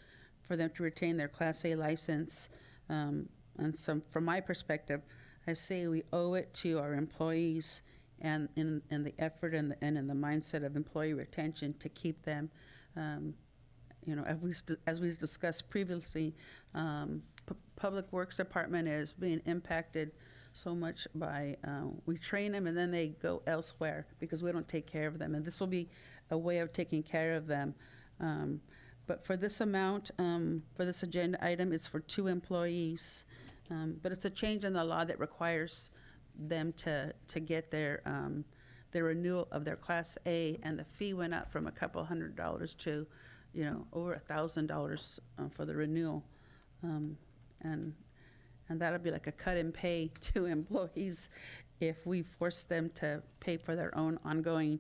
for them to retain their Class A license. And so from my perspective, I say we owe it to our employees and in the effort and in the mindset of employee retention to keep them, as we discussed previously, Public Works Department is being impacted so much by, we train them and then they go elsewhere because we don't take care of them. And this will be a way of taking care of them. But for this amount, for this agenda item, it's for 2 employees. But it's a change in the law that requires them to get their renewal of their Class A, and the fee went up from a couple $100 to, over $1,000 for the renewal, and that'll be like a cut in pay to employees if we force them to pay for their own ongoing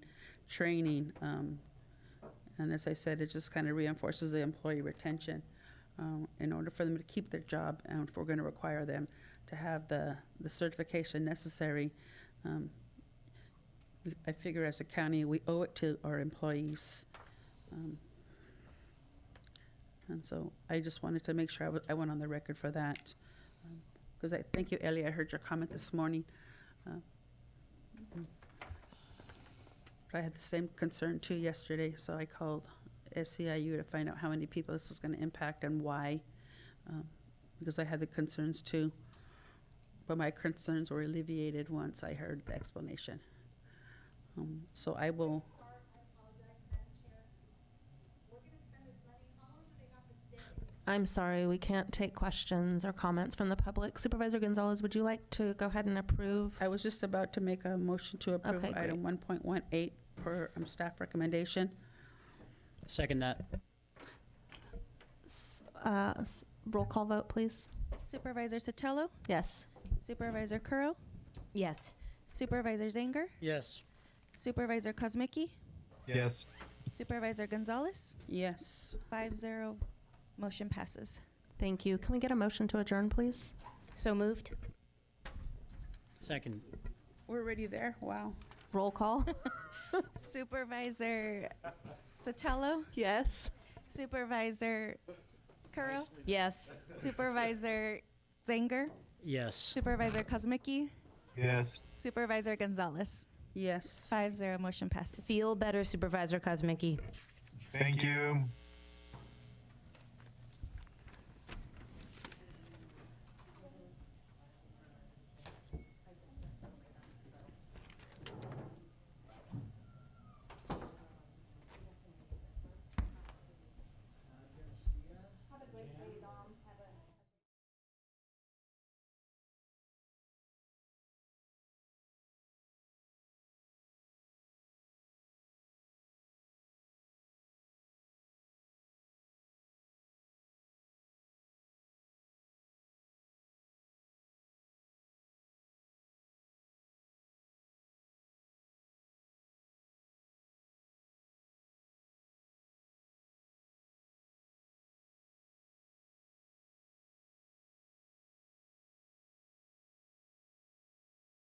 training. And as I said, it just kind of reinforces the employee retention in order for them to keep their job, and if we're going to require them to have the certification necessary. I figure as a county, we owe it to our employees. And so I just wanted to make sure I went on the record for that. Because I thank you, Ellie. I heard your comment this morning. But I had the same concern too yesterday, so I called SCIU to find out how many people this is going to impact and why, because I had the concerns too. But my concerns were alleviated once I heard the explanation. So I will. I'm sorry, we can't take questions or comments from the public. Supervisor Gonzalez, would you like to go ahead and approve? I was just about to make a motion to approve Okay, item 1.18 per staff recommendation. Second that. Roll call vote, please. Supervisor Sotelo? Yes. Supervisor Curro? Yes. Supervisor Zanger? Yes. Supervisor Kosmicki? Yes. Supervisor Gonzalez? Yes. 5-0, motion passes. Thank you. Can we get a motion to adjourn, please? So moved. Second. We're already there? Wow. Roll call. Supervisor Sotelo? Yes. Supervisor Curro? Yes. Supervisor Zanger? Yes. Supervisor Kosmicki? Yes. Supervisor Gonzalez? Yes. 5-0, motion passes. Feel better, Supervisor Kosmicki. Thank you.